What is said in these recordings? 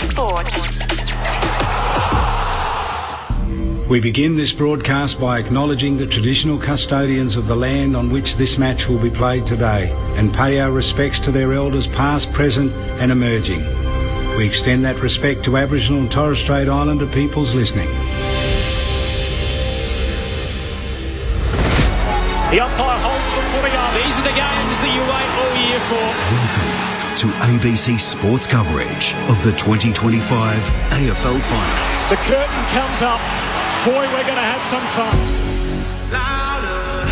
Sport. We begin this broadcast by acknowledging the traditional custodians of the land on which this match will be played today and pay our respects to their elders past, present and emerging. We extend that respect to Aboriginal and Torres Strait Islander peoples listening. The umpire holds the footy up. These are the games that you wait all year for. Welcome to ABC Sports coverage of the 2025 AFL Finals. The curtain comes up. Boy, we're going to have some fun. Louder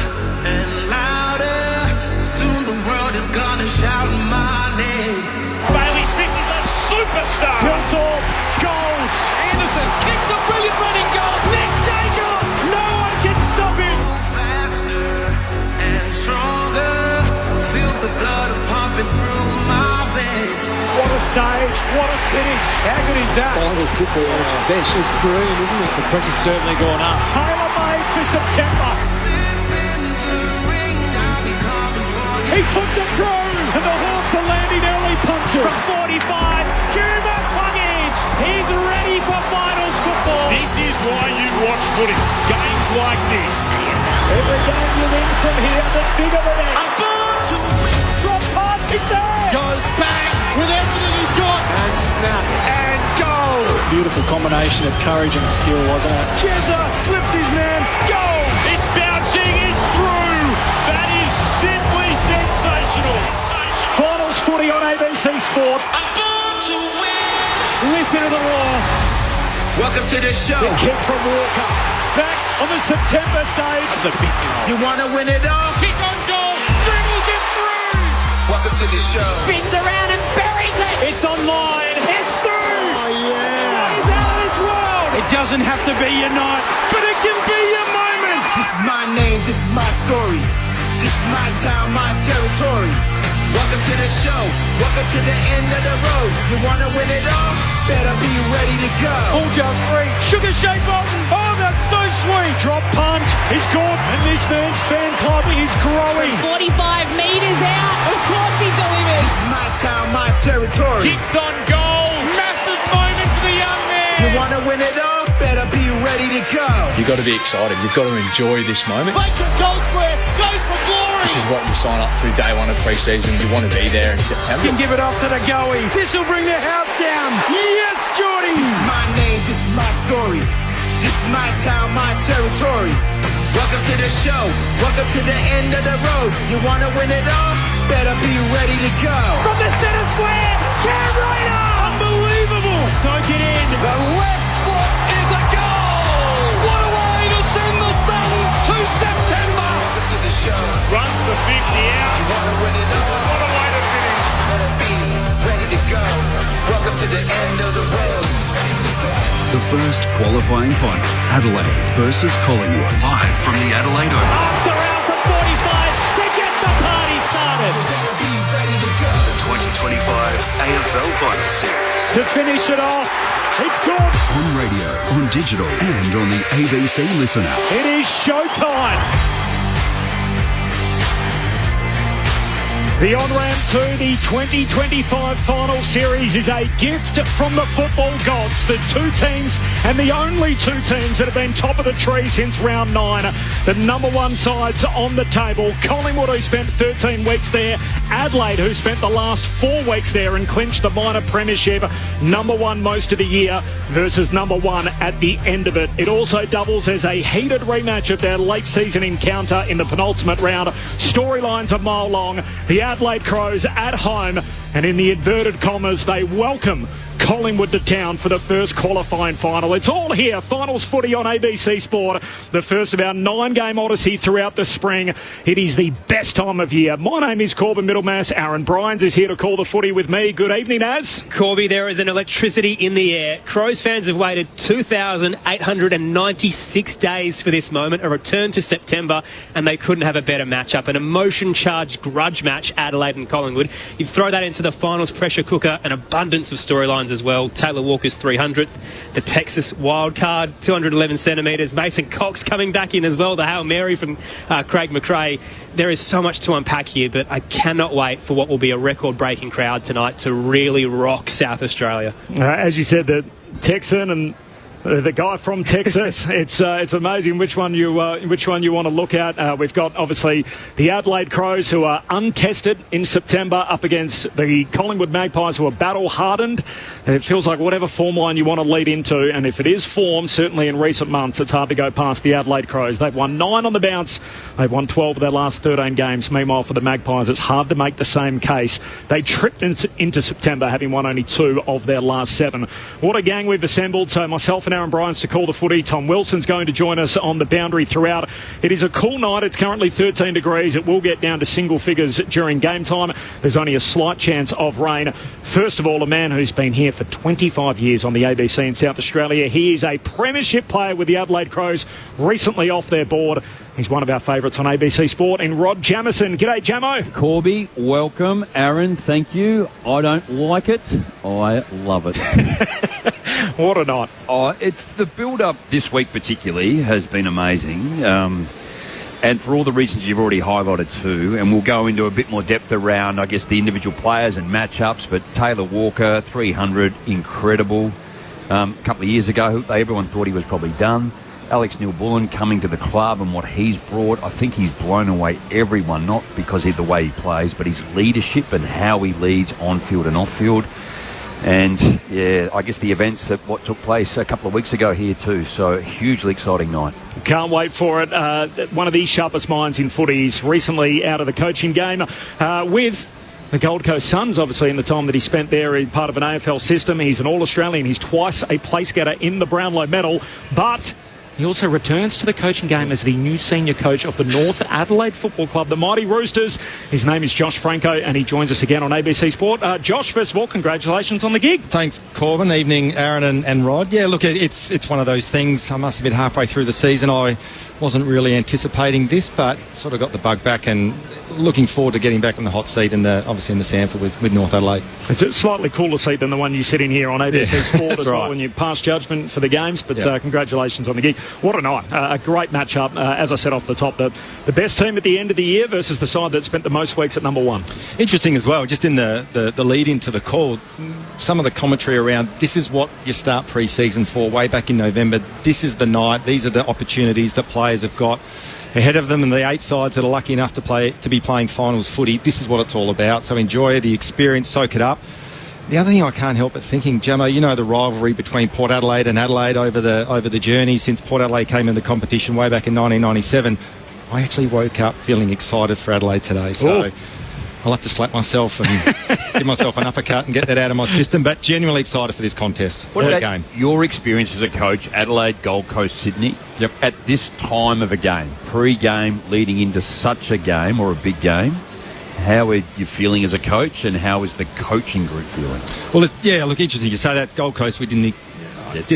and louder. Soon the world is going to shout my name. Bailey Smith is a superstar. Phil Thorpe, goals. Anderson kicks a brilliant running goal. Nick Dacos. No one can stop him. Faster and stronger. Feel the blood pumping through my veins. What a stage. What a finish. How good is that? Finals football on its best. It's brilliant, isn't it? The pressure's certainly gone up. Tailor-made for September. He took the through, and the Hawks are landing early punches. From 45, Cuba Plungage. He's ready for finals football. This is why you watch footy. Games like this. Every game you win from here, the bigger the next. I'm born to win. Drop pass, he's there. Goes back with everything he's got. And snap. And goal. Beautiful combination of courage and skill, wasn't it? Chesa slips his man. Goal. It's bouncing. It's through. That is simply sensational. Finals footy on ABC Sport. I'm born to win. Listen to the roar. Welcome to the show. The kick from Walker. Back on the September stage. That's a big goal. You want to win it all? Kick on goal. Dribbles it through. Welcome to the show. Spins around and buries it. It's online. It's through. Oh, yeah. That is out of this world. It doesn't have to be your night, but it can be your moment. This is my name. This is my story. This is my town, my territory. Welcome to the show. Welcome to the end of the road. You want to win it all? Better be ready to go. All just free. Sugar Shake Bolton. Oh, that's so sweet. Drop punt. He's caught. And this man's fan club is growing. 45 metres out. Of course he delivers. This is my town, my territory. Kicks on goal. Massive moment for the young man. You want to win it all? Better be ready to go. You've got to be excited. You've got to enjoy this moment. Lakers goes square. Goes for glory. This is what you sign up to day one of pre-season. You want to be there in September. Can give it off to the goalies. This will bring the house down. Yes, Jordy. This is my name. This is my story. This is my town, my territory. Welcome to the show. Welcome to the end of the road. You want to win it all? Better be ready to go. From the centre square. Cam Ryder. Unbelievable. Soak it in. The left foot is a goal. What a way to send the Suns to September. Welcome to the show. Runs the 50 out. You want to win it all? What a way to finish. Better be ready to go. Welcome to the end of the road. The first qualifying final, Adelaide versus Collingwood, live from the Adelaide Oval. Arcs around from 45 to get the party started. Better be ready to go. The 2025 AFL Final Series. To finish it off, it's good. On radio, on digital and on the ABC Listen app. It is showtime. The on-ramp to the 2025 final series is a gift from the football gods. The two teams and the only two teams that have been top of the tree since round 9. The number one sides on the table. Collingwood, who spent 13 weeks there. Adelaide, who spent the last 4 weeks there and clinched the minor premiership. Number one most of the year versus number one at the end of it. It also doubles as a heated rematch of their late season encounter in the penultimate round. Storylines a mile long. The Adelaide Crows at home, and in the inverted commas, they welcome Collingwood to town for the first qualifying final. It's all here. Finals footy on ABC Sport. The first of our 9-game odyssey throughout the spring. It is the best time of year. My name is Corbin Middlemass. Aaron Bryans is here to call the footy with me. Good evening, Az. Corby, there is an electricity in the air. Crows fans have waited 2,896 days for this moment, a return to September, and they couldn't have a better matchup. An emotion-charged grudge match, Adelaide and Collingwood. You throw that into to the finals pressure cooker, an abundance of storylines as well. Taylor Walker's 300th, the Texas wildcard, 211 centimetres. Mason Cox coming back in as well, the Hail Mary from Craig McRae. There is so much to unpack here, but I cannot wait for what will be a record-breaking crowd tonight to really rock South Australia. As you said, the Texan and the guy from Texas. It's amazing which one you want to look at. We've got obviously the Adelaide Crows, who are untested in September, up against the Collingwood Magpies, who are battle hardened. It feels like whatever form line you want to lead into, and if it is form, certainly in recent months, it's hard to go past the Adelaide Crows. They've won 9 on the bounce. They've won 12 of their last 13 games. Meanwhile, for the Magpies, it's hard to make the same case. They tripped into September, having won only 2 of their last 7. What a gang we've assembled. So myself and Aaron Bryans to call the footy. Tom Wilson's going to join us on the boundary throughout. It is a cool night. It's currently 13 degrees. It will get down to single figures during game time. There's only a slight chance of rain. First of all, a man who's been here for 25 years on the ABC in South Australia. He is a premiership player with the Adelaide Crows, recently off their board. He's one of our favourites on ABC Sport, and Rod Jamison. G'day, Jamo. Corby, welcome. Aaron, thank you. I don't like it. I love it. What a night. It's the build-up this week particularly has been amazing. And for all the reasons you've already highlighted too, and we'll go into a bit more depth around, I guess, the individual players and matchups, but Taylor Walker, 300, incredible. A couple of years ago, everyone thought he was probably done. Alex Neil-Bullen coming to the club and what he's brought, I think he's blown away everyone, not because of the way he plays, but his leadership and how he leads on-field and off-field. And, yeah, I guess the events of what took place a couple of weeks ago here too, so hugely exciting night. Can't wait for it. One of the sharpest minds in footy is recently out of the coaching game with the Gold Coast Suns, obviously, in the time that he spent there. He's part of an AFL system. He's an All-Australian. He's twice a place-getter in the Brownlow medal, but he also returns to the coaching game as the new senior coach of the North Adelaide Football Club, the Mighty Roosters. His name is Josh Franco, and he joins us again on ABC Sport. Josh, first of all, congratulations on the gig. Thanks, Corbin. Evening, Aaron and Rod. Yeah, look, it's one of those things. I must have been halfway through the season. I wasn't really anticipating this, but sort of got the bug back and looking forward to getting back in the hot seat obviously in the Sanford with North Adelaide. It's a slightly cooler seat than the one you sit in here on ABC Sport as well, when you pass judgment for the games, but congratulations on the gig. What a night. A great matchup. As I said off the top, the best team at the end of the year versus the side that spent the most weeks at number 1. Interesting as well, just in the lead into the call, some of the commentary around this is what you start pre-season for way back in November. This is the night. These are the opportunities that players have got ahead of them, and the 8 sides that are lucky enough to be playing finals footy. This is what it's all about. So enjoy the experience, soak it up. The other thing I can't help but thinking, Jamo, you know the rivalry between Port Adelaide and Adelaide over the journey since Port Adelaide came in the competition way back in 1997. I actually woke up feeling excited for Adelaide today. So I'll have to slap myself and give myself an uppercut and get that out of my system, but genuinely excited for this contest. What about game? Your experience as a coach, Adelaide, Gold Coast, Sydney, at this time of a game, pre-game, leading into such a game or a big game, how are you feeling as a coach, and how is the coaching group feeling? Well, look, interesting you say that. Gold Coast, we didn't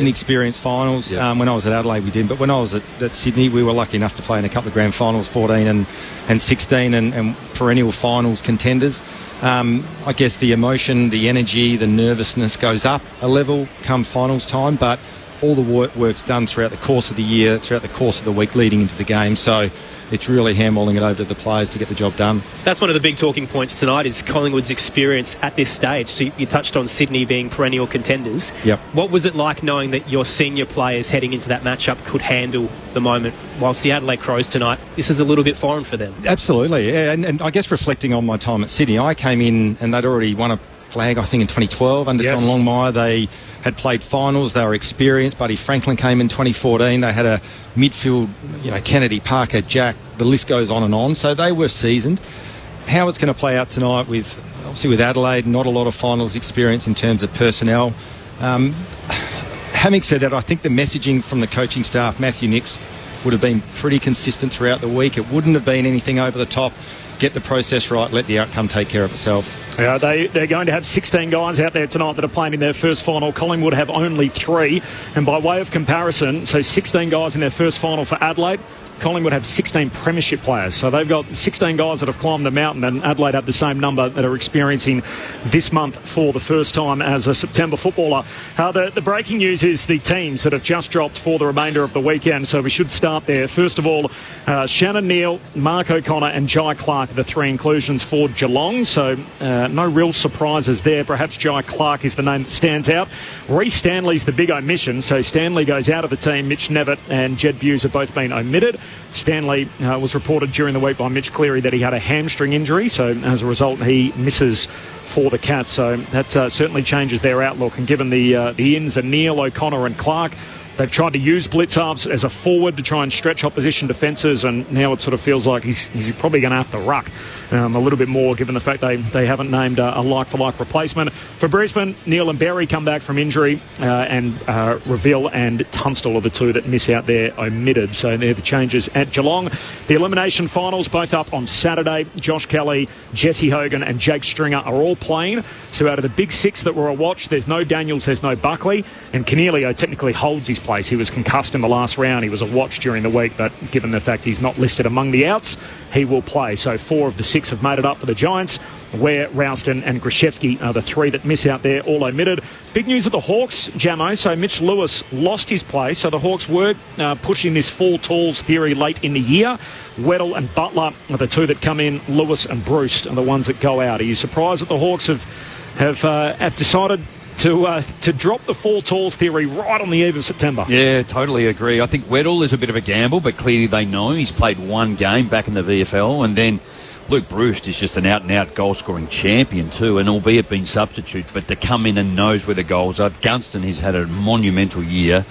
experience finals. When I was at Adelaide, we didn't. But when I was at Sydney, we were lucky enough to play in a couple of grand finals, 14 and 16, and perennial finals contenders. I guess the emotion, the energy, the nervousness goes up a level come finals time, but all the work's done throughout the course of the year, throughout the course of the week leading into the game. So it's really handballing it over to the players to get the job done. That's one of the big talking points tonight, is Collingwood's experience at this stage. So you touched on Sydney being perennial contenders. Yep. What was it like knowing that your senior players heading into that matchup could handle the moment, whilst the Adelaide Crows tonight, this is a little bit foreign for them? Absolutely, yeah. And I guess reflecting on my time at Sydney, I came in and they'd already won a flag, I think, in 2012 under John Longmire. They had played finals. They were experienced. Buddy Franklin came in 2014. They had a midfield, Kennedy, Parker, Jack. The list goes on and on. So they were seasoned. How it's going to play out tonight with Adelaide, not a lot of finals experience in terms of personnel. Having said that, I think the messaging from the coaching staff, Matthew Nix, would have been pretty consistent throughout the week. It wouldn't have been anything over the top. Get the process right, let the outcome take care of itself. They're going to have 16 guys out there tonight that are playing in their first final. Collingwood have only 3. And by way of comparison, so 16 guys in their first final for Adelaide, Collingwood have 16 premiership players. So they've got 16 guys that have climbed the mountain, and Adelaide have the same number that are experiencing this month for the first time as a September footballer. The breaking news is the teams that have just dropped for the remainder of the weekend, so we should start there. First of all, Shannon Neal, Mark O'Connor and Jai Clark are the three inclusions for Geelong, so no real surprises there. Perhaps Jai Clark is the name that stands out. Reece Stanley's the big omission, so Stanley goes out of the team. Mitch Nevitt and Jed Buse have both been omitted. Stanley was reported during the week by Mitch Cleary that he had a hamstring injury, so as a result he misses for the Cats, so that certainly changes their outlook. And given the ins are Neal, O'Connor and Clark, they've tried to use blitz-ups as a forward to try and stretch opposition defences, and now it sort of feels like he's probably going to have to ruck a little bit more, given the fact they haven't named a like-for-like replacement. For Brisbane, Neal and Berry come back from injury, and Reville and Tunstall are the two that miss out there omitted. So they're the changes at Geelong. The elimination finals, both up on Saturday. Josh Kelly, Jesse Hogan and Jake Stringer are all playing. So out of the big six that were a watch, there's no Daniels, there's no Buckley, and Cornelio technically holds his place. He was concussed in the last round. He was a watch during the week, but given the fact he's not listed among the outs, he will play. So 4 of the 6 have made it up for the Giants, where Ralston and Grishevsky are the 3 that miss out there, all omitted. Big news at the Hawks, Jamo. So Mitch Lewis lost his place. So the Hawks were pushing this fall talls theory late in the year. Weddle and Butler are the 2 that come in. Lewis and Bruce are the ones that go out. Are you surprised that the Hawks have decided to drop the fall talls theory right on the eve of September? Yeah, totally agree. I think Weddle is a bit of a gamble, but clearly they know he's played one game back in the VFL, and then Luke Bruce is just an out-and-out goal-scoring champion too, and albeit being substitute, but to come in and knows where the goals are. Gunston has had a monumental year.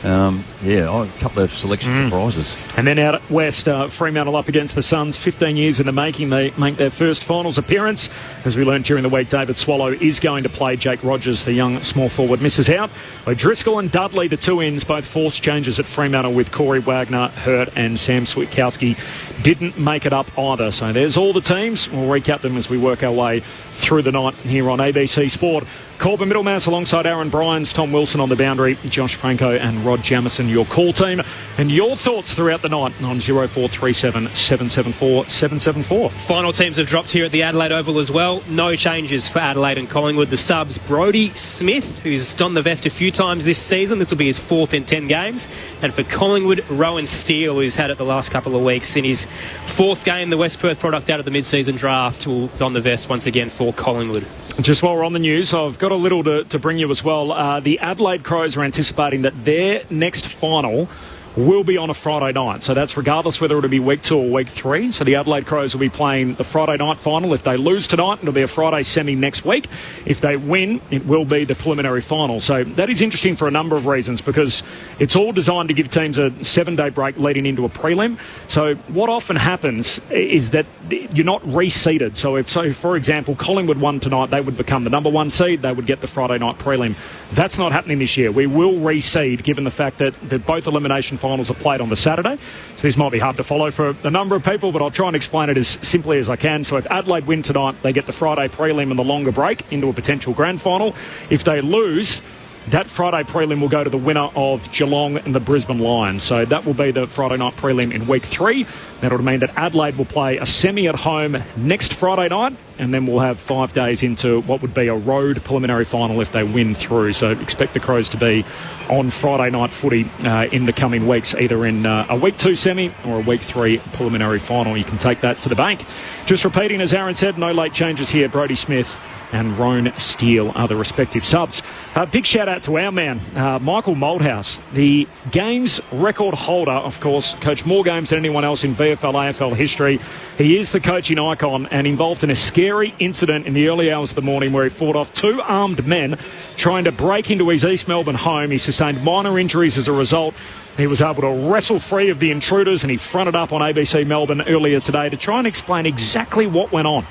A couple of selection surprises. And then out at West, Fremantle up against the Suns. 15 years in the making, they make their first finals appearance. As we learned during the week, David Swallow is going to play. Jake Rogers, the young small forward, misses out. O'Driscoll and Dudley, the 2 ins, both forced changes at Fremantle, with Corey Wagner hurt and Sam Switkowski didn't make it up either. So there's all the teams. We'll recap them as we work our way through the night here on ABC Sport. Corbin Middlemass alongside Aaron Bryans, Tom Wilson on the boundary, Josh Franco and Rod Jamison, your call team. And your thoughts throughout the night on 0437 774 774. Final teams have dropped here at the Adelaide Oval as well. No changes for Adelaide and Collingwood. The subs, Brodie Smith, who's donned the vest a few times this season. This will be his 4th in 10 games. And for Collingwood, Rowan Steele, who's had it the last couple of weeks. In his 4th game, the West Perth product out of the mid-season draft, will don the vest once again for Collingwood. Just while we're on the news, I've got a little to bring you as well. The Adelaide Crows are anticipating that their next final will be on a Friday night. So that's regardless whether it'll be week 2 or week 3. So the Adelaide Crows will be playing the Friday night final. If they lose tonight, it'll be a Friday semi next week. If they win, it will be the preliminary final. So that is interesting for a number of reasons, because it's all designed to give teams a 7-day break leading into a prelim. So what often happens is that you're not reseeded. So for example, Collingwood won tonight, they would become the number 1 seed. They would get the Friday night prelim. That's not happening this year. We will reseed, given the fact that both elimination finals are played on the Saturday. So this might be hard to follow for a number of people, but I'll try and explain it as simply as I can. So if Adelaide win tonight, they get the Friday prelim and the longer break into a potential grand final. If they lose, that Friday prelim will go to the winner of Geelong and the Brisbane Lions. So that will be the Friday night prelim in week 3. That'll mean that Adelaide will play a semi at home next Friday night, and then we'll have 5 days into what would be a road preliminary final if they win through. So expect the Crows to be on Friday night footy in the coming weeks, either in a week 2 semi or a week 3 preliminary final. You can take that to the bank. Just repeating, as Aaron said, no late changes here. Brodie Smith and Rowan Steele are the respective subs. Big shout out to our man, Michael Moldhouse, the games record holder, of course, coached more games than anyone else in VFL, AFL history. He is the coaching icon and involved in a scary incident in the early hours of the morning where he fought off 2 armed men trying to break into his East Melbourne home. He sustained minor injuries as a result. He was able to wrestle free of the intruders, and he fronted up on ABC Melbourne earlier today to try and explain exactly what went on.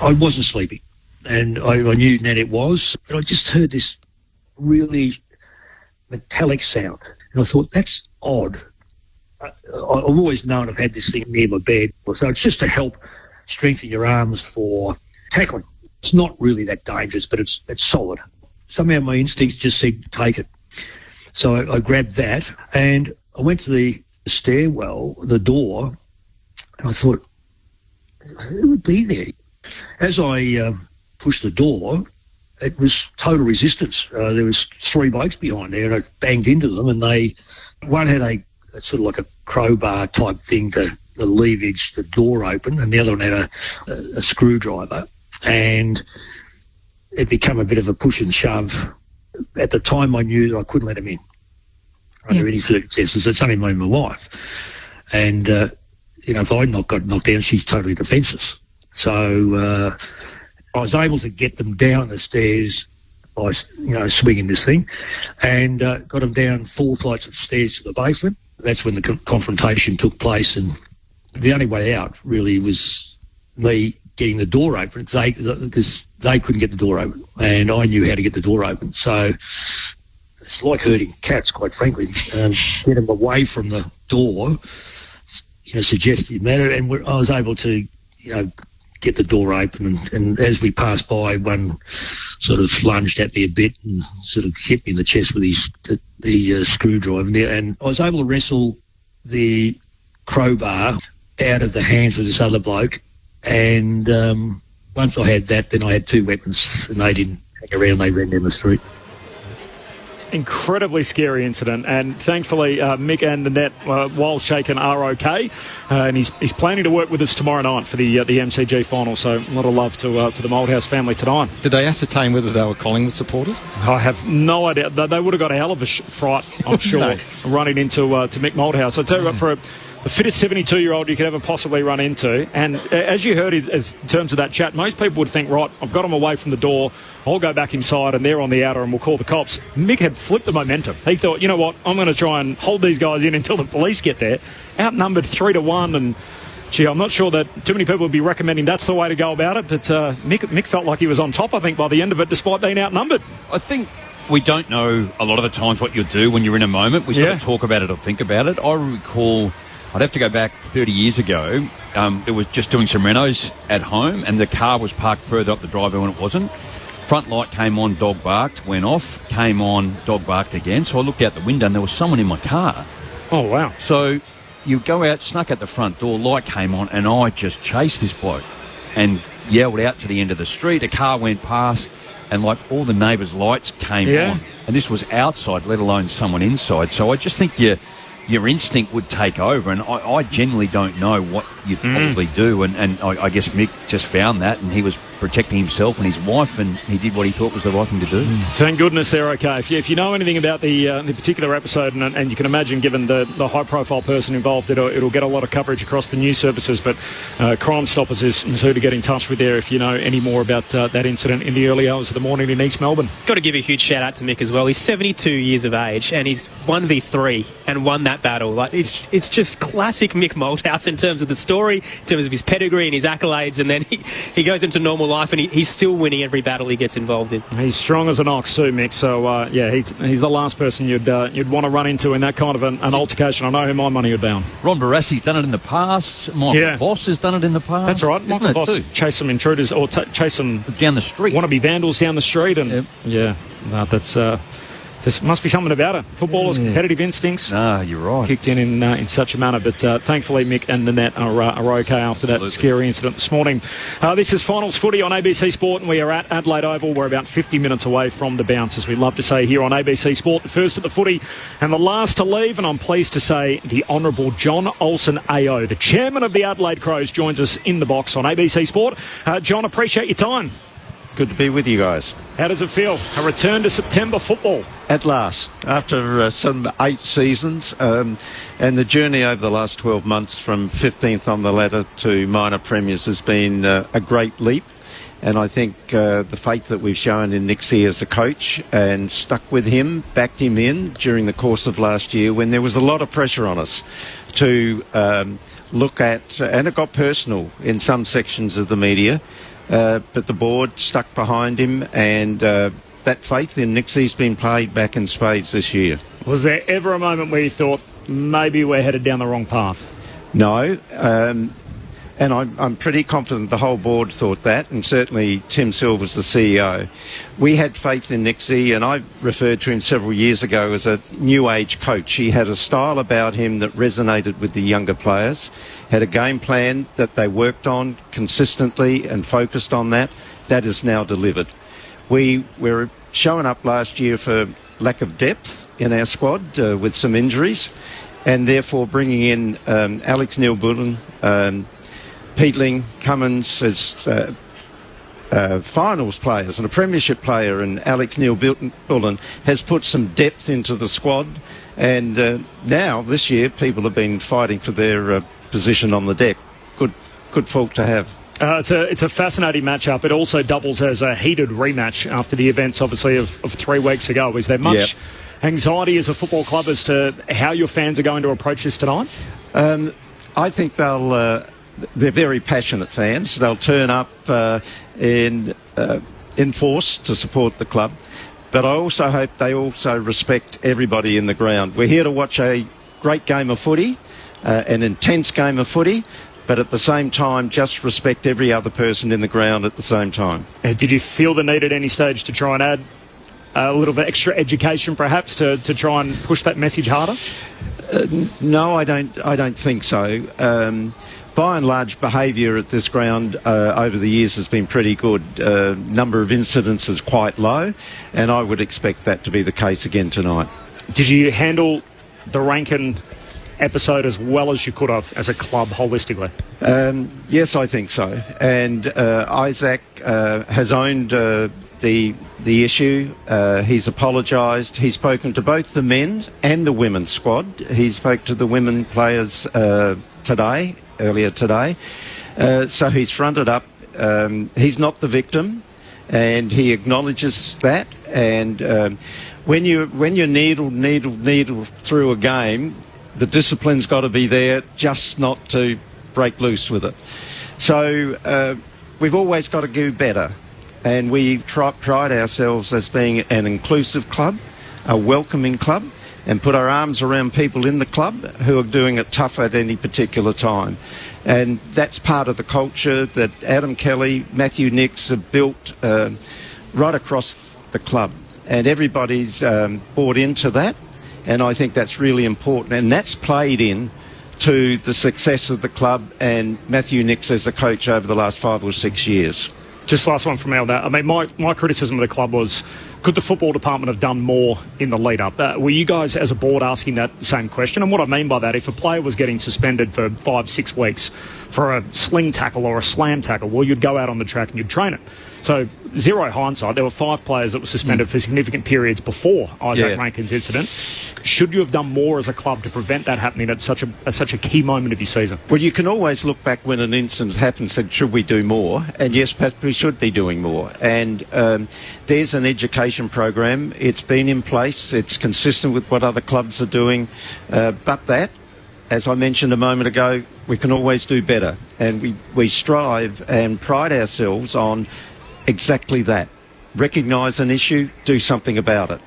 I wasn't sleeping. And I knew then it was, but I just heard this really metallic sound. And I thought, that's odd. I've always known I've had this thing near my bed. So it's just to help strengthen your arms for tackling. It's not really that dangerous, but it's solid. Somehow my instincts just said, take it. So I grabbed that and I went to the stairwell, the door, and I thought, who would be there? As I pushed the door, it was total resistance. There was 3 blokes behind there, and I banged into them, and one had a sort of like a crowbar type thing to leverage the door open, and the other one had a screwdriver, and it became a bit of a push and shove. At the time, I knew that I couldn't let him in under any circumstances. It's only me and my wife, and if I got knocked down, she's totally defenceless. So I was able to get them down the stairs by swinging this thing, and got them down 4 flights of stairs to the basement. That's when the confrontation took place, and the only way out really was me getting the door open because they couldn't get the door open, and I knew how to get the door open. So it's like herding cats, quite frankly. Get them away from the door in a suggestive manner, and I was able to, get the door open. And as we passed by, one sort of lunged at me a bit and sort of hit me in the chest with the screwdriver. And I was able to wrestle the crowbar out of the hands of this other bloke. And once I had that, then I had 2 weapons, and they didn't hang around. They ran down the street. Incredibly scary incident, and thankfully Mick and the net, while shaken, are okay, and he's planning to work with us tomorrow night for the MCG final. So a lot of love to the Moldhouse family tonight. Did they ascertain whether they were Collingwood supporters? I have no idea. They would have got a hell of a fright, I'm sure, running into to Mick Moldhouse. I tell you what, for the fittest 72-year-old you could ever possibly run into, and as you heard in terms of that chat, most people would think, right, I've got him away from the door, I'll go back inside and they're on the outer and we'll call the cops. Mick had flipped the momentum. He thought, you know what, I'm going to try and hold these guys in until the police get there. Outnumbered 3-1, and gee, I'm not sure that too many people would be recommending that's the way to go about it, but Mick felt like he was on top, I think, by the end of it, despite being outnumbered. I think we don't know a lot of the times what you'll do when you're in a moment. We sort of talk about it or think about it. I recall, I'd have to go back 30 years ago. It was just doing some renos at home, and the car was parked further up the driveway when it wasn't. Front light came on, dog barked, went off, came on, dog barked again. So I looked out the window and there was someone in my car. Oh, wow. So you go out, snuck out the front door, light came on, and I just chased this bloke and yelled out to the end of the street. A car went past, and like all the neighbours' lights came on. And this was outside, let alone someone inside. So I just think your instinct would take over, and I genuinely don't know what you'd probably do, and I guess Mick just found that, and he was protecting himself and his wife, and he did what he thought was the right thing to do. Thank goodness they're okay. If you know anything about the particular episode, and you can imagine, given the high-profile person involved, it'll get a lot of coverage across the news services, but Crime Stoppers is who to get in touch with there if you know any more about that incident in the early hours of the morning in East Melbourne. Got to give a huge shout-out to Mick as well. He's 72 years of age, and he's 1v3 and won that battle. Like it's just classic Mick Moldhouse in terms of the story, in terms of his pedigree and his accolades, and then he goes into normal life and he's still winning every battle he gets involved in. He's strong as an ox too, Mick. So he's the last person you'd want to run into in that kind of an altercation. I know who my money would be on. Ron Barassi's done it in the past. Michael Voss has done it in the past. That's right. Michael Voss chased some intruders or chased some down the street. Wannabe vandals down the street, and that's. There must be something about it. Footballers' competitive instincts. Ah, you're right. Kicked in such a manner. But thankfully, Mick and Nanette are okay after that scary incident this morning. This is Finals Footy on ABC Sport, and we are at Adelaide Oval. We're about 50 minutes away from the bounce, as we love to say here on ABC Sport. The first at the footy and the last to leave. And I'm pleased to say the Honourable John Olsen AO, the chairman of the Adelaide Crows, joins us in the box on ABC Sport. John, appreciate your time. Good to be with you guys. How does it feel? A return to September football? At last, after some 8 seasons, and the journey over the last 12 months from 15th on the ladder to minor premiers has been a great leap. And I think the faith that we've shown in Nixie as a coach and stuck with him, backed him in during the course of last year when there was a lot of pressure on us to look at, and it got personal in some sections of the media, but the board stuck behind him, and that faith in Nixie's been played back in spades this year. Was there ever a moment where you thought maybe we're headed down the wrong path? No. and I'm pretty confident the whole board thought that, and certainly Tim Silver's the CEO. We had faith in Nixie, and I referred to him several years ago as a new age coach. He had a style about him that resonated with the younger players, had a game plan that they worked on consistently and focused on that. That is now delivered. We were showing up last year for lack of depth in our squad with some injuries, and therefore bringing in Alex Neil-Bullen, Peatling, Cummins as finals players and a premiership player, and Alex Neil-Bullen has put some depth into the squad, and now this year people have been fighting for their position on the deck. Good folk to have. It's a fascinating matchup. It also doubles as a heated rematch after the events, obviously, of 3 weeks ago. Is there much anxiety as a football club as to how your fans are going to approach this tonight? I think they're very passionate fans. They'll turn up in force to support the club. But I also hope they also respect everybody in the ground. We're here to watch a great game of footy, an intense game of footy, but at the same time, just respect every other person in the ground at the same time. Did you feel the need at any stage to try and add a little bit extra education, perhaps, to try and push that message harder? No, I don't think so. By and large, behaviour at this ground over the years has been pretty good. Number of incidents is quite low, and I would expect that to be the case again tonight. Did you handle the Rankin episode as well as you could have as a club holistically? Yes, I think so. And Isaac has owned the issue. He's apologised. He's spoken to both the men and the women's squad. He spoke to the women players earlier today. So he's fronted up. He's not the victim, and he acknowledges that. And when you needle through a game, the discipline's got to be there, just not to break loose with it. So we've always got to do better, and we pride ourselves as being an inclusive club, a welcoming club, and put our arms around people in the club who are doing it tough at any particular time. And that's part of the culture that Adam Kelly, Matthew Nix have built right across the club. And everybody's bought into that. And I think that's really important. And that's played in to the success of the club and Matthew Nix as a coach over the last 5 or 6 years. Just last one from me on that. I mean, my criticism of the club was, could the football department have done more in the lead-up? Were you guys as a board asking that same question? And what I mean by that, if a player was getting suspended for 5-6 weeks for a sling tackle or a slam tackle, well, you'd go out on the track and you'd train it. So, zero hindsight, there were 5 players that were suspended for significant periods before Isaac Rankin's incident. Should you have done more as a club to prevent that happening at such a key moment of your season? Well, you can always look back when an incident happens and say, should we do more? And yes, perhaps we should be doing more. And there's an education program. It's been in place. It's consistent with what other clubs are doing. But that, as I mentioned a moment ago, we can always do better. And we strive and pride ourselves on exactly that. Recognise an issue, do something about it.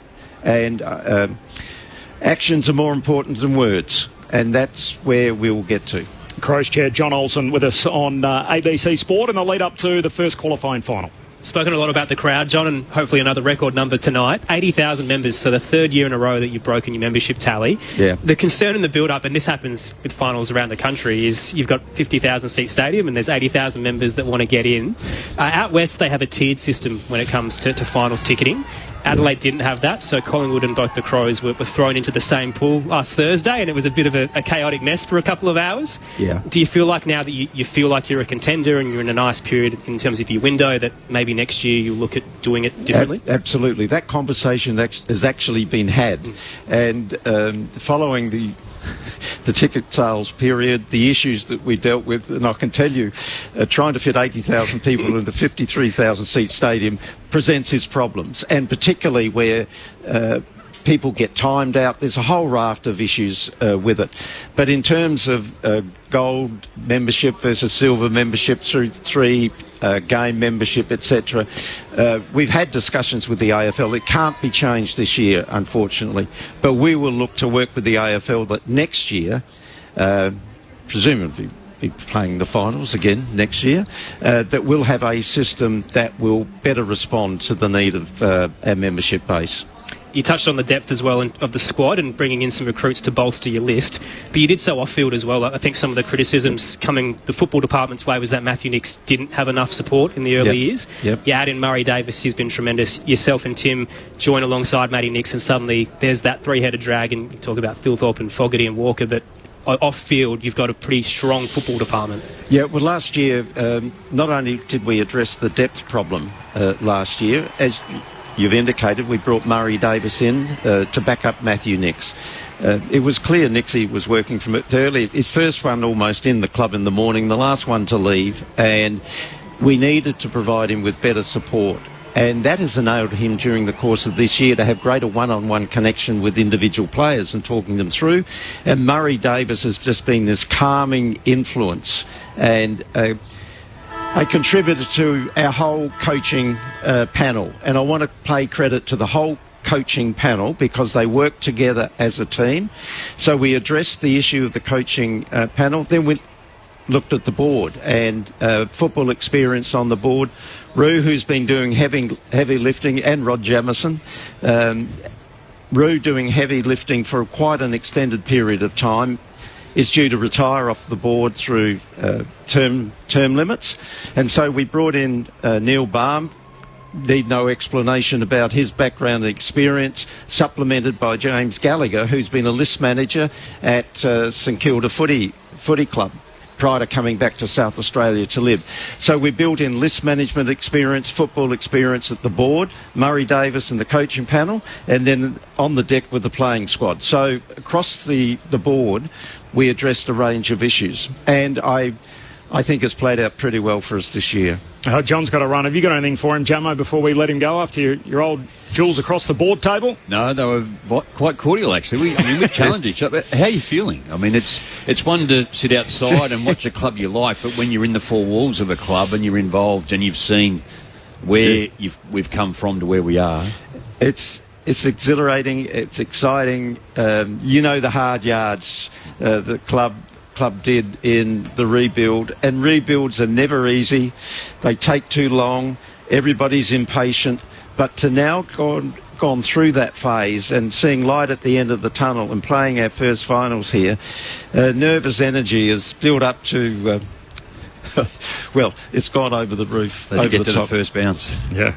And actions are more important than words. And that's where we'll get to. Crows Chair John Olsen with us on ABC Sport in the lead up to the first qualifying final. Spoken a lot about the crowd, John, and hopefully another record number tonight. 80,000 members, so the third year in a row that you've broken your membership tally. Yeah. The concern in the build-up, and this happens with finals around the country, is you've got 50,000 seat stadium and there's 80,000 members that want to get in. Out west, they have a tiered system when it comes to finals ticketing. Adelaide didn't have that, so Collingwood and both the Crows were thrown into the same pool last Thursday, and it was a bit of a chaotic mess for a couple of hours. Yeah. Do you feel like now that you feel like you're a contender and you're in a nice period in terms of your window that maybe next year you'll look at doing it differently? Absolutely. That conversation has actually been had. And following the ticket sales period, the issues that we dealt with, and I can tell you, trying to fit 80,000 people into a 53,000 seat stadium presents its problems, and particularly where people get timed out. There's a whole raft of issues with it. But in terms of gold membership versus silver membership through 3 game membership, etc. We've had discussions with the AFL. It can't be changed this year, unfortunately. But we will look to work with the AFL that next year, presumably be playing the finals again next year, that we'll have a system that will better respond to the need of our membership base. You touched on the depth as well of the squad and bringing in some recruits to bolster your list, but you did so off-field as well. I think some of the criticisms coming the football department's way was that Matthew Nicks didn't have enough support in the early years. Yep. You add in Murray Davis, who's been tremendous. Yourself and Tim join alongside Matty Nicks, and suddenly there's that three-headed dragon. You talk about Phil Thorpe and Fogarty and Walker, but off-field you've got a pretty strong football department. Yeah, well, last year, not only did we address the depth problem last year, as you've indicated, we brought Murray Davis in to back up Matthew Nicks. It was clear Nixie was working from it early. His first one almost in the club in the morning, the last one to leave, and we needed to provide him with better support. And that has enabled him during the course of this year to have greater one-on-one connection with individual players and talking them through. And Murray Davis has just been this calming influence and a contributor to our whole coaching panel. And I want to pay credit to the whole coaching panel because they work together as a team. So we addressed the issue of the coaching panel. Then we looked at the board and football experience on the board. Roo, who's been doing heavy lifting, and Rod Jamison. Roo doing heavy lifting for quite an extended period of time, is due to retire off the board through term limits. And so we brought in Neil Baum. Need no explanation about his background and experience, supplemented by James Gallagher, who's been a list manager at St Kilda Footy Club prior to coming back to South Australia to live. So we built in list management experience, football experience at the board, Murray Davis and the coaching panel, and then on the deck with the playing squad. So across the board, we addressed a range of issues. And I think it's played out pretty well for us this year. John's got a run. Have you got anything for him, Jamo, before we let him go after your old duels across the board table? No, they were quite cordial, actually. We challenged each other. How are you feeling? I mean, it's one to sit outside and watch a club you like, but when you're in the four walls of a club and you're involved and you've seen where we've come from to where we are. It's exhilarating. It's exciting. The hard yards the club did in the rebuild, and rebuilds are never easy. They take too long. Everybody's impatient, but to now gone through that phase and seeing light at the end of the tunnel and playing our first finals here, nervous energy is built up to well, it's gone over the roof. As you get to the first bounce. Yeah.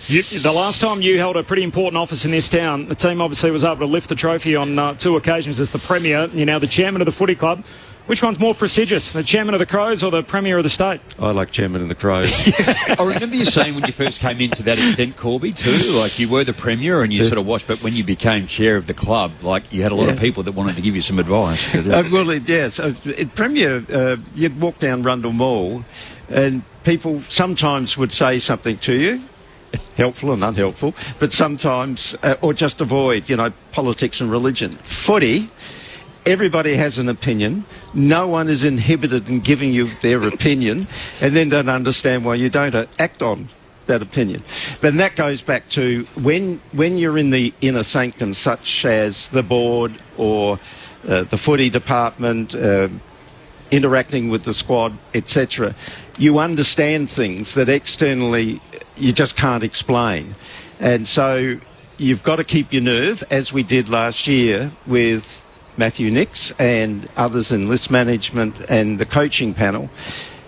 The last time you held a pretty important office in this town, the team obviously was able to lift the trophy on 2 occasions as the Premier. You're now the Chairman of the Footy Club. Which one's more prestigious, the Chairman of the Crows or the Premier of the State? I like Chairman of the Crows. I remember you saying when you first came in to that extent, Corby, too, like you were the Premier and you sort of watched, but when you became Chair of the club, like you had a lot of people that wanted to give you some advice. Yes. Premier, you'd walk down Rundle Mall and people sometimes would say something to you, helpful and unhelpful, but sometimes, or just avoid, politics and religion. Footy, everybody has an opinion. No one is inhibited in giving you their opinion and then don't understand why you don't act on that opinion. But that goes back to when you're in the inner sanctum, such as the board or the footy department, interacting with the squad, etc., you understand things that externally you just can't explain. And so you've got to keep your nerve, as we did last year with Matthew Nicks and others in list management and the coaching panel.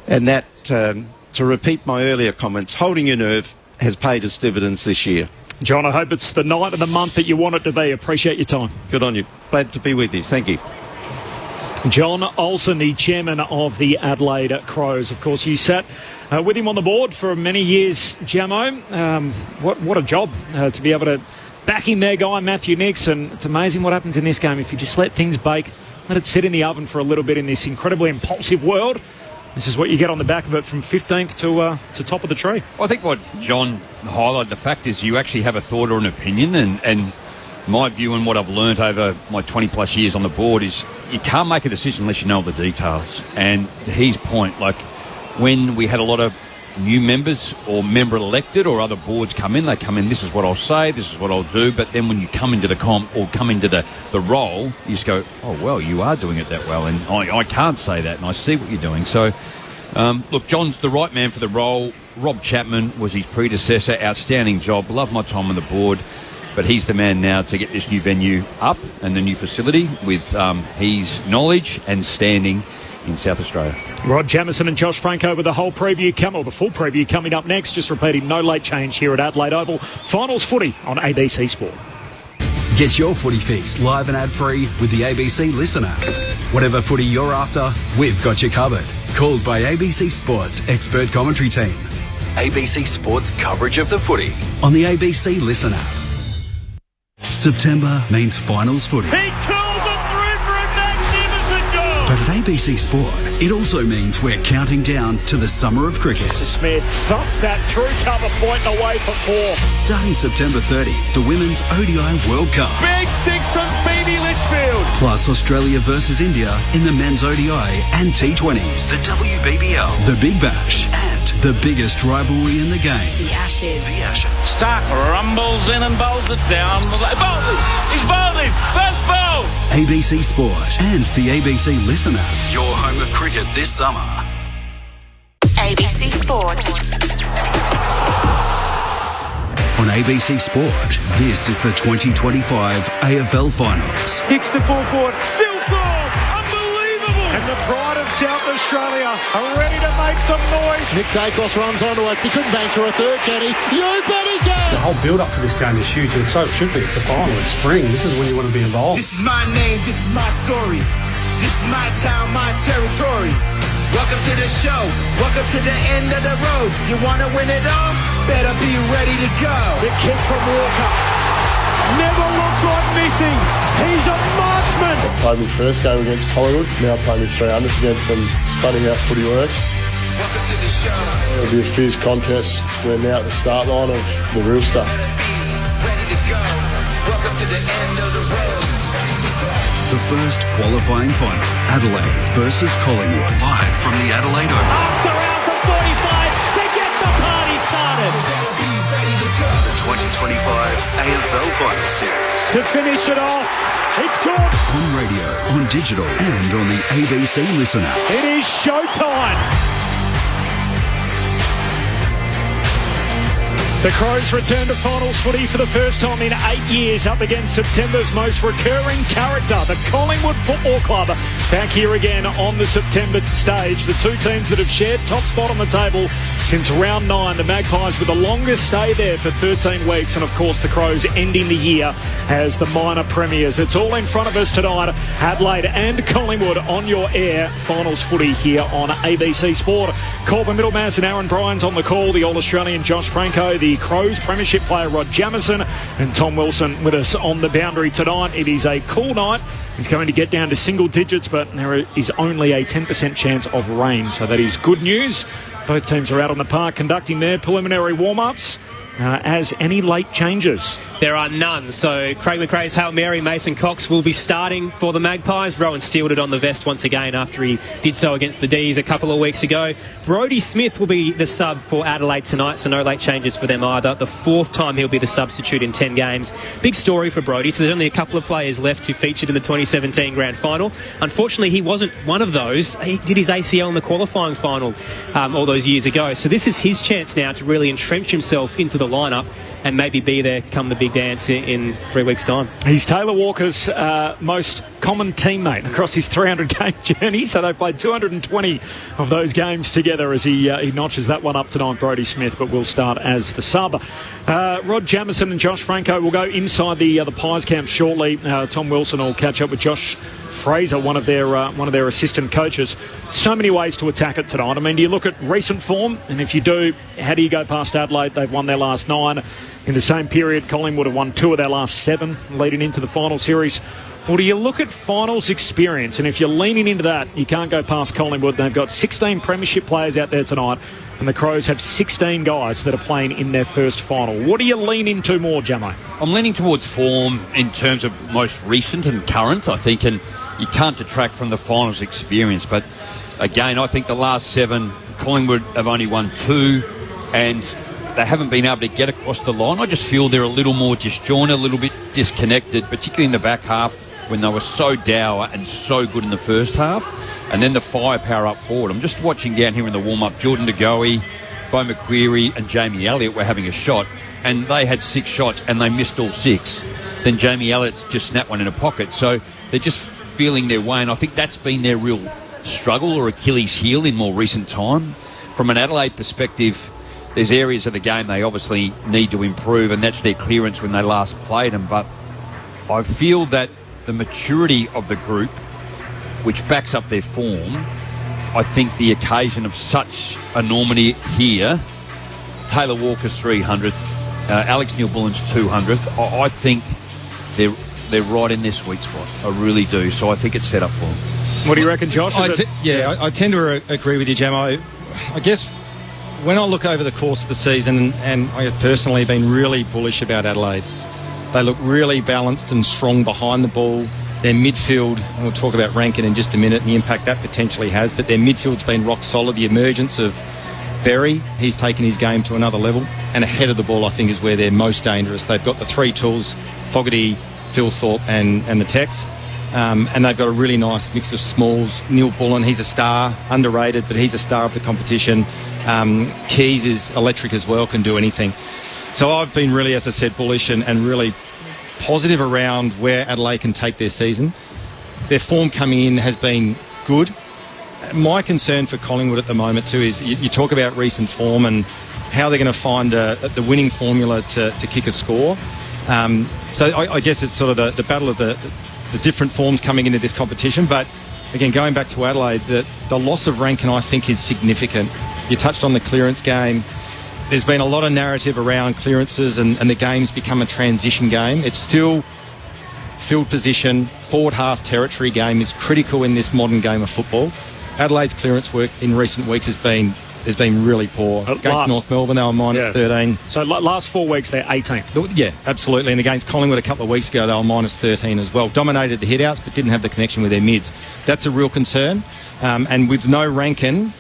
And that, to repeat my earlier comments, holding your nerve has paid us dividends this year. John, I hope it's the night of the month that you want it to be. Appreciate your time. Good on you. Glad to be with you. Thank you. John Olsen, the chairman of the Adelaide Crows. Of course, you sat with him on the board for many years, Jamo. What a job to be able to back in their guy, Matthew Nicks. And it's amazing what happens in this game if you just let things bake, let it sit in the oven for a little bit in this incredibly impulsive world. This is what you get on the back of it from 15th to top of the tree. Well, I think what John highlighted, the fact is you actually have a thought or an opinion, and my view and what I've learnt over my 20-plus years on the board is you can't make a decision unless you know the details. And to his point, like when we had a lot of new members or member elected or other boards come in, this is what I'll say, this is what I'll do. But then when you come into the comp or come into the role, you just go, oh, well, you are doing it that well. And I can't say that, and I see what you're doing. So, look, John's the right man for the role. Rob Chapman was his predecessor. Outstanding job. Love my time on the board. But he's the man now to get this new venue up and the new facility with his knowledge and standing in South Australia. Rod Jamieson and Josh Franco with the full preview coming up next. Just repeating, no late change here at Adelaide Oval. Finals footy on ABC Sport. Get your footy fix live and ad-free with the ABC Listen app. Whatever footy you're after, we've got you covered. Called by ABC Sports expert commentary team. ABC Sports coverage of the footy on the ABC Listen app. September means finals footy. He curls it through for a magnificent goal. But at ABC Sport, it also means we're counting down to the summer of cricket. Mr. Smith thumps that through cover point and away for 4. Starting September 30, the Women's ODI World Cup. Big 6 from Phoebe Litchfield. Plus Australia versus India in the men's ODI and T20s. The WBBL, the Big Bash, and the biggest rivalry in the game. The Ashes. The Ashes. Stark rumbles in and bowls it down. He's bowling! First bowl! ABC Sport and the ABC Listen app. Your home of cricket this summer. ABC Sport. On ABC Sport, this is the 2025 AFL Finals. Kicks the full forward. Phil Thorpe! Unbelievable! And the pride of South Australia are ready to make some noise. Nick Dacos runs onto it. He couldn't bang through a third, can he? You bet he can! The whole build-up to this game is huge, and so it should be. It's a final. It's spring. This is when you want to be involved. This is my name. This is my story. This is my town, my territory. Welcome to the show. Welcome to the end of the road. You want to win it all? Better be ready to go. The kick from Walker. Never looks like missing. He's a marksman. I played my first game against Collingwood. Now I play my 300 against some. It's funny how footy works. Welcome to the show. It'll be a fierce contest. We're now at the start line of the real stuff. Ready to go. Welcome to the end of the road. The first qualifying final, Adelaide versus Collingwood, live from the Adelaide Oval. Arcs around from 45 to get the party started. The 2025 AFL Final Series. To finish it off, it's good. On radio, on digital, and on the ABC Listen app. It is showtime. The Crows return to finals footy for the first time in 8 years, up against September's most recurring character, the Collingwood Football Club. Back here again on the September stage. The two teams that have shared top spot on the table since round 9. The Magpies with the longest stay there for 13 weeks. And of course the Crows ending the year as the minor premiers. It's all in front of us tonight. Adelaide and Collingwood on your air. Finals footy here on ABC Sport. Corbin Middlemass and Aaron Bryans on the call. The All-Australian Josh Franco. The Crows premiership player Rod Jamieson and Tom Wilson with us on the boundary tonight. It is a cool night. It's going to get down to single digits, but there is only a 10% chance of rain, so that is good news. Both teams are out on the park conducting their preliminary warm-ups. As any late changes? There are none. So Craig McRae's Hail Mary, Mason Cox will be starting for the Magpies. Rowan Steeled it on the vest once again after he did so against the D's a couple of weeks ago. Brodie Smith will be the sub for Adelaide tonight, so no late changes for them either. The fourth time he'll be the substitute in 10 games. Big story for Brodie, so there's only a couple of players left who featured in the 2017 Grand Final. Unfortunately, he wasn't one of those. He did his ACL in the qualifying final all those years ago. So this is his chance now to really entrench himself into the lineup and maybe be there come the big dance in 3 weeks' time. He's Taylor Walker's most common teammate across his 300-game journey, so they played 220 of those games together as he notches that one up tonight, Brodie Smith, but will start as the sub. Rod Jamieson and Josh Franco will go inside the Pies camp shortly. Tom Wilson will catch up with Josh Fraser, one of their assistant coaches. So many ways to attack it tonight. I mean, do you look at recent form? And if you do, how do you go past Adelaide? They've won their last 9. In the same period, Collingwood have won 2 of their last 7 leading into the final series. Or do you look at finals experience? And if you're leaning into that, you can't go past Collingwood. They've got 16 premiership players out there tonight, and the Crows have 16 guys that are playing in their first final. What do you lean into more, Jamo? I'm leaning towards form in terms of most recent and current, I think, and you can't detract from the finals experience. But again, I think the last 7 Collingwood have only won 2, and they haven't been able to get across the line. I just feel they're a little more disjointed, a little bit disconnected, particularly in the back half when they were so dour and so good in the first half. And then the firepower up forward. I'm just watching down here in the warm-up. Jordan De Goey, Bo McQuarrie and Jamie Elliott were having a shot, and they had 6 shots and they missed all 6. Then Jamie Elliott's just snapped one in a pocket. So they're just feeling their way, and I think that's been their real struggle or Achilles heel in more recent time. From an Adelaide perspective, there's areas of the game they obviously need to improve, and that's their clearance when they last played them. But I feel that the maturity of the group, which backs up their form, I think the occasion of such enormity here, Taylor Walker's 300th, Alex Neil-Bullen's 200th, I think they're right in their sweet spot. I really do. So I think it's set up for them. What do you reckon, Josh? I tend to agree with you, Jam. I guess when I look over the course of the season, and I have personally been really bullish about Adelaide, they look really balanced and strong behind the ball. Their midfield, and we'll talk about Rankin in just a minute and the impact that potentially has, but their midfield's been rock solid. The emergence of Berry, he's taken his game to another level, and ahead of the ball I think is where they're most dangerous. They've got the 3 tools, Fogarty, Phil Thorpe and the Tex, and they've got a really nice mix of smalls. Neil Bullen, he's a star, underrated, but he's a star of the competition. Keys is electric as well, can do anything. So I've been really, as I said, bullish and really positive around where Adelaide can take their season. Their form coming in has been good. My concern for Collingwood at the moment too is you talk about recent form and how they're going to find the winning formula to kick a score. So I guess it's sort of the battle of the different forms coming into this competition. But again, going back to Adelaide, the loss of Rankin I think is significant. You touched on the clearance game. There's been a lot of narrative around clearances and the game's become a transition game. It's still field position, forward half territory game is critical in this modern game of football. Adelaide's clearance work in recent weeks has been really poor. Against North Melbourne, they were minus 13. So last 4 weeks, they're 18th. Yeah, absolutely. And against Collingwood a couple of weeks ago, they were minus 13 as well. Dominated the hit-outs, but didn't have the connection with their mids. That's a real concern. And with no Rankin,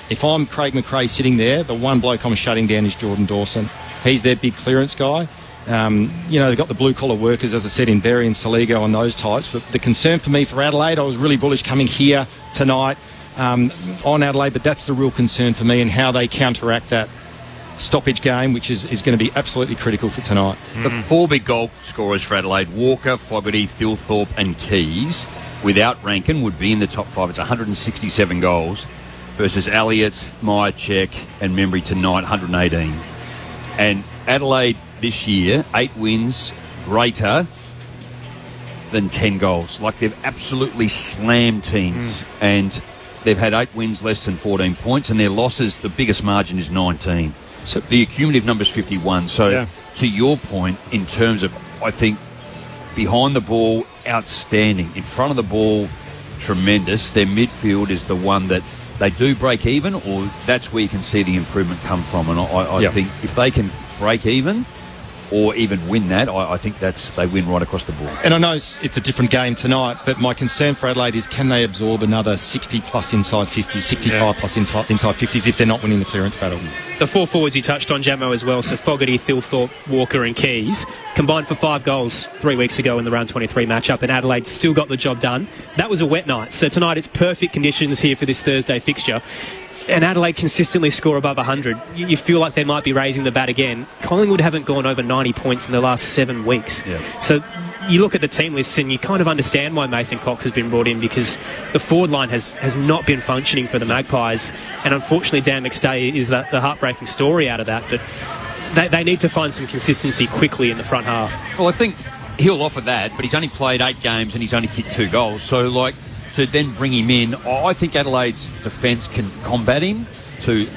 if I'm Craig McRae sitting there, the one bloke I'm shutting down is Jordan Dawson. He's their big clearance guy. They've got the blue-collar workers, as I said, in Berry and Saligo and those types. But the concern for me for Adelaide, I was really bullish coming here tonight on Adelaide, but that's the real concern for me and how they counteract that stoppage game, which is going to be absolutely critical for tonight. The 4 big goal scorers for Adelaide, Walker, Fogarty, Phil Thorpe and Keys, without Rankin, would be in the top 5. It's 167 goals. Versus Elliott, Myercheck and Membry tonight, 118. And Adelaide this year, 8 wins greater than 10 goals. Like, they've absolutely slammed teams. And they've had 8 wins less than 14 points, and their losses, the biggest margin is 19. So the cumulative number is 51. So to your point, in terms of, I think, behind the ball, outstanding. In front of the ball, tremendous. Their midfield is the one that they do break even, or that's where you can see the improvement come from. And I think if they can break even or even win that, I think they win right across the board. And I know it's a different game tonight, but my concern for Adelaide is can they absorb another 60 plus inside 50s, 65 plus inside 50s if they're not winning the clearance battle. The 4 forwards you touched on, Jamo, as well, so Fogarty, Phil Thorpe, Walker and Keys, combined for 5 goals 3 weeks ago in the round 23 matchup, and Adelaide still got the job done. That was a wet night, so tonight it's perfect conditions here for this Thursday fixture. And Adelaide consistently score above 100. You feel like they might be raising the bat again. Collingwood haven't gone over 90 points in the last 7 weeks. So you look at the team list and you kind of understand why Mason Cox has been brought in, because the forward line has not been functioning for the Magpies. And unfortunately, Dan McStay is the heartbreaking story out of that. But they need to find some consistency quickly in the front half. Well, I think he'll offer that, but he's only played 8 games and he's only kicked 2 goals. So, to then bring him in, I think Adelaide's defence can combat him too.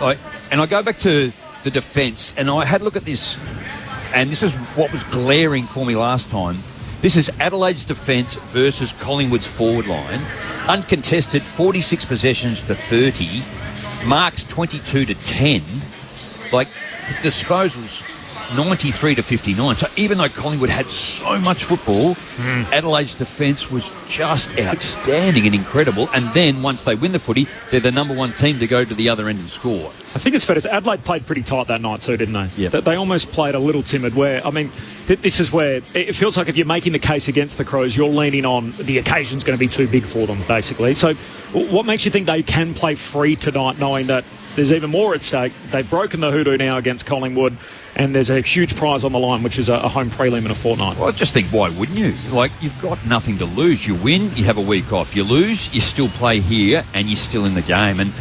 And I go back to the defence, and I had a look at this, and this is what was glaring for me last time. This is Adelaide's defence versus Collingwood's forward line. Uncontested, 46 possessions to 30. Marks 22 to 10. Disposals 93 to 59. So even though Collingwood had so much football, Adelaide's defence was just outstanding and incredible. And then once they win the footy, they're the number one team to go to the other end and score. I think it's fair to say Adelaide played pretty tight that night too, didn't they? Yeah. They almost played a little timid where, I mean, this is where it feels like if you're making the case against the Crows, you're leaning on the occasion's going to be too big for them, basically. So what makes you think they can play free tonight, knowing that there's even more at stake? They've broken the hoodoo now against Collingwood, and there's a huge prize on the line, which is a home prelim in a fortnight. Well, I just think, why wouldn't you? Like, you've got nothing to lose. You win, you have a week off. You lose, you still play here, and you're still in the game. And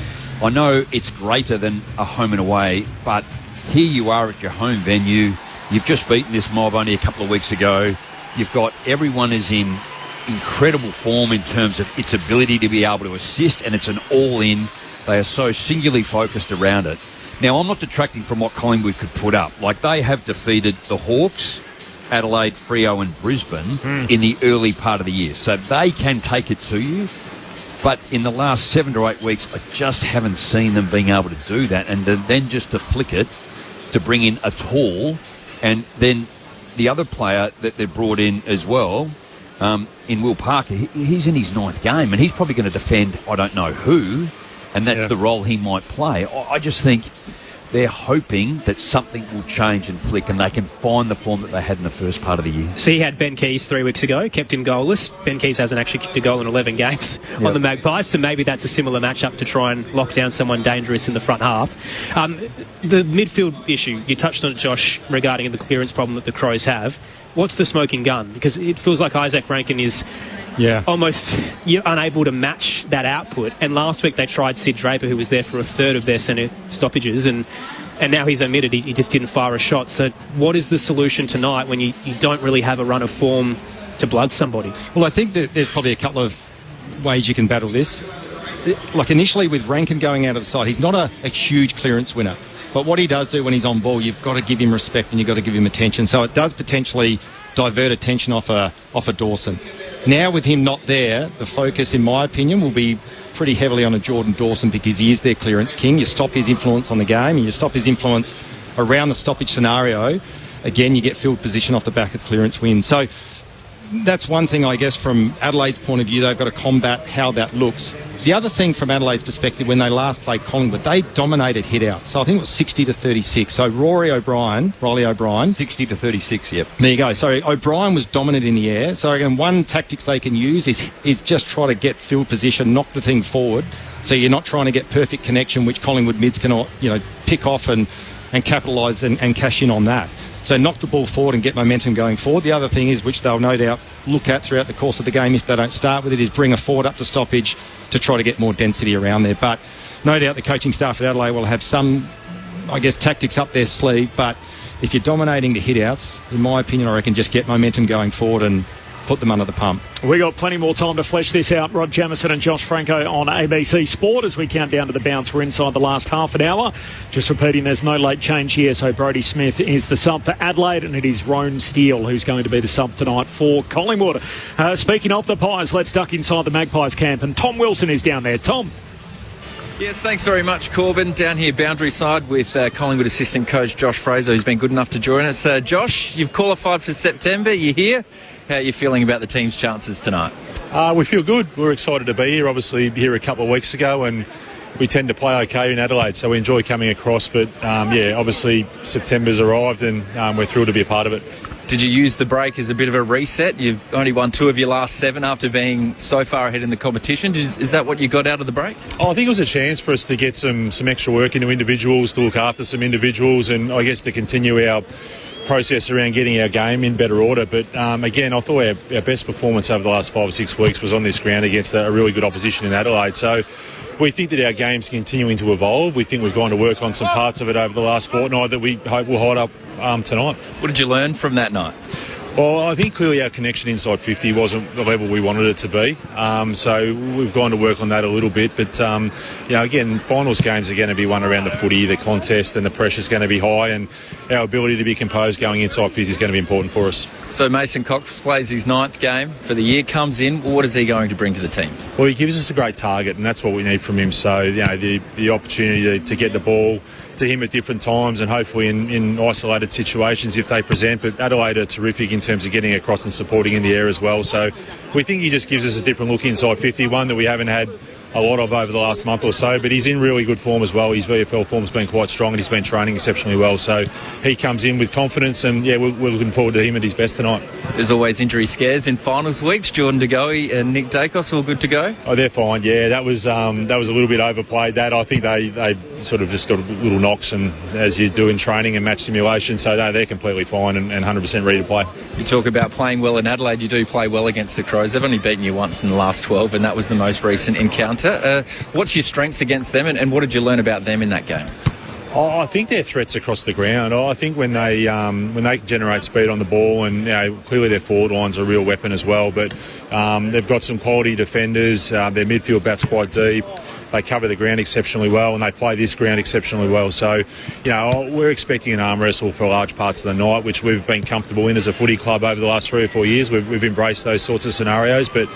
I know it's greater than a home and away, but here you are at your home venue. You've just beaten this mob only a couple of weeks ago. You've got everyone is in incredible form in terms of its ability to be able to assist, and it's an all-in. They are so singularly focused around it. Now, I'm not detracting from what Collingwood could put up. Like, they have defeated the Hawks, Adelaide, Freo and Brisbane in the early part of the year. So they can take it to you. But in the last 7 to 8 weeks, I just haven't seen them being able to do that. And then just to flick it, to bring in a tall, and then the other player that they brought in as well, in Will Parker, he's in his 9th game, and he's probably going to defend I don't know who, and that's the role he might play. I just think they're hoping that something will change and flick, and they can find the form that they had in the first part of the year. So he had Ben Keys 3 weeks ago, kept him goalless. Ben Keys hasn't actually kicked a goal in 11 games on the Magpies, so maybe that's a similar matchup to try and lock down someone dangerous in the front half. The midfield issue, you touched on it, Josh, regarding the clearance problem that the Crows have. What's the smoking gun? Because it feels like Isaac Rankin is almost unable to match that output. And last week they tried Sid Draper, who was there for a third of their centre stoppages, and now he's omitted. He just didn't fire a shot. So what is the solution tonight when you don't really have a run of form to blood somebody? Well, I think that there's probably a couple of ways you can battle this. Like initially with Rankin going out of the side, he's not a huge clearance winner. But what he does do when he's on ball, you've got to give him respect and you've got to give him attention. So it does potentially divert attention off a Dawson. Now with him not there, the focus, in my opinion, will be pretty heavily on a Jordan Dawson because he is their clearance king. You stop his influence on the game and you stop his influence around the stoppage scenario. Again, you get field position off the back of clearance wins. So that's one thing, I guess, from Adelaide's point of view. They've got to combat how that looks. The other thing from Adelaide's perspective, when they last played Collingwood, they dominated hit-outs. So I think it was 60 to 36. So Riley O'Brien. 60 to 36, yep. There you go. So O'Brien was dominant in the air. So again, one tactics they can use is just try to get field position, knock the thing forward. So you're not trying to get perfect connection, which Collingwood mids can pick off and capitalise and cash in on that. So knock the ball forward and get momentum going forward. The other thing is, which they'll no doubt look at throughout the course of the game if they don't start with it, is bring a forward up to stoppage to try to get more density around there. But no doubt the coaching staff at Adelaide will have some, I guess, tactics up their sleeve. But if you're dominating the hit-outs, in my opinion, I reckon just get momentum going forward and put them under the pump. We got plenty more time to flesh this out. Rod Jamieson and Josh Franco on ABC Sport as we count down to the bounce. We're inside the last half an hour. Just repeating, there's no late change here. So Brodie Smith is the sub for Adelaide, and it is Roan Steele who's going to be the sub tonight for Collingwood. Speaking of the Pies, let's duck inside the Magpies camp, and Tom Wilson is down there. Tom. Yes, thanks very much, Corbin. Down here, boundary side, with Collingwood assistant coach Josh Fraser, who's been good enough to join us. Josh, you've qualified for September. You're here. How are you feeling about the team's chances tonight? We feel good. We're excited to be here. Obviously, here a couple of weeks ago, and we tend to play okay in Adelaide, so we enjoy coming across. But, obviously, September's arrived, and we're thrilled to be a part of it. Did you use the break as a bit of a reset? You've only won 2 of your last 7 after being so far ahead in the competition. Is that what you got out of the break? I think it was a chance for us to get some extra work into individuals, to look after some individuals, and I guess to continue our process around getting our game in better order. But again, I thought our best performance over the last 5 or 6 weeks was on this ground against a really good opposition in Adelaide. So we think that our game's continuing to evolve. We think we've gone to work on some parts of it over the last fortnight that we hope will hold up tonight. What did you learn from that night? Well, I think clearly our connection inside 50 wasn't the level we wanted it to be. So we've gone to work on that a little bit. But, again, finals games are going to be won around the footy, the contest, and the pressure's going to be high. And our ability to be composed going inside 50 is going to be important for us. So Mason Cox plays his 9th game for the year, comes in. What is he going to bring to the team? Well, he gives us a great target, and that's what we need from him. So, the opportunity to get the ball, to him at different times and hopefully in isolated situations if they present. But Adelaide are terrific in terms of getting across and supporting in the air as well. So we think he just gives us a different look inside 50, one that we haven't had a lot of over the last month or so, but he's in really good form as well. His VFL form's been quite strong and he's been training exceptionally well, so he comes in with confidence, and we're looking forward to him at his best tonight. There's always injury scares in finals weeks. Jordan De Goey and Nick Dacos all good to go? Oh, they're fine. That was a little bit overplayed. That I think they sort of just got little knocks, and as you do in training and match simulation, so they're completely fine and 100% ready to play. You talk about playing well in Adelaide. You do play well against the Crows. They've only beaten you once in the last 12, and that was the most recent encounter. What's your strengths against them, and what did you learn about them in that game? I think they're threats across the ground. I think when they generate speed on the ball, and clearly their forward line's a real weapon as well, but they've got some quality defenders. Their midfield bat's quite deep. They cover the ground exceptionally well, and they play this ground exceptionally well. So, we're expecting an arm wrestle for large parts of the night, which we've been comfortable in as a footy club over the last 3 or 4 years. We've embraced those sorts of scenarios. But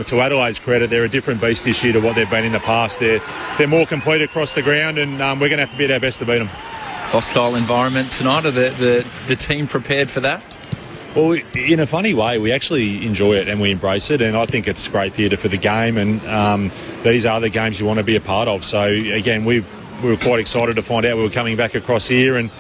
to Adelaide's credit, they're a different beast this year to what they've been in the past. They're more complete across the ground, and we're going to have to be at our best to beat them. Hostile environment tonight. Are the team prepared for that? Well, in a funny way, we actually enjoy it and we embrace it, and I think it's great theatre for the game, and these are the games you want to be a part of. So, again, we were quite excited to find out we were coming back across here, and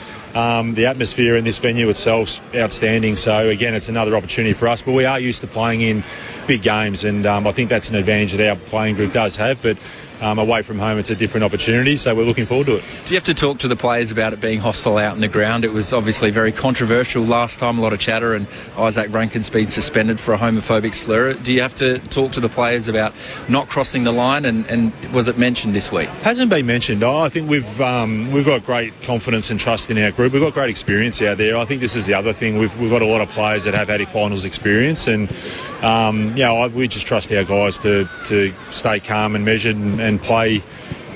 the atmosphere in this venue itself's outstanding. So, again, it's another opportunity for us, but we are used to playing in big games, and I think that's an advantage that our playing group does have, but away from home it's a different opportunity, so we're looking forward to it. Do you have to talk to the players about it being hostile out in the ground? It was obviously very controversial last time, a lot of chatter, and Isaac Rankin's been suspended for a homophobic slur. Do you have to talk to the players about not crossing the line, and was it mentioned this week? Hasn't been mentioned. I think we've got great confidence and trust in our group. We've got great experience out there. I think this is the other thing. We've got a lot of players that have had finals experience, and we just trust our guys to stay calm and measured and play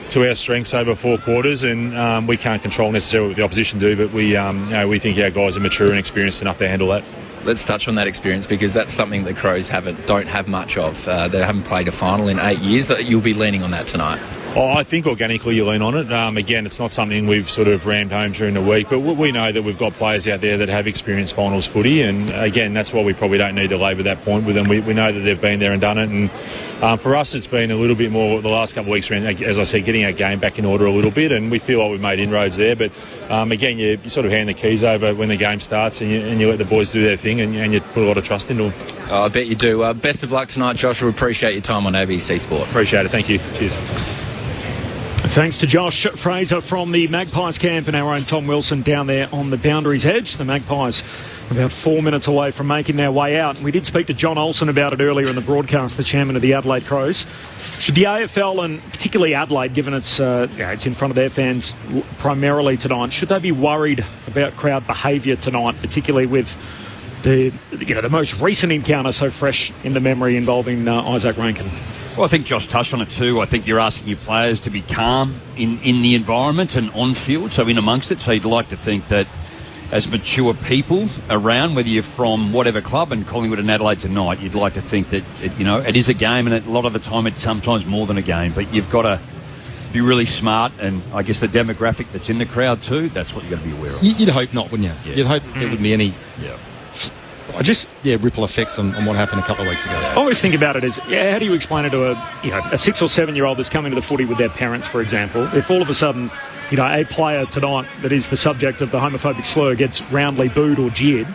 to our strengths over 4 quarters, and we can't control necessarily what the opposition do, but we think our guys are mature and experienced enough to handle that. Let's touch on that experience, because that's something the Crows don't have much of. They haven't played a final in 8 years. You'll be leaning on that tonight. I think organically you lean on it. Again, it's not something we've sort of rammed home during the week, but we know that we've got players out there that have experienced finals footy, and again, that's why we probably don't need to labour that point with them. We know that they've been there and done it, and for us it's been a little bit more the last couple of weeks around, as I said, getting our game back in order a little bit, and we feel like we've made inroads there, but again, you sort of hand the keys over when the game starts, and you let the boys do their thing, and you put a lot of trust into them. I bet you do. Best of luck tonight, Josh. We appreciate your time on ABC Sport. Appreciate it. Thank you. Cheers. Thanks to Josh Fraser from the Magpies camp and our own Tom Wilson down there on the Boundaries Edge. The Magpies about 4 minutes away from making their way out. We did speak to John Olsen about it earlier in the broadcast, the chairman of the Adelaide Crows. Should the AFL, and particularly Adelaide, given it's in front of their fans primarily tonight, should they be worried about crowd behaviour tonight, particularly with the most recent encounter so fresh in the memory involving Isaac Rankin? Well, I think Josh touched on it too. I think you're asking your players to be calm in the environment and on field, so in amongst it. So you'd like to think that as mature people around, whether you're from whatever club, and Collingwood and Adelaide tonight, you'd like to think that it is a game, and a lot of the time it's sometimes more than a game, but you've got to be really smart, and I guess the demographic that's in the crowd too, that's what you've got to be aware of. You'd hope not, wouldn't you? Yeah. You'd hope there wouldn't be any ripple effects on what happened a couple of weeks ago. I always think about it as, how do you explain it to a 6 or 7 year old that's coming to the footy with their parents, for example? If all of a sudden, a player tonight that is the subject of the homophobic slur gets roundly booed or jeered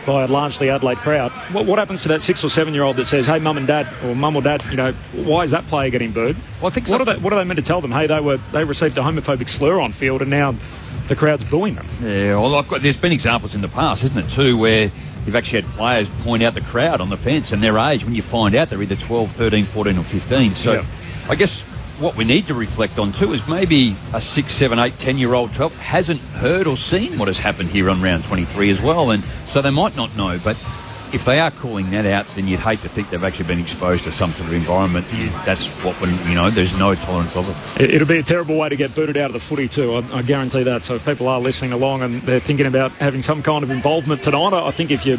by a largely Adelaide crowd, what happens to that 6 or 7 year old that says, hey, mum or dad, why is that player getting booed? Well, I think what are they meant to tell them? Hey, they received a homophobic slur on field, and now the crowd's booing them. Yeah, well, there's been examples in the past, isn't it, too, where you've actually had players point out the crowd on the fence and their age when you find out they're either 12, 13, 14 or 15. So I guess what we need to reflect on too is maybe a 6, 7, 8, 10-year-old 12 hasn't heard or seen what has happened here on round 23 as well, and so they might not know. But if they are calling that out, then you'd hate to think they've actually been exposed to some sort of environment. That's there's no tolerance of it. It'll be a terrible way to get booted out of the footy too, I guarantee that. So if people are listening along and they're thinking about having some kind of involvement tonight, I think if you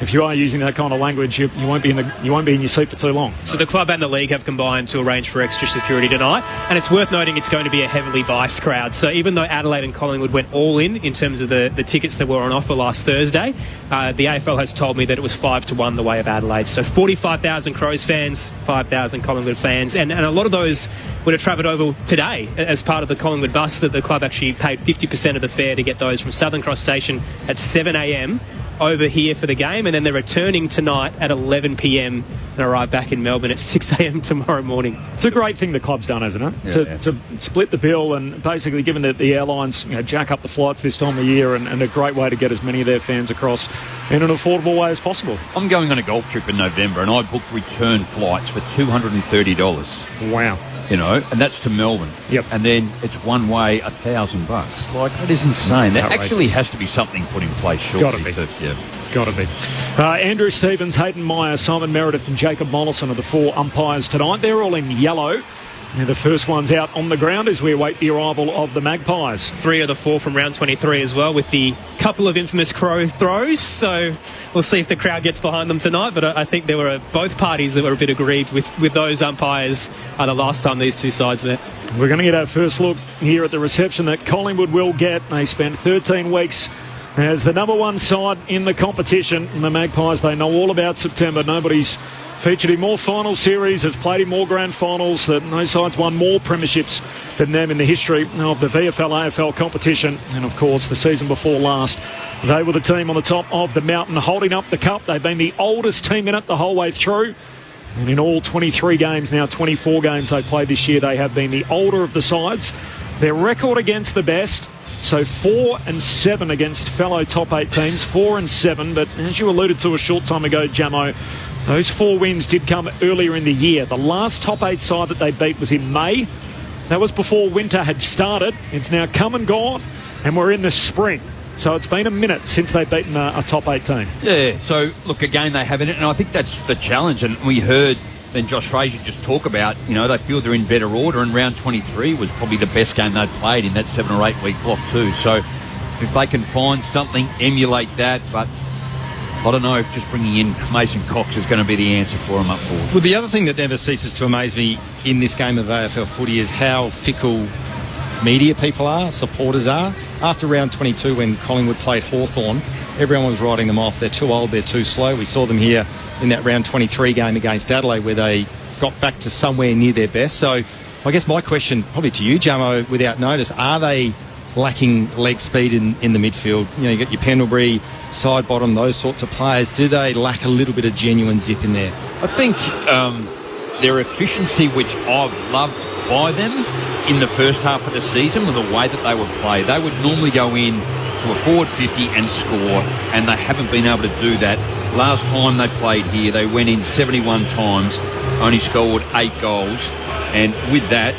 if you are using that kind of language, you won't be in your seat for too long. So the club and the league have combined to arrange for extra security tonight, and it's worth noting it's going to be a heavily viced crowd. So even though Adelaide and Collingwood went all in terms of the tickets that were on offer last Thursday, the AFL has told me that it was 5-1 the way of Adelaide. So 45,000 Crows fans, 5,000 Collingwood fans, and a lot of those would have travelled over today as part of the Collingwood bus. That the club actually paid 50% of the fare to get those from Southern Cross Station at 7 a.m. over here for the game, and then they're returning tonight at 11 p.m. and arrive back in Melbourne at 6 a.m. tomorrow morning. It's a great thing the club's done, isn't it? To split the bill and basically given that the airlines jack up the flights this time of year, and a great way to get as many of their fans across in an affordable way as possible. I'm going on a golf trip in November, and I booked return flights for $230. Wow. And that's to Melbourne. Yep. And then it's one way, $1,000. Like, that is insane. That actually has to be something put in place, surely. Got to be. Got to be. Andrew Stevens, Hayden Meyer, Simon Meredith and Jacob Mollison are the 4 umpires tonight. They're all in yellow. And the first one's out on the ground as we await the arrival of the Magpies. 3 of the 4 from round 23 as well, with the couple of infamous crow throws. So we'll see if the crowd gets behind them tonight. But I think there were both parties that were a bit aggrieved with those umpires the last time these two sides met. We're going to get our first look here at the reception that Collingwood will get. They spent 13 weeks as the number 1 side in the competition. And the Magpies, they know all about September. Nobody's featured in more final series, has played in more grand finals. No side's won more premierships than them in the history of the VFL AFL competition. And of course, the season before last, they were the team on the top of the mountain holding up the cup. They've been the oldest team in it the whole way through. And in all 23 games, now 24 games they've played this year, they have been the older of the sides. Their record against the best, so 4-7 against fellow top 8 teams, 4-7. But as you alluded to a short time ago, Jamo, those 4 wins did come earlier in the year. The last top 8 side that they beat was in May. That was before winter had started. It's now come and gone, and we're in the spring. So it's been a minute since they've beaten a top 8 team. Yeah, so look, again, they haven't, and I think that's the challenge. And we heard then Josh Fraser just talk about, they feel they're in better order, and round 23 was probably the best game they'd played in that 7 or 8 week block too. So if they can find something, emulate that, but I don't know if just bringing in Mason Cox is going to be the answer for him up forward. Well, the other thing that never ceases to amaze me in this game of AFL footy is how fickle media people are, supporters are. After round 22, when Collingwood played Hawthorn, everyone was writing them off. They're too old, they're too slow. We saw them here in that round 23 game against Adelaide, where they got back to somewhere near their best. So I guess my question probably to you, Jamo, without notice, are they lacking leg speed in the midfield? You got your Pendlebury, side bottom, those sorts of players. Do they lack a little bit of genuine zip in there? I think their efficiency, which I've loved by them in the first half of the season, with the way that they would play, they would normally go in to a forward 50 and score, and they haven't been able to do that. Last time they played here, they went in 71 times, only scored 8 goals, and with that,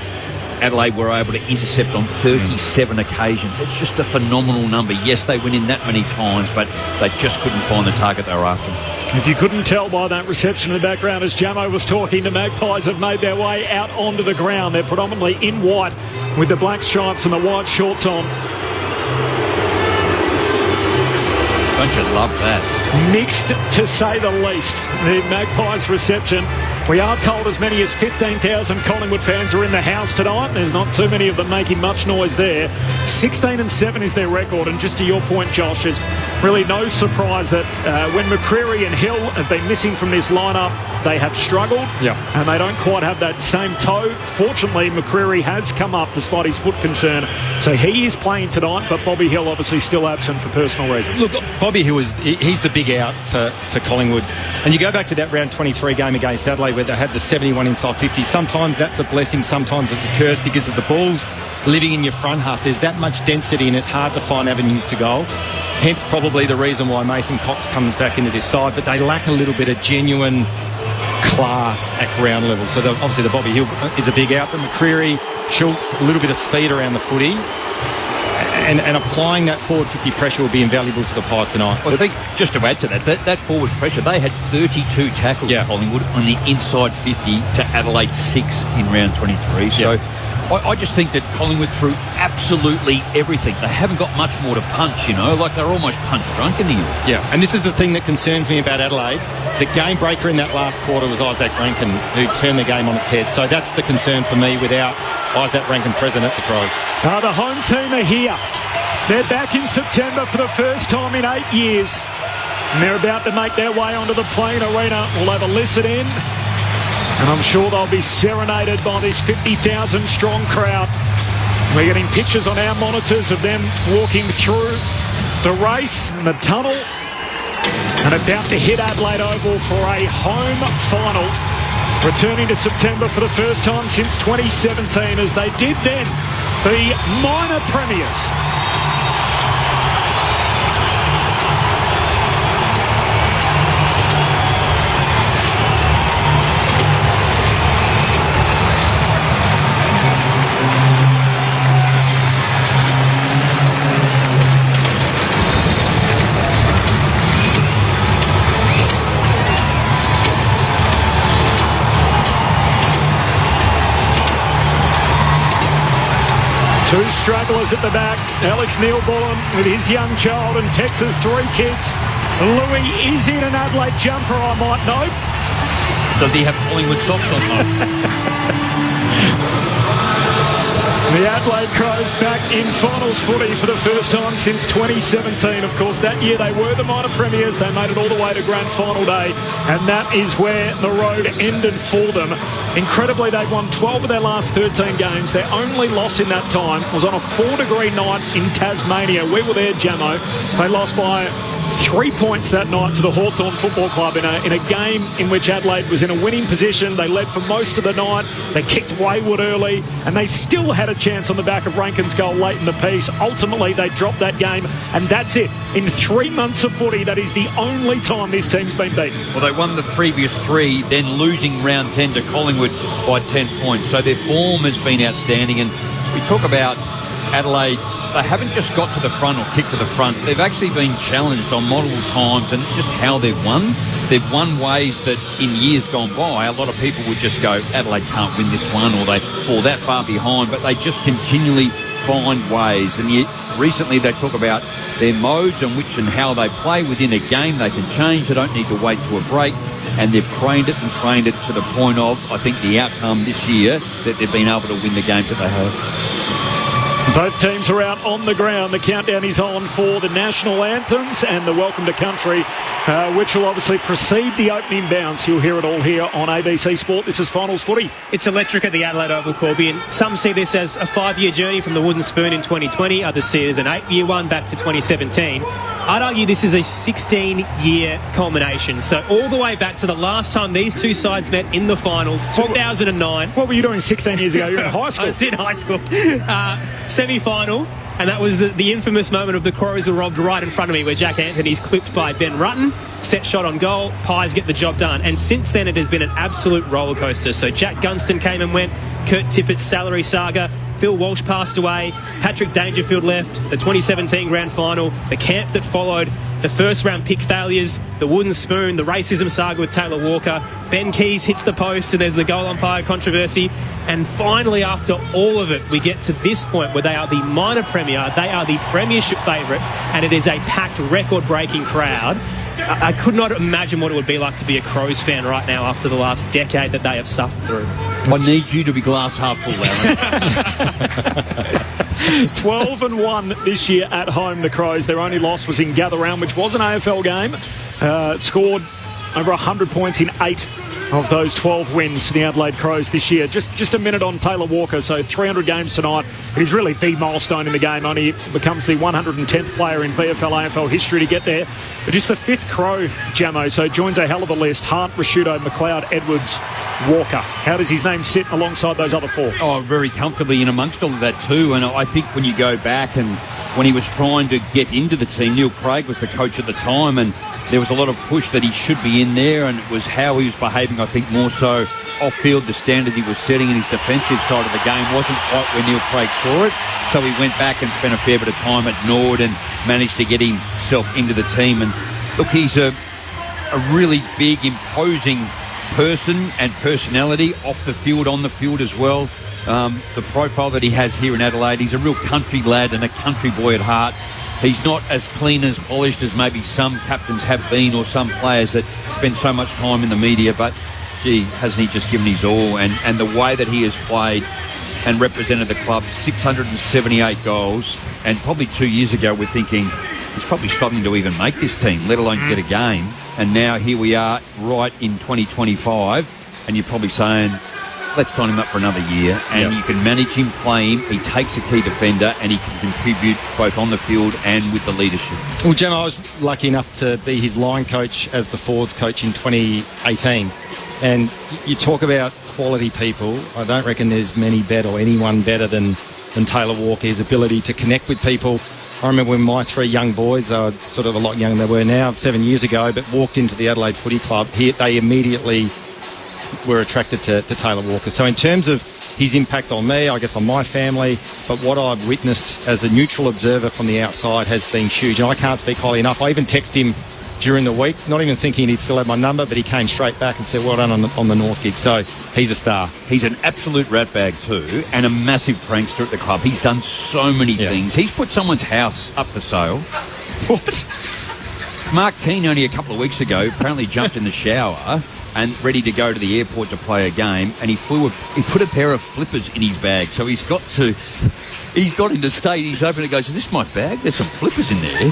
Adelaide were able to intercept on 37 occasions. It's just a phenomenal number. Yes, they went in that many times, but they just couldn't find the target they were after. If you couldn't tell by that reception in the background as Jamo was talking, the Magpies have made their way out onto the ground. They're predominantly in white with the black stripes and the white shorts on. Don't you love that? Mixed, to say the least. The Magpies reception. We are told as many as 15,000 Collingwood fans are in the house tonight. There's not too many of them making much noise there. 16-7 is their record, and just to your point, Josh, there's really no surprise that when McCreary and Hill have been missing from this lineup, they have struggled, and they don't quite have that same toe. Fortunately, McCreary has come up despite his foot concern, so he is playing tonight, but Bobby Hill obviously still absent for personal reasons. Look, Bobby Hill, he's the big out for Collingwood. And you go back to that round 23 game against Adelaide where they had the 71 inside 50. Sometimes that's a blessing, sometimes it's a curse because of the balls living in your front half. There's that much density and it's hard to find avenues to goal. Hence probably the reason why Mason Cox comes back into this side, but they lack a little bit of genuine class at ground level. So obviously the Bobby Hill is a big out, but McCreary, Schultz, a little bit of speed around the footy. And applying that forward 50 pressure will be invaluable to the Pies tonight. Well, I think, just to add to that forward pressure, they had 32 tackles, Collingwood, on the inside 50 to Adelaide 6 in round 23. So I just think that Collingwood threw absolutely everything. They haven't got much more to punch, you know, like they're almost punch drunk in the end. Yeah, and this is the thing that concerns me about Adelaide. The game breaker in that last quarter was Isaac Rankin, who turned the game on its head. So that's the concern for me without Isaac Rankin present at the Crows. The home team are here. They're back in September for the first time in 8 years. And they're about to make their way onto the Plain Arena. We'll have a listen in. And I'm sure they'll be serenaded by this 50,000 strong crowd. We're getting pictures on our monitors of them walking through the race and the tunnel and about to hit Adelaide Oval for a home final. Returning to September for the first time since 2017, as they did then, the minor premiers. Two stragglers at the back. Alex Neil-Bullen with his young child and Texas 3 kids. Louis is in an Adelaide jumper, I might note. Does he have Collingwood socks on? The Adelaide Crows back in finals footy for the first time since 2017. Of course, that year they were the minor premiers. They made it all the way to grand final day, and that is where the road ended for them. Incredibly, they've won 12 of their last 13 games. Their only loss in that time was on a 4-degree night in Tasmania. We were there, Jamo. They lost by 3 points that night to the Hawthorn Football Club in a game in which Adelaide was in a winning position. They led for most of the night. They kicked wayward early, and they still had a chance on the back of Rankin's goal late in the piece. Ultimately, they dropped that game, and that's it. In 3 months of footy, that is the only time this team's been beaten. Well, they won the previous 3, then losing round 10 to Collingwood by 10 points. So their form has been outstanding, and we talk about Adelaide. They haven't just got to the front or kicked to the front. They've actually been challenged on multiple times, and it's just how they've won. They've won ways that in years gone by, a lot of people would just go, Adelaide can't win this one, or they fall that far behind, but they just continually find ways. And yet, recently they talk about their modes and which and how they play within a game. They can change. They don't need to wait to a break. And they've trained it to the point of, I think, the outcome this year that they've been able to win the games that they have. Both teams are out on the ground. The countdown is on for the national anthems and the welcome to country, which will obviously precede the opening bounce. You'll hear it all here on ABC Sport. This is Finals Footy. It's electric at the Adelaide Oval, Corby, and some see this as a 5-year journey from the wooden spoon in 2020. Others see it as an 8-year one back to 2017. I'd argue this is a 16-year culmination. So all the way back to the last time these two sides met in the finals, 2009. What were you doing 16 years ago? You were in high school. I was in high school. Semi-final, and that was the infamous moment of the Crows were robbed right in front of me, where Jack Anthony's clipped by Ben Rutten, set shot on goal, Pies get the job done. And since then it has been an absolute roller coaster. So Jack Gunston came and went, Kurt Tippett's salary saga, Phil Walsh passed away, Patrick Dangerfield left, the 2017 grand final, the camp that followed, the first round pick failures, the wooden spoon, the racism saga with Taylor Walker, Ben Keys hits the post and there's the goal umpire controversy, and finally after all of it we get to this point where they are the minor premier, they are the premiership favourite, and it is a packed record breaking crowd. I could not imagine what it would be like to be a Crows fan right now after the last decade that they have suffered through. I need you to be glass half full, Aaron. 12-1 this year at home, the Crows. Their only loss was in Gather Round, which was an AFL game. Scored over 100 points in 8 of those 12 wins for the Adelaide Crows this year. Just a minute on Taylor Walker, so 300 games tonight. He's really the milestone in the game. Only becomes the 110th player in VFL AFL history to get there. But just the 5th Crow, Jamo, so joins a hell of a list. Hart, Rashudo, McLeod, Edwards, Walker. How does his name sit alongside those other 4? Oh, very comfortably in amongst all of that too. And I think when you go back and when he was trying to get into the team, Neil Craig was the coach at the time, and there was a lot of push that he should be in there, and it was how he was behaving, I think, more so off-field. The standard he was setting in his defensive side of the game wasn't quite where Neil Craig saw it, so he went back and spent a fair bit of time at Nord and managed to get himself into the team. And look, he's a really big, imposing person and personality off the field, on the field as well. the profile that he has here in Adelaide. He's a real country lad and a country boy at heart. He's not as clean, as polished as maybe some captains have been, or some players that spend so much time in the media, but gee, hasn't he just given his all? And the way that he has played and represented the club, 678 goals, and probably 2 years ago we're thinking he's probably struggling to even make this team, let alone get a game. And now here we are right in 2025, and you're probably saying, let's sign him up for another year. And you can manage him, play him. He takes a key defender, and he can contribute both on the field and with the leadership. Well, Gemma, I was lucky enough to be his line coach as the forwards coach in 2018. And you talk about quality people. I don't reckon there's many better, or anyone better than Taylor Walker. His ability to connect with people. I remember when my 3 young boys, they were sort of a lot younger than they were now, 7 years ago, but walked into the Adelaide Footy Club. They immediately were attracted to Taylor Walker. So in terms of his impact on me, I guess on my family, but what I've witnessed as a neutral observer from the outside has been huge. And I can't speak highly enough. I even texted him during the week, not even thinking he'd still have my number, but he came straight back and said, well done on the North gig. So he's a star. He's an absolute ratbag too, and a massive prankster at the club. He's done so many things. He's put someone's house up for sale. What? Mark Keane only a couple of weeks ago apparently jumped in the shower and ready to go to the airport to play a game, and he put a pair of flippers in his bag. So he's got into state, he's opened it, goes, is this my bag? There's some flippers in there.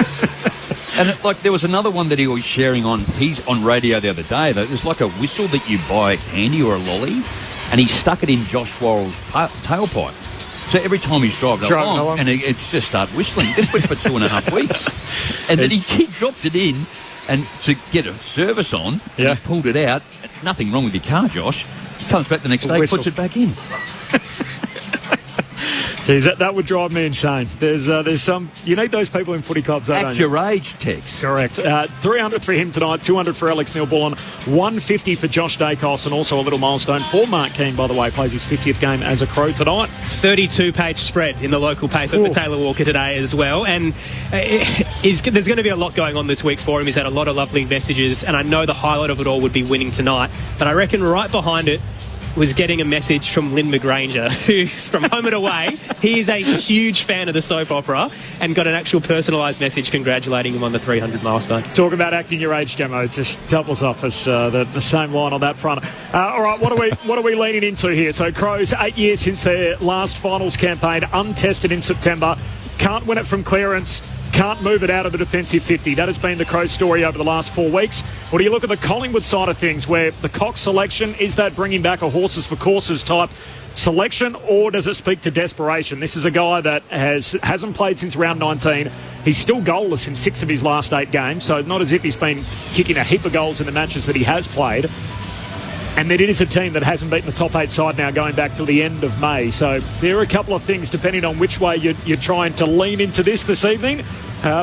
And there was another one that he was sharing he's on radio the other day, though. There's like a whistle that you buy a candy or a lolly, and he stuck it in Josh Worrell's tailpipe. So every time he's driving along, and it's just started whistling. This went for 2.5 weeks. And then he dropped it in, and to get a service on, and he pulled it out. Nothing wrong with your car, Josh. He comes back the next day, puts it back in. See, that would drive me insane. There's some... You need those people in footy clubs, don't you? At your age, Tex. Correct. 300 for him tonight, 200 for Alex Neil-Bullen, 150 for Josh Dacos, and also a little milestone for Mark Keane, by the way, plays his 50th game as a Crow tonight. 32-page spread in the local paper for Taylor Walker today as well. And there's going to be a lot going on this week for him. He's had a lot of lovely messages, and I know the highlight of it all would be winning tonight. But I reckon right behind it was getting a message from Lynn McGranger, who's from Home and Away. He is a huge fan of the soap opera and got an actual personalised message congratulating him on the 300 milestone. Talk about acting your age, Gemmo. Just doubles up as the same line on that front. All right, what are we leaning into here? So Crows, 8 years since their last finals campaign, untested in September. Can't win it from clearance. Can't move it out of the defensive 50. That has been the Crows story over the last 4 weeks. Or do you look at the Collingwood side of things, where the Cox selection, is that bringing back a horses for courses type selection, or does it speak to desperation? This is a guy that hasn't played since round 19. He's still goalless in 6 of his last 8 games, so not as if he's been kicking a heap of goals in the matches that he has played. And it is a team that hasn't beaten the top 8 side now going back till the end of May. So there are a couple of things depending on which way you're trying to lean into this evening.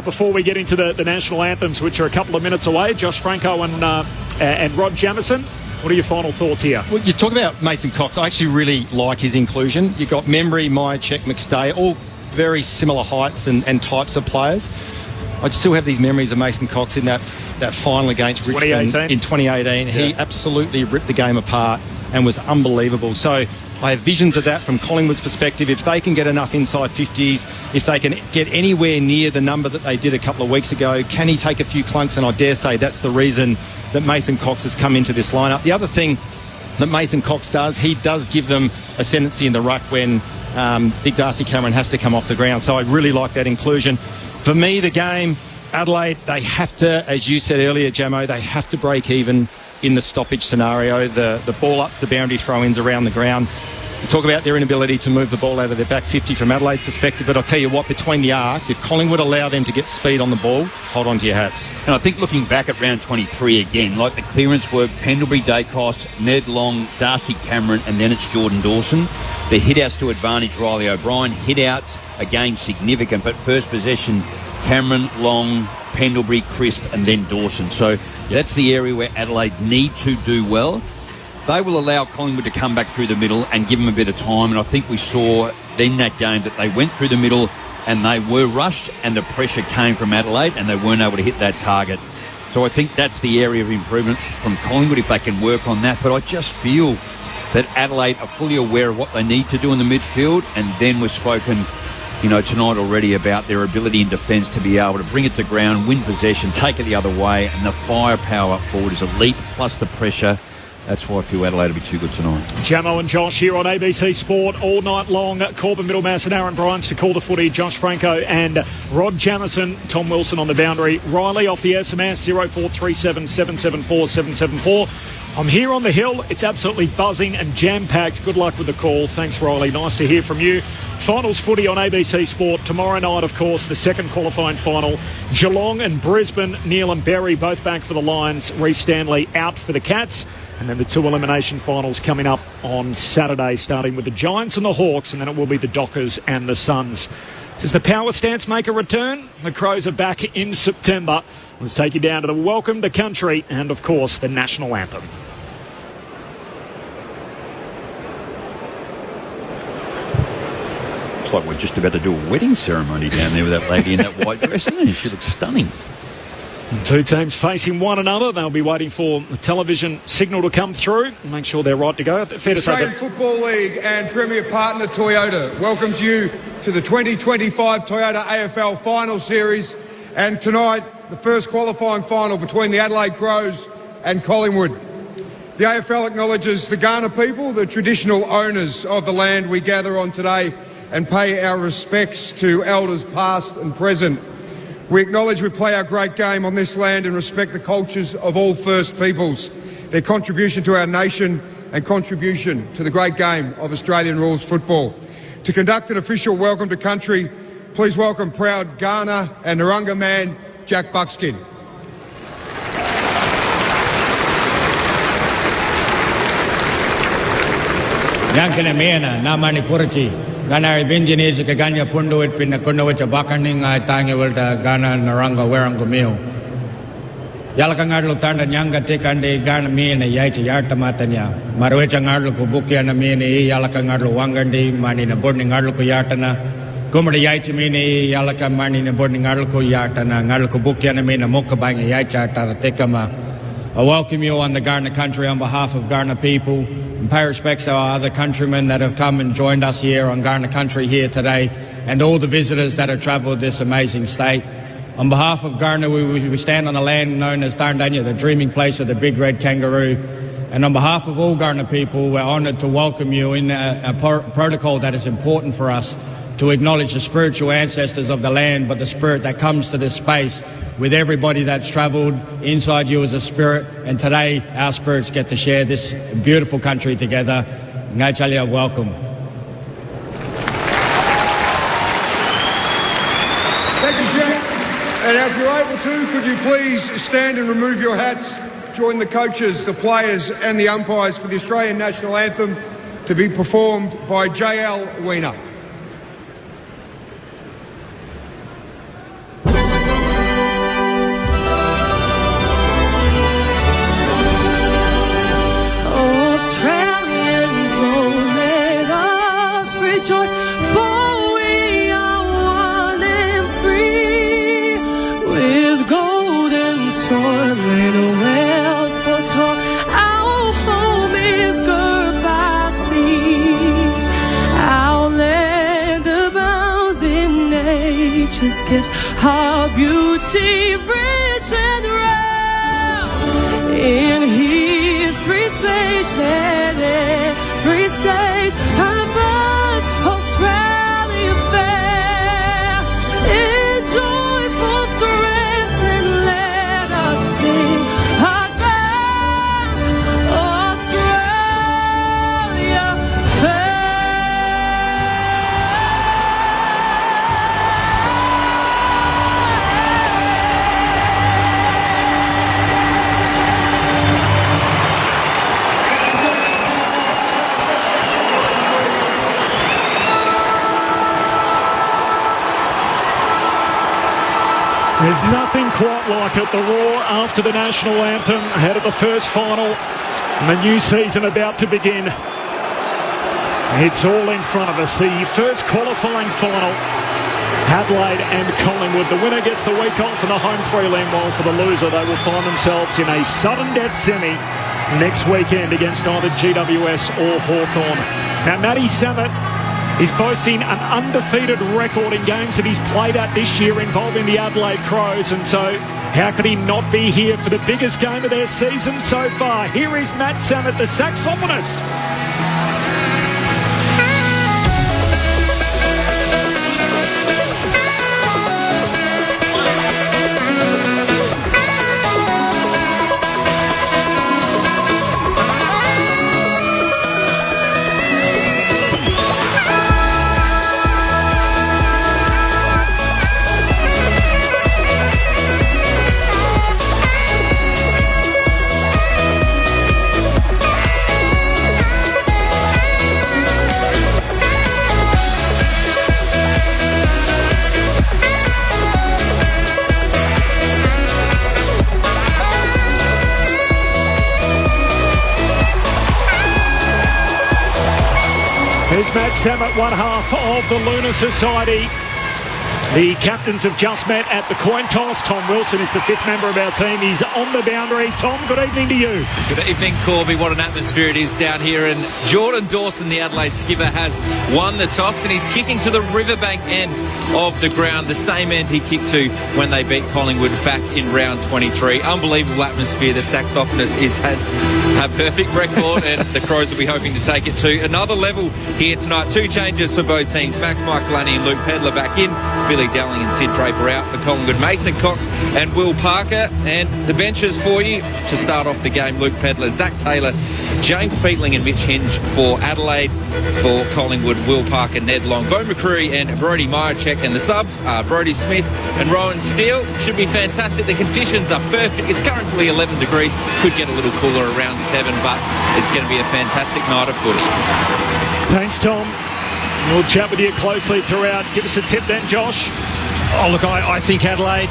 Before we get into the national anthems, which are a couple of minutes away, Josh Franco and Rod Jamieson, what are your final thoughts here? Well, you talk about Mason Cox. I actually really like his inclusion. You've got Memory, Myercheck, McStay, all very similar heights and types of players. I still have these memories of Mason Cox in that final against Richmond in 2018. He absolutely ripped the game apart and was unbelievable. So I have visions of that from Collingwood's perspective. If they can get enough inside 50s, if they can get anywhere near the number that they did a couple of weeks ago, can he take a few clunks? And I dare say that's the reason that Mason Cox has come into this lineup. The other thing that Mason Cox does, he does give them ascendancy in the ruck when Big Darcy Cameron has to come off the ground. So I really like that inclusion. For me, the game, Adelaide, they have to, as you said earlier, Jamo, they have to break even in the stoppage scenario. The ball up, the boundary throw-ins around the ground. You talk about their inability to move the ball out of their back 50 from Adelaide's perspective, but I'll tell you what, between the arcs, if Collingwood allow them to get speed on the ball, hold on to your hats. And I think looking back at round 23 again, like the clearance work, Pendlebury, Dacos, Ned Long, Darcy Cameron, and then it's Jordan Dawson. The hit-outs to advantage Riley O'Brien. Hit-outs, again, significant, but first possession, Cameron, Long, Pendlebury, Crisp, and then Dawson. So that's the area where Adelaide need to do well. They will allow Collingwood to come back through the middle and give them a bit of time. And I think we saw in that game that they went through the middle and they were rushed and the pressure came from Adelaide and they weren't able to hit that target. So I think that's the area of improvement from Collingwood if they can work on that. But I just feel that Adelaide are fully aware of what they need to do in the midfield, and then we've spoken, tonight already about their ability in defence to be able to bring it to ground, win possession, take it the other way, and the firepower up forward is elite, plus the pressure. That's why I feel Adelaide will be too good tonight. Jamo and Josh here on ABC Sport all night long. Corbin Middlemass and Aaron Bryants to call the footy. Josh Franco and Rod Jamison. Tom Wilson on the boundary. Riley off the SMS 0437 774 774. I'm here on the hill. It's absolutely buzzing and jam-packed. Good luck with the call. Thanks, Riley. Nice to hear from you. Finals footy on ABC Sport. Tomorrow night, of course, the second qualifying final. Geelong and Brisbane. Neil and Berry both back for the Lions. Reece Stanley out for the Cats. And then the two elimination finals coming up on Saturday, starting with the Giants and the Hawks, and then it will be the Dockers and the Suns. Does the power stance make a return? The Crows are back in September. Let's take you down to the Welcome to Country and, of course, the national anthem. Looks like we're just about to do a wedding ceremony down there with that lady in that white dress, isn't it? She looks stunning. And two teams facing one another. They'll be waiting for the television signal to come through and make sure they're right to go. Fair to say Australian Football League and Premier Partner Toyota welcomes you to the 2025 Toyota AFL Final Series, and tonight the first qualifying final between the Adelaide Crows and Collingwood. The AFL acknowledges the Kaurna people, the traditional owners of the land we gather on today, and pay our respects to elders past and present. We acknowledge we play our great game on this land and respect the cultures of all First Peoples, their contribution to our nation and contribution to the great game of Australian rules football. To conduct an official welcome to country, please welcome proud Kaurna and Narungga man, Jack Buckskin. Yankana Mena, Namani Purachi. Gana Benjini Kaganya Pundu it Pin Kunowich Bakanding I Tangawilta Ghana Naranga Werangumil. Yalakangarlu Tanda Nyanga Tikandi Ghana me and a Yaiti Yartamatanya. Maruechangarlu Kubuki and a mini Yalakangarlu Wangandi, Manina Burning Arluku Yartana. Kumari Yaiti Mini Yalaka Manina Burning Arluku Yartana, Narlukubuki and a mina Mukabang Yaita Tekama. I welcome you on the Kaurna country on behalf of Kaurna people, and pay respects to our other countrymen that have come and joined us here on Kaurna country here today, and all the visitors that have travelled this amazing state. On behalf of Kaurna, we stand on a land known as Tarndanya, the dreaming place of the big red kangaroo. And on behalf of all Kaurna people, we're honoured to welcome you in a protocol that is important for us to acknowledge the spiritual ancestors of the land, but the spirit that comes to this space with everybody that's travelled. Inside you is a spirit, and today our spirits get to share this beautiful country together. Ngachalia, welcome. Thank you, Jack. And if you're able to, could you please stand and remove your hats? Join the coaches, the players and the umpires for the Australian National Anthem to be performed by JL Weiner. Gifts, our beauty, rich and rare. In history's page, let every stage above Australia fair. In joyful strength and let us sing our dance, Australia fair. There's nothing quite like it. The roar after the national anthem ahead of the first final and the new season about to begin. It's all in front of us. The first qualifying final, Adelaide and Collingwood. The winner gets the week off in the home prelim, while for the loser they will find themselves in a sudden death semi next weekend against either GWS or Hawthorn. Now, Matty Samet is boasting an undefeated record in games that he's played at this year involving the Adelaide Crows, and so how could he not be here for the biggest game of their season so far? Here is Matt Samet, the saxophonist. There's Matt Samet, one half of the Lunar Society. The captains have just met at the coin toss. Tom Wilson is the fifth member of our team. He's on the boundary. Tom, good evening to you. Good evening, Corby. What an atmosphere it is down here. And Jordan Dawson, the Adelaide skipper, has won the toss and he's kicking to the riverbank end of the ground, the same end he kicked to when they beat Collingwood back in round 23. Unbelievable atmosphere. The saxophonist has a perfect record and the Crows will be hoping to take it to another level here tonight. Two changes for both teams. Max Michelani and Luke Pedler back in. Billy Dowling and Sid Draper out for Collingwood. Mason Cox and Will Parker. And the benches for you to start off the game: Luke Pedler, Zach Taylor, James Peatling and Mitch Hinge for Adelaide. For Collingwood, Will Parker, Ned Long, Bo McCreary and Brodie Myercheck. And the subs are Brodie Smith and Rowan Steele. Should be fantastic. The conditions are perfect. It's currently 11 degrees. Could get a little cooler around 7, but it's going to be a fantastic night of footy. Thanks, Tom. We'll chat with you closely throughout. Give us a tip then, Josh. Oh, look, I think Adelaide,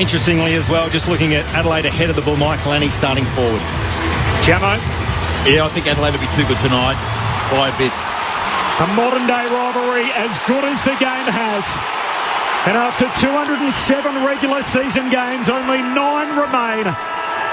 interestingly as well, just looking at Adelaide ahead of the ball, Michelani starting forward. Jamo? Yeah, I think Adelaide will be too good tonight by a bit. A modern-day rivalry as good as the game has. And after 207 regular season games, only 9 remain.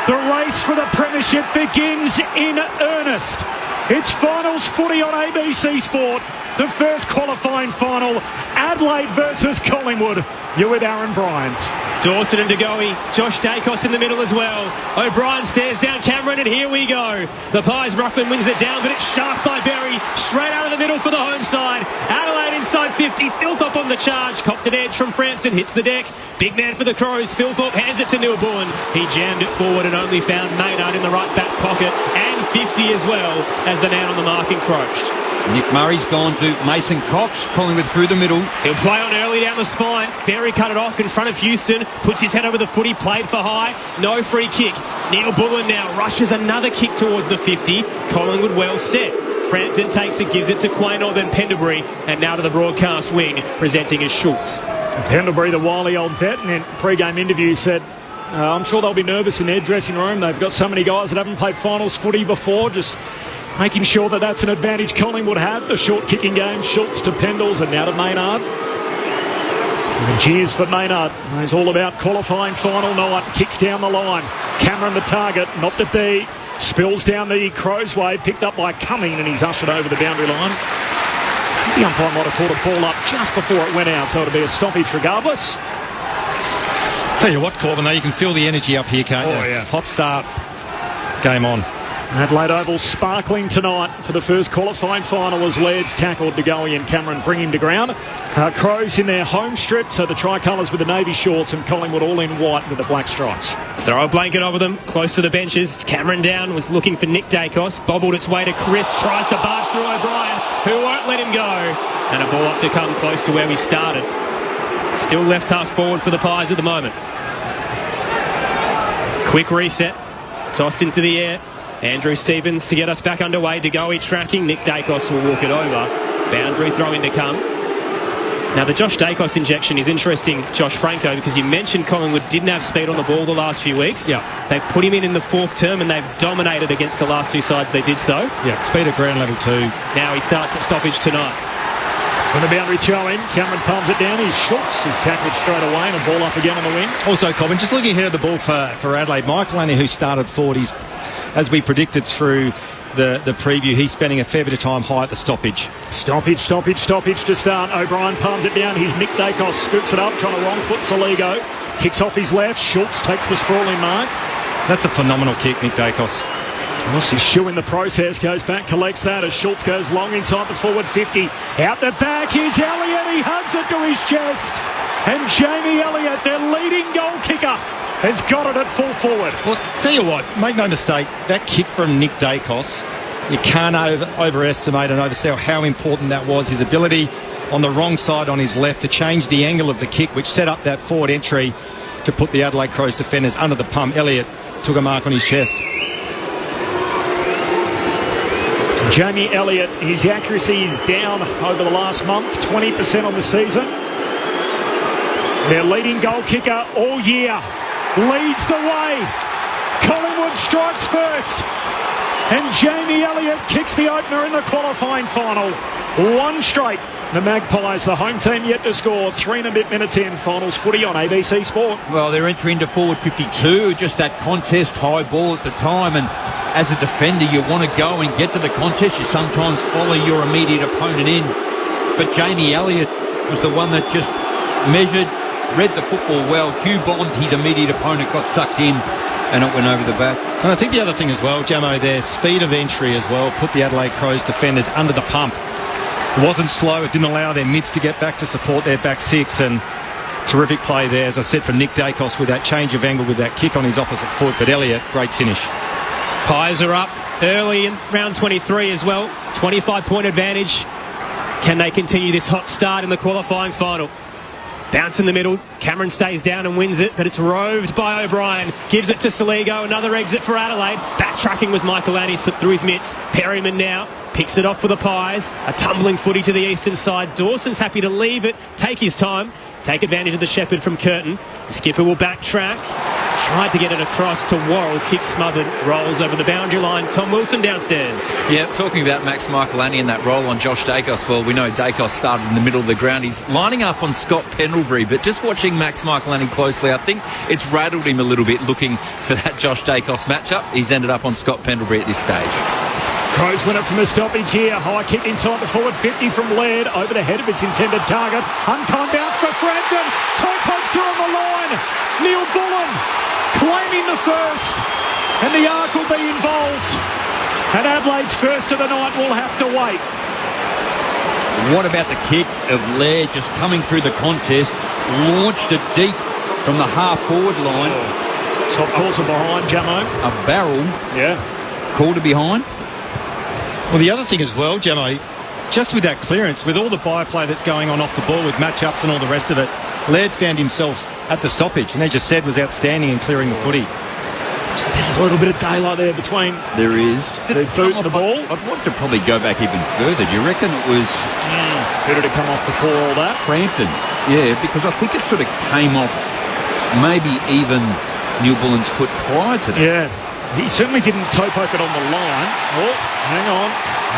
The race for the premiership begins in earnest. It's finals footy on ABC Sport. The first qualifying final, Adelaide versus Collingwood. You're with Aaron Bryans. Dawson and DeGoey, Josh Dacos in the middle as well. O'Brien stares down Cameron and here we go. The Pies Ruckman wins it down, but it's sharp by Berry. Straight out of the middle for the home side. Adelaide inside 50. Philthorpe on the charge. Copped an edge from Frampton, hits the deck. Big man for the Crows. Philthorpe hands it to Nilborn. He jammed it forward and only found Maynard in the right back pocket. And 50 as well as the man on the mark encroached. Nick Murray's gone to Mason Cox, Collingwood through the middle. He'll play on early down the spine. Berry cut it off in front of Houston. Puts his head over the footy, played for high. No free kick. Neil Bullen now rushes another kick towards the 50. Collingwood well set. Frampton takes it, gives it to Quaynor, then Pendlebury. And now to the broadcast wing, presenting as Schultz. Pendlebury, the wily old vet, in pre-game interview said, I'm sure they'll be nervous in their dressing room. They've got so many guys that haven't played finals footy before, just making sure that that's an advantage Collingwood have. The short kicking game, Schultz to Pendles and now to Maynard. And cheers for Maynard. He's all about qualifying final night. Kicks down the line. Cameron the target, not the D. Spills down the Crows way, picked up by Cumming and he's ushered over the boundary line. The umpire might have caught a ball up just before it went out, so it'll be a stoppage regardless. Tell you what, Corbin, though, you can feel the energy up here, can't you? Oh, yeah. Hot start. Game on. Adelaide Oval sparkling tonight for the first qualifying final as Laird's tackled DeGoey and Cameron bring him to ground. Crows in their home strip, so the tricolours with the navy shorts and Collingwood all in white with the black stripes. Throw a blanket over them, close to the benches. Cameron down, was looking for Nick Dacos. Bobbled its way to Chris, tries to barge through O'Brien, who won't let him go. And a ball up to come close to where we started. Still left half forward for the Pies at the moment. Quick reset, tossed into the air. Andrew Stevens to get us back underway. DeGoey tracking. Nick Dacos will walk it over. Boundary throw in to come. Now, the Josh Dacos injection is interesting, Josh Franco, because you mentioned Collingwood didn't have speed on the ball the last few weeks. Yeah. They've put him in the fourth term and they've dominated against the last two sides they did so. Yeah, speed at ground level 2. Now he starts at stoppage tonight. From the boundary throw in, Cameron palms it down. He's Schultz. He's tackled straight away and a ball up again on the wing. Also, Corbin, just looking ahead of the ball for Adelaide, Michelani, who started forward, as we predicted through the preview, he's spending a fair bit of time high at the stoppage. Stoppage to start. O'Brien palms it down. He's Nick Dacos, scoops it up, trying to wrong foot Saligo. Kicks off his left. Schultz takes the sprawling mark. That's a phenomenal kick, Nick Dacos. Lost his shoe in the process, goes back, collects that as Schultz goes long inside the forward 50. Out the back, here's Elliott, he hugs it to his chest. And Jamie Elliott, their leading goal kicker, has got it at full forward. Well, tell you what, make no mistake, that kick from Nick Dacos, you can't overestimate and oversell how important that was. His ability on the wrong side on his left to change the angle of the kick, which set up that forward entry to put the Adelaide Crows defenders under the pump. Elliott took a mark on his chest. Jamie Elliott, his accuracy is down over the last month, 20% on the season. Their leading goal kicker all year leads the way. Collingwood strikes first. And Jamie Elliott kicks the opener in the qualifying final. One straight. The Magpies, the home team, yet to score. 3 and a bit minutes in. Finals footy on ABC Sport. Well, they're entering into forward 52. Just that contest, high ball at the time. And as a defender, you want to go and get to the contest. You sometimes follow your immediate opponent in. But Jamie Elliott was the one that just measured, read the football well. Hugh Bond, his immediate opponent, got sucked in. And it went over the back. And I think the other thing as well, Jamo, their speed of entry as well put the Adelaide Crows defenders under the pump. It wasn't slow. It didn't allow their mids to get back to support their back six. And terrific play there, as I said, from Nick Dacos with that change of angle with that kick on his opposite foot. But Elliott, great finish. Pies are up early in round 23 as well. 25-point advantage. Can they continue this hot start in the qualifying final? Bounce in the middle. Cameron stays down and wins it, but it's roved by O'Brien. Gives it to Saligo. Another exit for Adelaide. Backtracking was Michael Annie, slipped through his mitts. Perryman now picks it off for the Pies. A tumbling footy to the eastern side. Dawson's happy to leave it, take his time, take advantage of the shepherd from Curtin. The skipper will backtrack. Tried to get it across to Worrell. Kick smothered. Rolls over the boundary line. Tom Wilson downstairs. Yeah, talking about Max Michaelani and that roll on Josh Dacos. Well, we know Dacos started in the middle of the ground. He's lining up on Scott Pendlebury, but just watching Max Michaelani closely, I think it's rattled him a little bit looking for that Josh Dacos matchup. He's ended up on Scott Pendlebury at this stage. Crows win it from a stoppage here. High kick inside the forward 50 from Laird over the head of its intended target. Unkind bounce for Frampton. Toe poke through on the line. Neil Bullen claiming the first. And the Ark will be involved. And Adelaide's first of the night will have to wait. What about the kick of Laird just coming through the contest? Launched it deep from the half-forward line. Soft calls are behind, Jamo. A barrel. Yeah. Called it behind. Well, the other thing as well, Jamo, just with that clearance, with all the byplay that's going on off the ball with matchups and all the rest of it, Laird found himself at the stoppage, and as you said, was outstanding in clearing the footy. There's a little bit of daylight there between there is the boot and the ball. I'd want to probably go back even further. Do you reckon it was who did it come off before all that? Frampton. Yeah, because I think it sort of came off maybe even Neil Bullen's foot prior to that. Yeah, he certainly didn't toe poke it on the line. Oh, hang on.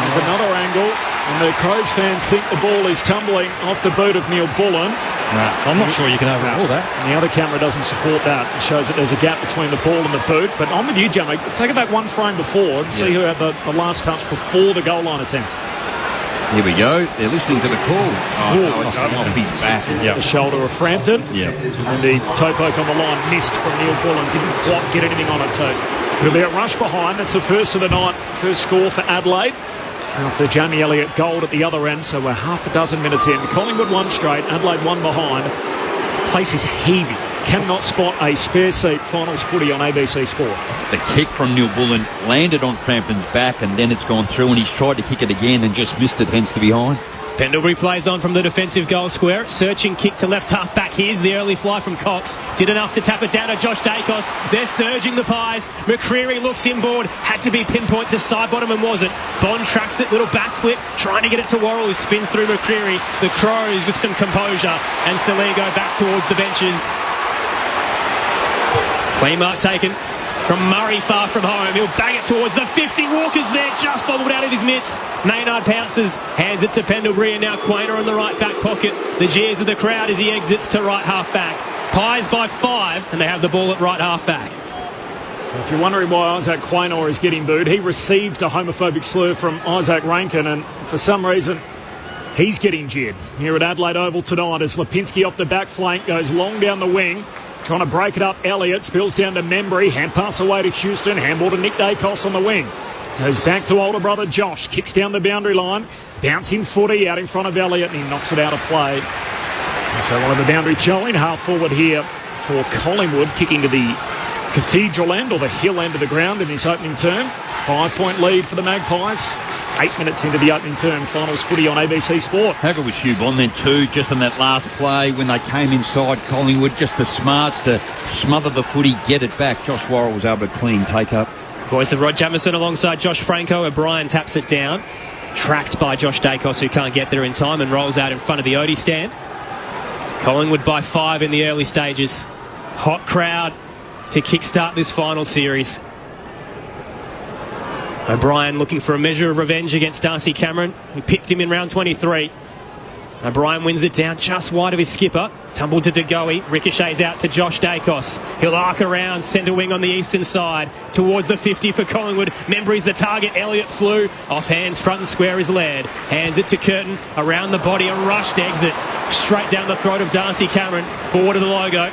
There's another angle, and the Crows fans think the ball is tumbling off the boot of Neil Bullen. I'm not sure you can overrule that. And the other camera doesn't support that. It shows that there's a gap between the ball and the boot. But I'm with you, Jamie. Take it back one frame before and see who had the last touch before the goal line attempt. Here we go. They're listening to the call. It's off his back. The shoulder of Frampton. Yeah. And the toe poke on the line missed from Neil Bullen. Didn't quite get anything on it. So it'll be a rush behind. That's the first of the night. First score for Adelaide. After Jamie Elliott gold at the other end, so we're half a dozen minutes in. Collingwood one straight, Adelaide one behind. Place is heavy. Cannot spot a spare seat. Finals footy on ABC Sport. The kick from Neil Bullen landed on Frampton's back, and then it's gone through, and he's tried to kick it again and just missed it, hence the behind. Pendlebury plays on from the defensive goal square. Searching kick to left half back. Here's the early fly from Cox. Did enough to tap it down to Josh Dacos. They're surging the Pies. McCreary looks inboard. Had to be pinpoint to side bottom and wasn't. Bond tracks it. Little backflip. Trying to get it to Worrell, who spins through McCreary. The Crows with some composure. And Saligo back towards the benches. Clean mark taken from Murray far from home. He'll bang it towards the 50. Walker's there, just bobbled out of his mitts. Maynard pounces, hands it to Pendlebury, and now Quainer in the right back pocket. The jeers of the crowd as he exits to right half back. Pies by 5, and they have the ball at right half back. So if you're wondering why Isaac Quaynor is getting booed, he received a homophobic slur from Isaac Rankin, and for some reason he's getting jeered here at Adelaide Oval tonight as Lipinski off the back flank goes long down the wing, trying to break it up. Elliott spills down to Membry, hand pass away to Houston, handball to Nick Dacos on the wing. Goes back to older brother Josh, kicks down the boundary line, bouncing footy out in front of Elliott, and he knocks it out of play. And so one of the boundary throwing half forward here for Collingwood, kicking to the Cathedral end or the hill end of the ground in this opening term. 5-point lead for the Magpies. 8 minutes into the opening term. Finals footy on ABC Sport. How good was Hugh Bond then too, just on that last play when they came inside Collingwood, just the smarts to smother the footy, get it back. Josh Worrell was able to clean take up. Voice of Rod Jamieson alongside Josh Franco. O'Brien taps it down, tracked by Josh Dacos, who can't get there in time and rolls out in front of the Odie stand. Collingwood by 5 in the early stages. Hot crowd to kickstart this final series. O'Brien looking for a measure of revenge against Darcy Cameron, who pipped him in round 23. O'Brien wins it down just wide of his skipper. Tumbled to De Goey. Ricochets out to Josh Dacos. He'll arc around centre wing on the eastern side towards the 50 for Collingwood. Membry's the target. Elliott flew off hands. Front and square is Laird. Hands it to Curtin. Around the body. A rushed exit. Straight down the throat of Darcy Cameron. Forward to the logo.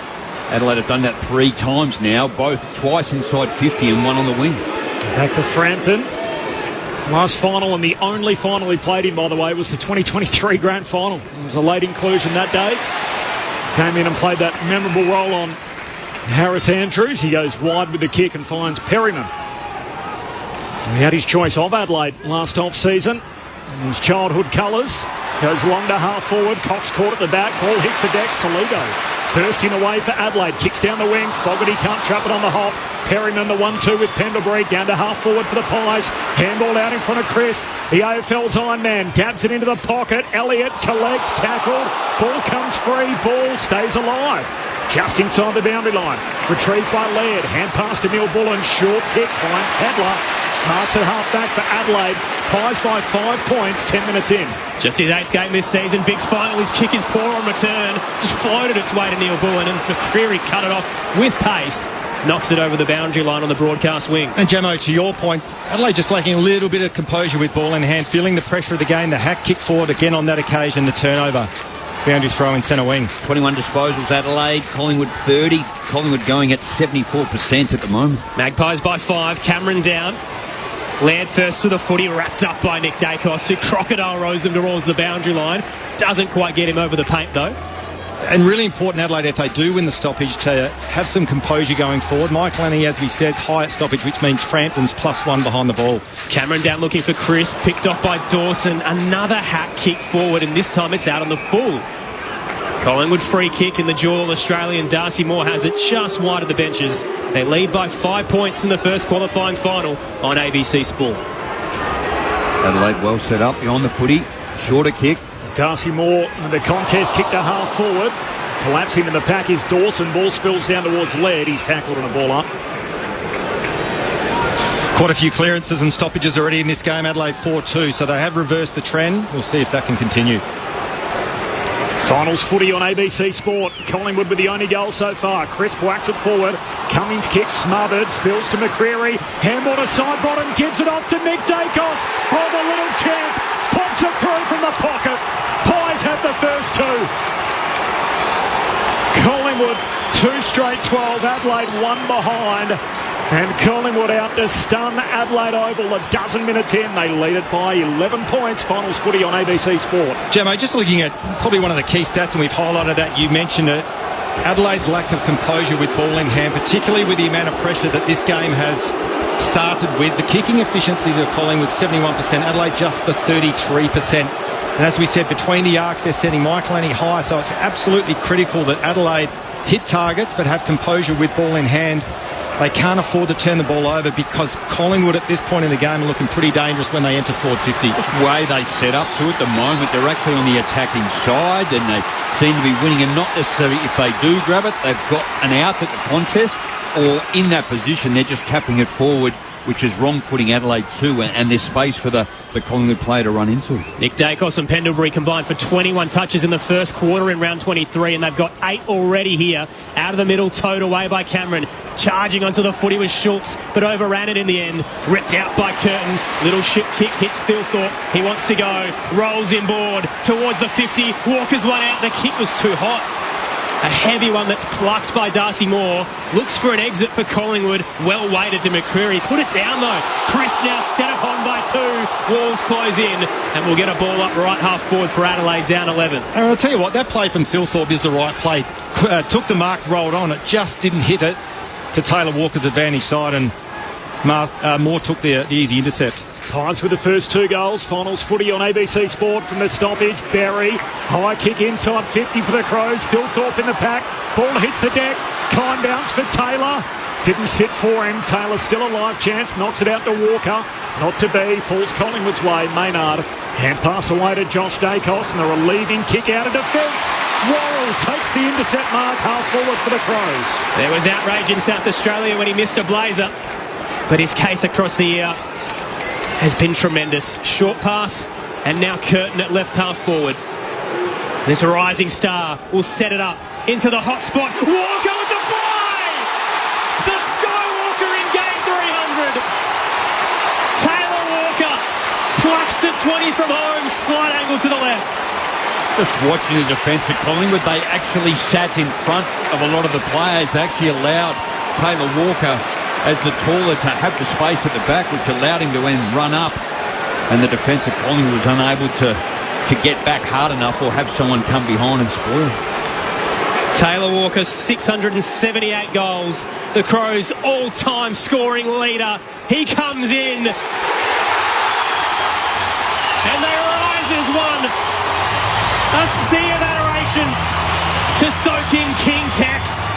Adelaide have done that 3 times now, both twice inside 50 and one on the wing. Back to Frampton. Last final, and the only final he played in, by the way, was the 2023 Grand Final. It was a late inclusion that day. Came in and played that memorable role on Harris Andrews. He goes wide with the kick and finds Perryman. He had his choice of Adelaide last off-season. His childhood colours. Goes long to half forward. Cox caught at the back. Ball hits the deck. Saligo bursting away for Adelaide. Kicks down the wing. Fogarty can't trap it on the hop. Perryman the 1-2 with Pendlebury. Down to half forward for the Pies. Handball out in front of Chris. The AFL's Iron Man dabs it into the pocket. Elliott collects, tackled. Ball comes free. Ball stays alive. Just inside the boundary line. Retrieved by Laird. Hand pass to Neil Bullen. Short kick finds Pedler. Marks at half back for Adelaide. Pies by 5 points, 10 minutes in. Just his 8th game this season. Big final. His kick is poor on return. Just floated its way to Neil Bullen, and McCreary cut it off with pace. Knocks it over the boundary line on the broadcast wing. And Jamo, to your point, Adelaide just lacking a little bit of composure with ball in hand, feeling the pressure of the game. The hack kick forward again on that occasion, the turnover. Boundary throw in centre wing. 21 disposals Adelaide, Collingwood 30. Collingwood going at 74% at the moment. Magpies by 5. Cameron down. Laird first to the footy, wrapped up by Nick Dacos, who crocodile rows him towards the boundary line. Doesn't quite get him over the paint though. And really important, Adelaide, if they do win the stoppage, to have some composure going forward. Mike Lanny, as we said, high at stoppage, which means Frampton's +1 behind the ball. Cameron down looking for Chris, picked off by Dawson. Another hat kick forward, and this time it's out on the full. Collingwood free kick in the dual Australian. Darcy Moore has it just wide of the benches. They lead by 5 points in the first qualifying final on ABC Sport. Adelaide well set up behind the footy. Shorter kick. Darcy Moore, the contest kick to half forward. Collapsing in the pack is Dawson. Ball spills down towards Laird. He's tackled on a ball up. Quite a few clearances and stoppages already in this game. Adelaide 4-2, so they have reversed the trend. We'll see if that can continue. Finals footy on ABC Sport. Collingwood with the only goal so far. Crisp whacks it forward. Cummings kicks smothered. Spills to McCreary. Handball to side bottom. Gives it off to Nick Dacos. Oh, the little champ. Pops it through from the pocket. Pies have the first 2. Collingwood 2 straight 12. Adelaide 1 behind. And Collingwood out to stun Adelaide Oval a dozen minutes in. They lead it by 11 points. Finals footy on ABC Sport. Gemmo, just looking at probably one of the key stats, and we've highlighted that, you mentioned it, Adelaide's lack of composure with ball in hand, particularly with the amount of pressure that this game has started with. The kicking efficiencies of Collingwood 71%, Adelaide just the 33%. And as we said, between the arcs they're setting Mike Lanny high, so it's absolutely critical that Adelaide hit targets but have composure with ball in hand. They can't afford to turn the ball over because Collingwood at this point in the game are looking pretty dangerous when they enter forward 50. Just the way they set up to at the moment, they're actually on the attacking side and they seem to be winning, and not necessarily if they do grab it, they've got an out at the contest, or in that position they're just tapping it forward which is wrong-footing Adelaide too, and there's space for the Collingwood player to run into. Nick Dacos and Pendlebury combined for 21 touches in the first quarter in round 23, and they've got 8 already here. Out of the middle, towed away by Cameron. Charging onto the footy was Schultz, but overran it in the end. Ripped out by Curtin. Little ship kick hits Thilthorpe. He wants to go. Rolls inboard towards the 50. Walker's one out. The kick was too hot. A heavy one that's plucked by Darcy Moore. Looks for an exit for Collingwood. Well weighted to McCreary. Put it down though. Crisp now set upon by 2. Walls close in. And we'll get a ball up right half forward for Adelaide, down 11. And I'll tell you what, that play from Thilthorpe is the right play. Took the mark, rolled on. It just didn't hit it to Taylor Walker's advantage side. And Moore took the easy intercept. Pies with the first 2 goals. Finals footy on ABC Sport from the stoppage. Berry, high kick inside 50 for the Crows. Thilthorpe in the pack. Ball hits the deck. Kind bounce for Taylor. Didn't sit for him. Taylor still a live chance. Knocks it out to Walker. Not to be. Falls Collingwood's way. Maynard. Hand pass away to Josh Dacos. And a relieving kick out of defence. Worrell takes the intercept mark half forward for the Crows. There was outrage in South Australia when he missed a blazer. But his case across the year has been tremendous. Short pass, and now Curtin at left half forward. This rising star will set it up into the hot spot. Walker with the fly! The Skywalker in game 300. Taylor Walker plucks it 20 from home, slight angle to the left. Just watching the defence at Collingwood, they actually sat in front of a lot of the players. They actually allowed Taylor Walker as the taller to have the space at the back, which allowed him to then run up, and the defence of Collingwood was unable to get back hard enough or have someone come behind and spoil. Taylor Walker, 678 goals, the Crows' all-time scoring leader. He comes in, and they rise as one. A sea of adoration to soak in King Tex.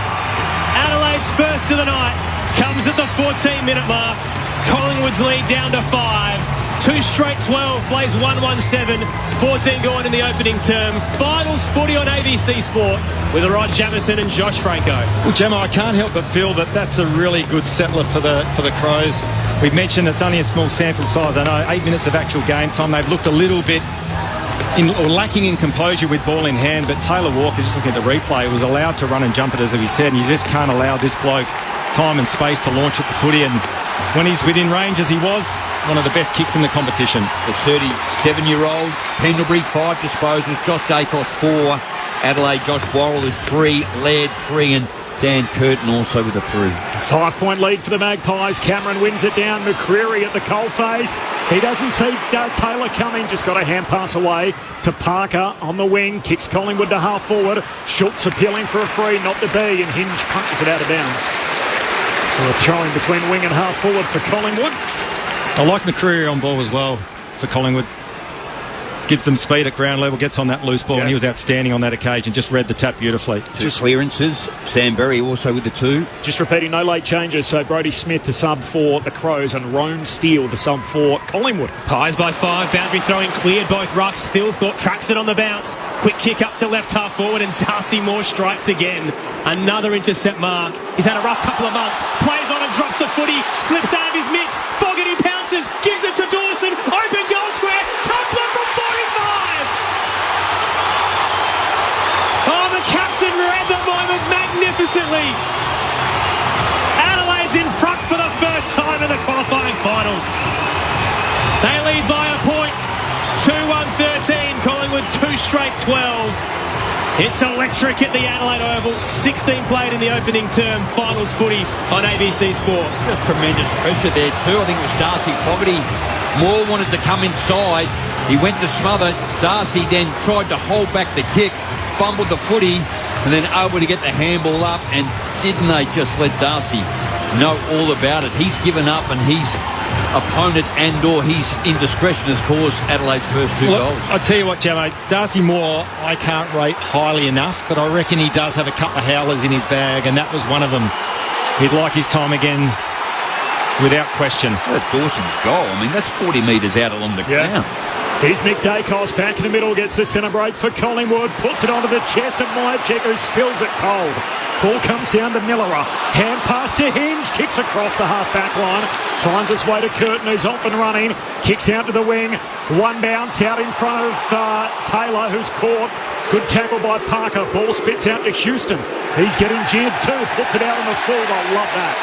Adelaide's first of the night comes at the 14-minute mark. Collingwood's lead down to 5. 2 straight 12, plays 1-1-7. 14 gone in the opening term. Finals footy on ABC Sport with Rod Jamieson and Josh Franco. Well, Gemma, I can't help but feel that that's a really good settler for the Crows. We've mentioned it's only a small sample size. I know 8 minutes of actual game time. They've looked a little bit lacking in composure with ball in hand, but Taylor Walker, just looking at the replay, was allowed to run and jump it, as he said, and you just can't allow this bloke time and space to launch at the footy, and when he's within range as he was, one of the best kicks in the competition. The 37-year-old, Pendlebury 5 disposals, Josh Dacos 4, Adelaide Josh Worrell is 3, Laird 3, and Dan Curtin also with a 3. 5-point lead for the Magpies. Cameron wins it down. McCreary at the coalface. He doesn't see Taylor coming. Just got a hand pass away to Parker on the wing. Kicks Collingwood to half forward. Schultz appealing for a free, not to be, and Hinge punches it out of bounds. So a throw-in between wing and half forward for Collingwood. I like McCreary on ball as well for Collingwood. Gives them speed at ground level, gets on that loose ball, and he was outstanding on that occasion. Just read the tap beautifully. 2 clearances. Sam Berry also with the 2. Just repeating, no late changes. So Brodie Smith, the sub for the Crows, and Rone Steele, the sub for Collingwood. Pies by 5. Boundary throwing cleared both rucks. Thilthorpe tracks it on the bounce. Quick kick up to left half forward, and Darcy Moore strikes again. Another intercept mark. He's had a rough couple of months. Plays on and drops the footy. Slips out of his mitts. Fogarty pounces. Gives it to Dawson. Open goal square. Tumbler from 45. Oh, the captain read the moment magnificently. Adelaide's in front for the first time in the qualifying final. They lead by a point. 2-1-13. Collingwood 2 straight 12. It's electric at the Adelaide Oval. 16 played in the opening term. Finals footy on ABC Sport. Tremendous pressure there too. I think it was Darcy Fogarty. Moore wanted to come inside. He went to smother. Darcy then tried to hold back the kick, fumbled the footy, and then able to get the handball up. And didn't they just let Darcy know all about it? He's given up, and his opponent and or his indiscretion has caused Adelaide's first 2 goals. I'll tell you what, Jammo, Darcy Moore I can't rate highly enough, but I reckon he does have a couple of howlers in his bag, and that was one of them. He'd like his time again without question. That's Dawson's goal. I mean, that's 40 metres out along the ground. Here's Nick Dacos back in the middle, gets the centre break for Collingwood, puts it onto the chest of Myercheck, who spills it cold. Ball comes down to Millerer. Hand pass to Hinge. Kicks across the half-back line. Finds its way to Curtin, who's off and running. Kicks out to the wing. One bounce out in front of Taylor, who's caught. Good tackle by Parker. Ball spits out to Houston. He's getting jeered too. Puts it out on the full. I love that.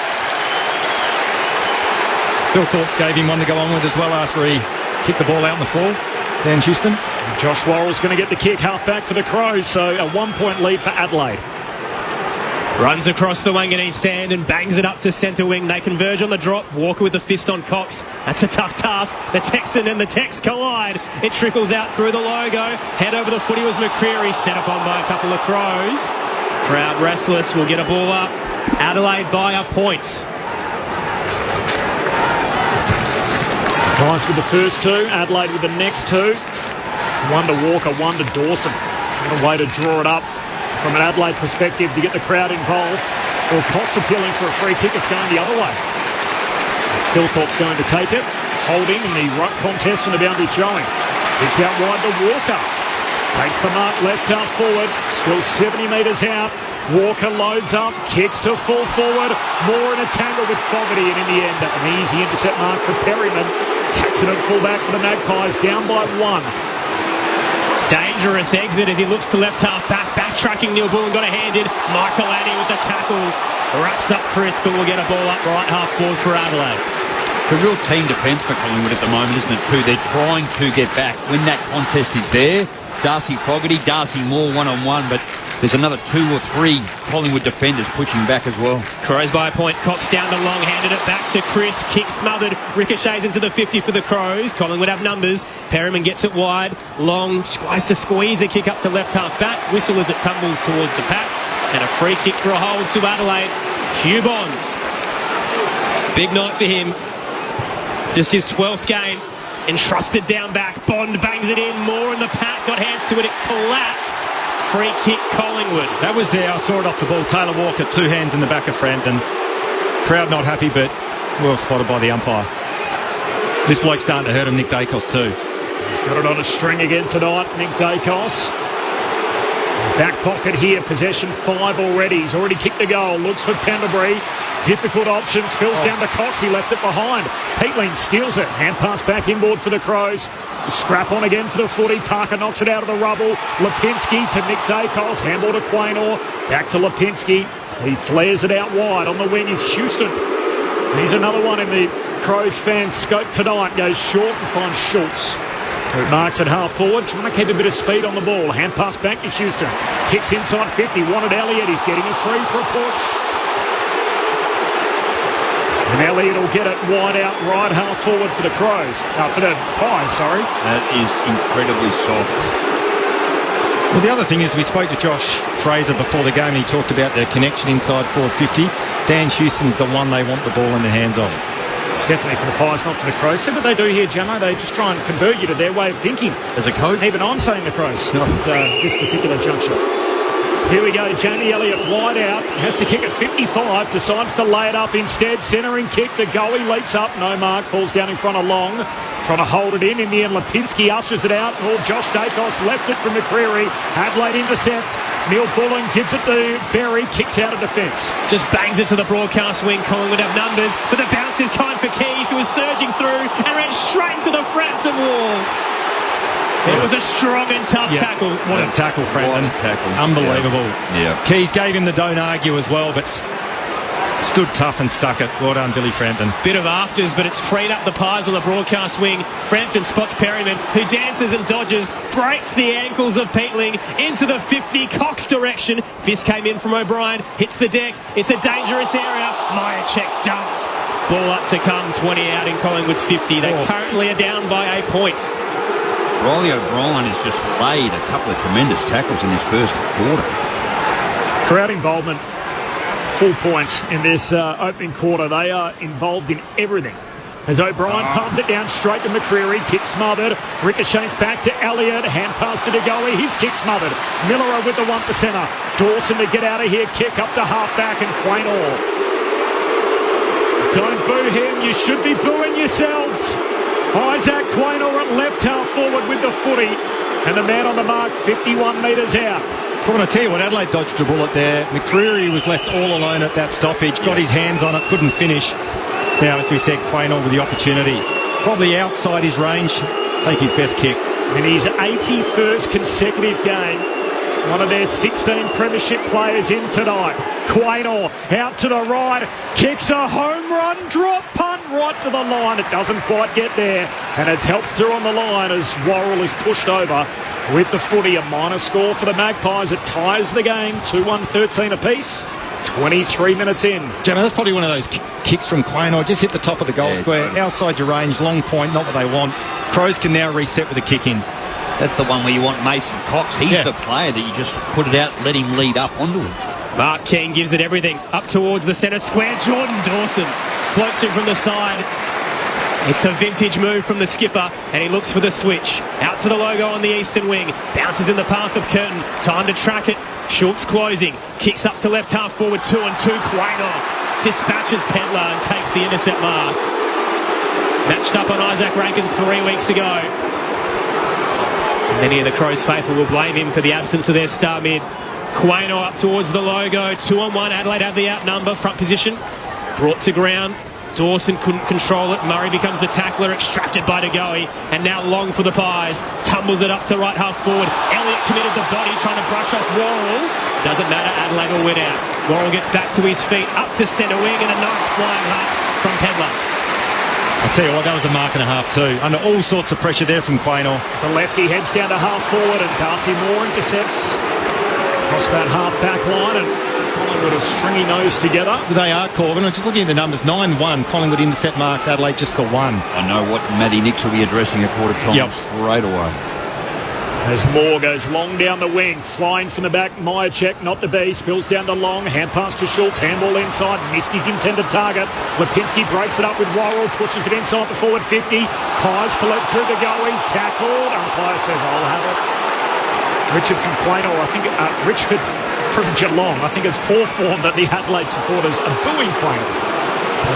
Phil Thorpe gave him one to go on with as well after he kicked the ball out on the floor. Dan Houston. Josh Worrell's going to get the kick half-back for the Crows, so a 1-point lead for Adelaide. Runs across the wing and east stand and bangs it up to centre wing. They converge on the drop. Walker with the fist on Cox. That's a tough task. The Texan and the Tex collide. It trickles out through the logo. Head over the footy was McCreary, set up on by a couple of Crows. Crowd restless. Will get a ball up. Adelaide by a point. Price with the first two, Adelaide with the next two. One to Walker, one to Dawson. What a way to draw it up from an Adelaide perspective to get the crowd involved. Well, Cox appealing for a free kick. It's going the other way. Phil Thorpe's going to take it. Holding in the ruck contest and the boundary throwing. It's out wide to Walker. Takes the mark left half forward. Still 70 metres out. Walker loads up, kicks to full forward. Moore in a tangle with Fogarty, and in the end, an easy intercept mark for Perryman. Tacks it at fullback for the Magpies, down by one. Dangerous exit as he looks to left half back. Backtracking Neil Bullen, got a hand in. Michael Annie with the tackle. Wraps up Chris, but will get a ball up right half forward for Adelaide. The real team defence for Collingwood at the moment, isn't it, too? They're trying to get back when that contest is there. Darcy Fogarty, Darcy Moore one-on-one, but there's another 2 or 3 Collingwood defenders pushing back as well. Crows by a point. Cox down to Long, handed it back to Chris. Kick smothered. Ricochets into the 50 for the Crows. Collingwood have numbers. Perryman gets it wide. Long tries to squeeze a kick up to left half back. Whistle as it tumbles towards the pack. And a free kick for a hold to Adelaide. Cubon. Big night for him. Just his 12th game. Entrusted down back. Bond bangs it in. Moore in the pack. Got hands to it. It collapsed. Free kick Collingwood. That was there. I saw it off the ball. Taylor Walker, 2 hands in the back of Frampton. Crowd not happy, but well spotted by the umpire. This bloke's starting to hurt him, Nick Dacos, too. He's got it on a string again tonight, Nick Dacos. Back pocket here, possession 5 already. He's already kicked the goal. Looks for Pendlebury. Difficult option. Spills down to Cox. He left it behind. Peatling steals it. Hand pass back inboard for the Crows. Scrap on again for the footy. Parker knocks it out of the rubble. Lipinski to Nick Dacos. Handball to Quaynor. Back to Lipinski. He flares it out wide. On the wing is Houston. He's another one in the Crows fans' scope tonight. Goes short and finds Schultz, who marks it half forward, trying to keep a bit of speed on the ball. Hand pass back to Houston. Kicks inside 50. Wanted Elliott. He's getting it free for a push. And Elliott will get it wide out right half forward for the Crows. For the Pies, sorry. That is incredibly soft. Well, the other thing is we spoke to Josh Fraser before the game and he talked about the connection inside forward 50. Dan Houston's the one they want the ball in the hands of. It's definitely for the Pies, not for the Crows. See what they do here, Jamo? They just try and convert you to their way of thinking. As a coach? Even I'm saying the Crows at this particular juncture. Here we go. Jamie Elliott wide out. Has to kick at 55. Decides to lay it up instead. Centering kick to go. He leaps up. No mark. Falls down in front of Long. Trying to hold it in. In the end, Lipinski ushers it out. Or Josh Dacos left it from McCreary. Adelaide intercept. Neil Bullen gives it to Berry. Kicks out of defence. Just bangs it to the broadcast wing. Collingwood have numbers. But the bounce is kind for Keys, who was surging through and ran straight into the Frampton wall. It was a strong and tough tackle. What a tackle, Frampton. Unbelievable. Yeah. Keys gave him the don't argue as well, but stood tough and stuck it. Well done, Billy Frampton. Bit of afters, but it's freed up the Pies on the broadcast wing. Frampton spots Perryman, who dances and dodges, breaks the ankles of Peatling into the 50, Cox direction. Fist came in from O'Brien, hits the deck. It's a dangerous area. Myercheck dumped. Ball up to come, 20 out in Collingwood's 50. They currently are down by a point. Riley O'Brien has just laid a couple of tremendous tackles in this first quarter. Crowd involvement, full points in this opening quarter. They are involved in everything. As O'Brien palms it down straight to McCreary. Kick smothered. Ricochets back to Elliott. Hand pass to DeGoey. His kick smothered. Millerer with the 1%er. Dawson to get out of here. Kick up to half-back and Quaynor. Don't boo him. You should be booing yourselves. Isaac Quaynor at left half forward with the footy. And the man on the mark 51 metres out. Come on, I tell you what, Adelaide dodged a bullet there. McCreery was left all alone at that stoppage, got his hands on it, couldn't finish. Now, as we said, Quaynor with the opportunity. Probably outside his range, take his best kick. In his 81st consecutive game, one of their 16 premiership players in tonight. Quaynor out to the right, kicks a home run, drop punt right to the line. It doesn't quite get there, and it's helped through on the line as Worrell is pushed over with the footy. A minor score for the Magpies. It ties the game 2-1, 13 apiece. 23 minutes in. Gemma, that's probably one of those kicks from Quaynor. Just hit the top of the goal square, outside your range, long point, not what they want. Crows can now reset with a kick in. That's the one where you want Mason Cox. He's the player that you just put it out, let him lead up onto it. Mark King gives it everything. Up towards the centre square. Jordan Dawson floats it from the side. It's a vintage move from the skipper, and he looks for the switch. Out to the logo on the eastern wing. Bounces in the path of Curtin. Time to track it. Schultz closing. Kicks up to left half forward. 2-on-2. Quaynor dispatches Pedler and takes the intercept mark. Matched up on Isaac Rankin 3 weeks ago. Many of the Crows faithful will blame him for the absence of their star mid. Quaynor up towards the logo. 2-on-1. Adelaide have the outnumber. Front position. Brought to ground. Dawson couldn't control it. Murray becomes the tackler, extracted by DeGoey, and now Long for the Pies. Tumbles it up to right half forward. Elliott committed the body, trying to brush off Worrell. Doesn't matter, Adelaide will win out. Worrell gets back to his feet, up to centre wing, and a nice flying half from Pedler. I'll tell you what, that was a mark and a half too. Under all sorts of pressure there from Quaynor. The lefty heads down to half forward, and Darcy Moore intercepts across that half-back line, and Collingwood are stringy nose together. They are, Corbin. I'm just looking at the numbers. 9-1. Collingwood intercept marks. Adelaide just the 1. I know what Matty Nix will be addressing a quarter time straight away. As Moore goes long down the wing, flying from the back, Myercheck, not to be, spills down to Long, hand pass to Schultz, handball inside, missed his intended target. Lipinski breaks it up with Worrell, pushes it inside the forward 50. Pies collect through the goalie, tackled, umpire says, I'll have it. Richard from Quaynor, I think, Richard from Geelong, I think it's poor form that the Adelaide supporters are booing Quaynor.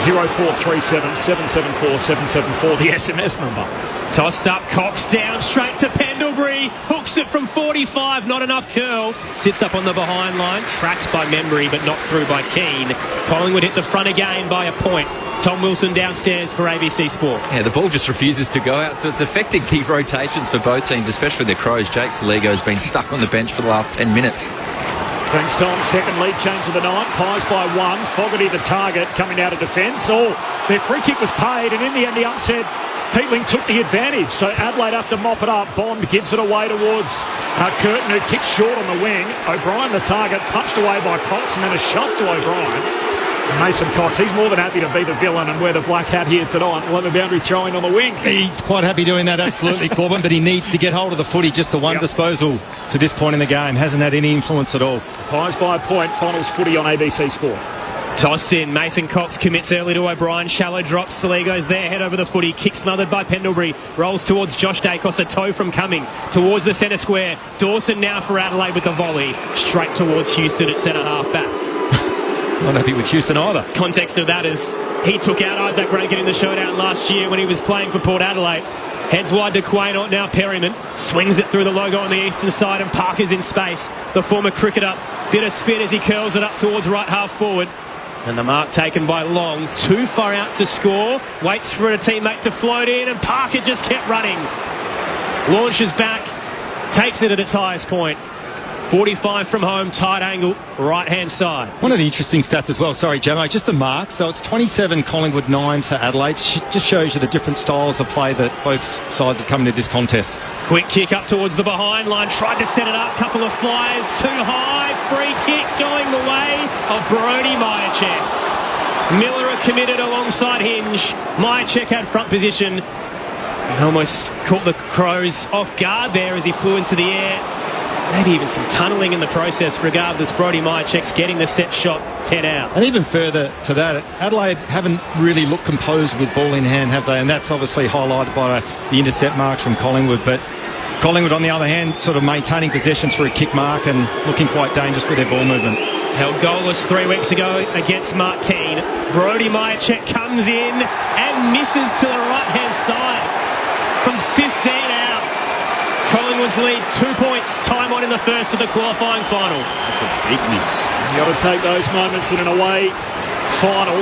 0437 774 774, the SMS number. Tossed up, Cox down, straight to Pendlebury. Hooks it from 45, not enough curl. Sits up on the behind line, tracked by Membry, but not through by Keane. Collingwood hit the front again by a point. Tom Wilson downstairs for ABC Sport. Yeah, the ball just refuses to go out, so it's affecting key rotations for both teams, especially the Crows. Jake Saligo has been stuck on the bench for the last 10 minutes. Kingstown, second lead change of the night. Pies by 1. Fogarty the target coming out of defence. Their free kick was paid, and in the end the upset, Peatling took the advantage. So Adelaide have to mop it up. Bond gives it away towards Curtin, who kicks short on the wing. O'Brien the target, punched away by Cox, and then a shove to O'Brien. And Mason Cox, he's more than happy to be the villain and wear the black hat here tonight. We'll have a boundary throwing on the wing. He's quite happy doing that, absolutely, Corbin, but he needs to get hold of the footy. Just the one disposal to this point in the game. Hasn't had any influence at all. Pies by a point. Finals footy on ABC Sport. Tossed in. Mason Cox commits early to O'Brien. Shallow drops. Saligo's there. Head over the footy. Kick smothered by Pendlebury. Rolls towards Josh Dacos. A toe from Cumming. Towards the centre square. Dawson now for Adelaide with the volley. Straight towards Houston at centre half back. Not happy with Houston either. Context of that is he took out Isaac Rankin in the showdown last year when he was playing for Port Adelaide. Heads wide to Quaynor, now Perryman. Swings it through the logo on the eastern side, and Parker's in space. The former cricketer, bit of spin as he curls it up towards right half forward. And the mark taken by Long, too far out to score. Waits for a teammate to float in, and Parker just kept running. Launches back, takes it at its highest point. 45 from home, tight angle, right-hand side. One of the interesting stats as well, sorry, Jamo, just the marks. So it's 27 Collingwood, 9 to Adelaide. Just shows you the different styles of play that both sides have come into this contest. Quick kick up towards the behind line, tried to set it up, couple of flyers, too high, free kick going the way of Brodie Myercheck. Miller are committed alongside Hinge. Myercheck had front position. Almost caught the Crows off guard there as he flew into the air. Maybe even some tunnelling in the process. Regardless, Brodie Myercheck's getting the set shot 10 out. And even further to that, Adelaide haven't really looked composed with ball in hand, have they? And that's obviously highlighted by the intercept marks from Collingwood. But Collingwood, on the other hand, sort of maintaining possession through a kick mark and looking quite dangerous with their ball movement. Held goalless 3 weeks ago against Mark Keane. Brodie Myercheck comes in and misses to the right-hand side from 15 out. Collingwood Forwards lead 2 points. Time on in the first of the qualifying final. That's a big miss. You got to take those moments in an away final.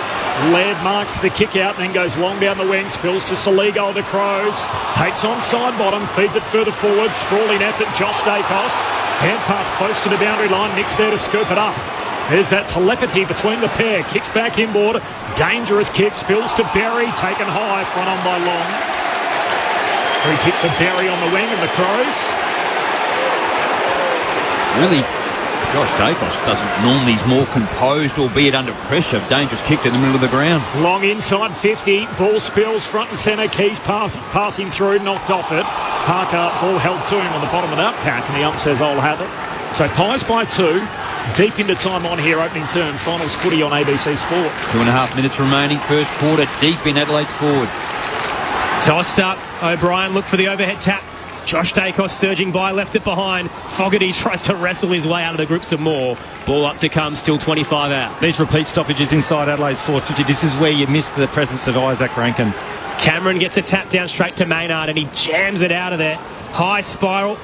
Laird marks the kick out, then goes long down the wing, spills to Saligo of the Crows, takes on side bottom, feeds it further forward, sprawling effort, Josh Dacos, hand pass close to the boundary line, Nick's there to scoop it up. There's that telepathy between the pair, kicks back inboard, dangerous kick, spills to Berry, taken high, front on by Long. Free kick for Berry on the wing and the Crows. Really, Josh Dacos doesn't normally, he's more composed, albeit under pressure. Dangerous kick in the middle of the ground. Long inside 50, ball spills front and centre, Keys passing through, knocked off it. Parker, ball held to him on the bottom of that pack, and the ump says, I'll have it. So Pies by 2, deep into time on here, opening turn, finals footy on ABC Sport. 2.5 minutes remaining, first quarter, deep in Adelaide's forward. Tossed up, O'Brien looked for the overhead tap. Josh Dacos surging by, left it behind. Fogarty tries to wrestle his way out of the grip some more. Ball up to come, still 25 out. These repeat stoppages inside Adelaide's 450. This is where you miss the presence of Isaac Rankin. Cameron gets a tap down straight to Maynard and he jams it out of there. High spiral.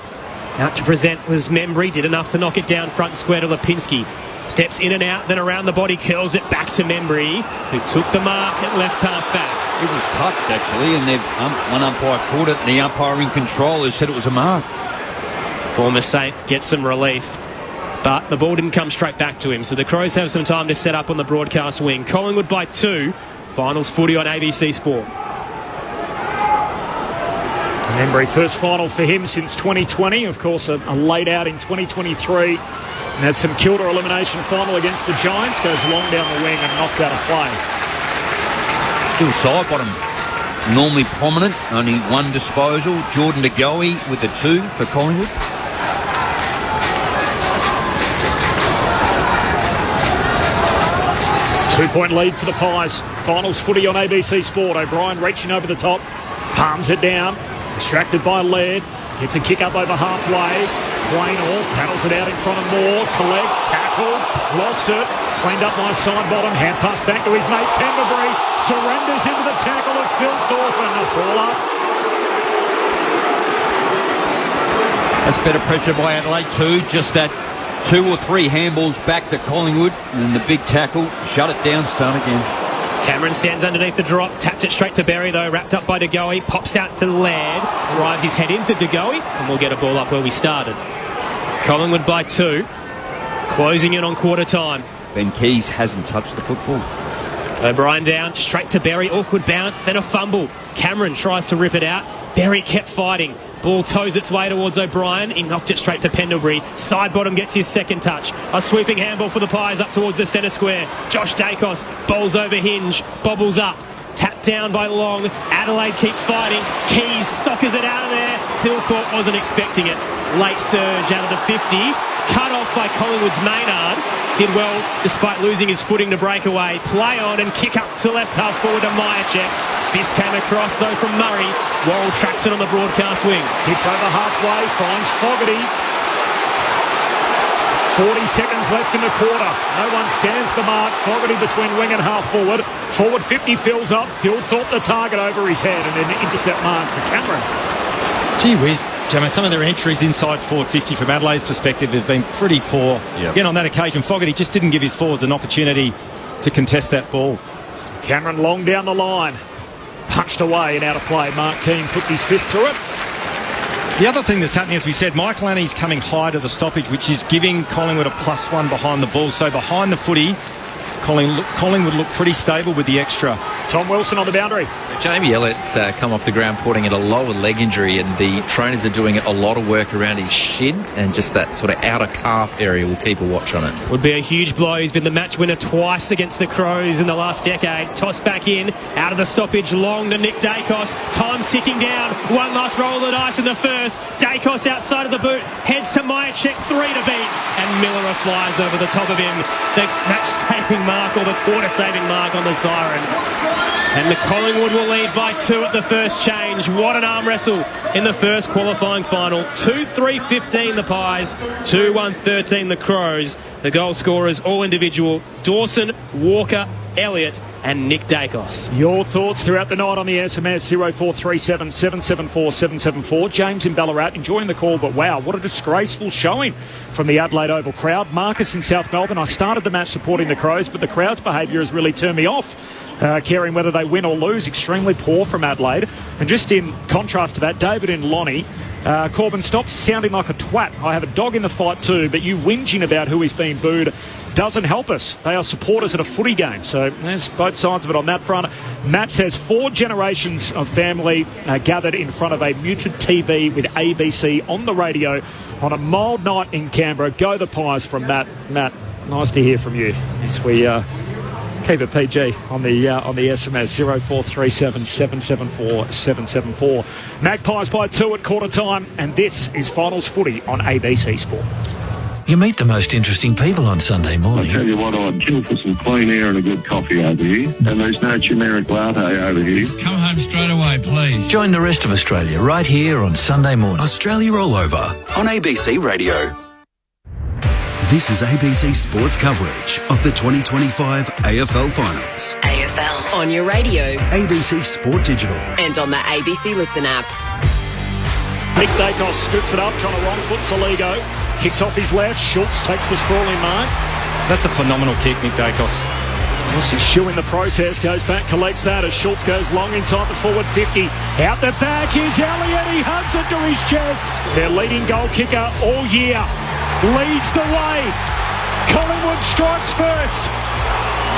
Out to present was Membry. Did enough to knock it down front square to Lipinski. Steps in and out, then around the body, curls it back to Membry, who took the mark at left half back. It was touched, actually, and one umpire caught it, and the umpire in control has said it was a mark. Former Saint gets some relief, but the ball didn't come straight back to him, so the Crows have some time to set up on the broadcast wing. Collingwood by 2, finals footy on ABC Sport. Membry, first final for him since 2020, of course a late out in 2023. And had some Kilda elimination final against the Giants, goes long down the wing and knocked out of play. Still side bottom, normally prominent, only one disposal. Jordan De Goey with the 2 for Collingwood. Two-point lead for the Pies. Finals footy on ABC Sport. O'Brien reaching over the top, palms it down, distracted by Laird, gets a kick up over halfway. Wainor paddles it out in front of Moore, collects, tackled, lost it, cleaned up by side bottom, hand pass back to his mate Pendlebury, surrenders into the tackle of Phil Thornton, a ball up. That's better pressure by Adelaide too, just that 2 or 3 handballs back to Collingwood, and the big tackle, shut it down, stun again. Cameron stands underneath the drop, tapped it straight to Berry though, wrapped up by De Goey, pops out to Laird, drives his head into De Goey, and we'll get a ball up where we started. Collingwood by 2, closing in on quarter time. Ben Keys hasn't touched the football. O'Brien down, straight to Berry, awkward bounce, then a fumble. Cameron tries to rip it out, Berry kept fighting. Ball toes its way towards O'Brien, he knocked it straight to Pendlebury. Side bottom gets his second touch. A sweeping handball for the Pies up towards the centre square. Josh Dacos bowls over hinge, bobbles up. Tapped down by Long. Adelaide keep fighting. Keys soccers it out of there. Philthorpe wasn't expecting it. Late surge out of the 50. Cut off by Collingwood's Maynard. Did well despite losing his footing to break away. Play on and kick up to left half forward to Myercheck. Fist came across though from Murray. Worrell tracks it on the broadcast wing. Kicks over halfway, finds Fogarty. 40 seconds left in the quarter. No one stands the mark. Fogarty between wing and half forward. Forward 50 fills up. Phil Thorpe the target over his head, and then intercept mark for Cameron. Gee whiz, Jamie, some of their entries inside forward 50 from Adelaide's perspective have been pretty poor. Yep. Again, on that occasion, Fogarty just didn't give his forwards an opportunity to contest that ball. Cameron long down the line. Punched away and out of play. Mark Keane puts his fist through it. The other thing that's happening, as we said, Mike Lanny's coming high to the stoppage, which is giving Collingwood a +1 behind the ball. So behind the footy, Collingwood look pretty stable with the extra. Tom Wilson on the boundary. Jamie Elliott's come off the ground porting at a lower leg injury, and the trainers are doing a lot of work around his shin, and just that sort of outer calf area will keep a watch on it. Would be a huge blow. He's been the match winner twice against the Crows in the last decade. Tossed back in, out of the stoppage, long to Nick Dacos. Time's ticking down. One last roll of the dice in the first. Dacos outside of the boot, heads to Myercheck, 3 to beat, and Miller flies over the top of him. The match-saving mark, or the quarter-saving mark on the siren. And the Collingwood will lead by 2 at the first change. What an arm wrestle in the first qualifying final. 2-3-15 the Pies, 2-1-13 the Crows. The goal scorers all individual. Dawson, Walker, Elliott and Nick Dacos. Your thoughts throughout the night on the SMS 0437 774 774. James in Ballarat enjoying the call, but wow, what a disgraceful showing from the Adelaide Oval crowd. Marcus in South Melbourne, I started the match supporting the Crows, but the crowd's behaviour has really turned me off. Caring whether they win or lose, extremely poor from Adelaide. And just in contrast to that, David in Lonnie, Corbin, stop sounding like a twat. I have a dog in the fight too, but you whinging about who is being booed doesn't help us. They are supporters at a footy game. So there's both sides of it on that front. Matt says 4 generations of family gathered in front of a muted TV with ABC on the radio on a mild night in Canberra. Go the Pies from Matt. Matt, nice to hear from you as we keep it PG on the SMS 0437 774 774. Magpies by 2 at quarter time, and this is Finals Footy on ABC Sport. You meet the most interesting people on Sunday morning. I tell you what, I'd kill for some clean air and a good coffee over here, and there's no generic latte over here. Come home straight away, please. Join the rest of Australia right here on Sunday morning. Australia All Over on ABC Radio. This is ABC Sports coverage of the 2025 AFL Finals. AFL on your radio, ABC Sport Digital, and on the ABC Listen app. Nick Dacos scoops it up, trying to wrong foot Saligo. Kicks off his left. Schultz takes the sprawling mark. That's a phenomenal kick, Nick Dacos. He's shoe in the process, goes back, collects that as Schultz goes long inside the forward 50. Out the back is Elliott, he hugs it to his chest. Their leading goal kicker all year leads the way. Collingwood strikes first.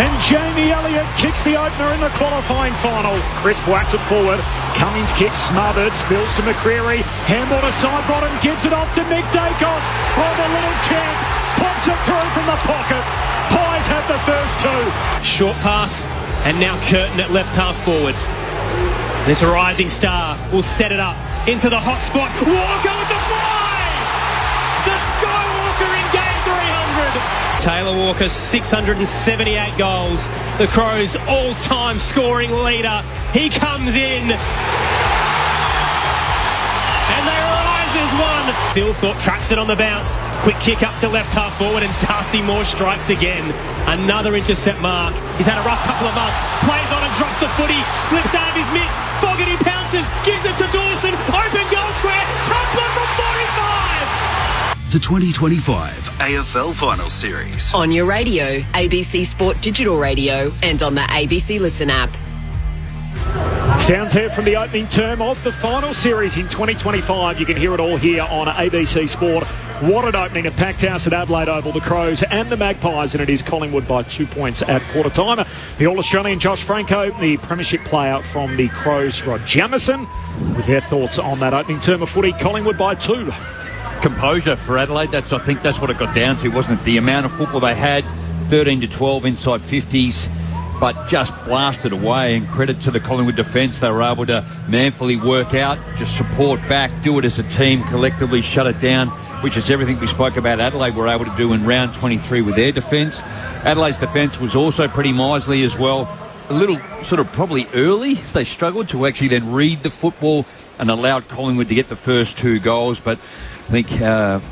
And Jamie Elliott kicks the opener in the qualifying final. Crisp whacks it forward. Cummings kicks smothered. Spills to McCreary. Handball to side bottom. Gives it off to Nick Dacos. Oh, the little champ pops it through from the pocket. Pies have the first 2. Short pass, and now Curtin at left half forward. This rising star will set it up into the hot spot. Walker with the fly! The Skywalker in game 300. Taylor Walker, 678 goals. The Crows' all-time scoring leader. He comes in. And they rise as one. Philthorpe tracks it on the bounce. Quick kick up to left half forward, and Darcy Moore strikes again. Another intercept mark. He's had a rough couple of months. Plays on and drops the footy. Slips out of his mitts. Fogarty pounces. Gives it to Dawson. Open goal square. Tumbler from 45. The 2025 AFL Finals Series. On your radio, ABC Sport Digital Radio, and on the ABC Listen app. Sounds here from the opening term of the final series in 2025. You can hear it all here on ABC Sport. What an opening, a packed house at Adelaide Oval, the Crows and the Magpies, and it is Collingwood by 2 points at quarter time. The All-Australian Josh Franco, the premiership player from the Crows, Rod Jamieson, with their thoughts on that opening term of footy. Collingwood by 2. Composure for Adelaide, I think that's what it got down to, wasn't it? The amount of football they had, 13 to 12 inside 50s, but just blasted away. And credit to the Collingwood defence, they were able to manfully work out, just support back, do it as a team, collectively shut it down, which is everything we spoke about Adelaide were able to do in round 23 with their defence. Adelaide's defence was also pretty miserly as well. A little sort of probably early. They struggled to actually then read the football and allowed Collingwood to get the first 2 goals, but I think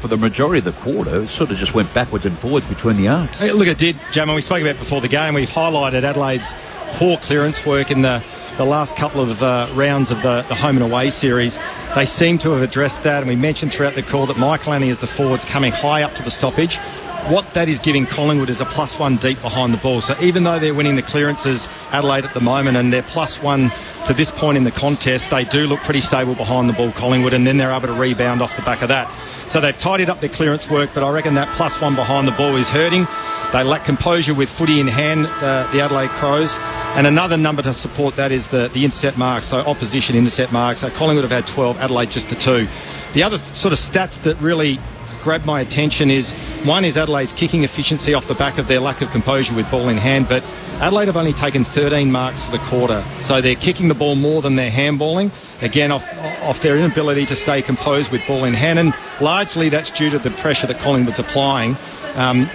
for the majority of the quarter, it sort of just went backwards and forwards between the arcs. Hey, look, it did, Jam, we spoke about before the game. We've highlighted Adelaide's poor clearance work in the last couple of rounds of the home and away series. They seem to have addressed that, and we mentioned throughout the call that Michael Annie as the forwards coming high up to the stoppage. What that is giving Collingwood is a +1 deep behind the ball. So even though they're winning the clearances, Adelaide at the moment, and they're +1 to this point in the contest, they do look pretty stable behind the ball, Collingwood, and then they're able to rebound off the back of that. So they've tidied up their clearance work, but I reckon that +1 behind the ball is hurting. They lack composure with footy in hand, the Adelaide Crows. And another number to support that is the intercept marks, so opposition intercept marks. So Collingwood have had 12, Adelaide just the 2. The other sort of stats that really grabbed my attention is, one is Adelaide's kicking efficiency off the back of their lack of composure with ball in hand, but Adelaide have only taken 13 marks for the quarter, so they're kicking the ball more than they're handballing, again off their inability to stay composed with ball in hand, and largely that's due to the pressure that Collingwood's applying.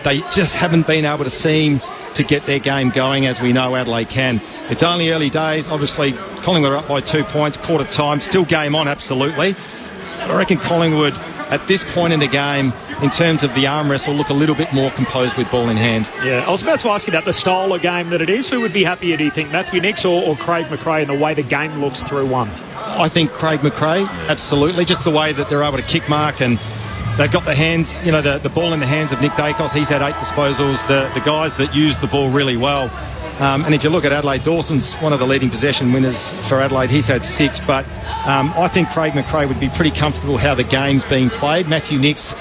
They just haven't been able to seem to get their game going as we know Adelaide can. It's only early days, obviously Collingwood are up by 2 points, quarter time, still game on, absolutely. But I reckon Collingwood at this point in the game, in terms of the arm wrestle, look a little bit more composed with ball in hand. Yeah, I was about to ask you about the style of game that it is. Who would be happier, do you think, Matthew Nicks or Craig McRae, in the way the game looks through one? I think Craig McRae, absolutely. Just the way that they're able to kick mark, and they've got the hands, the ball in the hands of Nick Dacos. He's had 8 disposals. The guys that use the ball really well. And if you look at Adelaide, Dawson's one of the leading possession winners for Adelaide. He's had 6, but I think Craig McRae would be pretty comfortable how the game's being played. Matthew Nicks,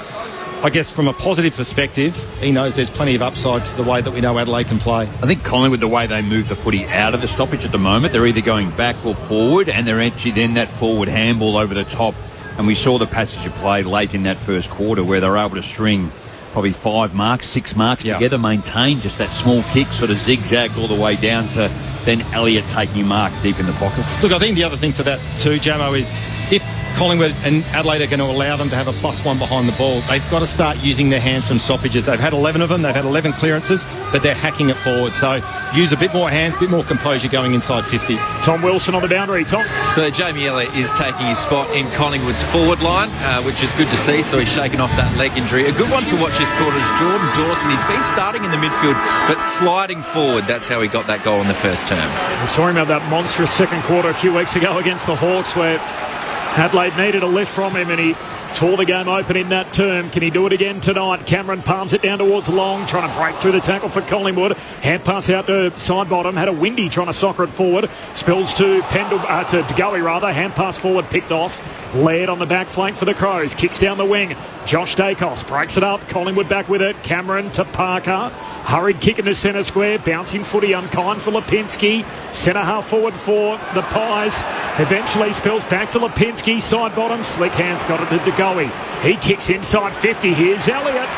I guess from a positive perspective, he knows there's plenty of upside to the way that we know Adelaide can play. I think Collingwood, the way they move the footy out of the stoppage at the moment, they're either going back or forward, and they're actually then that forward handball over the top. And we saw the passage of play late in that first quarter where they were able to string probably 5 marks, 6 marks together, maintain just that small kick, sort of zigzagged all the way down to then Elliott taking mark deep in the pocket. Look, I think the other thing to that too, Jamo, is if Collingwood and Adelaide are going to allow them to have a +1 behind the ball, they've got to start using their hands from stoppages. They've had 11 of them, they've had 11 clearances, but they're hacking it forward. So use a bit more hands, a bit more composure going inside 50. Tom Wilson on the boundary. Tom. So Jamie Elliott is taking his spot in Collingwood's forward line, which is good to see. So he's shaking off that leg injury. A good one to watch this quarter is Jordan Dawson. He's been starting in the midfield, but sliding forward. That's how he got that goal in the first term. We saw him have that monstrous second quarter a few weeks ago against the Hawks, where Adelaide needed a lift from him and he tore the game open in that term. Can he do it again tonight? Cameron palms it down towards Long, trying to break through the tackle for Collingwood. Hand pass out to side bottom. Had a Windy trying to soccer it forward. Spills to DeGoey rather. Hand pass forward, picked off. Laird on the back flank for the Crows. Kicks down the wing. Josh Dacos breaks it up. Collingwood back with it. Cameron to Parker. Hurried kick into centre square. Bouncing footy unkind for Lipinski. Centre half forward for the Pies. Eventually spills back to Lipinski. Side bottom. Slick hands got it to DeGoey. He kicks inside 50. Here's Elliott.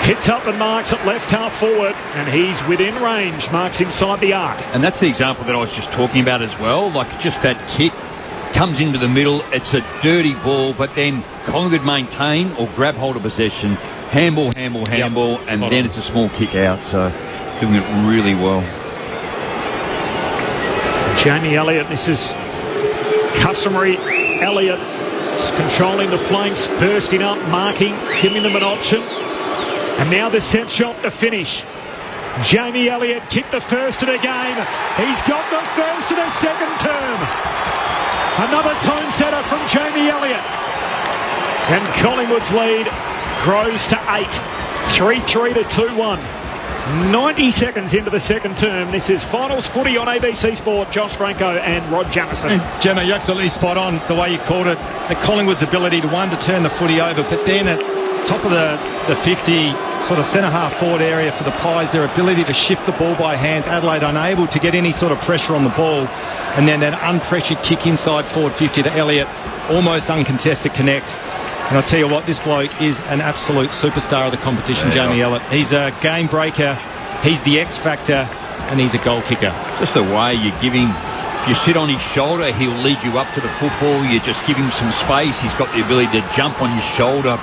Hits up and marks at left half forward, and he's within range. Marks inside the arc. And that's the example that I was just talking about as well. Like just that kick comes into the middle. It's a dirty ball, but then Collingwood maintain or grab hold of possession. Handball, and then it's a small kick out. So doing it really well. Jamie Elliott, this is customary. Elliott just controlling the flanks, bursting up, marking, giving them an option. And now the set shot to finish. Jamie Elliott kicked the first of the game. He's got the first of the second term. Another tone setter from Jamie Elliott. And Collingwood's lead grows to 8. 3-3 to 2-1. 90 seconds into the second term. This is Finals Footy on ABC Sport. Josh Franco and Rod Jamison. And Gemma, you're absolutely spot on the way you called it. The Collingwood's ability to turn the footy over, but then at top of the 50, sort of centre half forward area for the Pies, their ability to shift the ball by hands. Adelaide unable to get any sort of pressure on the ball, and then that unpressured kick inside forward 50 to Elliott, almost uncontested connect. And I'll tell you what, this bloke is an absolute superstar of the competition, Jamie Elliott. He's a game breaker, he's the X factor, and he's a goal kicker. Just the way you give him, you sit on his shoulder, he'll lead you up to the football. You just give him some space. He's got the ability to jump on your shoulder,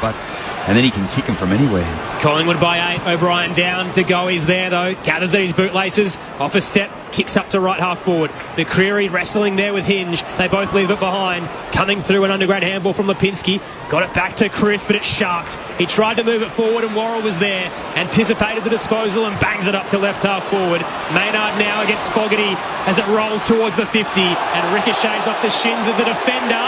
and then he can kick him from anywhere. Collingwood by 8. O'Brien down. DeGoey's there though. Gathers at his bootlaces. Off a step. Kicks up to right half forward. McCreary wrestling there with Hinge. They both leave it behind. Coming through an underground handball from Lipinski. Got it back to Chris, but it's sharked. He tried to move it forward and Worrell was there. Anticipated the disposal and bangs it up to left half forward. Maynard now against Fogarty as it rolls towards the 50 and ricochets off the shins of the defender.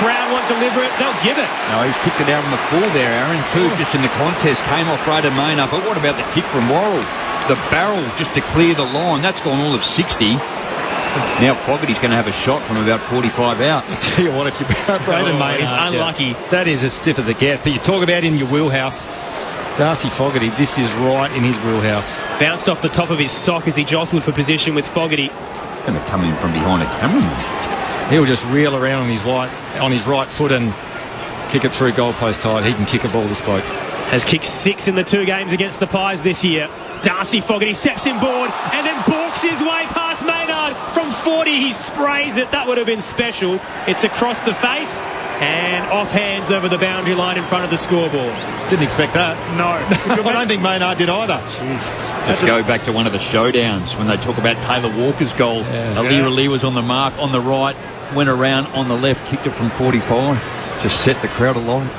Crown won't deliver it, they'll give it. No, he's kicked it out on the full there, Aaron, too, just in the contest. Came off Brayden Maynard, but what about the kick from Worrell? The barrel just to clear the line. That's gone all of 60. Now Fogarty's going to have a shot from about 45 out. I'll tell you what, if you're Brayden Maynard, he's unlucky. That is as stiff as it gets. But you talk about in your wheelhouse, Darcy Fogarty, this is right in his wheelhouse. Bounced off the top of his sock as he jostled for position with Fogarty. Going to come in from behind a camera. He'll just reel around on his right foot and kick it through goalpost height. He can kick a ball, this bloke. Has kicked 6 in the 2 games against the Pies this year. Darcy Fogarty steps inboard and then balks his way past Maynard. From 40, he sprays it. That would have been special. It's across the face and off hands over the boundary line in front of the scoreboard. Didn't expect that. No. I don't think Maynard did either. Jeez. Let's go back to one of the showdowns when they talk about Taylor Walker's goal. Alira Lee was on the mark on the right, went around on the left, kicked it from 45. Just set the crowd alight.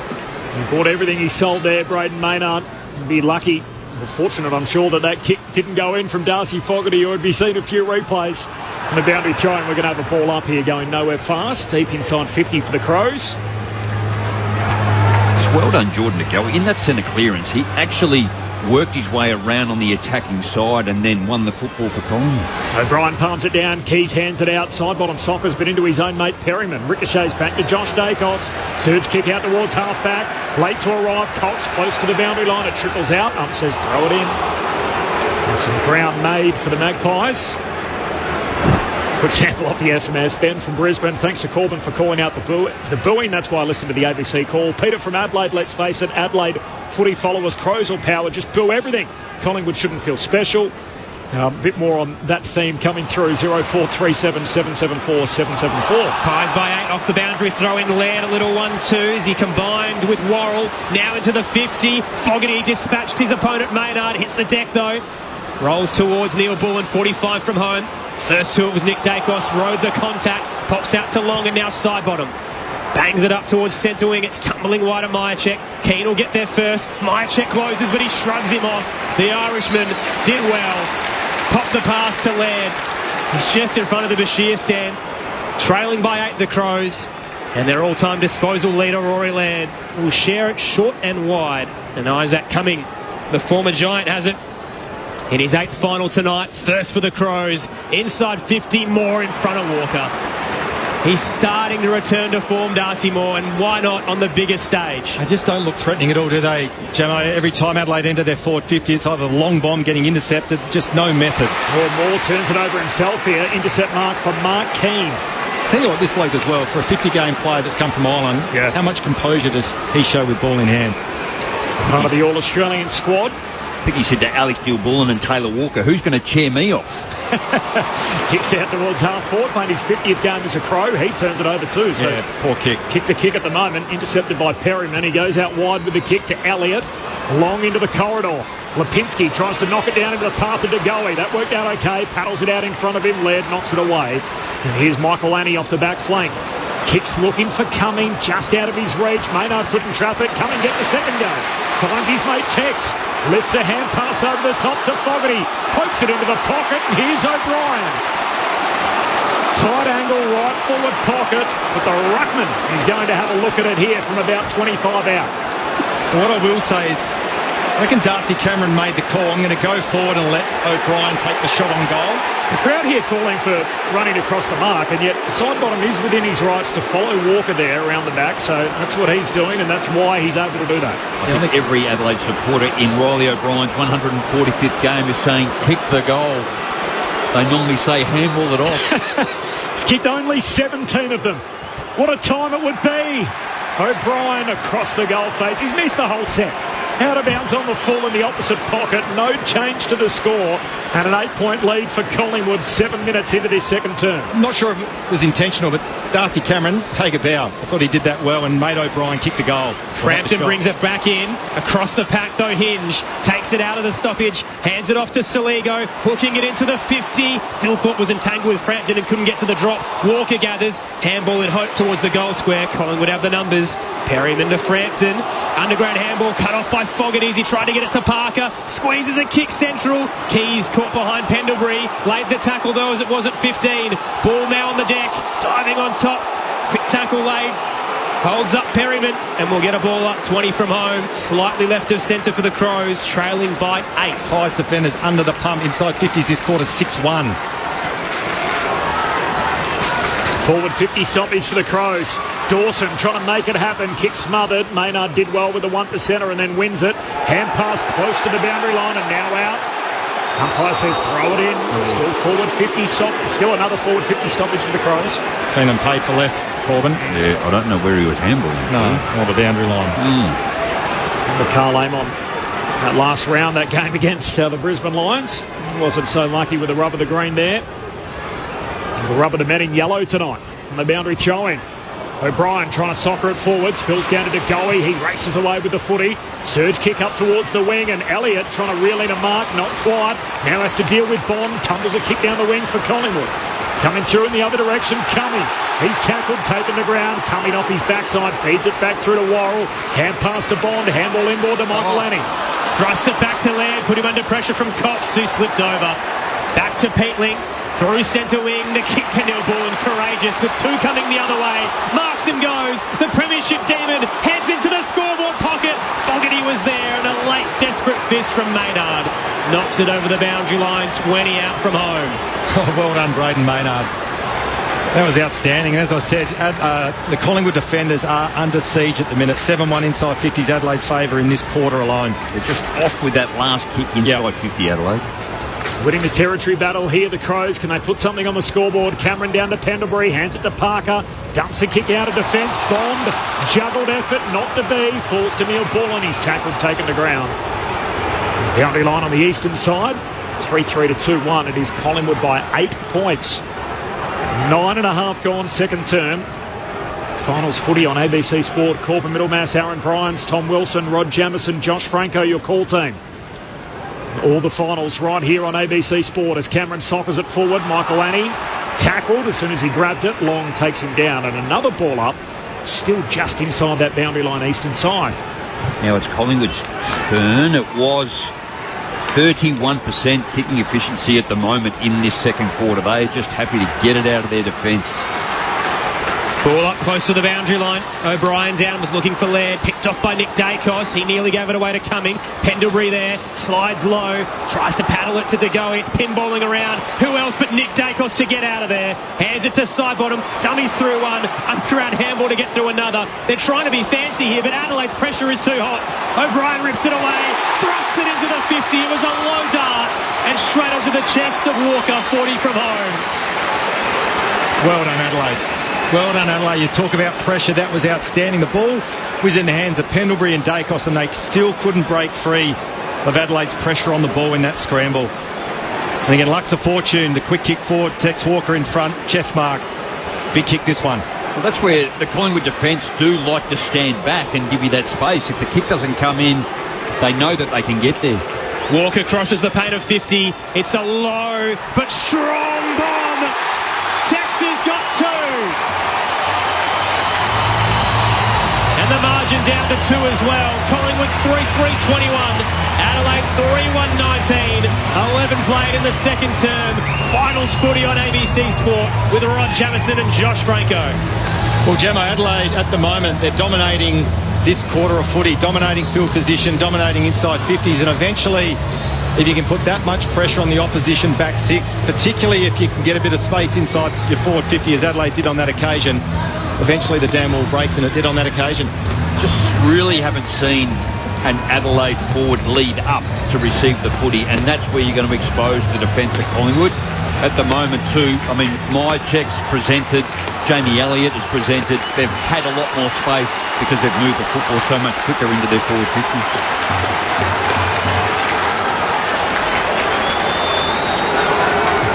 He bought everything he sold there, Braden Maynard. He'd be lucky, or fortunate, I'm sure, that kick didn't go in from Darcy Fogarty, who would be seeing a few replays. And the boundary throwing, we're going to have a ball up here going nowhere fast. Deep inside 50 for the Crows. It's well done, Jordan to go. In that centre clearance, he actually worked his way around on the attacking side and then won the football for Collingwood. O'Brien palms it down. Keys hands it out. Side bottom Soccer's been into his own mate Perryman. Ricochets back to Josh Dacos. Surge kick out towards half back. Late to arrive. Cox close to the boundary line. It trickles out. Ump says throw it in. And some ground made for the Magpies. Quick sample off the SMS. Ben from Brisbane. Thanks to Corbin for calling out the booing. That's why I listened to the ABC call. Peter from Adelaide. Let's face it, Adelaide footy followers, Crows or Power, just boo everything. Collingwood shouldn't feel special. A bit more on that theme coming through. 0437 774 774. Pies by 8 off the boundary. Throw in Laird, a little 1-2 as he combined with Worrell. Now into the 50. Fogarty dispatched his opponent Maynard. Hits the deck though. Rolls towards Neil Bullen, 45 from home. First to it was Nick Dacos, rode the contact, pops out to Long and now side bottom. Bangs it up towards centre wing, it's tumbling wide of Myercheck. Keane will get there first. Myercheck closes, but he shrugs him off. The Irishman did well. Popped the pass to Laird. He's just in front of the Bashir stand. Trailing by 8 the Crows. And their all-time disposal leader, Rory Laird, will share it short and wide. And Isaac Cumming, the former Giant, has it in his 8th final tonight. First for the Crows. Inside 50, more in front of Walker. He's starting to return to form, Darcy Moore, and why not on the biggest stage? They just don't look threatening at all, do they, Gemma? Every time Adelaide enter their forward 50, it's either the long bomb getting intercepted, just no method. Well, Moore turns it over himself here. Intercept mark for Mark Keane. Tell you what, this bloke as well, for a 50-game player that's come from Ireland, how much composure does he show with ball in hand? Part of the All-Australian squad. I think he said to Alex Gilbullen and Taylor Walker, who's going to cheer me off? Kicks out towards half-forward, playing his 50th game as a Crow. He turns it over too. So poor kick. Kick to kick at the moment, intercepted by Perryman. He goes out wide with the kick to Elliott. Long into the corridor. Lipinski tries to knock it down into the path of De Goey. That worked out okay. Paddles it out in front of him. Laird knocks it away. And here's Michael Annie off the back flank. Kicks looking for Cumming, just out of his reach. Maynard couldn't trap it. Cumming gets a second go. Finds his mate Tex. Lifts a hand pass over the top to Fogarty. Pokes it into the pocket, and here's O'Brien. Tight angle, right forward pocket, but the ruckman is going to have a look at it here from about 25 out. What I will say is, I reckon Darcy Cameron made the call. I'm going to go forward and let O'Brien take the shot on goal. The crowd here calling for running across the mark, and yet side bottom is within his rights to follow Walker there around the back, so that's what he's doing, and that's why he's able to do that. I think every Adelaide supporter in Riley O'Brien's 145th game is saying kick the goal. They normally say handball it off. It's kicked only 17 of them. What a time it would be. O'Brien across the goal face. He's missed the whole set. Out of bounds on the full in the opposite pocket. No change to the score. And an 8-point lead for Collingwood 7 minutes into this second term. I'm not sure if it was intentional, but Darcy Cameron, take a bow. I thought he did that well and made O'Brien kick the goal. Frampton brings it back in. Across the pack, though, Hinge takes it out of the stoppage. Hands it off to Saligo. Hooking it into the 50. Phil Thorpe was entangled with Frampton and couldn't get to the drop. Walker gathers. Handball in hope towards the goal square. Collingwood have the numbers. Perryman to Frampton. Underground handball cut off by Fogarty as he tried to get it to Parker. Squeezes a kick central. Keys caught behind Pendlebury. Laid the tackle though as it was at 15. Ball now on the deck. Diving on top. Quick tackle laid. Holds up Perryman and we'll get a ball up 20 from home. Slightly left of centre for the Crows. Trailing by 8. Pies defenders under the pump. Inside 50s this quarter 6-1. Forward 50 stoppage for the Crows. Dawson trying to make it happen. Kick smothered. Maynard did well with the 1%er and then wins it. Hand pass close to the boundary line and now out. Umpire says throw it in. Still forward 50 stop. Still another forward 50 stoppage for the Crows. Seen them pay for less, Corbin. Yeah, I don't know where he was handballing. No, or the boundary line. The Carl Amon. That last round, that game against the Brisbane Lions. Wasn't so lucky with the rub of the green there. The rub of the men in yellow tonight. On the boundary throw-in. O'Brien trying to soccer it forward. Spills down to De Goey. He races away with the footy. Surge kick up towards the wing. And Elliott trying to reel in a mark. Not quite. Now has to deal with Bond. Tumbles a kick down the wing for Collingwood. Coming through in the other direction. Cumming. He's tackled, taken the ground, coming off his backside, feeds it back through to Worrell. Hand pass to Bond, handball inboard to Michael Annie. Thrusts it back to Laird, put him under pressure from Cox, who slipped over. Back to Peatling, through centre wing, the kick to Neil Bullen, courageous, with two coming the other way. Marks him goes, the premiership demon heads into the scoreboard pocket. Fogarty was there, and a late desperate fist from Maynard. Knocks it over the boundary line, 20 out from home. Oh, well done, Braden Maynard. That was outstanding. And as I said, the Collingwood defenders are under siege at the minute. 7-1 inside 50s Adelaide's favour in this quarter alone. They're just off with that last kick inside 50 Adelaide. Winning the territory battle here, the Crows. Can they put something on the scoreboard? Cameron down to Pendlebury, hands it to Parker. Dumps a kick out of defence. Bond, juggled effort, not to be. Falls to Neil Bullen. He's tackled, taken to ground. Boundary line on the eastern side. 3-3 to 2-1. It is Collingwood by 8 points. 9.5 gone, second term. Finals footy on ABC Sport. Corbin Middlemass, Aaron Bryans, Tom Wilson, Rod Jamieson, Josh Franco, your call team. All the finals right here on ABC Sport as Cameron soccers it forward. Michael Annie tackled as soon as he grabbed it. Long takes him down, and another ball up, still just inside that boundary line eastern side. Now it's Collingwood's turn. It was 31% kicking efficiency at the moment in this second quarter. They're just happy to get it out of their defence. Ball up close to the boundary line. O'Brien down, was looking for Laird. Picked off by Nick Dacos. He nearly gave it away to Cumming. Pendlebury there. Slides low. Tries to paddle it to De Goey. It's pinballing around. Who else but Nick Dacos to get out of there? Hands it to Sidebottom. Dummies through one. Underground handball to get through another. They're trying to be fancy here, but Adelaide's pressure is too hot. O'Brien rips it away. Thrusts it into the 50. It was a low dart. And straight onto the chest of Walker. 40 from home. Well done, Adelaide. Well done, Adelaide. You talk about pressure. That was outstanding. The ball was in the hands of Pendlebury and Dacos, and they still couldn't break free of Adelaide's pressure on the ball in that scramble. And again, Lux of Fortune, the quick kick forward, Tex Walker in front, chest mark. Big kick this one. Well, that's where the Collingwood defence do like to stand back and give you that space. If the kick doesn't come in, they know that they can get there. Walker crosses the paint of 50. It's a low but strong bomb. Tex has got two. And the margin down to 2 as well. Collingwood 3-3-21. Adelaide 3-1-19. 11 played in the second term. Finals footy on ABC Sport with Rod Jamieson and Josh Franco. Well, Gemma, Adelaide at the moment, they're dominating this quarter of footy, dominating field position, dominating inside 50s, and eventually, if you can put that much pressure on the opposition back six, particularly if you can get a bit of space inside your forward 50, as Adelaide did on that occasion, eventually the dam wall breaks, and it did on that occasion. Just really haven't seen an Adelaide forward lead up to receive the footy, and that's where you're going to expose the defence of Collingwood. At the moment too, I mean, Myercheck's presented, Jamie Elliott is presented. They've had a lot more space because they've moved the football so much quicker into their forward 50.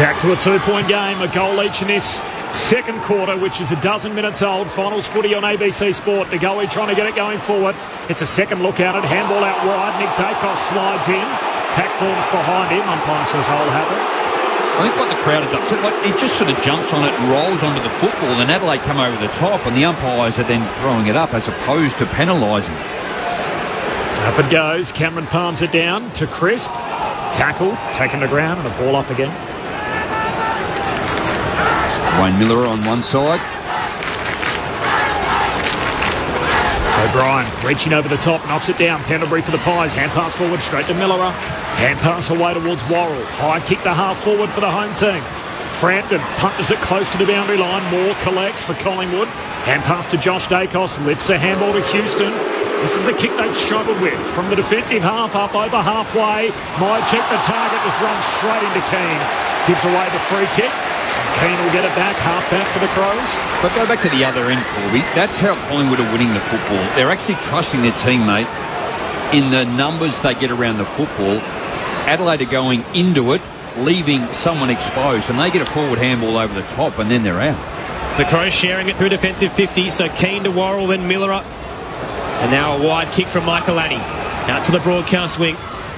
Back to a 2-point game, a goal each in this second quarter, which is a dozen minutes old. Finals footy on ABC Sport. De Goey trying to get it going forward. It's a second look at it. Handball out wide. Nick Dacos slides in. Pack forms behind him. Umpire says hold happen. I think what the crowd is upset, like, he just sort of jumps on it and rolls onto the football, and Adelaide come over the top, and the umpires are then throwing it up as opposed to penalising. Up it goes. Cameron palms it down to Crisp. Tackle, taken to ground, and a ball up again. Wayne Miller on one side. O'Brien reaching over the top, knocks it down. Pendlebury for the Pies. Hand pass forward straight to Millerer. Hand pass away towards Worrell. High kick to half forward for the home team. Frampton punches it close to the boundary line. Moore collects for Collingwood. Hand pass to Josh Dacos. Lifts a handball to Houston. This is the kick they've struggled with. From the defensive half up over halfway. Myercheck, the target, was run straight into Keane. Gives away the free kick. Keane will get it back, half back for the Crows. But go back to the other end, Corby. That's how Collingwood are winning the football. They're actually trusting their teammate in the numbers they get around the football. Adelaide are going into it, leaving someone exposed, and they get a forward handball over the top, and then they're out. The Crows sharing it through defensive 50, so Keane to Worrell, then Miller up. And now a wide kick from Michael Annie. Out to the broadcast wing.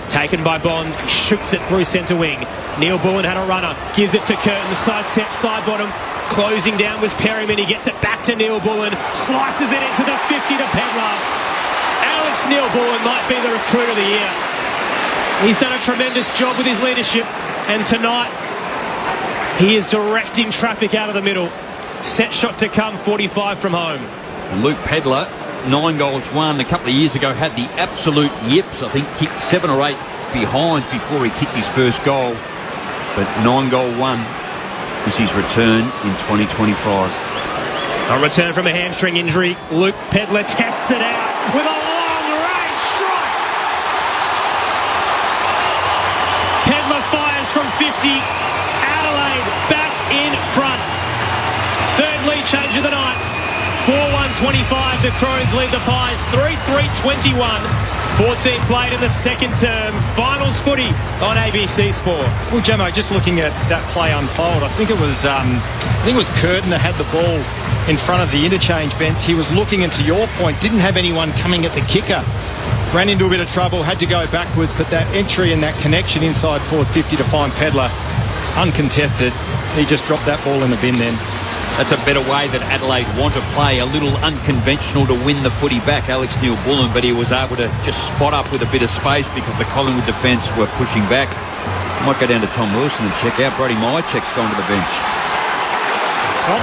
Taken by Bond, shoots it through centre wing. Neil Bullen had a runner, gives it to Curtin, sidestep, side bottom. Closing down was Perryman. He gets it back to Neil Bullen, slices it into the 50 to Pedler. Alex Neil Bullen might be the recruit of the year. He's done a tremendous job with his leadership, and tonight he is directing traffic out of the middle. Set shot to come, 45 from home. Luke Pedler, 9 goals won. A couple of years ago had the absolute yips. I think kicked 7 or 8 behinds before he kicked his first goal. But 9 goal won is his return in 2025. A return from a hamstring injury. Luke Pedler tests it out with a long-range strike. Pedler fires from 50. Adelaide back in front. Third lead change of the night. 4-1-25. The Crows lead the Pies 3-3-21. 14 played in the second term. Finals footy on ABC Sport. Well, Jamo, just looking at that play unfold, I think it was Curtin that had the ball in front of the interchange bench. He was looking, and to your point, didn't have anyone coming at the kicker. Ran into a bit of trouble, had to go backwards, but that entry and that connection inside forward 50 to find Pedler, uncontested. He just dropped that ball in the bin then. That's a better way that Adelaide want to play, a little unconventional to win the footy back, Alex Neil Bullen, but he was able to just spot up with a bit of space because the Collingwood defence were pushing back. Might go down to Tom Wilson and check out. Brody Mycheck's gone to the bench. Tom?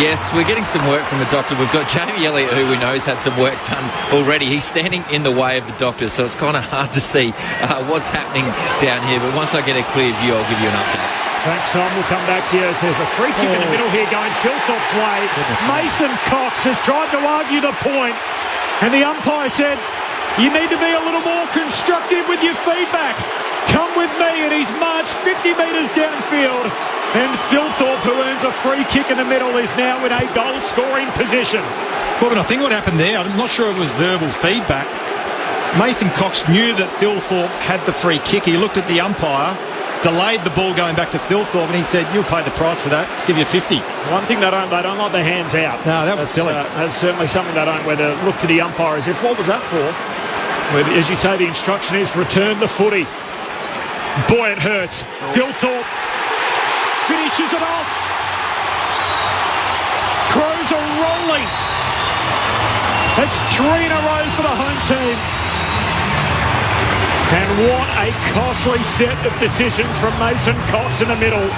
Yes, we're getting some work from the doctor. We've got Jamie Elliott, who we know has had some work done already. He's standing in the way of the doctor, so it's kind of hard to see what's happening down here. But once I get a clear view, I'll give you an update. Thanks, Tom. We'll come back to you as there's a free kick in the middle here going Philthorpe's way. Mason Cox has tried to argue the point, and the umpire said, you need to be a little more constructive with your feedback. Come with me, and he's marched 50 metres downfield. And Philthorpe, who earns a free kick in the middle, is now in a goal-scoring position. Corbin, I think what happened there, I'm not sure it was verbal feedback. Mason Cox knew that Philthorpe had the free kick. He looked at the umpire, delayed the ball going back to Philthorpe, and he said, you'll pay the price for that, give you 50. One thing they don't like the hands out. No, that was silly. That's certainly something they don't, where they look to the umpire as if, what was that for? Where, as you say, the instruction is return the footy. Boy, it hurts. Philthorpe finishes it off. Crows are rolling. That's 3 in a row for the home team. And what a costly set of decisions from Mason Cox in the middle.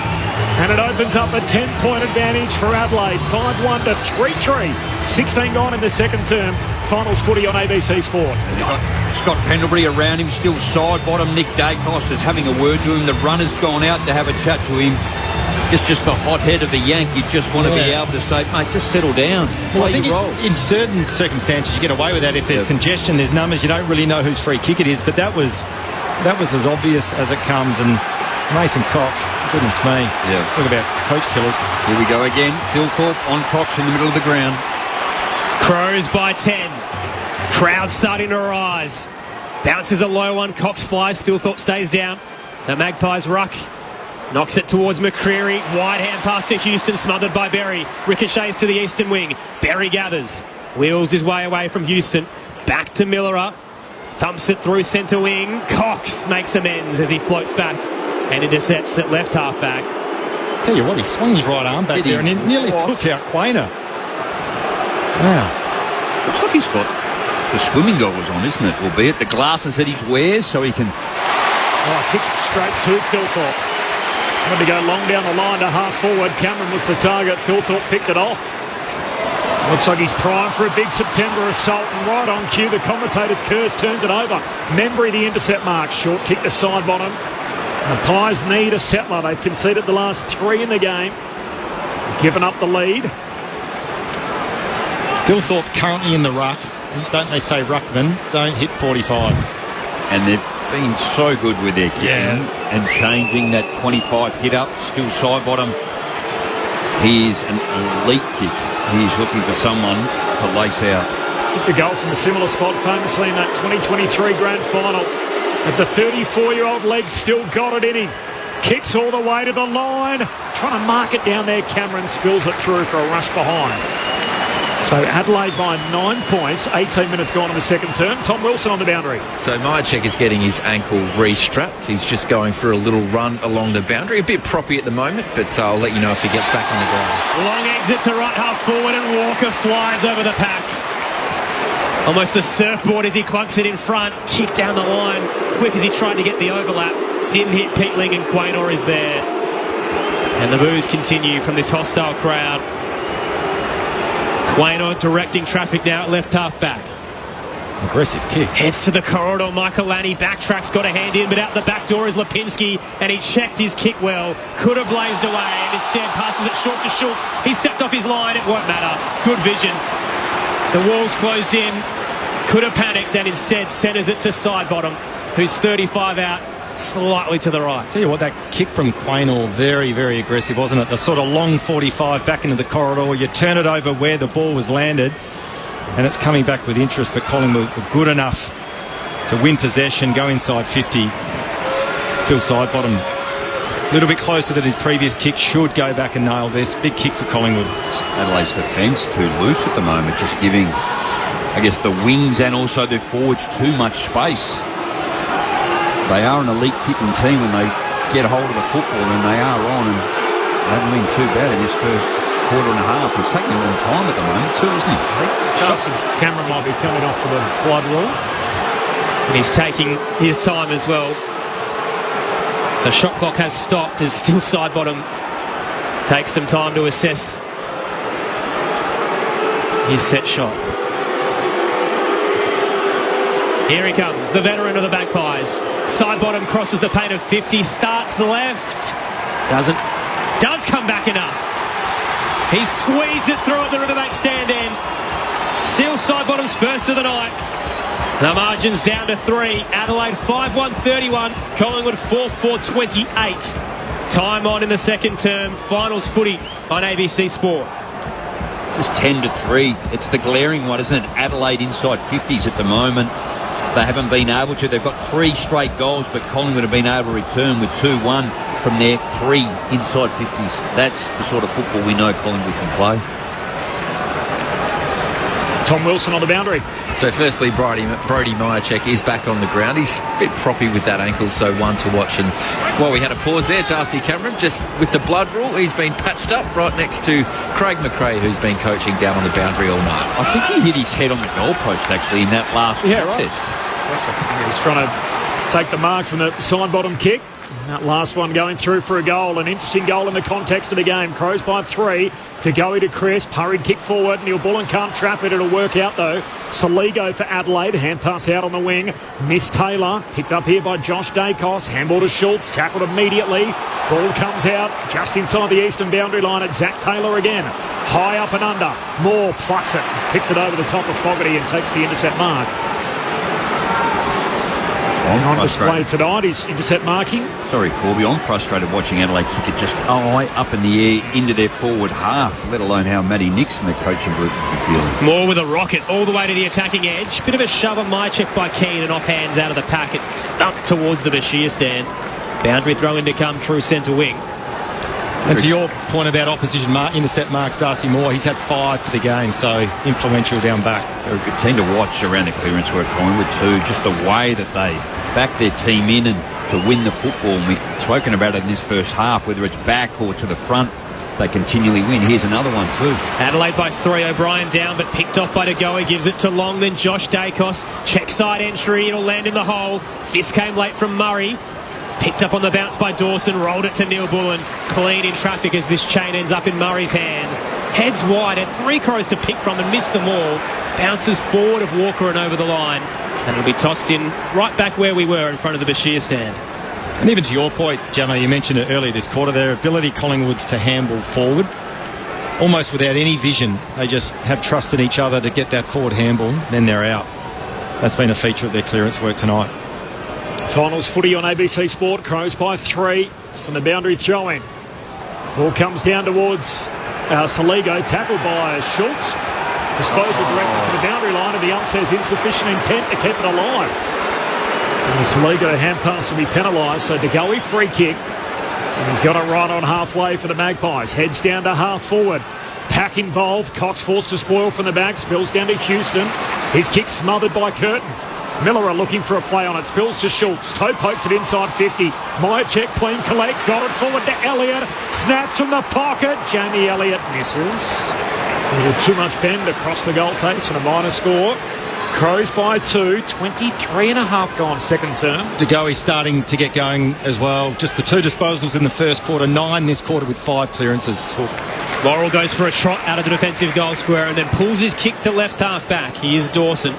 And it opens up a 10-point advantage for Adelaide. 5-1 to 3-3. 16 gone in the second term. Finals footy on ABC Sport. And you've got Scott Pendlebury around him, still side bottom. Nick Dacos is having a word to him. The runner's gone out to have a chat to him. It's just the hot head of the Yank. You just want to be able to say, mate, just settle down. Well, I think in certain circumstances you get away with that. If there's congestion, there's numbers, you don't really know whose free kick it is. But that was as obvious as it comes. And Mason Cox, goodness me. Yeah. Talk about coach killers. Here we go again. Philthorpe on Cox in the middle of the ground. Crows by 10. Crowd starting to rise. Bounces a low one. Cox flies. Philthorpe stays down. The Magpies ruck. Knocks it towards McCreary. Wide hand pass to Houston, smothered by Berry. Ricochets to the eastern wing. Berry gathers. Wheels his way away from Houston. Back to Millerer. Thumps it through centre wing. Cox makes amends as he floats back and intercepts at left half back. Tell you what, he swung his right arm back there and he nearly took out Quainer. Wow. Looks like he's got the swimming goggles on, isn't it? Albeit the glasses that he wears so he can... Kicks it straight to Philthorpe. Wanted to go long down the line to half forward. Cameron was the target. Philthorpe picked it off. Looks like he's primed for a big September assault. And right on cue, the commentator's curse turns it over. Membry the intercept mark. Short kick to side bottom. And the Pies need a settler. They've conceded the last 3 in the game. Given up the lead. Philthorpe currently in the ruck. Don't they say ruckman? Don't hit 45. And they've been so good with their kicking and changing that 25 hit up, still side bottom. Here's an elite kick. He's looking for someone to lace out. Kicked a goal from a similar spot famously in that 2023 grand final. But the 34-year-old leg still got it in him. Kicks all the way to the line. Trying to mark it down there. Cameron spills it through for a rush behind. So Adelaide by 9 points, 18 minutes gone in the second term. Tom Wilson on the boundary. So Myercheck is getting his ankle re-strapped. He's just going for a little run along the boundary. A bit proppy at the moment, but I'll let you know if he gets back on the ground. Long exit to right half forward, and Walker flies over the pack. Almost a surfboard as he clunks it in front. Kick down the line, quick as he tried to get the overlap. Didn't hit Peatling, and Quaynor is there. And the boos continue from this hostile crowd. Quaynor directing traffic now at left half back. Aggressive kick. Heads to the corridor. Michael Lanny backtracks, got a hand in, but out the back door is Lipinski, and he checked his kick well. Could have blazed away, and instead passes it short to Schultz. He stepped off his line. It won't matter. Good vision. The walls closed in. Could have panicked, and instead centres it to Sidebottom, who's 35 out, slightly to the right. Tell you what, that kick from Quaynor, very, very aggressive, wasn't it? The sort of long 45 back into the corridor. You turn it over where the ball was landed, and it's coming back with interest, but Collingwood were good enough to win possession, go inside 50. Still Sidebottom a little bit closer than his previous kick. Should go back and nail this. Big kick for Collingwood. Adelaide's defence too loose at the moment, just giving, I guess, the wings and also the forwards too much space. They are an elite kicking team when they get hold of the football, and they are on, and they haven't been too bad in this first quarter and a half. It's taking a long time at the moment too, isn't it? Carson Cameron might be coming off for the blood rule. And he's taking his time as well. So shot clock has stopped as still Sidebottom takes some time to assess his set shot. Here he comes, the veteran of the Magpies. Sidebottom crosses the paint of 50, starts left. Does come back enough. He squeezed it through at the Riverbank stand end. Still Sidebottom's first of the night. The margin's down to 3. Adelaide 5-1-31. Collingwood 4-4-28. Time on in the second term. Finals footy on ABC Sport. Just 10-3. It's the glaring one, isn't it? Adelaide inside 50s at the moment. They haven't been able to. They've got 3 straight goals, but Collingwood have been able to return with 2-1 from their 3 inside 50s. That's the sort of football we know Collingwood can play. Tom Wilson on the boundary. So firstly, Brody Myercheck is back on the ground. He's a bit proppy with that ankle, so one to watch. And while we had a pause there, Darcy Cameron, just with the blood rule, he's been patched up right next to Craig McRae, who's been coaching down on the boundary all night. I think he hit his head on the goalpost, actually, in that last contest. Right. He's trying to take the mark from the Sidebottom kick. That last one going through for a goal. An interesting goal in the context of the game. Crows by 3. To go to Crisp. Hurried kick forward. Neil Bullen can't trap it. It'll work out though. Saligo for Adelaide. Hand pass out on the wing. Miss Taylor. Picked up here by Josh Dacos. Handball to Schultz. Tackled immediately. Ball comes out just inside the eastern boundary line at Zach Taylor again. High up and under. Moore plucks it. Picks it over the top of Fogarty and takes the intercept mark. On display tonight is intercept marking. Sorry, Corby, I'm frustrated watching Adelaide kick it just high up in the air into their forward half, let alone how Matty Nixon, the coaching group, will be feeling. Moore with a rocket all the way to the attacking edge. Bit of a shove on Myercheck by Keane and off hands out of the pack. It stuck towards the Bashir stand. Boundary throw in to come through centre wing. And to your point about opposition intercept marks, Darcy Moore, he's had 5 for the game, so influential down back. They're a good team to watch around the clearance work, Collingwood too. Just the way that they back their team in and to win the football. We've spoken about it in this first half, whether it's back or to the front, they continually win. Here's another one too. Adelaide by 3. O'Brien down, but picked off by DeGoey. Gives it to Long, then Josh Dacos. Check side entry, it'll land in the hole. Fist came late from Murray. Picked up on the bounce by Dawson, rolled it to Neil Bullen. Clean in traffic as this chain ends up in Murray's hands. Heads wide, at 3 Crows to pick from and missed them all. Bounces forward of Walker and over the line. And it'll be tossed in right back where we were in front of the Bashir stand. And even to your point, Jamo, you mentioned it earlier this quarter, their ability, Collingwood's, to handball forward. Almost without any vision. They just have trust in each other to get that forward handball, then they're out. That's been a feature of their clearance work tonight. Finals footy on ABC Sport. Crows by 3 from the boundary throw-in. Ball comes down towards Saligo, tackled by Schultz. Disposal directed to the boundary line, and the ump says insufficient intent to keep it alive. And the Saligo hand pass to be penalised, so DeGoey free kick. And he's got it right on halfway for the Magpies. Heads down to half forward. pack involved. Cox forced to spoil from the back. Spills down to Houston. His kick smothered by Curtin. Miller are looking for a play on it. Spills to Schultz. Toe pokes it inside 50. Myercheck clean collect. Got it forward to Elliott. Snaps from the pocket. Jamie Elliott misses. A little too much bend across the goal face and a minor score. Crows by 2. 23.5 gone second term. De Goey starting to get going as well. Just the 2 disposals in the first quarter. 9 this quarter with 5 clearances. Laurel goes for a trot out of the defensive goal square and then pulls his kick to left half back. He is Dawson.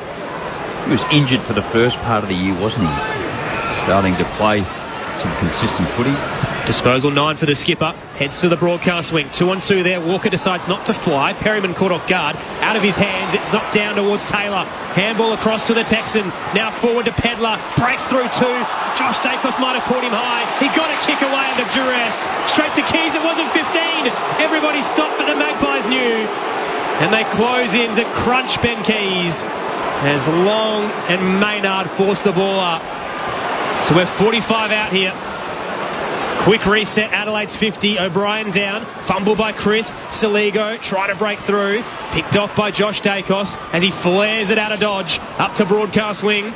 He was injured for the first part of the year, wasn't he? Starting to play some consistent footy. Disposal 9 for the skipper. Heads to the broadcast wing. 2-on-2 there. Walker decides not to fly. Perryman caught off guard. Out of his hands. It's knocked down towards Taylor. Handball across to the Texan. Now forward to Pedler. Breaks through 2. Josh Dacos might have caught him high. He got a kick away under duress. Straight to Keys. It wasn't 15. Everybody stopped, but the Magpies knew. And they close in to crunch Ben Keys as Long and Maynard force the ball up. So we're 45 out here. Quick reset, Adelaide's 50, O'Brien down, fumble by Crisp, Saligo try to break through, picked off by Josh Dacos as he flares it out of dodge, up to broadcast wing.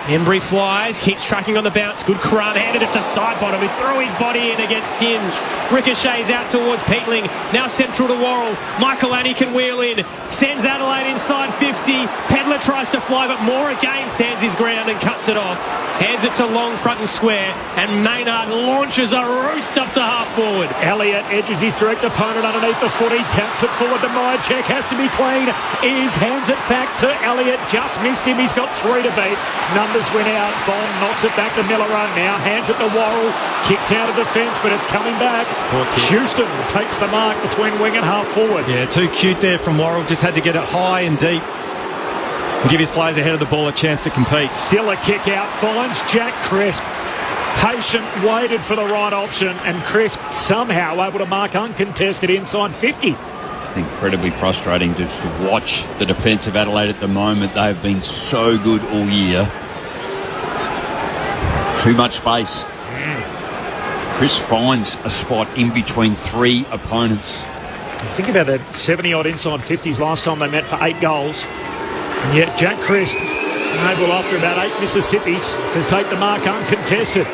Embry flies, keeps tracking on the bounce, good crumb, handed it to Sidebottom who threw his body in against Hinge. Ricochets out towards Peatling, now central to Worrell. Michael Annie can wheel in, sends Adelaide inside 50. Pedler tries to fly, but Moore again stands his ground and cuts it off. Hands it to Long front and square, and Maynard launches a roost up to half forward. Elliott edges his direct opponent underneath the footy, taps it forward to Myercheck, has to be clean. Hands it back to Elliott, just missed him, he's got 3 to beat. Numbers went out, Bond knocks it back to Miller now, hands it to Worrell, kicks out of defence, but it's coming back. Houston takes the mark between wing and half forward. Yeah, too cute there from Worrell, just had to get it high and deep and give his players ahead of the ball a chance to compete. Still a kick out, finds Jack Crisp. Patient, waited for the right option, and Crisp somehow able to mark uncontested inside 50. It's incredibly frustrating just to watch the defence of Adelaide at the moment. They have been so good all year. Too much space. Chris finds a spot in between 3 opponents. Think about that 70-odd inside 50s last time they met for 8 goals. And yet Jack Crisp able after about 8 Mississippis to take the mark uncontested.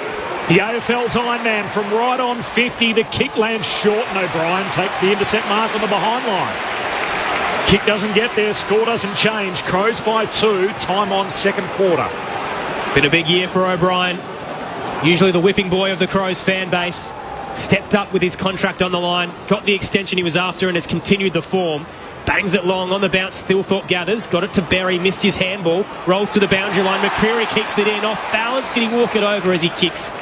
The AFL's Iron Man from right on 50. The kick lands short and O'Brien takes the intercept mark on the behind line. Kick doesn't get there, score doesn't change. Crows by 2, time on second quarter. Been a big year for O'Brien. Usually the whipping boy of the Crows fan base. Stepped up with his contract on the line, got the extension he was after and has continued the form. Bangs it long on the bounce. Thilthorpe gathers. Got it to Berry. Missed his handball. Rolls to the boundary line. McCreary keeps it in. Off balance. Did he walk it over as he kicks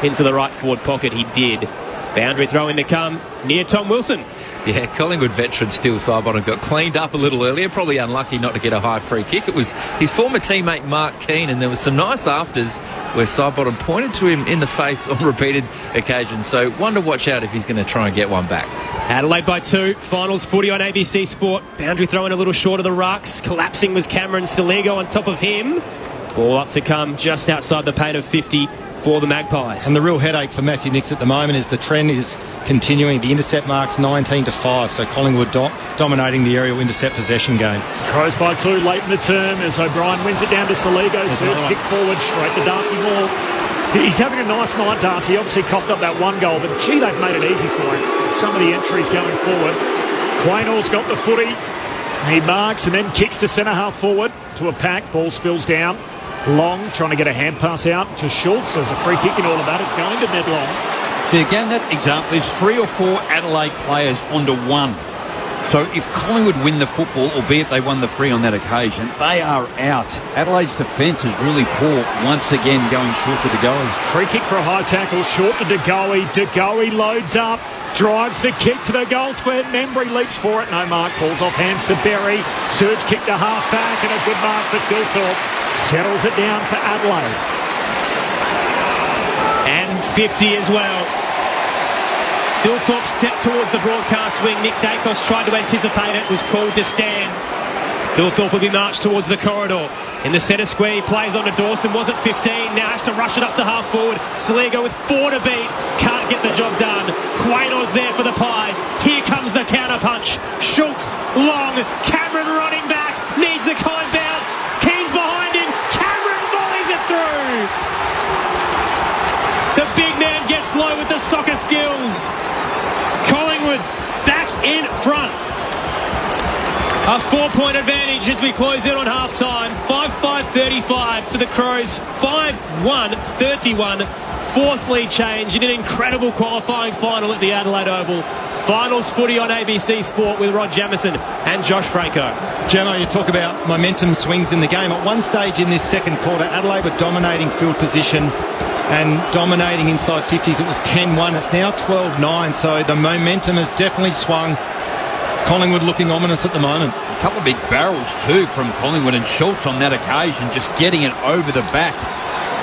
into the right forward pocket? He did. Boundary throw in to come near Tom Wilson. Yeah, Collingwood veteran Steele Sidebottom got cleaned up a little earlier. Probably unlucky not to get a high free kick. It was his former teammate Mark Keane, and there was some nice afters where Sidebottom pointed to him in the face on repeated occasions. So one to watch out if he's going to try and get one back. Adelaide by 2. Finals footy on ABC Sport. Boundary throw in a little short of the rucks. Collapsing was Cameron Saligo on top of him. Ball up to come just outside the paint of 50 for the Magpies. And the real headache for Matthew Nicks at the moment is the trend is continuing. The intercept mark's 19-5, so Collingwood dominating the aerial intercept possession game. Crows by 2 late in the term as O'Brien wins it down to Saligo. Surge kick forward straight to Darcy Moore. He's having a nice night, Darcy. Obviously coughed up that 1 goal, but gee, they've made it easy for him. Some of the entries going forward. Quaynall's got the footy. He marks and then kicks to centre half forward to a pack. Ball spills down. Long trying to get a hand pass out to Schultz. There's a free kick in all of that. It's going to Ned Long. So again, that example is 3 or 4 Adelaide players onto 1. So if Collingwood win the football, albeit they won the free on that occasion, they are out. Adelaide's defence is really poor, once again going short to De Goey. Free kick for a high tackle, short to De Goey. De Goey loads up, drives the kick to the goal square. Membry leaps for it. No mark, falls off hands to Berry. Surge kick to half back and a good mark for Thilthorpe. Settles it down for Adelaide. And 50 as well. Thilthorpe stepped towards the broadcast wing. Nick Dacos tried to anticipate it, was called to stand. Thilthorpe will be marched towards the corridor. In the centre square, he plays on to Dawson. Wasn't 15, now has to rush it up to half forward. Saligo with 4 to beat. Can't get the job done. Quaynor's there for the Pies. Here comes the counter punch. Schultz, long. Cameron running back. Needs a kind bounce. Keane's behind him. Cameron volleys it through. The big man gets low with the soccer skills. Collingwood back in front. A 4-point advantage as we close in on half-time. 5-5-35 to the Crows. 5-1-31. Fourth lead change in an incredible qualifying final at the Adelaide Oval. Finals footy on ABC Sport with Rod Jamieson and Josh Franco. Jamo, you talk about momentum swings in the game. At one stage in this second quarter, Adelaide were dominating field position and dominating inside 50s. It was 10-1. It's now 12-9. So the momentum has definitely swung. Collingwood looking ominous at the moment. A couple of big barrels too from Collingwood, and Schultz on that occasion just getting it over the back.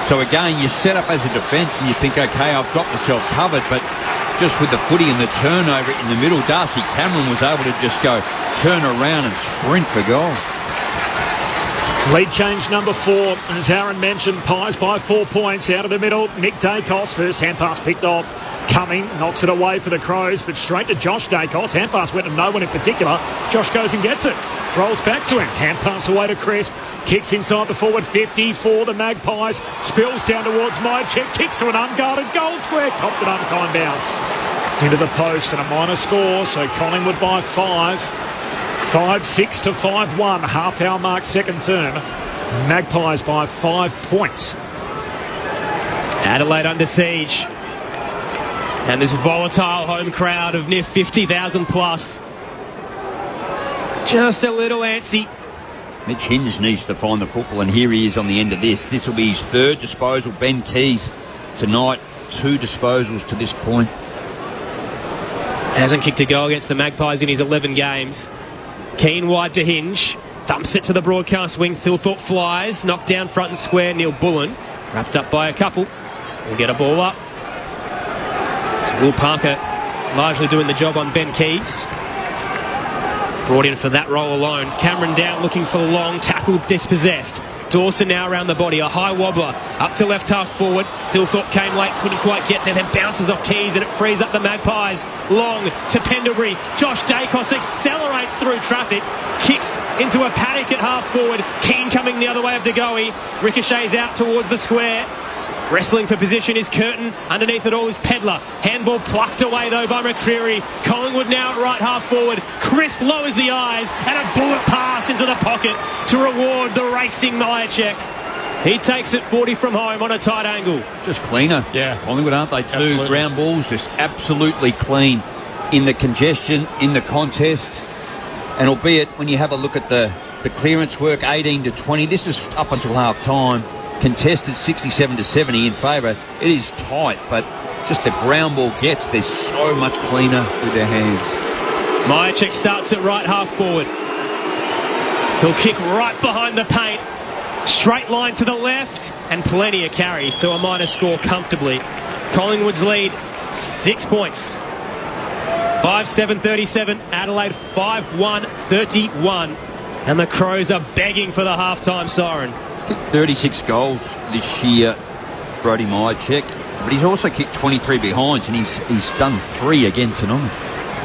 So again, you set up as a defence and you think, okay, I've got myself covered, but just with the footy and the turnover in the middle, Darcy Cameron was able to just go turn around and sprint for goal. Lead change number 4, as Aaron mentioned, Pies by 4 points out of the middle. Nick Dacos, first hand pass picked off. Cumming knocks it away for the Crows, but straight to Josh Dacos. Hand pass went to no one in particular. Josh goes and gets it. Rolls back to him. Hand pass away to Crisp. Kicks inside the forward 50 for the Magpies. Spills down towards Myercheck. Kicks to an unguarded goal square. Copped an unkind bounce into the post, and a minor score. So Collingwood by 5. 5-6 to 5-1. Half hour mark second term. Magpies by 5 points. Adelaide under siege. And this volatile home crowd of near 50,000 plus. Just a little antsy. Mitch Hinge needs to find the football, and here he is on the end of this. This will be his third disposal. Ben Keys tonight, 2 disposals to this point. Hasn't kicked a goal against the Magpies in his 11 games. Keane wide to Hinge. Thumps it to the broadcast wing. Thilthorpe flies. Knocked down front and square. Neil Bullen. Wrapped up by a couple. Will get a ball up. So Will Parker largely doing the job on Ben Keys. Brought in for that role alone. Cameron down looking for long. Tackle dispossessed. Dawson now around the body. A high wobbler. Up to left half forward. Thilthorpe came late. Couldn't quite get there. Then bounces off Keys and it frees up the Magpies. Long to Pendlebury. Josh Dacos accelerates through traffic. Kicks into a paddock at half forward. Keane coming the other way of DeGoey. Ricochets out towards the square. Wrestling for position is Curtin. Underneath it all is Pedler. Handball plucked away though by McCreary. Collingwood now at right half forward. Crisp lowers the eyes and a bullet pass into the pocket to reward the racing Myercheck. He takes it 40 from home on a tight angle. Just cleaner. Yeah. Collingwood, aren't they? 2 Absolutely. ground balls, just absolutely clean in the congestion, in the contest. And albeit when you have a look at the clearance work, 18 to 20, this is up until half time. Contested 67 to 70 in favour. It is tight, but just the ground ball gets, they're so much cleaner with their hands. Myercheck starts at right half forward. He'll kick right behind the paint. Straight line to the left and plenty of carry, so a minor score comfortably. Collingwood's lead 6 points. 5-7-37. Adelaide 5-1-31. And the Crows are begging for the halftime siren. 36 goals this year, Brodie Myercheck, but he's also kicked 23 behinds, and he's done 3 again tonight.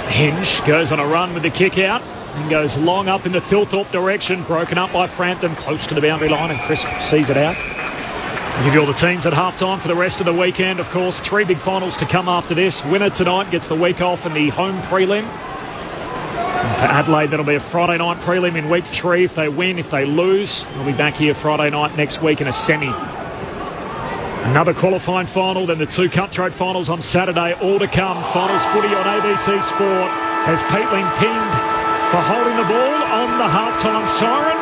Hinge goes on a run with the kick out and goes long up in the Thilthorpe direction, broken up by Frampton close to the boundary line, and Chris sees it out. I'll give you all the teams at halftime for the rest of the weekend. Of course, 3 big finals to come after this. Winner tonight gets the week off in the home prelim. And for Adelaide, that'll be a Friday night prelim in week 3. If they win, if they lose, they'll be back here Friday night next week in a semi. Another qualifying final, then the 2 cutthroat finals on Saturday, all to come. Finals footy on ABC Sport as Peatling pinged for holding the ball on the halftime siren.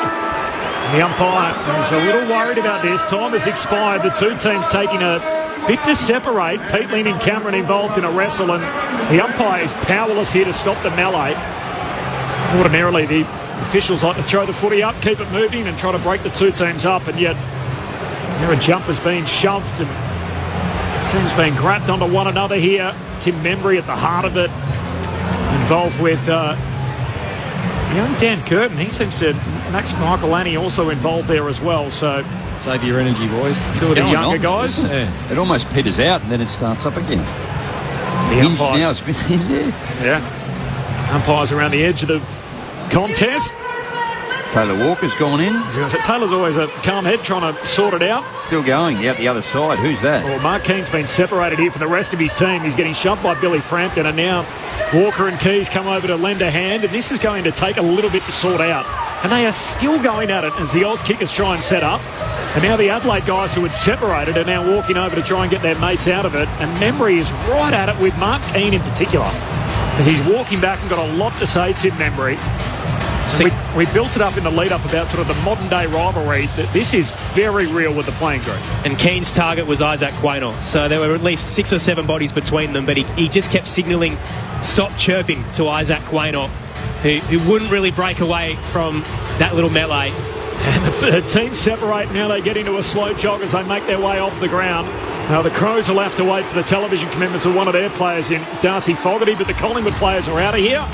The umpire is a little worried about this. Time has expired. The 2 teams taking a bit to separate. Peatling and Cameron involved in a wrestle, and the umpire is powerless here to stop the melee. Ordinarily, the officials like to throw the footy up, keep it moving and try to break the 2 teams up, and yet there a jump has been shoved and teams being grabbed onto one another here. Tim Membry at the heart of it, involved with young Dan Curtin. He seems to, Max Michaelani also involved there as well, so save your energy, boys. 2 of the younger guys. It almost peters out and then it starts up again. Hinge now, it's been in there. Yeah. Umpires around the edge of the contest. Taylor Walker's gone in. I was going to say, Taylor's always a calm head trying to sort it out. Still going out the other side. Who's that? Well, Mark Keane's been separated here from the rest of his team. He's getting shoved by Billy Frampton, and now Walker and Keys come over to lend a hand, and this is going to take a little bit to sort out. And they are still going at it as the Oz kickers try and set up. And now the Adelaide guys who had separated are now walking over to try and get their mates out of it. And Membry is right at it with Mark Keane in particular, as he's walking back and got a lot to say, Tim Membry. We built it up in the lead-up about sort of the modern-day rivalry. That this is very real with the playing group. And Keane's target was Isaac Quaynor. So there were at least 6 or 7 bodies between them, but he just kept signalling, stop chirping to Isaac Quaynor, who wouldn't really break away from that little melee. And the teams separate. Now they get into a slow jog as they make their way off the ground. Now the Crows will have to wait for the television commitments of one of their players in Darcy Fogarty, but the Collingwood players are out of here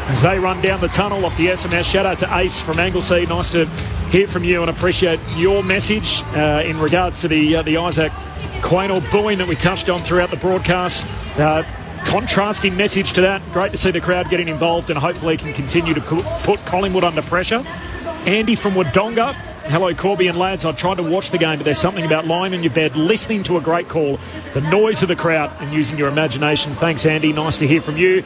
as they run down the tunnel off the SMS. Shout out to Ace from Anglesea. Nice to hear from you and appreciate your message in regards to the Isaac Quaynor booing that we touched on throughout the broadcast. Contrasting message to that. Great to see the crowd getting involved, and hopefully can continue to put Collingwood under pressure. Andy from Wodonga. Hello, Corby and lads. I've tried to watch the game, but there's something about lying in your bed, listening to a great call, the noise of the crowd, and using your imagination. Thanks, Andy. Nice to hear from you.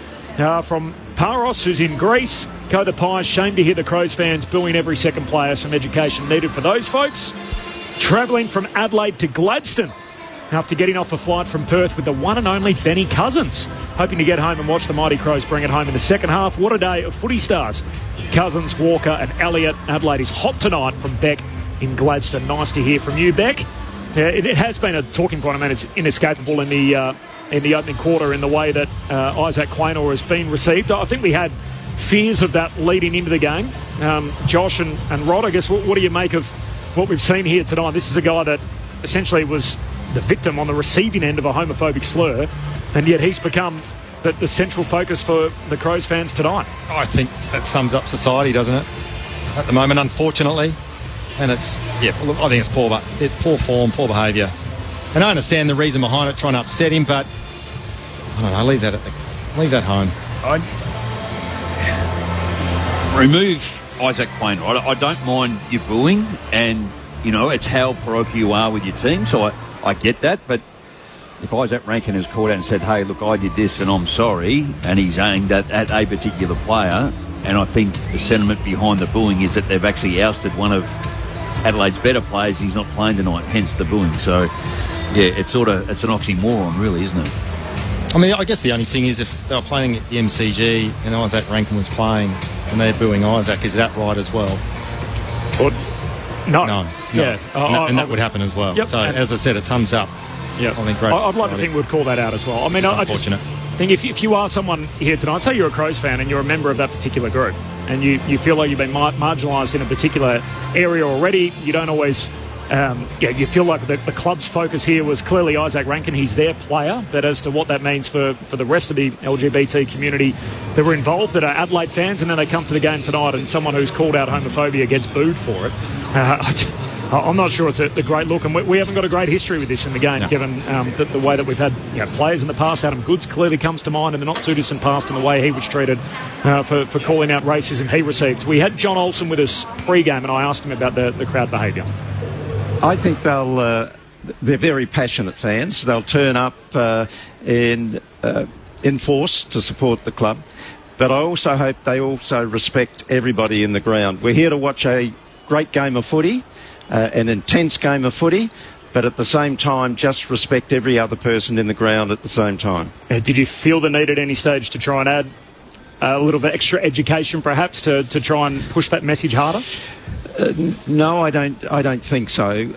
From Paros, who's in Greece. Go the Pies. Shame to hear the Crows fans booing every second player. Some education needed for those folks. Travelling from Adelaide to Gladstone after getting off a flight from Perth with the one and only Benny Cousins. Hoping to get home and watch the Mighty Crows bring it home in the second half. What a day of footy stars. Cousins, Walker and Elliott. Adelaide is hot tonight from Beck in Gladstone. Nice to hear from you, Beck. It has been a talking point. I mean, it's inescapable in the opening quarter in the way that Isaac Quaynor has been received. I think we had fears of that leading into the game. Josh and Rod, I guess, what do you make of what we've seen here tonight? This is a guy that essentially was the victim on the receiving end of a homophobic slur, and yet he's become the central focus for the Crows fans tonight. I think that sums up society, doesn't it? At the moment, unfortunately. And it's, I think it's poor, but it's poor form, poor behaviour. And I understand the reason behind it, trying to upset him, but I don't know, leave that home. Remove Isaac Quaynor. I don't mind you booing, and, you know, it's how parochial you are with your team, so I get that, but if Isaac Rankin has called out and said, hey, look, I did this and I'm sorry, and he's aimed at a particular player, and I think the sentiment behind the booing is that they've actually ousted one of Adelaide's better players. He's not playing tonight, hence the booing. So, yeah, it's an oxymoron, really, isn't it? I mean, I guess the only thing is if they were playing at the MCG and Isaac Rankin was playing and they're booing Isaac, is that right as well? No. Yeah. And that would happen as well. Yep. So, as I said, it sums up. Yeah, I think great. I'd like to think we'd call that out as well. I mean, I just think if you are someone here tonight, say you're a Crows fan and you're a member of that particular group, and you feel like you've been marginalised in a particular area already, you don't always, you feel like the club's focus here was clearly Isaac Rankin. He's their player, but as to what that means for the rest of the LGBT community that were involved, that are Adelaide fans, and then they come to the game tonight and someone who's called out homophobia gets booed for it. I'm not sure it's a great look, and we haven't got a great history with this in the game, given the way that we've had players in the past. Adam Goods clearly comes to mind in the not-too-distant past, and the way he was treated for calling out racism he received. We had John Olsen with us pre-game, and I asked him about the crowd behaviour. I think they're very passionate fans. They'll turn up in force to support the club, but I also hope they also respect everybody in the ground. We're here to watch a great game of footy, an intense game of footy, but at the same time just respect every other person in the ground at the same time. Did you feel the need at any stage to try and add a little bit extra education perhaps to try and push that message harder? No, I don't think so.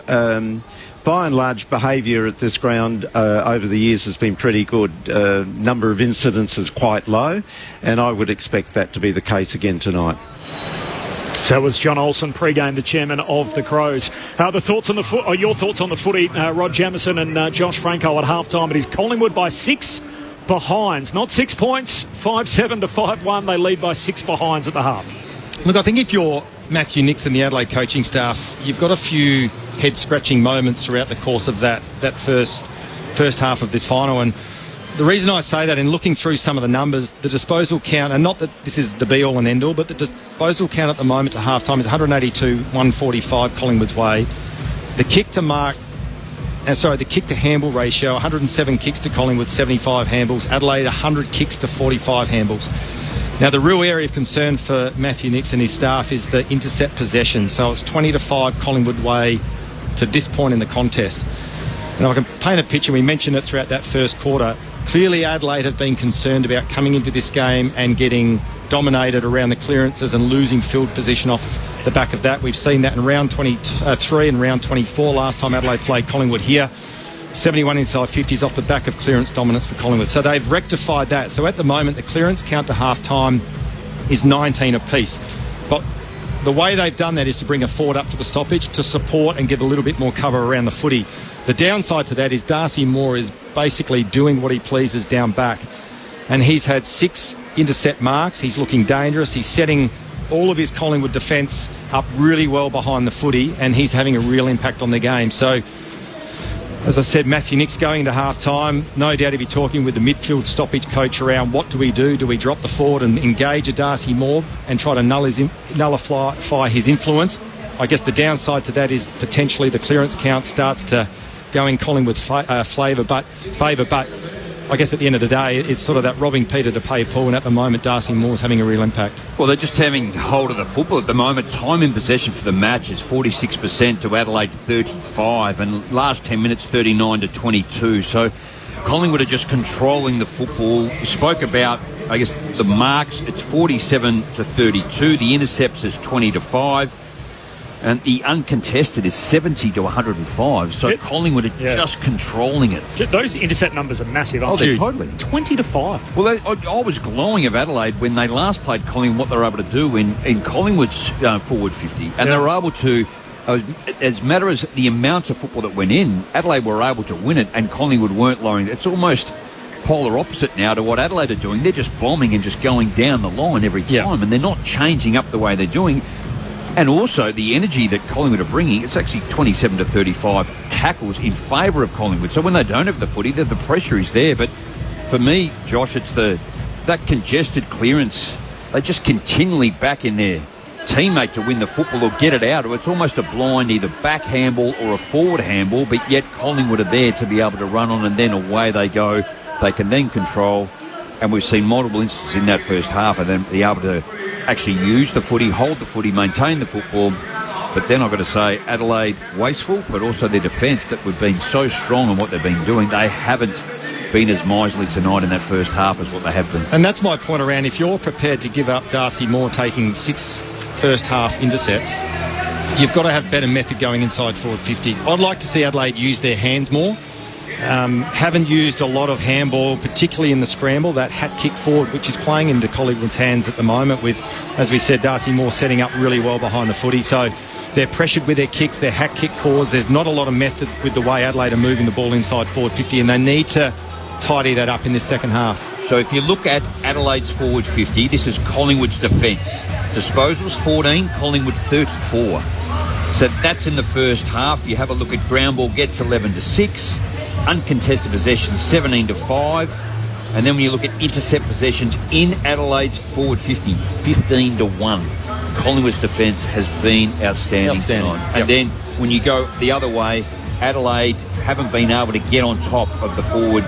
By and large, behaviour at this ground over the years has been pretty good. Number of incidents is quite low, and I would expect that to be the case again tonight. So it was John Olsen, pre-game, the chairman of the Crows. Your thoughts on the footy, Rod Jamieson and Josh Franco at half-time. It is Collingwood by 6 behinds. Not 6 points, 5-7 to 5-1. They lead by 6 behinds at the half. Look, I think if you're Matthew Nixon, the Adelaide coaching staff, you've got a few head-scratching moments throughout the course of that first half of this final, and the reason I say that, in looking through some of the numbers, the disposal count, and not that this is the be-all and end-all, but the disposal count at the moment to half-time is 182-145 Collingwood's way. The kick to handball ratio, 107 kicks to Collingwood, 75 handballs. Adelaide, 100 kicks to 45 handballs. Now, the real area of concern for Matthew Nicks and his staff is the intercept possession. So it's 20-5 Collingwood way to this point in the contest. And I can paint a picture. We mentioned it throughout that first quarter. Clearly, Adelaide have been concerned about coming into this game and getting dominated around the clearances and losing field position off the back of that. We've seen that in round 23 and round 24 last time Adelaide played Collingwood here. 71 inside 50s off the back of clearance dominance for Collingwood. So they've rectified that. So at the moment, the clearance count to half-time is 19 apiece. But the way they've done that is to bring a forward up to the stoppage to support and give a little bit more cover around the footy. The downside to that is Darcy Moore is basically doing what he pleases down back. And he's had 6 intercept marks. He's looking dangerous. He's setting all of his Collingwood defence up really well behind the footy, and he's having a real impact on the game. So, as I said, Matthew Nicks going into half-time. No doubt he'll be talking with the midfield stoppage coach around what do we do? Do we drop the forward and engage a Darcy Moore and try to nullify his influence? I guess the downside to that is potentially the clearance count starts to go in Collingwood's favour, but I guess at the end of the day, it's sort of that robbing Peter to pay Paul, and at the moment, Darcy Moore's having a real impact. Well, they're just having hold of the football at the moment. Time in possession for the match is 46% to Adelaide 35, and last 10 minutes 39-22. So Collingwood are just controlling the football. You spoke about, I guess, the marks. It's 47-32. The intercepts is 20-5. And the uncontested is 70-105. So Collingwood are just controlling it. Those intercept numbers are massive, aren't they? Totally. 20-5. Well, I was glowing of Adelaide when they last played Collingwood, what they were able to do in Collingwood's forward 50. And they were able to, as matter as the amount of football that went in, Adelaide were able to win it and Collingwood weren't lowering it. It's almost polar opposite now to what Adelaide are doing. They're just bombing and just going down the line every time, and they're not changing up the way they're doing. And also the energy that Collingwood are bringing, it's actually 27-35 tackles in favour of Collingwood. So when they don't have the footy, the pressure is there. But for me, Josh, it's that congested clearance. They just continually back in their teammate to win the football or get it out. Or it's almost a blind either back handball or a forward handball, but yet Collingwood are there to be able to run on, and then away they go. They can then control. And we've seen multiple instances in that first half of them be able to actually use the footy, hold the footy, maintain the football. But then I've got to say, Adelaide wasteful, but also their defence that we've been so strong in what they've been doing. They haven't been as miserly tonight in that first half as what they have been. And that's my point around, if you're prepared to give up Darcy Moore taking 6 first half intercepts, you've got to have better method going inside forward 50. I'd like to see Adelaide use their hands more. Haven't used a lot of handball, particularly in the scramble, that hat kick forward, which is playing into Collingwood's hands at the moment with, as we said, Darcy Moore setting up really well behind the footy. So they're pressured with their kicks, their hat kick forwards. There's not a lot of method with the way Adelaide are moving the ball inside forward 50, and they need to tidy that up in this second half. So if you look at Adelaide's forward 50, this is Collingwood's defence. Disposals 14, Collingwood 34. So that's in the first half. You have a look at ground ball gets 11-6. Uncontested possessions 17-5, and then when you look at intercept possessions in Adelaide's forward 50, 15-1. Collingwood's defence has been outstanding tonight. And then when you go the other way, Adelaide haven't been able to get on top of the forward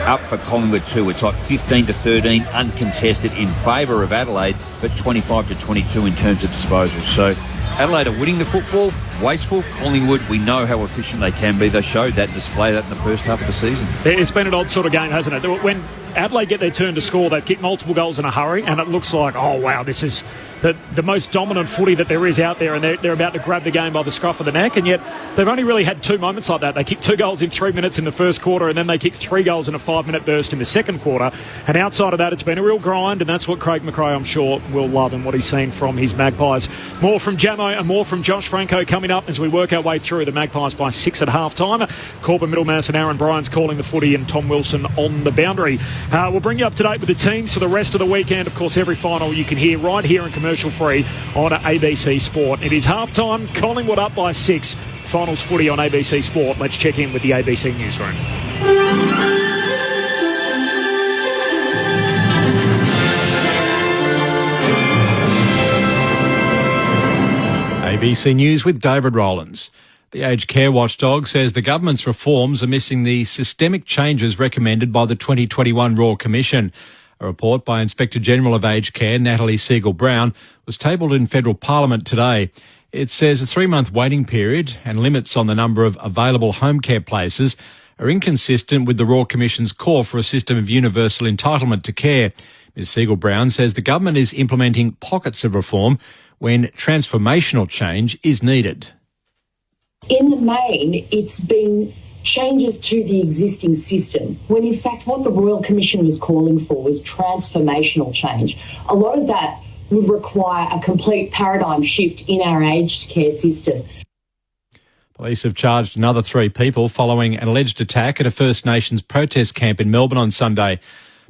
up for Collingwood too. It's like 15-13 uncontested in favour of Adelaide, but 25-22 in terms of disposals. So Adelaide are winning the football, wasteful. Collingwood, we know how efficient they can be. They showed that, displayed that in the first half of the season. It's been an odd sort of game, hasn't it? When Adelaide get their turn to score, they've kicked multiple goals in a hurry, and it looks like, oh, wow, this is the most dominant footy that there is out there, and they're about to grab the game by the scruff of the neck, and yet they've only really had 2 moments like that. They kicked 2 goals in 3 minutes in the first quarter, and then they kicked 3 goals in a 5-minute burst in the second quarter. And outside of that, it's been a real grind, and that's what Craig McRae, I'm sure, will love, and what he's seen from his Magpies. More from Jamo and more from Josh Franco coming up as we work our way through the Magpies by 6 at half-time. Corbin Middlemass and Aaron Bryant's calling the footy, and Tom Wilson on the boundary. We'll bring you up to date with the teams for the rest of the weekend. Of course, every final you can hear right here in commercial-free on ABC Sport. It is half-time. Collingwood up by 6. Finals footy on ABC Sport. Let's check in with the ABC Newsroom. ABC News with David Rowlands. The aged care watchdog says the government's reforms are missing the systemic changes recommended by the 2021 Royal Commission. A report by Inspector General of Aged Care, Natalie Siegel-Brown, was tabled in federal parliament today. It says a 3-month waiting period and limits on the number of available home care places are inconsistent with the Royal Commission's call for a system of universal entitlement to care. Ms Siegel-Brown says the government is implementing pockets of reform when transformational change is needed. In the main, it's been changes to the existing system, when in fact what the Royal Commission was calling for was transformational change. A lot of that would require a complete paradigm shift in our aged care system. Police have charged another 3 people following an alleged attack at a First Nations protest camp in Melbourne on Sunday.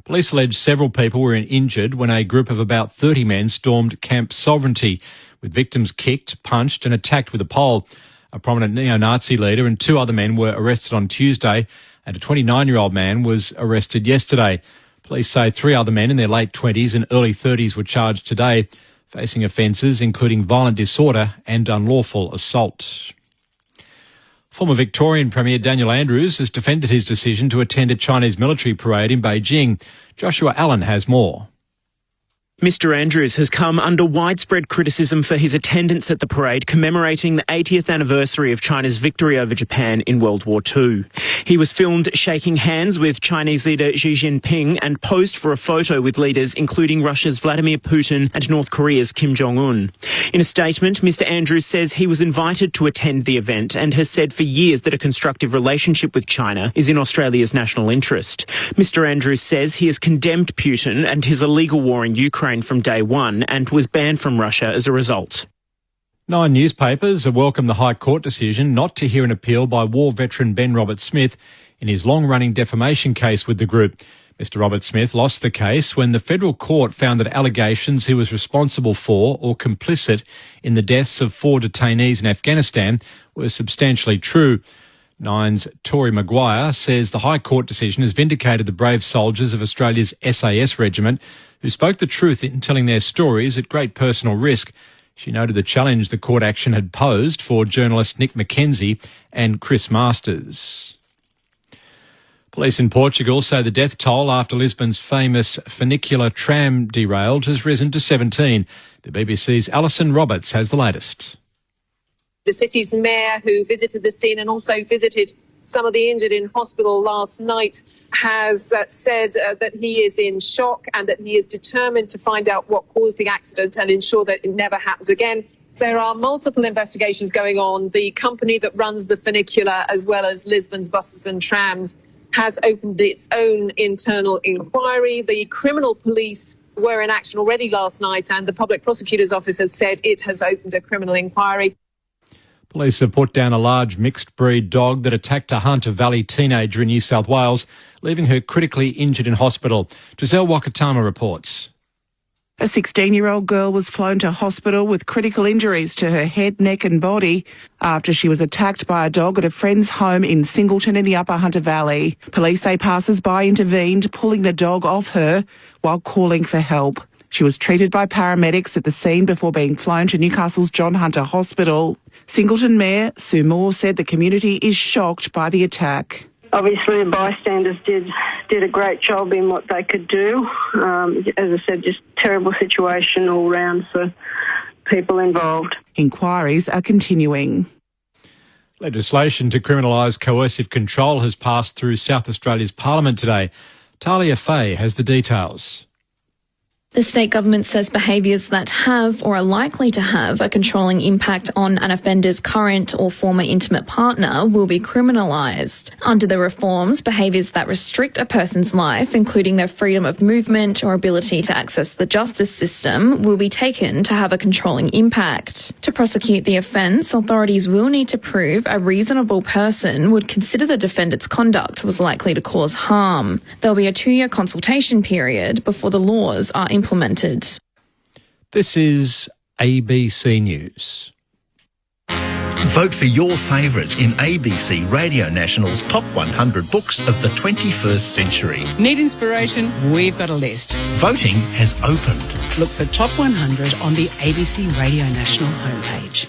Police allege several people were injured when a group of about 30 men stormed Camp Sovereignty, with victims kicked, punched and attacked with a pole. A prominent neo-Nazi leader and 2 other men were arrested on Tuesday, and a 29-year-old man was arrested yesterday. Police say 3 other men in their late 20s and early 30s were charged today, facing offences including violent disorder and unlawful assault. Former Victorian Premier Daniel Andrews has defended his decision to attend a Chinese military parade in Beijing. Joshua Allen has more. Mr Andrews has come under widespread criticism for his attendance at the parade commemorating the 80th anniversary of China's victory over Japan in World War II. He was filmed shaking hands with Chinese leader Xi Jinping and posed for a photo with leaders including Russia's Vladimir Putin and North Korea's Kim Jong-un. In a statement, Mr Andrews says he was invited to attend the event and has said for years that a constructive relationship with China is in Australia's national interest. Mr Andrews says he has condemned Putin and his illegal war in Ukraine from day one and was banned from Russia as a result. 9 newspapers have welcomed the High Court decision not to hear an appeal by war veteran Ben Roberts-Smith in his long-running defamation case with the group. Mr Roberts-Smith lost the case when the federal court found that allegations he was responsible for or complicit in the deaths of 4 detainees in Afghanistan were substantially true. Nine's Tory Maguire says the High Court decision has vindicated the brave soldiers of Australia's SAS regiment who spoke the truth in telling their stories at great personal risk. She noted the challenge the court action had posed for journalists Nick McKenzie and Chris Masters. Police in Portugal say the death toll after Lisbon's famous funicular tram derailed has risen to 17. The BBC's Alison Roberts has the latest. The city's mayor, who visited the scene and also visited some of the injured in hospital last night, has said that he is in shock and that he is determined to find out what caused the accident and ensure that it never happens again. There are multiple investigations going on. The company that runs the funicular, as well as Lisbon's buses and trams, has opened its own internal inquiry. The criminal police were in action already last night, and the public prosecutor's office has said it has opened a criminal inquiry. Police have put down a large mixed-breed dog that attacked a Hunter Valley teenager in New South Wales, leaving her critically injured in hospital. Giselle Wakatama reports. A 16-year-old girl was flown to hospital with critical injuries to her head, neck and body after she was attacked by a dog at a friend's home in Singleton in the Upper Hunter Valley. Police say passers-by intervened, pulling the dog off her while calling for help. She was treated by paramedics at the scene before being flown to Newcastle's John Hunter Hospital. Singleton Mayor Sue Moore said the community is shocked by the attack. Obviously, the bystanders did a great job in what they could do. As I said, just terrible situation all round for people involved. Inquiries are continuing. Legislation to criminalise coercive control has passed through South Australia's Parliament today. Talia Fay has the details. The state government says behaviours that have or are likely to have a controlling impact on an offender's current or former intimate partner will be criminalised. Under the reforms, behaviours that restrict a person's life, including their freedom of movement or ability to access the justice system, will be taken to have a controlling impact. To prosecute the offence, authorities will need to prove a reasonable person would consider the defendant's conduct was likely to cause harm. There'll be a 2-year consultation period before the laws are implemented. This is ABC News. Vote for your favourites in ABC Radio National's Top 100 Books of the 21st Century. Need inspiration? We've got a list. Voting has opened. Look for Top 100 on the ABC Radio National homepage.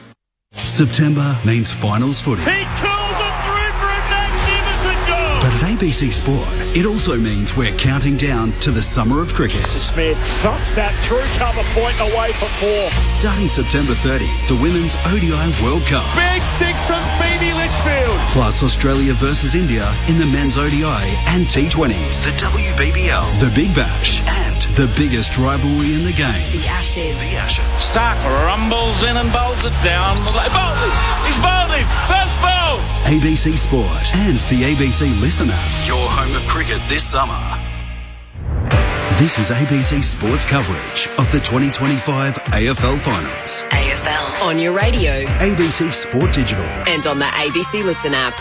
September means finals footy. He curls it through for a magnificent goal. But at ABC Sport, it also means we're counting down to the summer of cricket. Mr. Smith thumps that through cover point away for 4. Starting September 30, the Women's ODI World Cup. Big 6 from Phoebe Litchfield. Plus Australia versus India in the men's ODI and T20s. The WBBL, the Big Bash, and the biggest rivalry in the game. The Ashes. The Ashes. Stark rumbles in and bowls it down. Bowled it. He's bowled it. First bowl. ABC Sport and the ABC Listen app. Your home of cricket this summer. This is ABC Sports coverage of the 2025 AFL Finals. AFL. On your radio. ABC Sport Digital. And on the ABC Listen app.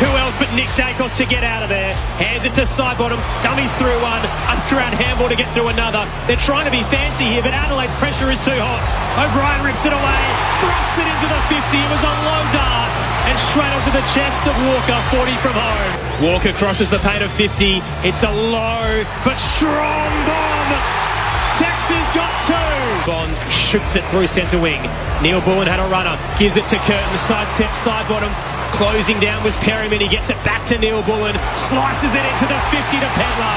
Who else but Nick Dacos to get out of there? Hands it to side bottom, dummies through one, underground handball to get through another. They're trying to be fancy here, but Adelaide's pressure is too hot. O'Brien rips it away, thrusts it into the 50. It was a low dart and straight onto the chest of Walker, 40 from home. Walker crosses the paint of 50. It's a low but strong bomb. Texas got 2. Bond shoots it through centre wing. Neil Bullen had a runner, gives it to Curtin, sidestep side bottom. Closing down was Perryman. He gets it back to Neil Bullen. Slices it into the 50 to Pedler.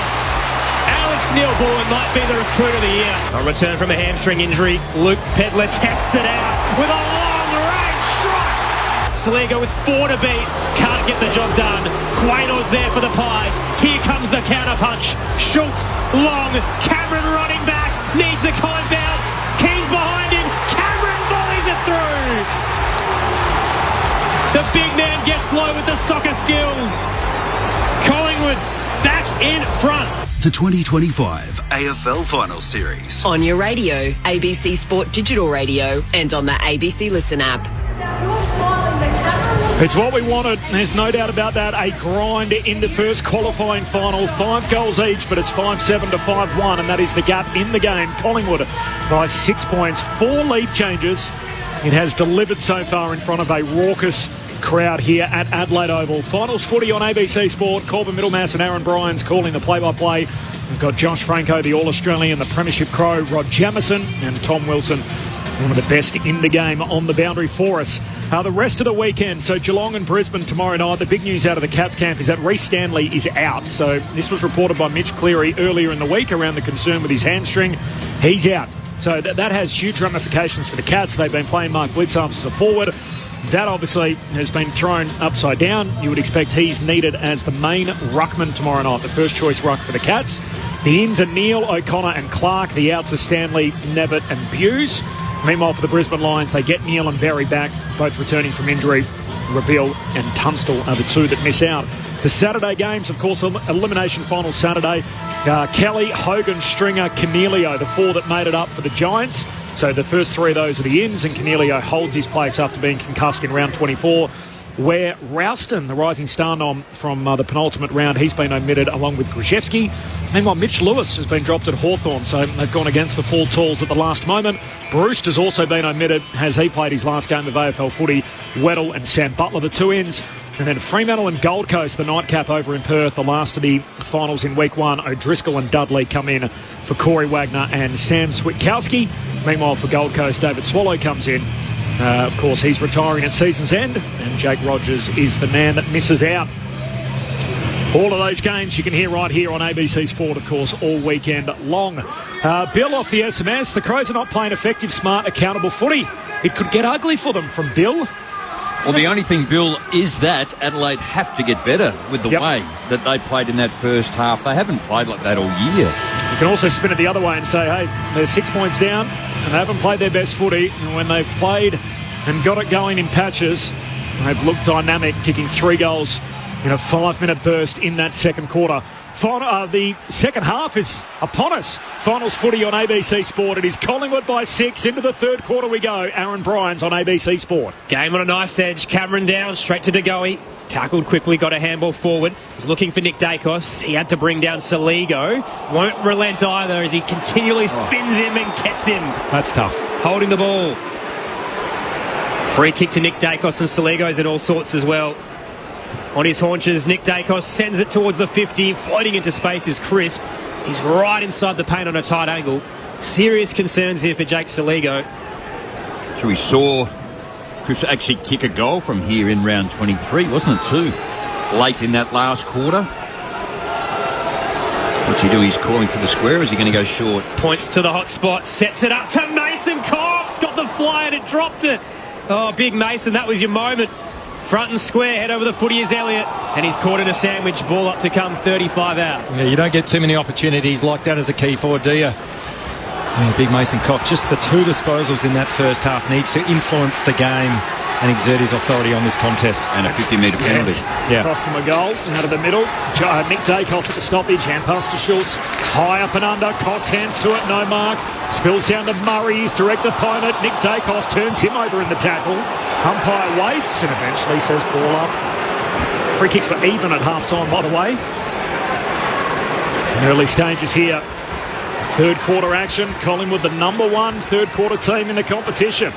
Alex Neil Bullen might be the recruit of the year. A return from a hamstring injury. Luke Pedler tests it out with a long-range strike. Saliga with 4 to beat. Can't get the job done. Quaynor's there for the Pies. Here comes the counter-punch. Schultz, long. Cameron running back. Needs a kind bounce. Keane's behind him. Cameron volleys it through. The big man gets low with the soccer skills. Collingwood back in front. The 2025 AFL Finals Series. On your radio, ABC Sport Digital Radio, and on the ABC Listen app. It's what we wanted. There's no doubt about that. A grind in the first qualifying final. 5 goals each, but it's 5-7 to 5-1, and that is the gap in the game. Collingwood by 6 points. 4 lead changes. It has delivered so far in front of a raucous crowd here at Adelaide Oval. Finals footy on ABC Sport. Corbin Middlemass and Aaron Bryans calling the play-by-play. We've got Josh Franco, the All-Australian, the Premiership Crow, Rod Jamieson and Tom Wilson, one of the best in the game on the boundary for us. The rest of the weekend, so Geelong and Brisbane tomorrow night. The big news out of the Cats camp is that Reece Stanley is out. So this was reported by Mitch Cleary earlier in the week around the concern with his hamstring. He's out. So that has huge ramifications for the Cats. They've been playing Mark Blitzarms as a forward. That obviously has been thrown upside down. You would expect he's needed as the main ruckman tomorrow night, the first choice ruck for the Cats. The ins are Neal, O'Connor and Clark. The outs are Stanley, Nevitt and Buse. Meanwhile, for the Brisbane Lions, they get Neal and Berry back, both returning from injury. Reveal and Tunstall are the 2 that miss out. The Saturday games, of course, elimination final Saturday. Kelly, Hogan, Stringer, Cornelio, the 4 that made it up for the Giants. So the first 3 of those are the ins, and Cornelio holds his place after being concussed in round 24. Where Rouston, the rising star nom from the penultimate round, he's been omitted along with Grzyewski. Meanwhile, Mitch Lewis has been dropped at Hawthorn, so they've gone against the full tools at the last moment. Bruce has also been omitted. Has he played his last game of AFL footy? Weddle and Sam Butler, the 2 ins. And then Fremantle and Gold Coast, the nightcap over in Perth, the last of the finals in week 1. O'Driscoll and Dudley come in for Corey Wagner and Sam Switkowski. Meanwhile, for Gold Coast, David Swallow comes in. Of course, he's retiring at season's end, and Jake Rogers is the man that misses out. All of those games you can hear right here on ABC Sport, of course, all weekend long. Bill off the SMS. The Crows are not playing effective, smart, accountable footy. It could get ugly for them from Bill. Well, the only thing, Bill, is that Adelaide have to get better with the way that they played in that first half. They haven't played like that all year. You can also spin it the other way and say, hey, they're 6 points down and they haven't played their best footy. And when they've played and got it going in patches, they've looked dynamic, kicking 3 goals in a 5-minute burst in that second quarter. The second half is upon us. Finals footy on ABC Sport. It is Collingwood by 6. Into the third quarter we go. Aaron Bryans on ABC Sport. Game on a knife's edge. Cameron down, straight to DeGoey. Tackled quickly, got a handball forward. Was looking for Nick Dacos. He had to bring down Saligo. Won't relent either as he continually spins him and gets him. That's tough. Holding the ball. Free kick to Nick Dacos, and Saligo's in all sorts as well. On his haunches, Nick Dacos sends it towards the 50. Floating into space is Crisp. He's right inside the paint on a tight angle. Serious concerns here for Jake Saligo. So we saw Chris, actually kick a goal from here in round 23, wasn't it, too? Late in that last quarter. What's he do? He's calling for the square. Is he going to go short? Points to the hot spot, sets it up to Mason Cox. Got the fly and it dropped it. Oh, big Mason, that was your moment. Front and square, head over the footy is Elliott. And he's caught in a sandwich, ball up to come 35 out. Yeah, you don't get too many opportunities like that as a key forward, do you? Yeah, big Mason Cox. Just the 2 disposals in that first half needs to influence the game and exert his authority on this contest. And a 50-metre penalty. Yeah. Cost them a goal out of the middle. Nick Dacos at the stoppage. Hand pass to Schultz. High up and under. Cox hands to it. No mark. Spills down to Murray's direct opponent. Nick Dacos turns him over in the tackle. Umpire waits and eventually says ball up. Free kicks were even at half-time, by the way. In early stages here. Third quarter action. Collingwood, the number 1 third quarter team in the competition.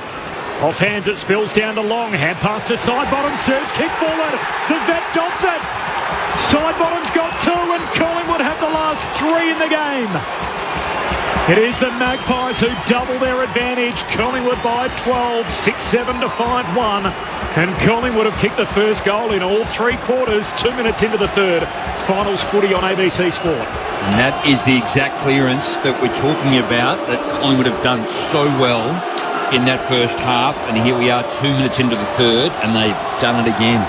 Off hands, it spills down to Long. Hand pass to Sidebottom. Surge kick forward. The vet dobs it. Sidebottom's got 2 and Collingwood have the last 3 in the game. It is the Magpies who double their advantage. Collingwood by 12, 6-7 to 5-1. And Collingwood have kicked the first goal in all 3 quarters, 2 minutes into the third. Finals footy on ABC Sport. And that is the exact clearance that we're talking about, that Collingwood have done so well in that first half, and here we are 2 minutes into the third, and they've done it again.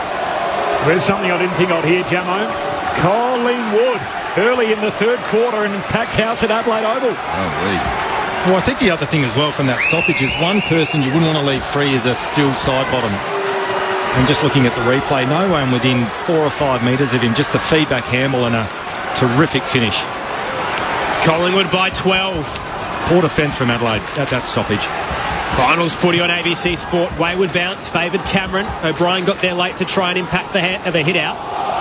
There's something I didn't think I'd hear, Jamo. Collingwood early in the third quarter in packed house at Adelaide Oval. Well, I think the other thing as well from that stoppage is one person you wouldn't want to leave free is a still Sidebottom. And just looking at the replay, no one within 4 or 5 metres of him, just the feedback handball and a terrific finish. Collingwood by 12. Poor defence from Adelaide at that stoppage. Finals footy on ABC Sport. Wayward bounce, favoured Cameron. O'Brien got there late to try and impact the hit out.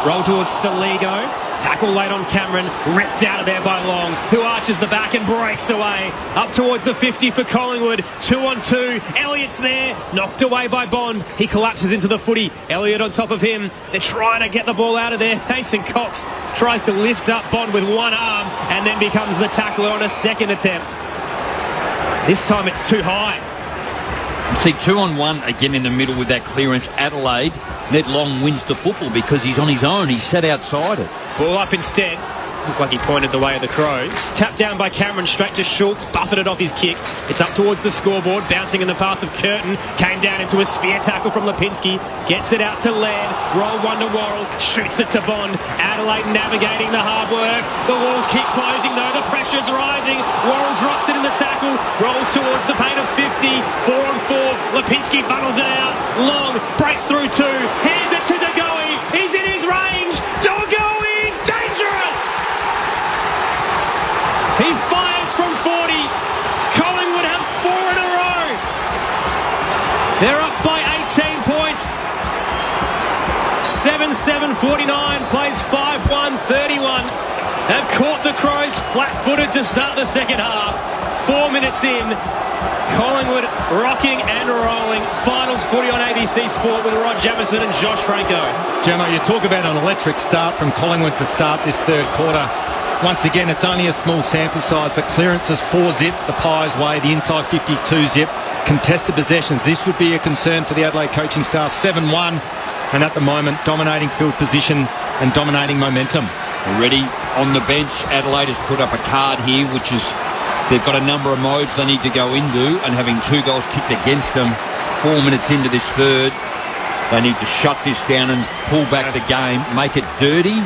Roll towards Saligo. Tackle late on Cameron. Ripped out of there by Long, who arches the back and breaks away. Up towards the 50 for Collingwood. 2 on 2. Elliott's there. Knocked away by Bond. He collapses into the footy. Elliott on top of him. They're trying to get the ball out of there. Mason Cox tries to lift up Bond with one arm and then becomes the tackler on a second attempt. This time it's too high. See, 2 on 1 again in the middle with that clearance. Adelaide, Ned Long wins the football because he's on his own. He's sat outside it. Ball up instead. Looked like he pointed the way of the Crows. Tapped down by Cameron, straight to Schultz. Buffeted off his kick. It's up towards the scoreboard. Bouncing in the path of Curtin. Came down into a spear tackle from Lipinski. Gets it out to Laird. Roll one to Worrell. Shoots it to Bond. Adelaide navigating the hard work. The walls keep closing though. The pressure's rising. Worrell drops it in the tackle. Rolls towards the paint of 50. 4 on 4. Lipinski funnels it out. Long breaks through 2. Hands it to Degoe. He's in his range. Degoe is dangerous. He fires from 40. Collingwood have 4 in a row. They're up by 18 points. 7-7, 49, plays 5-1, 31. They've caught the Crows flat-footed to start the second half. 4 minutes in. Collingwood rocking and rolling. Finals footy on ABC Sport with Rod Jamieson and Josh Franco. Gemma, you talk about an electric start from Collingwood to start this third quarter. Once again, it's only a small sample size, but clearances 4-zip, the Pies way, the inside 50s 2-zip. Contested possessions, this would be a concern for the Adelaide coaching staff. 7-1, and at the moment, dominating field position and dominating momentum. Already on the bench, Adelaide has put up a card here, which is they've got a number of modes they need to go into, and having 2 goals kicked against them 4 minutes into this third, they need to shut this down and pull back the game, make it dirty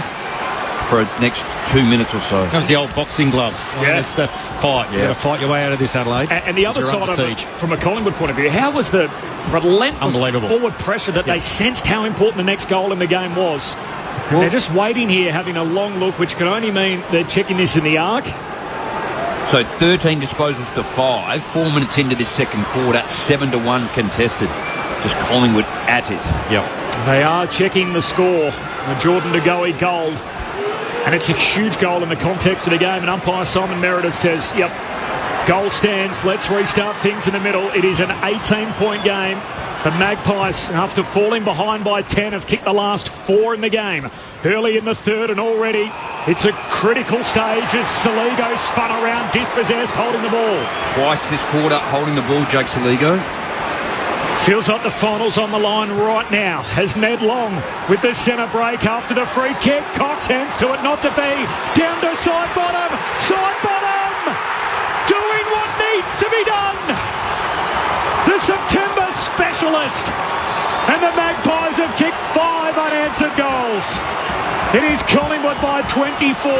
for the next 2 minutes or so. That was the old boxing glove. Yeah. That's fight. You've got to fight your way out of this, Adelaide. And the other side of it, from a Collingwood point of view, how was the relentless forward pressure that they sensed how important the next goal in the game was? And they're just waiting here, having a long look, which can only mean they're checking this in the arc. So 13 disposals to 5, 4 minutes into this second quarter, 7-1 contested. Just Collingwood at it. Yep. They are checking the score. The Jordan Degoe goal. And it's a huge goal in the context of the game. And umpire Simon Meredith says, yep, goal stands. Let's restart things in the middle. It is an 18-point game. The Magpies, after falling behind by 10, have kicked the last 4 in the game. Early in the third, and already it's a critical stage as Saligo spun around, dispossessed, holding the ball. Twice this quarter, holding the ball, Jake Saligo. Feels like the final's on the line right now as Ned Long with the centre break after the free kick. Cox hands to it, not to be. Down to side bottom. Side bottom! Doing what needs to be done! The September specialist. And the Magpies have kicked 5 unanswered goals. It is Collingwood by 24.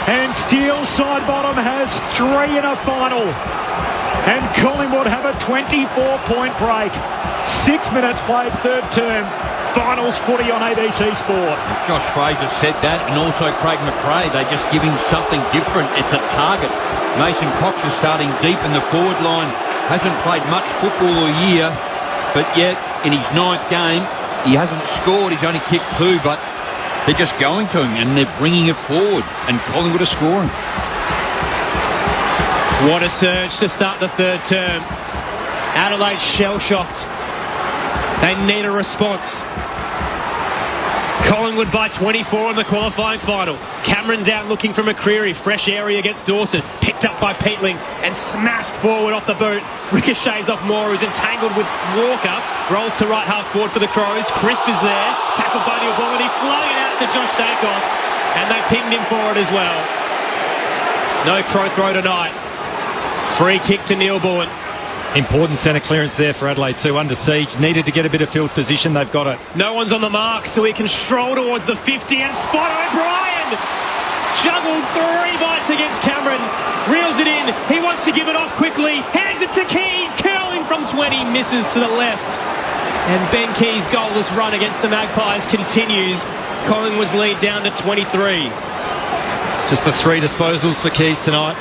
And Steele's side bottom has 3 in a final. And Collingwood have a 24-point break. 6 minutes played, third term. Finals footy on ABC Sport. Josh Fraser said that, and also Craig McRae. They just give him something different. It's a target. Mason Cox is starting deep in the forward line. Hasn't played much football all year, but yet in his 9th game, he hasn't scored. He's only kicked 2, but they're just going to him, and they're bringing it forward, and Collingwood are scoring. What a surge to start the third term. Adelaide shell-shocked. They need a response. Collingwood by 24 in the qualifying final. Cameron down looking for McCreary. Fresh area against Dawson. Picked up by Peatling and smashed forward off the boot. Ricochets off Moore, who's entangled with Walker. Rolls to right half forward for the Crows. Crisp is there. Tackled by the Ability. Flung it out to Josh Dacos. And they pinged him forward as well. No Crow throw tonight. Free kick to Neil Bowen. Important centre clearance there for Adelaide too, under siege. Needed to get a bit of field position. They've got it. No one's on the mark, so he can stroll towards the 50 and spot O'Brien. Juggled 3 bites against Cameron. Reels it in. He wants to give it off quickly. Hands it to Keys. Curling from 20. Misses to the left. And Ben Keys' goalless run against the Magpies continues. Collingwood's lead down to 23. Just the 3 disposals for Keys tonight.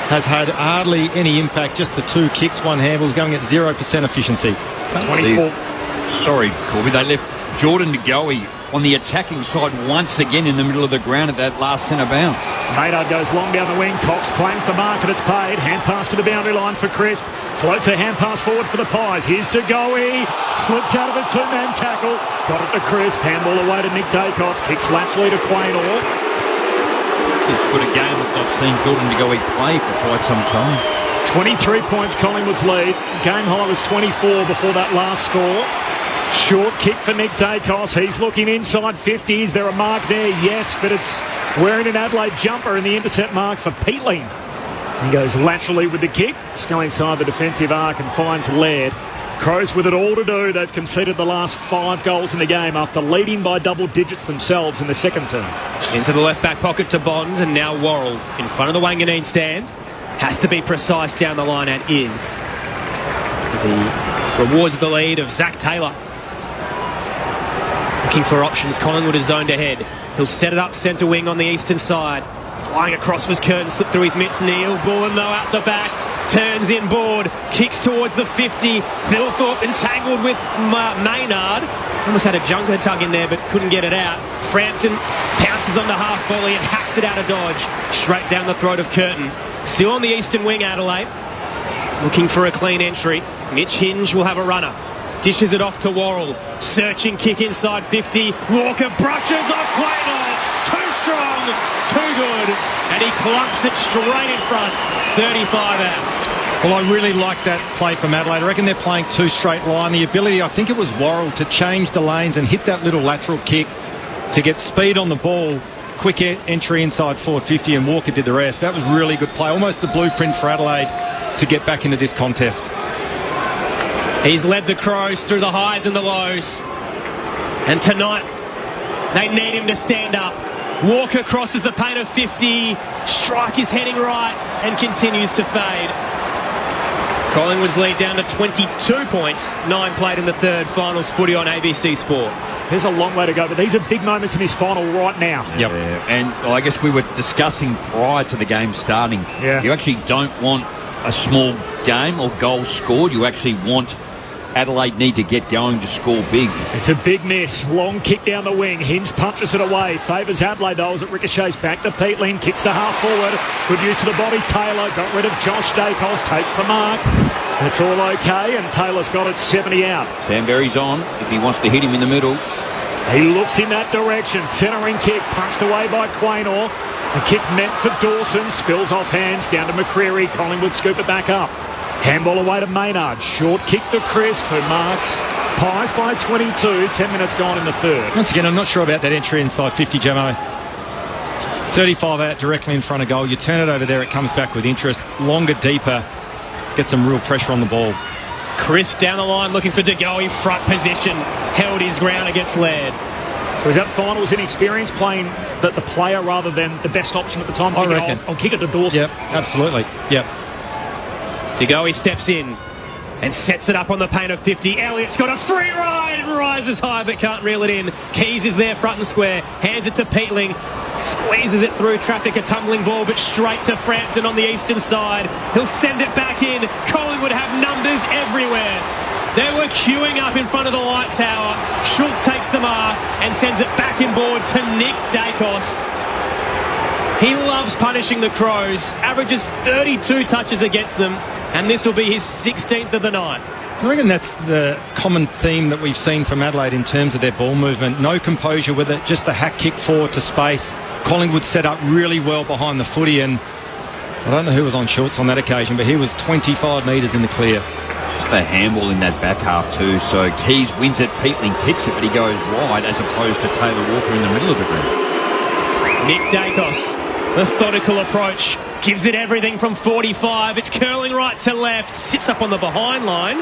Has had hardly any impact, just the 2 kicks, 1 handball, going at 0% efficiency. 24. Sorry, Corby, they left Jordan De Goey on the attacking side once again in the middle of the ground at that last centre bounce. Maynard goes long down the wing. Cox claims the mark and it's paid. Hand pass to the boundary line for Crisp. Floats a hand pass forward for the Pies. Here's De Goey. Slips out of a 2-man tackle. Got it to Crisp. Handball away to Nick Dacos. Kicks laterally to Quaynor. It's good a game if I've seen Jordan De Goey play for quite some time. 23 points Collingwood's lead. Game high was 24 before that last score. Short kick for Nick Dacos. He's looking inside 50. Is there a mark there? Yes, but it's wearing an Adelaide jumper and the intercept mark for Peatling. He goes laterally with the kick, still inside the defensive arc and finds Laird. Crows with it all to do. They've conceded the last 5 goals in the game after leading by double digits themselves in the second term. Into the left back pocket to Bond, and now Worrell in front of the Wanganeen stand. Has to be precise down the line and is. As he rewards the lead of Zach Taylor. Looking for options. Collingwood is zoned ahead. He'll set it up centre wing on the eastern side. Flying across was Curtin, slipped through his mitts. Neil Bullen though out the back. Turns inboard, kicks towards the 50. Philthorpe entangled with Maynard. Almost had a junker tug in there, but couldn't get it out. Frampton pounces on the half volley and hacks it out of dodge. Straight down the throat of Curtin. Still on the eastern wing, Adelaide. Looking for a clean entry. Mitch Hinge will have a runner. Dishes it off to Worrell. Searching kick inside 50. Walker brushes off Quaynor. Too strong, too good. And he clunks it straight in front. 35 out. Well, I really like that play from Adelaide. I reckon they're playing 2 straight line. The ability, I think it was Worrell, to change the lanes and hit that little lateral kick to get speed on the ball. Quick entry inside forward 50 and Walker did the rest. That was really good play. Almost the blueprint for Adelaide to get back into this contest. He's led the Crows through the highs and the lows. And tonight, they need him to stand up. Walker crosses the paint of 50. Strike is heading right and continues to fade. Collingwood's lead down to 22 points. 9 played in the third. Finals footy on ABC Sport. There's a long way to go, but these are big moments in this final right now. Yep. And I guess we were discussing prior to the game starting. Yeah. You actually don't want a small game or goals scored. You actually want Adelaide need to get going to score big. It's a big miss. Long kick down the wing. Hinge punches it away. Favours Adelaide though as it ricochets back to Peatling. Kicks to half forward. Good use of the body. Taylor got rid of Josh Dacos. Takes the mark. It's all okay and Taylor's got it 70 out. Samberry's on if he wants to hit him in the middle. He looks in that direction. Centering kick punched away by Quaynor. The kick meant for Dawson. Spills off hands down to McCreary. Collingwood scoop it back up. Handball away to Maynard. Short kick to Crisp, who marks Pies by 22. 10 minutes gone in the third. Once again, I'm not sure about that entry inside 50, Jamo. 35 out directly in front of goal. You turn it over there, it comes back with interest. Longer, deeper. Get some real pressure on the ball. Crisp down the line looking for De Goey. Front position. Held his ground against Laird. So is that finals inexperience, playing the player rather than the best option at the time? I reckon. I'll kick it to Dawson. Yep, absolutely. Yep. De Goey steps in and sets it up on the paint of 50. Elliott's got a free ride and rises high but can't reel it in. Keys is there front and square. Hands it to Peatling. Squeezes it through traffic, a tumbling ball, but straight to Frampton on the eastern side. He'll send it back in. Collingwood have numbers everywhere. They were queuing up in front of the light tower. Schultz takes the mark and sends it back inboard to Nick Dacos. He loves punishing the Crows. Averages 32 touches against them, and this will be his 16th of the night. I reckon that's the common theme that we've seen from Adelaide in terms of their ball movement. No composure with it, just the hack kick forward to space. Collingwood set up really well behind the footy, and I don't know who was on Schultz on that occasion, but he was 25 metres in the clear. Just the handball in that back half too. So Keys wins it, Peatling kicks it, but he goes wide as opposed to Taylor Walker in the middle of the ground. Nick Dacos, methodical approach, gives it everything from 45. It's curling right to left, sits up on the behind line.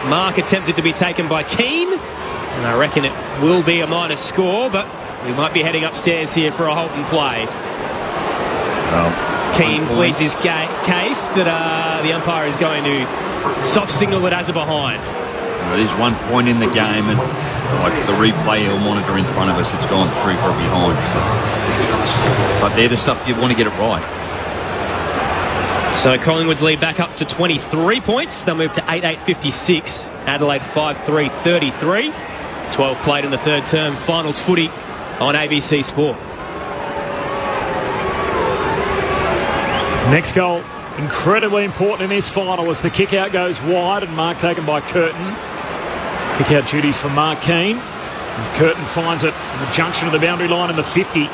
Mark attempted to be taken by Keane, and I reckon it will be a minus score, but we might be heading upstairs here for a Holton play. Well, Keane pleads his case, but the umpire is going to soft signal it as a behind. Well, it is 1 point in the game, and like the replay or monitor in front of us, it's gone through for a behind. So. But they're the stuff you want to get it right. So Collingwood's lead back up to 23 points. They'll move to 8-8-56. Adelaide 5-3-33. 12 played in the third term. Finals footy on ABC Sport. Next goal, incredibly important in this final as the kick out goes wide and mark taken by Curtin. Kick out duties for Mark Keane. And Curtin finds it in the junction of the boundary line in the 50.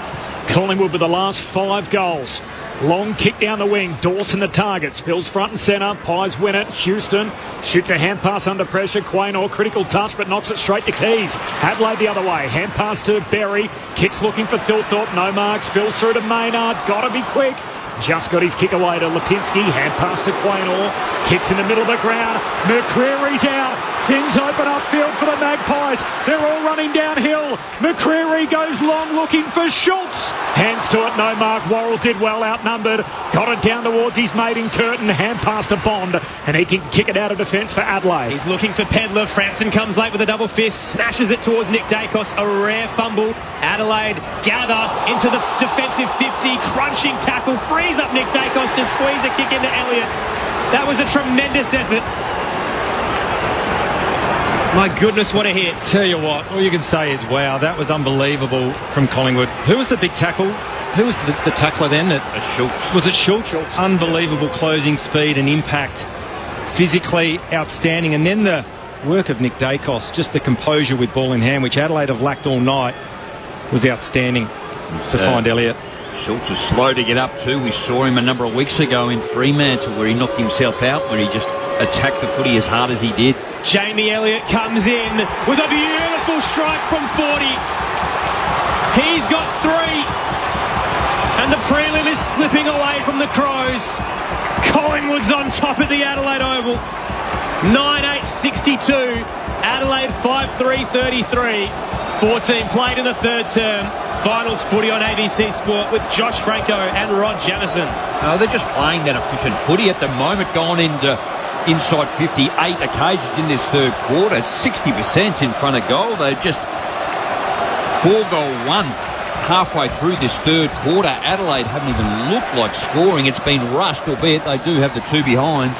Collingwood with the last 5 goals. Long kick down the wing. Dawson the target. Spills front and centre. Pies win it. Houston shoots a hand pass under pressure. Quaynor critical touch but knocks it straight to Keys. Adelaide the other way. Hand pass to Berry. Kicks looking for Thilthorpe. No mark. Spills through to Maynard. Got to be quick. Just got his kick away to Lipinski. Hand pass to Quaynor. Kicks in the middle of the ground. McCreary's out. Things open upfield for the Magpies. They're all running downhill. McCreary goes long looking for Schultz. Hands to it, no mark. Worrell did well, outnumbered. Got it down towards his mate in Curtin. Hand pass to Bond, and he can kick it out of defence for Adelaide. He's looking for Pedler. Frampton comes late with a double fist. Smashes it towards Nick Dacos. A rare fumble. Adelaide gather into the defensive 50. Crunching tackle. Frees up Nick Dacos to squeeze a kick into Elliott. That was a tremendous effort. My goodness, what a hit. Tell you what, all you can say is, wow, that was unbelievable from Collingwood. Who was the big tackle? Who was the tackler then? Schultz. Was it Schultz? Unbelievable closing speed and impact. Physically outstanding. And then the work of Nick Dacos, just the composure with ball in hand, which Adelaide have lacked all night, was outstanding to find Elliott. Schultz was slow to get up too. We saw him a number of weeks ago in Fremantle where he knocked himself out, where he just attacked the footy as hard as he did. Jamie Elliott comes in with a beautiful strike from 40. He's got 3. And the prelim is slipping away from the Crows. Collingwood's on top at the Adelaide Oval. 9-8-62. Adelaide 5-3-33. 14 played in the third term. Finals footy on ABC Sport with Josh Franco and Rod Jamison. They're just playing that efficient footy at the moment, gone into inside 58 occasions in this third quarter, 60% in front of goal. They're just 4-1 halfway through this third quarter. Adelaide haven't even looked like scoring. It's been rushed, albeit they do have the 2 behinds.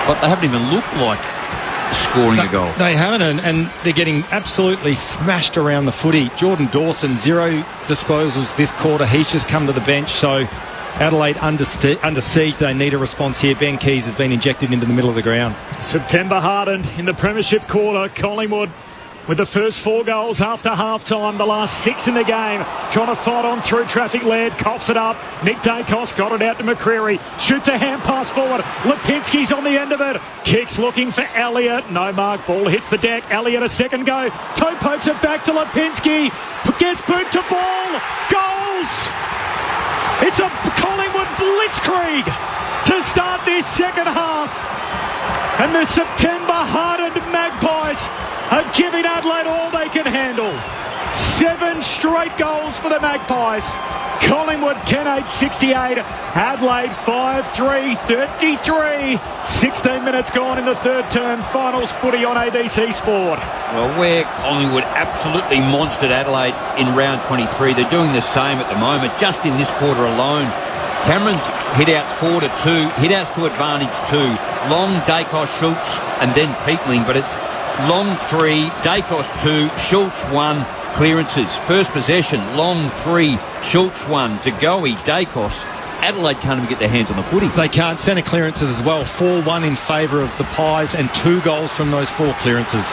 But they haven't even looked like scoring a goal. They haven't, and they're getting absolutely smashed around the footy. Jordan Dawson, 0 disposals this quarter. He's just come to the bench, so Adelaide under siege. They need a response here. Ben Keys has been injected into the middle of the ground. September hardened in the premiership quarter. Collingwood with the first 4 goals after half-time, the last 6 in the game. Trying to fight on through traffic. Laird coughs it up. Nick Dacos got it out to McCreary. Shoots a hand pass forward. Lipinski's on the end of it. Kicks looking for Elliott. No mark. Ball hits the deck. Elliott a second go. Toe pokes it back to Lipinski. Gets boot to ball. Goals! It's a Collingwood blitzkrieg to start this second half. And the September-hardened Magpies are giving Adelaide all they can handle. 7 straight goals for the Magpies. Collingwood 10-8-68. Adelaide 5-3, 33. 16 minutes gone in the third term. Finals footy on ABC Sport. Well, where Collingwood absolutely monstered Adelaide in round 23, they're doing the same at the moment, just in this quarter alone. Cameron's hit-outs 4-2, hit-outs to advantage 2. Long, Dacos, Schultz, and then Peatling, but it's Long 3, Dacos 2, Schultz 1, clearances. First possession, Long 3, Schultz 1, De Goey, Dacos. Adelaide can't even get their hands on the footy. They can't. Centre clearances as well. 4-1 in favour of the Pies and 2 goals from those 4 clearances.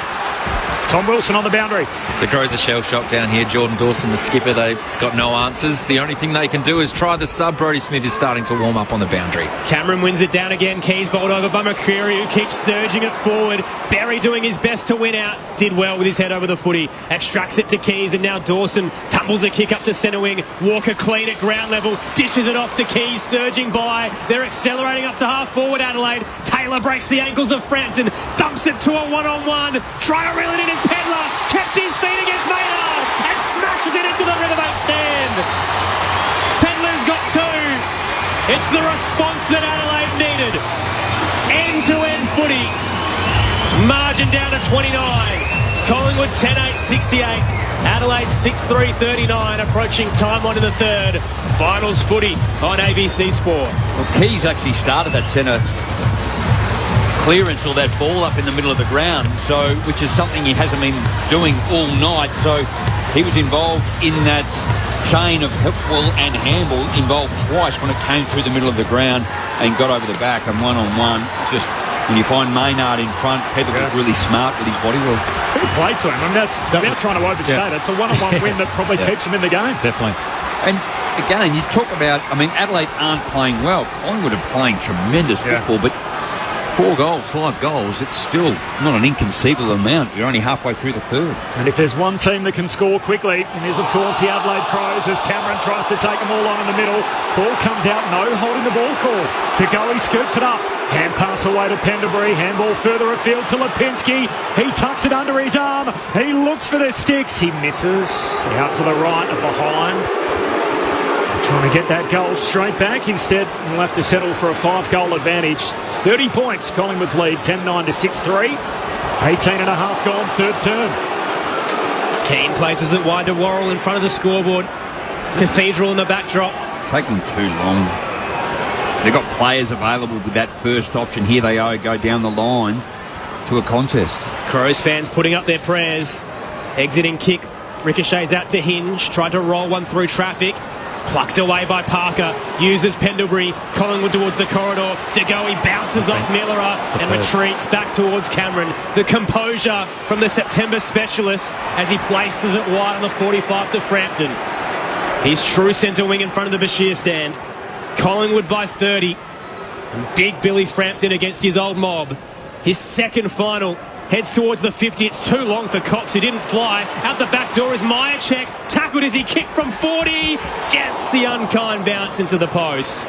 Tom Wilson on the boundary. The Crows are shell-shocked down here. Jordan Dawson, the skipper, they've got no answers. The only thing they can do is try the sub. Brodie Smith is starting to warm up on the boundary. Cameron wins it down again. Keys bowled over by McCreary, who keeps surging it forward. Barry doing his best to win out. Did well with his head over the footy. Extracts it to Keys, and now Dawson tumbles a kick up to centre wing. Walker clean at ground level. Dishes it off to Keys, surging by. They're accelerating up to half forward, Adelaide. Taylor breaks the ankles of Frampton. Thumps it to a one-on-one. Try to reel it in as Pedler kept his feet against Maynard and smashes it into the Riverbank stand. Pedler's got 2. It's the response that Adelaide needed. End-to-end footy. Margin down to 29. Collingwood 10-8-68. Adelaide 6-3-39. Approaching time on in the third. Finals footy on ABC Sport. Well, Keys actually started that centre clearance, or that ball up in the middle of the ground, so which is something he hasn't been doing all night. So he was involved in that chain of Hipwell and handball, involved twice when it came through the middle of the ground and got over the back and one-on-one. Just when you find Maynard in front, Pedler was really smart with his body work. Fair play to him. I mean, that's trying to overstate it. It's a one-on-one win that probably keeps him in the game. Definitely. And again, you talk about, I mean, Adelaide aren't playing well. Collingwood are playing tremendous football, but 4 goals, 5 goals, it's still not an inconceivable amount. You're only halfway through the third. And if there's one team that can score quickly, it is, of course, the Adelaide Crows, as Cameron tries to take them all on in the middle. Ball comes out, no holding the ball call. De Goey scoops it up. Hand pass away to Pendlebury. Handball further afield to Lipinski. He tucks it under his arm. He looks for the sticks. He misses. Out to the right and behind. Trying to get that goal straight back. Instead, he'll have to settle for a 5-goal advantage. 30 points, Collingwood's lead, 10-9-6-3. 18.5 gone, third term. Keane places it wide to Worrell in front of the scoreboard. Cathedral in the backdrop. Taking too long. They've got players available with that first option. Here they go down the line to a contest. Crows fans putting up their prayers. Exiting kick. Ricochets out to Hinge. Tried to roll one through traffic. Plucked away by Parker. Uses Pendlebury. Collingwood towards the corridor. De Goey bounces off Miller and retreats back towards Cameron. The composure from the September specialist as he places it wide on the 45 to Frampton. He's true centre wing in front of the Bashir stand. Collingwood by 30. And big Billy Frampton against his old mob. His second final. Heads towards the 50. It's too long for Cox, who didn't fly. Out the back door is Myercheck. Tackled as he kicked from 40. Gets the unkind bounce into the post.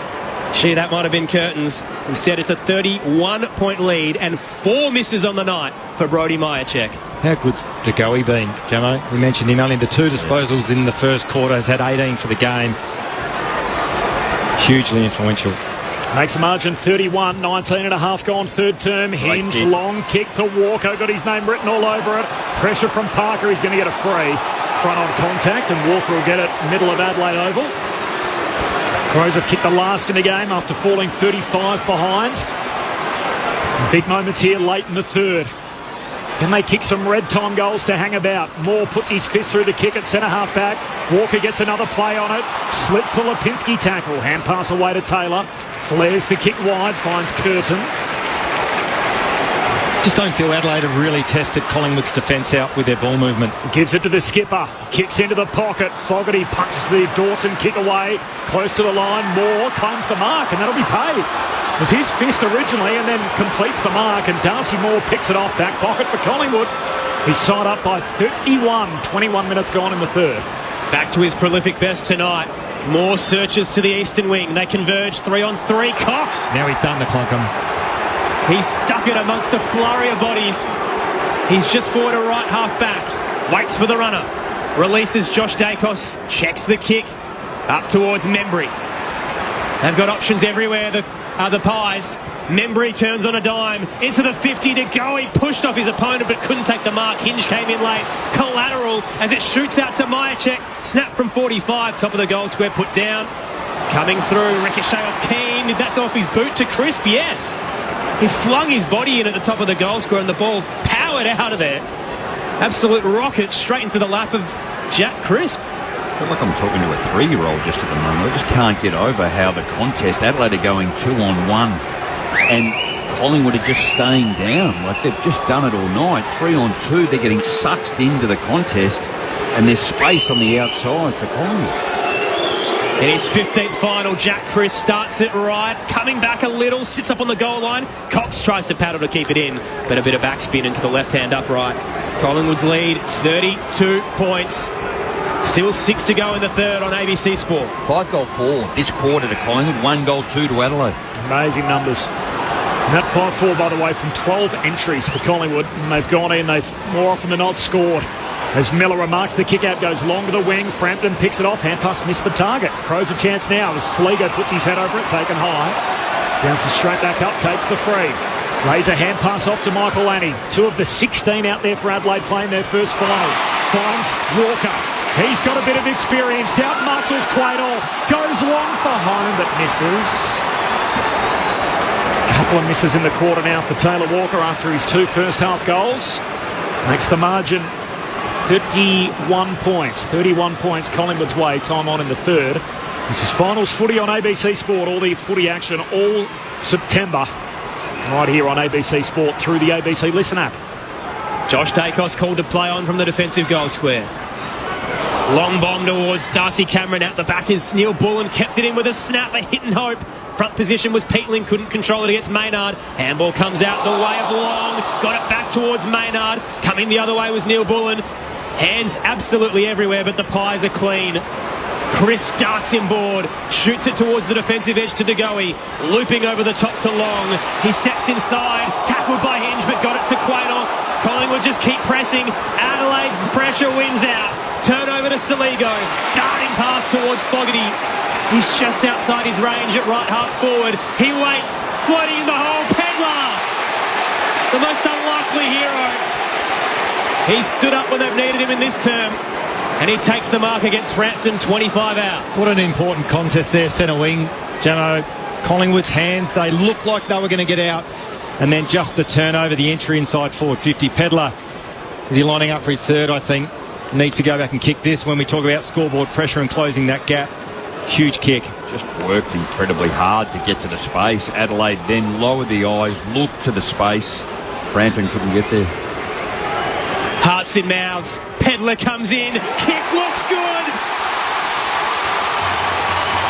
Gee, that might have been curtains. Instead, it's a 31-point lead and 4 misses on the night for Brodie Myercheck. How good's De Goey been, Jamo? We mentioned him only the 2 disposals in the first quarter. Has had 18 for the game. Hugely influential. Makes a margin 31, 19.5 gone, third term. Hinge, long kick to Walker, got his name written all over it. Pressure from Parker, he's going to get a free. Front on contact, and Walker will get it middle of Adelaide Oval. Crows have kicked the last in the game after falling 35 behind. Big moments here late in the third. Can they kick some red time goals to hang about? Moore puts his fist through the kick at centre half back. Walker gets another play on it. Slips the Lipinski tackle. Hand pass away to Taylor. Flares the kick wide. Finds Curtin. Just don't feel Adelaide have really tested Collingwood's defence out with their ball movement. Gives it to the skipper. Kicks into the pocket. Fogarty punches the Dawson kick away. Close to the line. Moore claims the mark, and that'll be paid. It was his fist originally, and then completes the mark, and Darcy Moore picks it off back pocket for Collingwood. He's side up by 31. 21 minutes gone in the third. Back to his prolific best tonight. Moore searches to the eastern wing. They converge 3-on-3. Cox. Now he's starting to clunk them. He's stuck it amongst a flurry of bodies. He's just forward a right half back. Waits for the runner. Releases Josh Dacos. Checks the kick. Up towards Membry. They've got options everywhere, the Pies. Membry turns on a dime. Into the 50 to go. He pushed off his opponent but couldn't take the mark. Hinge came in late. Collateral as it shoots out to Myercheck. Snap from 45. Top of the goal square put down. Coming through. Ricochet off Keane. Did that go off his boot to Crisp? Yes. He flung his body in at the top of the goal square and the ball powered out of there. Absolute rocket straight into the lap of Jack Crisp. I feel like I'm talking to a 3-year-old just at the moment. I just can't get over how the contest, Adelaide are going 2-on-1 and Collingwood are just staying down. Like they've just done it all night. 3-on-2, they're getting sucked into the contest and there's space on the outside for Collingwood. In his 15th final, Jack Crisp starts it right, coming back a little, sits up on the goal line. Cox tries to paddle to keep it in, but a bit of backspin into the left-hand upright. Collingwood's lead, 32 points. Still 6 to go in the third on ABC Sport. 5-goal-4 this quarter to Collingwood, 1-goal-2 to Adelaide. Amazing numbers. And that 5-4, by the way, from 12 entries for Collingwood. And they've gone in, they've more often than not scored. As Miller remarks, the kick out goes long to the wing. Frampton picks it off. Hand pass missed the target. Crows a chance now as Sligo puts his head over it, taken high. Bounces straight back up, takes the free. Lays a hand pass off to Michael Lanny. 2 of the 16 out there for Adelaide playing their first final. Finds Walker. He's got a bit of experience. Out muscles Quaidall. Goes long for home but misses. A couple of misses in the quarter now for Taylor Walker after his 2 first-half goals. Makes the margin 31 points. 31 points Collingwood's way. Time on in the third. This is finals footy on ABC Sport. All the footy action all September. Right here on ABC Sport through the ABC Listen app. Josh Dacos called to play on from the defensive goal square. Long bomb towards Darcy Cameron out the back is Neil Bullen. Kept it in with a snap, a hit and hope. Front position was Peatling, couldn't control it against Maynard. Handball comes out the way of Long. Got it back towards Maynard. Coming the other way was Neil Bullen. Hands absolutely everywhere, but the Pies are clean. Crisp darts inboard, shoots it towards the defensive edge to De Goey, looping over the top to Long. He steps inside, tackled by Hinge, but got it to Quaidall. Collingwood just keep pressing. Adelaide's pressure wins out. Turnover to Saligo, darting pass towards Fogarty. He's just outside his range at right half forward. He waits, floating in the hole. Pedlar, the most unlikely hero. He stood up when they've needed him in this term. And he takes the mark against Frampton, 25 out. What an important contest there, centre wing. Jamo, Collingwood's hands, they looked like they were going to get out. And then just the turnover, the entry inside forward 50. Pedlar, is he lining up for his third, I think? Needs to go back and kick this when we talk about scoreboard pressure and closing that gap. Huge kick. Just worked incredibly hard to get to the space. Adelaide then lowered the eyes, looked to the space. Frampton couldn't get there. Hearts in mouths. Pedlar comes in. Kick looks good.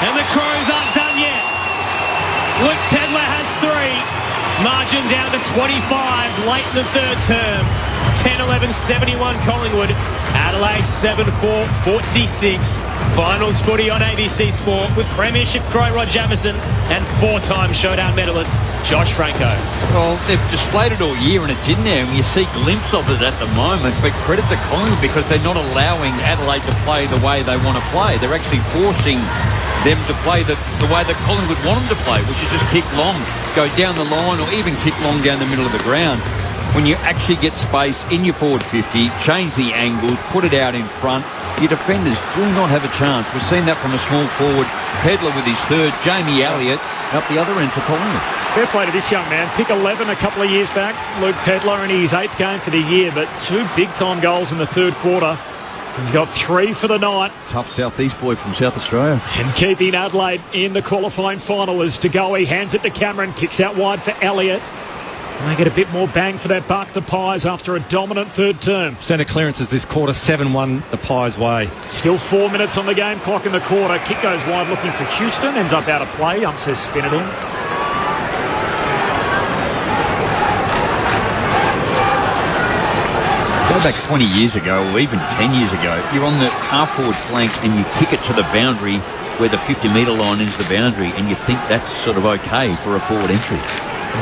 And the Crows aren't done yet. Luke Pedlar has 3. Margin down to 25 late in the third term. 10-11-71 Collingwood. Adelaide 7-4 46. Finals footy on ABC Sport with Premiership Crow Rod Jamieson and 4-time Showdown medalist Josh Franco. Well, they've displayed it all year and it's in there and you see glimpses of it at the moment, but credit to Collingwood because they're not allowing Adelaide to play the way they want to play. They're actually forcing them to play the way that Collingwood want them to play, which is just kick long, go down the line or even kick long down the middle of the ground. When you actually get space in your forward 50, change the angles, put it out in front, your defenders do not have a chance. We've seen that from a small forward. Pedlar with his third, Jamie Elliott up the other end for Collingwood. Fair play to this young man. Pick 11 a couple of years back. Luke Pedlar in his 8th game for the year, but 2 big-time goals in the third quarter. He's got 3 for the night. Tough southeast boy from South Australia. And keeping Adelaide in the qualifying final as De Goey hands it to Cameron, kicks out wide for Elliott. They get a bit more bang for their buck, the Pies, after a dominant third term. Centre clearances this quarter, 7-1 the Pies' way. Still 4 minutes on the game clock in the quarter. Kick goes wide looking for Houston. Ends up out of play. Says spin it in. Go back 20 years ago or even 10 years ago, you're on the half-forward flank and you kick it to the boundary where the 50-metre line is the boundary, and you think that's sort of okay for a forward entry.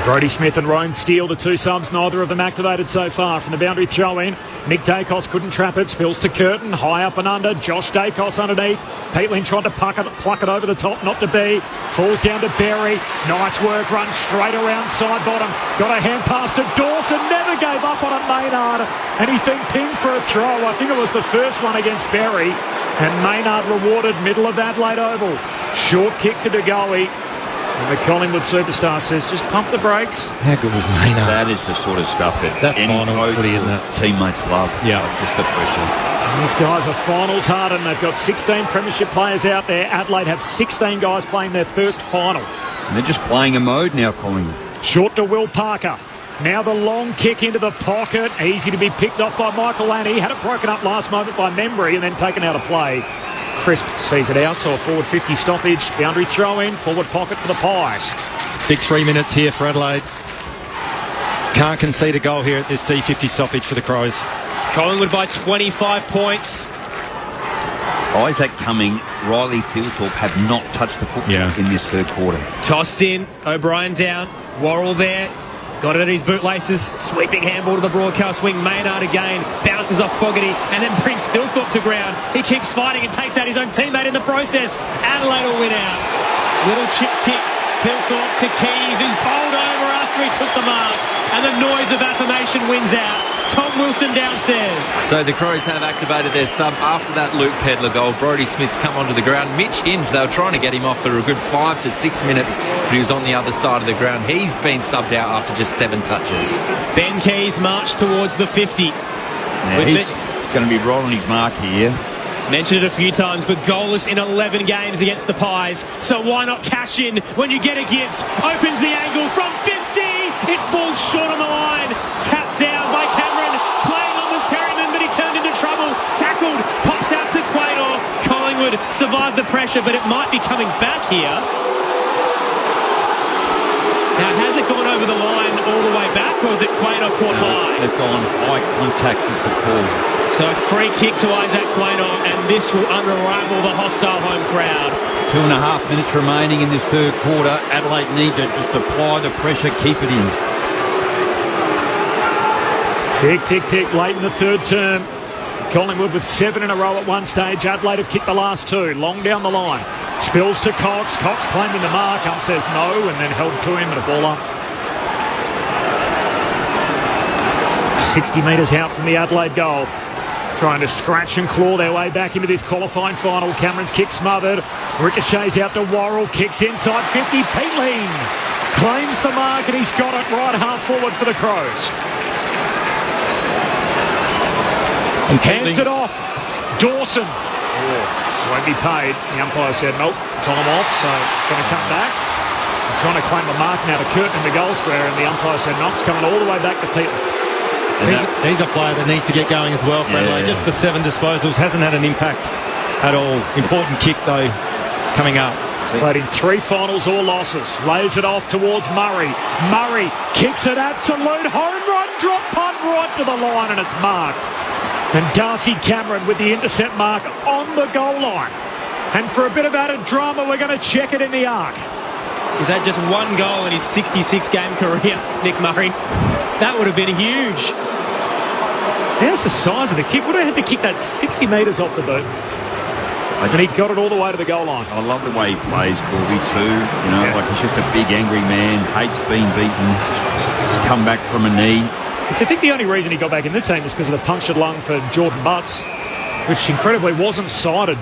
Brodie Smith and Rowan Steele, the two subs, neither of them activated so far. From the boundary throw-in, Nick Dacos couldn't trap it, spills to Curtin, high up and under, Josh Dacos underneath. Peatling tried to pluck it over the top, not to be. Falls down to Berry, nice work, runs straight around side bottom. Got a hand pass to Dawson, never gave up on it, Maynard. And he's been pinged for a throw. I think it was the first one against Berry. And Maynard rewarded middle of Adelaide Oval. Short kick to De Goey. And the Collingwood superstar says, just pump the brakes. How good was Maynard? That is the sort of stuff that any coach or teammates love. Yeah. Just the pressure. And these guys are finals hardened. They've got 16 premiership players out there. Adelaide have 16 guys playing their first final. And they're just playing a mode now, Collingwood. Short to Will Parker. Now the long kick into the pocket. Easy to be picked off by Michael Annie. Had it broken up last moment by Membry and then taken out of play. Crisp sees it out, so a forward 50 stoppage. Boundary throw in, forward pocket for the Pies. Big 3 minutes here for Adelaide. Can't concede a goal here at this D50 stoppage for the Crows. Collingwood by 25 points. Isaac Cumming, Riley Fieldthorpe have not touched the football in this third quarter. Tossed in, O'Brien down, Worrell there. Got it at his bootlaces. Sweeping handball to the broadcast wing. Maynard again. Bounces off Fogarty and then brings Fieldthorpe to ground. He keeps fighting and takes out his own teammate in the process. Adelaide will win out. Little chip kick. Fieldthorpe to Keys, who's bowled over after he took the mark. And the noise of affirmation wins out. Tom Wilson downstairs. So the Crows have activated their sub after that Luke Pedler goal. Brodie Smith's come onto the ground. Mitch Hinge, they were trying to get him off for a good 5 to 6 minutes, but he was on the other side of the ground. He's been subbed out after just 7 touches. Ben Keys marched towards the 50. He's going to be right on his mark here. Mentioned it a few times, but goalless in 11 games against the Pies. So why not cash in when you get a gift? Opens the angle from 50. It falls short on the line. Tapped down by Cameron. Playing on was Perryman, but he turned into trouble. Tackled. Pops out to Quaynor. Collingwood survived the pressure, but it might be coming back here. Now, has it gone over the line all the way back, or is it Quaynor caught high? They've gone high contact is the call. So a free kick to Isaac Quaynor, and this will unravel the hostile home crowd. 2.5 minutes remaining in this third quarter. Adelaide need to just apply the pressure, keep it in. Tick, tick, tick, late in the third term. Collingwood with 7 in a row at one stage. Adelaide have kicked the last 2. Long down the line. Spills to Cox. Cox claiming the mark. Says no, and then held to him and a ball up. 60 metres out from the Adelaide goal. Trying to scratch and claw their way back into this qualifying final. Cameron's kick smothered. Ricochets out to Worrell. Kicks inside 50. Peatling claims the mark and he's got it right half forward for the Crows. And hands it off. Dawson. Won't be paid. The umpire said, nope, time off, so it's going to come back. I'm trying to claim a mark now to Curtin in the goal square, and the umpire said, no, it's coming all the way back to Peatling. He's a player that needs to get going as well, Fred. Like, just the 7 disposals hasn't had an impact at all. Important kick, though, coming up. Played in 3 finals or losses. Lays it off towards Murray. Murray kicks it absolute home run. Drop punt right to the line, and it's marked. And Darcy Cameron with the intercept mark on the goal line. And for a bit of added drama, we're going to check it in the arc. He's had just 1 goal in his 66-game career, Nick Murray. That would have been huge. How's the size of the kick? Would have had to kick that 60 metres off the boot. And he got it all the way to the goal line. I love the way he plays, Corby, too. You know, like he's just a big, angry man, hates being beaten. He's come back from a knee. Which I think the only reason he got back in the team is because of the punctured lung for Jordan Butts, which incredibly wasn't cited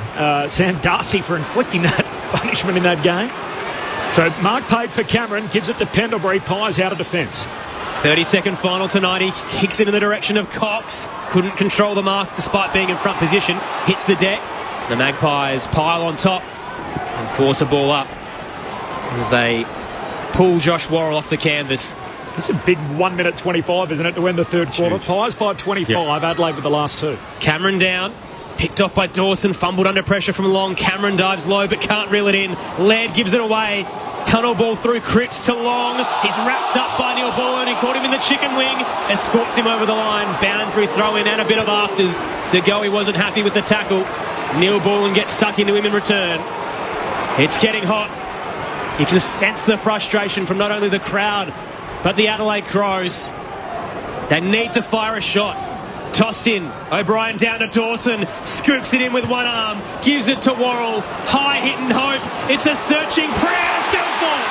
Sam Darcy for inflicting that punishment in that game. So mark paid for Cameron, gives it to Pendlebury, Pies out of defence. 30-second final tonight. He kicks it in the direction of Cox. Couldn't control the mark despite being in front position. Hits the deck. The Magpies pile on top and force a ball up as they pull Josh Worrell off the canvas. It's a big 1 minute 25, isn't it, to end the third quarter? Ties by 25, Adelaide with the last two. Cameron down. Picked off by Dawson, fumbled under pressure from Long. Cameron dives low but can't reel it in. Laird gives it away. Tunnel ball through Cripps to Long. He's wrapped up by Neil Bullen. He caught him in the chicken wing. Escorts him over the line. Boundary throw in and a bit of afters. De Goey wasn't happy with the tackle. Neil Bullen gets stuck into him in return. It's getting hot. You can sense the frustration from not only the crowd but the Adelaide Crows. They need to fire a shot. Tossed in. O'Brien down to Dawson. Scoops it in with one arm. Gives it to Worrell. High hit and hope. It's a searching prayer. Philthorpe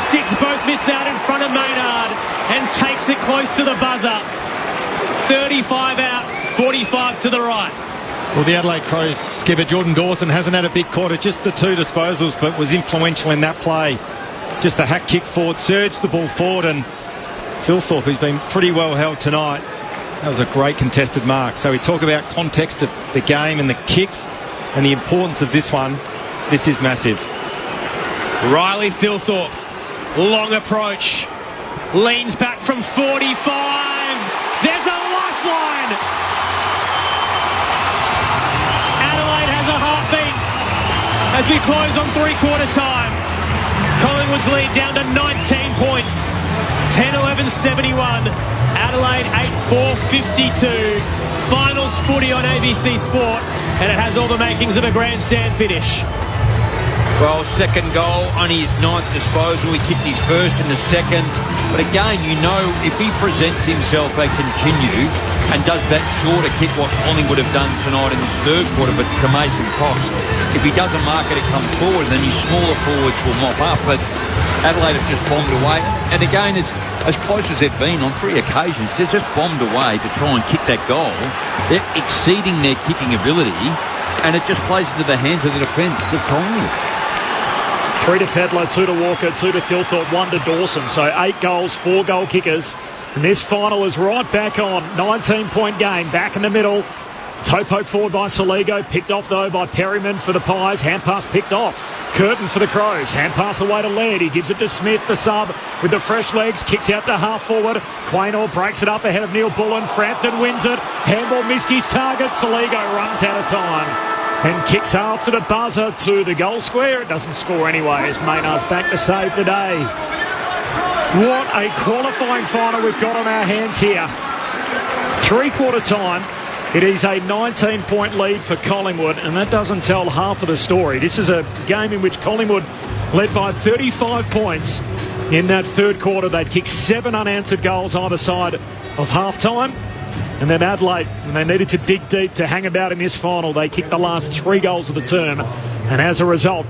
sticks both mitts out in front of Maynard and takes it close to the buzzer. 35 out, 45 to the right. Well, the Adelaide Crows skipper Jordan Dawson hasn't had a big quarter, just the two disposals, but was influential in that play. Just the hack kick forward, surged the ball forward, and Philthorpe, who's been pretty well held tonight, that was a great contested mark. So we talk about context of the game and the kicks and the importance of this one. This is massive. Riley Philthorpe, long approach, leans back from 45. There's a lifeline. Adelaide has a heartbeat as we close on three-quarter time. Collingwood's lead down to 19 points. 10-11-71. Adelaide 8-4-52. Finals footy on ABC Sport, and it has all the makings of a grandstand finish. Well, second goal, only his ninth disposal. He kicked his first in the second. But again, you know, if he presents himself and continue and does that shorter kick, what Collingwood have done tonight in this third quarter, but to Mason Cox, if he doesn't mark it, it comes forward, then his smaller forwards will mop up. But Adelaide have just bombed away. And again, it's as close as they've been on 3 occasions. They've just bombed away to try and kick that goal. They're exceeding their kicking ability, and it just plays into the hands of the defence of Collingwood. 3 to Pedler, 2 to Walker, 2 to Philthorpe, 1 to Dawson. So 8 goals, 4 goal kickers. And this final is right back on. 19-point game, back in the middle. Toe poke forward by Soligo, picked off though by Perryman for the Pies. Hand pass picked off. Curtin for the Crows. Hand pass away to Laird. He gives it to Smith, the sub, with the fresh legs. Kicks out to half forward. Quaynor breaks it up ahead of Neil Bullen. Frampton wins it. Handball missed his target. Soligo runs out of time and kicks half to the buzzer to the goal square. It doesn't score anyway as Maynard's back to save the day. What a qualifying final we've got on our hands here. Three-quarter time. It is a 19-point lead for Collingwood, and that doesn't tell half of the story. This is a game in which Collingwood led by 35 points in that third quarter. They'd kicked 7 unanswered goals either side of half-time. And then Adelaide, when they needed to dig deep to hang about in this final, they kicked the last 3 goals of the term. And as a result,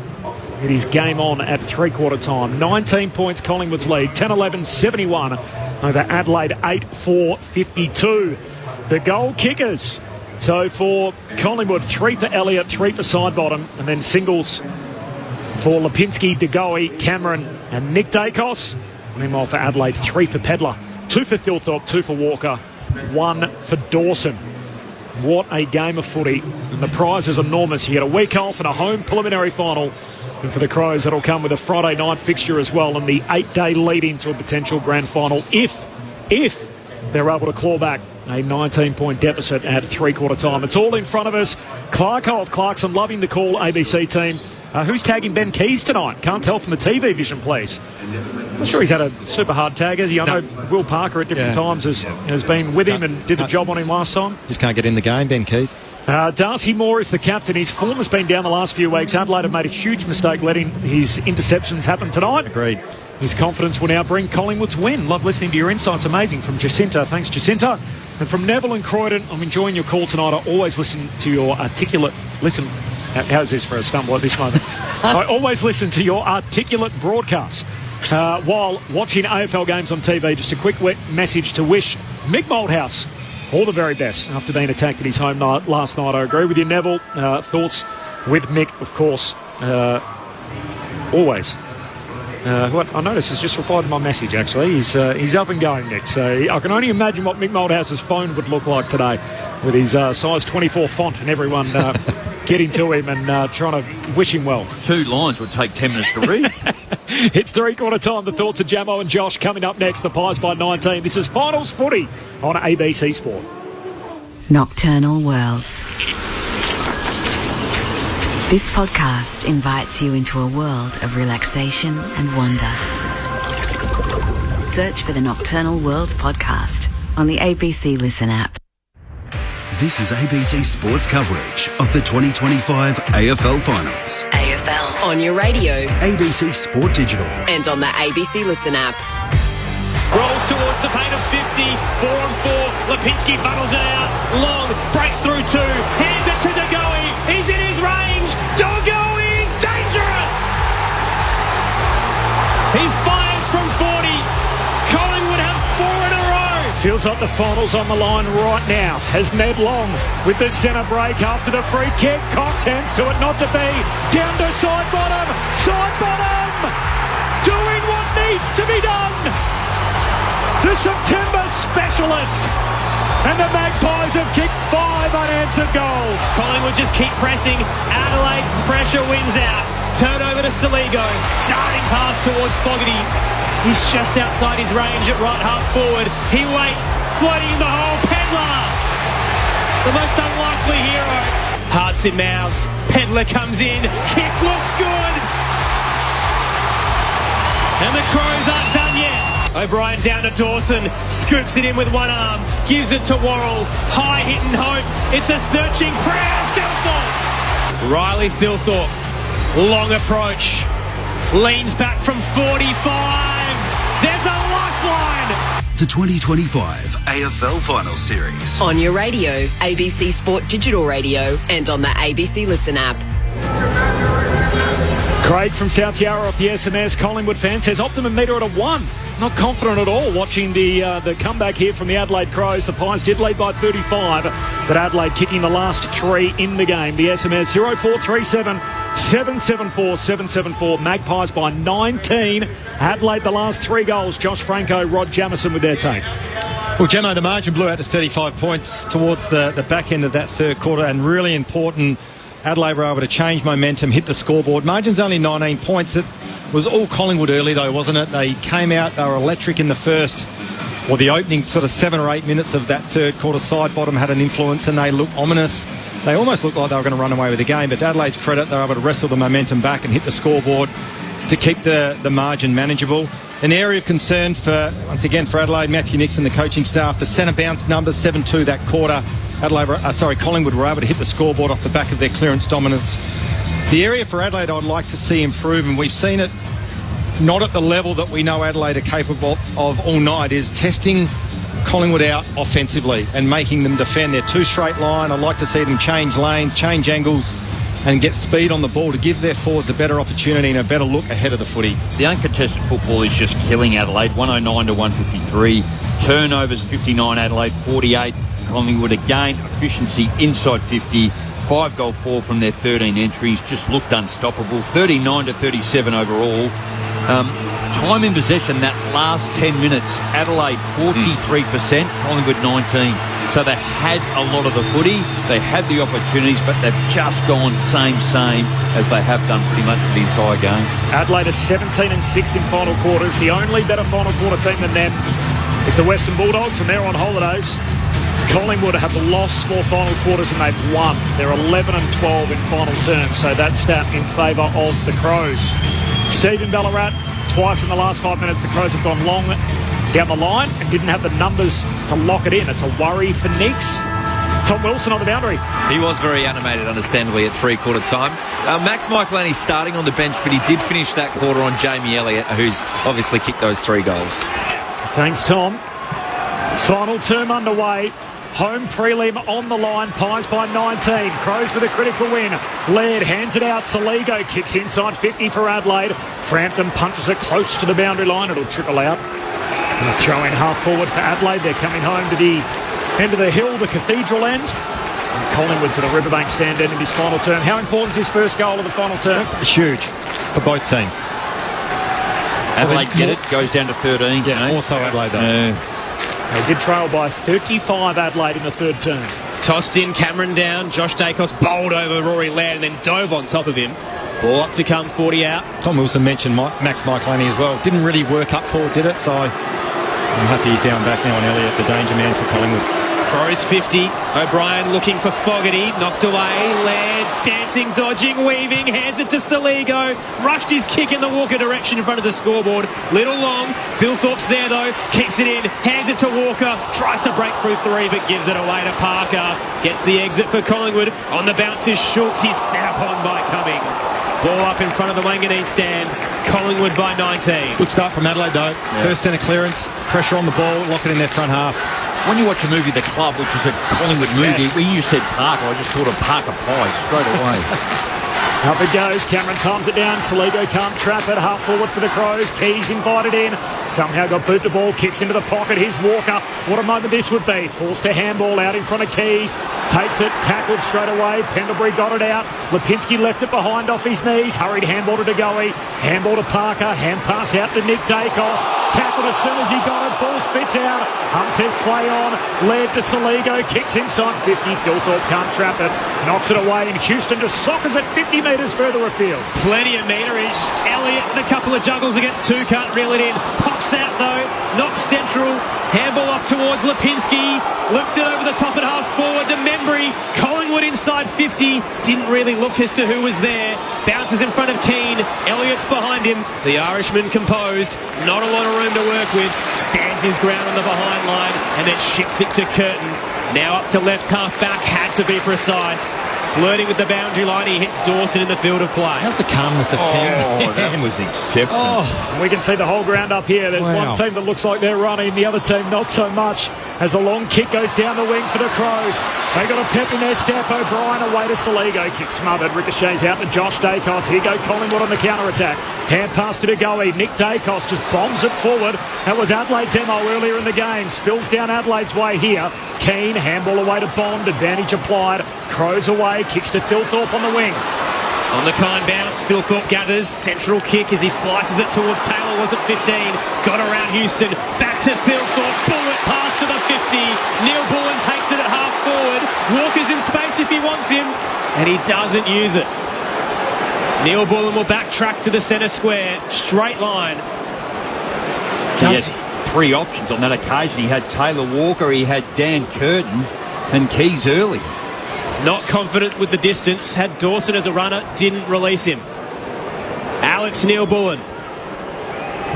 it is game on at three-quarter time. 19 points Collingwood's lead, 10-11-71 over Adelaide 8-4-52. The goal kickers. So for Collingwood, 3 for Elliott, 3 for Sidebottom, and then singles for Lipinski, De Goey, Cameron and Nick Dacos. Meanwhile for Adelaide, 3 for Pedler, 2 for Philthorpe, 2 for Walker, 1 for Dawson. What a game of footy. And the prize is enormous. You get a week off and a home preliminary final. And for the Crows, that'll come with a Friday night fixture as well, and the 8-day lead into a potential grand final if they're able to claw back a 19-point deficit at three-quarter time. It's all in front of us. Clarko of Clarkson loving the call, ABC team. Who's tagging Ben Keys tonight? Can't tell from the TV vision, please. I'm not sure he's had a super hard tag, has he? I know Will Parker at different times has been with him and did the job on him last time. Just can't get in the game, Ben Keys. Darcy Moore is the captain. His form has been down the last few weeks. Adelaide have made a huge mistake letting his interceptions happen tonight. Agreed. His confidence will now bring Collingwood to win. Love listening to your insights. Amazing. From Jacinta. Thanks, Jacinta. And from Neville and Croydon, I'm enjoying your call tonight. I always listen to your articulate... Listen, how's this for a stumble at this moment? I always listen to your articulate broadcasts while watching AFL games on TV. Just a quick message to wish Mick Malthouse all the very best after being attacked at his home last night. I agree with you, Neville. Thoughts with Mick, of course, always. What I noticed has just replied to my message, actually. He's up and going, Nick. So I can only imagine what Mick Malthouse's phone would look like today with his size 24 font and everyone getting to him and trying to wish him well. 2 lines would take 10 minutes to read. It's 3/4 time. The thoughts of Jamo and Josh coming up next. The Pies by 19. This is Finals Footy on ABC Sport. Nocturnal Worlds. This podcast invites you into a world of relaxation and wonder. Search for the Nocturnal Worlds podcast on the ABC Listen app. This is ABC Sports coverage of the 2025 AFL Finals. AFL on your radio, ABC Sport Digital, and on the ABC Listen app. Rolls towards the paint of 50, 4-on-4. Lipinski funnels it out. Long, breaks through 2. Hands it to Dagoe. He's in his range. Dagoe is dangerous. He fires from 40. Collingwood have 4 in a row. Feels like the finals on the line right now as Ned Long with the centre break after the free kick. Cox hands to it, not to be. Down to side bottom. Side bottom. Doing what needs to be done. The September specialist. And the Magpies have kicked 5 unanswered goals. Collingwood just keep pressing. Adelaide's pressure wins out. Turn over to Saligo. Darting pass towards Fogarty. He's just outside his range at right half forward. He waits. Floating in the hole. Pedlar. The most unlikely hero. Hearts in mouths. Pedlar comes in. Kick looks good. And the Crows aren't done yet. O'Brien down to Dawson, scoops it in with one arm, gives it to Worrell, high hit and hope, it's a searching prayer, Thilthorpe! Riley Thilthorpe, long approach, leans back from 45, there's a lifeline! The 2025 AFL Finals Series. On your radio, ABC Sport Digital Radio, and on the ABC Listen app. Craig from South Yarra off the SMS. Collingwood fan says optimum meter at a 1. Not confident at all watching the comeback here from the Adelaide Crows. The Pies did lead by 35, but Adelaide kicking the last 3 in the game. The SMS 0437 774 774. Magpies by 19. Adelaide the last 3 goals. Josh Franco, Rod Jamieson with their take. Well, Gemmo, the margin blew out to 35 points towards the back end of that third quarter, and really important. Adelaide were able to change momentum, hit the scoreboard. Margin's only 19 points. It was all Collingwood early, though, wasn't it? They came out, they were electric in the first, or the opening sort of 7 or 8 minutes of that third quarter. Side bottom had an influence, and they looked ominous. They almost looked like they were going to run away with the game, but to Adelaide's credit, they were able to wrestle the momentum back and hit the scoreboard to keep the margin manageable. An area of concern for, once again, for Adelaide, Matthew Nixon, the coaching staff, the centre bounce numbers, 7-2 that quarter. Collingwood were able to hit the scoreboard off the back of their clearance dominance. The area for Adelaide I'd like to see improve, and we've seen it not at the level that we know Adelaide are capable of all night, is testing Collingwood out offensively and making them defend their 2 straight line. I'd like to see them change lanes, change angles, and get speed on the ball to give their forwards a better opportunity and a better look ahead of the footy. The uncontested football is just killing Adelaide, 109 to 153. Turnovers, 59 Adelaide, 48 Collingwood. Again, efficiency inside 50. 5-goal fall from their 13 entries. Just looked unstoppable. 39 to 37 overall. Time in possession, that last 10 minutes, Adelaide 43%, Collingwood 19. So they had a lot of the footy, they had the opportunities, but they've just gone same as they have done pretty much for the entire game. Adelaide is 17 and 6 in final quarters. The only better final quarter team than them is the Western Bulldogs, and they're on holidays. Collingwood have lost more final quarters than they've won. They're 11 and 12 in final terms, so that's stat in favour of the Crows. Stephen Ballarat, twice in the last 5 minutes, the Crows have gone long down the line and didn't have the numbers to lock it in. It's a worry for Nicks. Tom Wilson on the boundary. He was very animated, understandably, at 3/4 time. Max Michelini's starting on the bench, but he did finish that quarter on Jamie Elliott, who's obviously kicked those 3 goals. Thanks, Tom. Final term underway. Home prelim on the line. Pies by 19. Crows with a critical win. Laird hands it out. Saligo kicks inside 50 for Adelaide. Frampton punches it close to the boundary line. It'll trickle out. And a throw in half forward for Adelaide. They're coming home to the end of the hill, the cathedral end. And Collingwood to the Riverbank stand end of his final term. How important is his first goal of the final term? It's huge for both teams. Adelaide get it, goes down to 13. Yeah, also Adelaide though. They did trail by 35 Adelaide in the third term. Tossed in, Cameron down, Josh Dacos bowled over Rory Laird and then dove on top of him. Ball up to come, 40 out. Tom Wilson mentioned Max Michelini as well. Didn't really work up forward, did it? So I'm happy he's down back now on Elliott, the danger man for Collingwood. Crows 50. O'Brien looking for Fogarty. Knocked away. Laird dancing, dodging, weaving. Hands it to Saligo. Rushed his kick in the Walker direction in front of the scoreboard. Little long. Phil Thorpe's there though. Keeps it in. Hands it to Walker. Tries to break through 3 but gives it away to Parker. Gets the exit for Collingwood. On the bounce is Schultz. He's set upon by Cumming. Ball up in front of the Wanganeen stand. Collingwood by 19. Good start from Adelaide though. First centre clearance. Pressure on the ball. Lock it in their front half. When you watch a movie, The Club, which is a Collingwood movie, when you said Parker, I just thought of Parker Pie straight away. Up it goes. Cameron palms it down. Saligo can't trap it. Half forward for the Crows. Keys invited in. Somehow got boot the ball. Kicks into the pocket. Here's Walker. What a moment this would be. Forced to handball out in front of Keys. Takes it. Tackled straight away. Pendlebury got it out. Lipinski left it behind off his knees. Hurried handball to Degoe. Handball to Parker. Hand pass out to Nick Dacos. Tackled as soon as he got it. Ball spits out. Says play on. Led to Saligo. Kicks inside 50. Philthorpe can't trap it. Knocks it away. And Houston just soccers it 50 metres further afield. Plenty of meterage. Elliott and a couple of juggles against 2. Can't reel it in. Pops out though. Knocks central. Handball off towards Lipinski. Looked it over the top at half forward to Membry. Collingwood inside 50. Didn't really look as to who was there. Bounces in front of Keane. Elliott's behind him. The Irishman composed. Not a lot of room to work with. Stands his ground on the behind line and then ships it to Curtin. Now up to left half back. Had to be precise. Flirting with the boundary line, he hits Dawson in the field of play. How's the calmness of Cam? Oh, that was exceptional. And we can see the whole ground up here. There's one team that looks like they're running, the other team not so much. As a long kick goes down the wing for the Crows. They got a pep in their step. O'Brien away to Saligo. Kick smothered. Ricochets out to Josh Dacos. Here go Collingwood on the counter-attack. Hand pass to Degoe. Nick Dacos just bombs it forward. That was Adelaide's MO earlier in the game. Spills down Adelaide's way here. Keane, handball away to Bond. Advantage applied. Crows away. Kicks to Philthorpe on the wing. On the kind bounce, Philthorpe gathers. Central kick as he slices it towards Taylor. Was at 15. Got around Houston. Back to Philthorpe. Bullet pass to the 50. Neil Bullen takes it at half forward. Walker's in space if he wants him. And he doesn't use it. Neil Bullen will backtrack to the centre square. Straight line. He had 3 options on that occasion. He had Taylor Walker, he had Dan Curtin and Keys early. Not confident with the distance. Had Dawson as a runner. Didn't release him. Alex Neil Bullen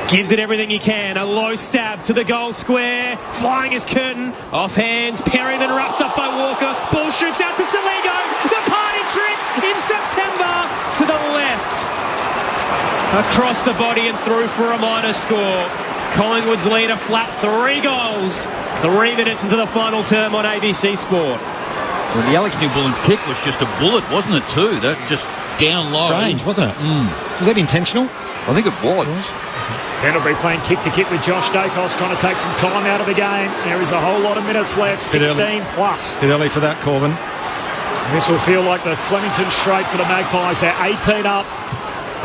gives it everything he can. A low stab to the goal square. Flying is Curtin. Off hands. Perryman wrapped up by Walker. Ball shoots out to Saligo. The party trick in September to the left. Across the body and through for a minor score. Collingwood's lead a flat 3 goals. 3 minutes into the final term on ABC Sport. Well, the Alex Neil Bullen kick was just a bullet, wasn't it, too? That just down low. Strange, wasn't it? Was that intentional? I think it was. Pendlebury playing kick-to-kick with Josh Dacos, trying to take some time out of the game. There is a whole lot of minutes left, 16 plus. Bit early for that, Corbin. This will feel like the Flemington Straight for the Magpies. They're 18 up.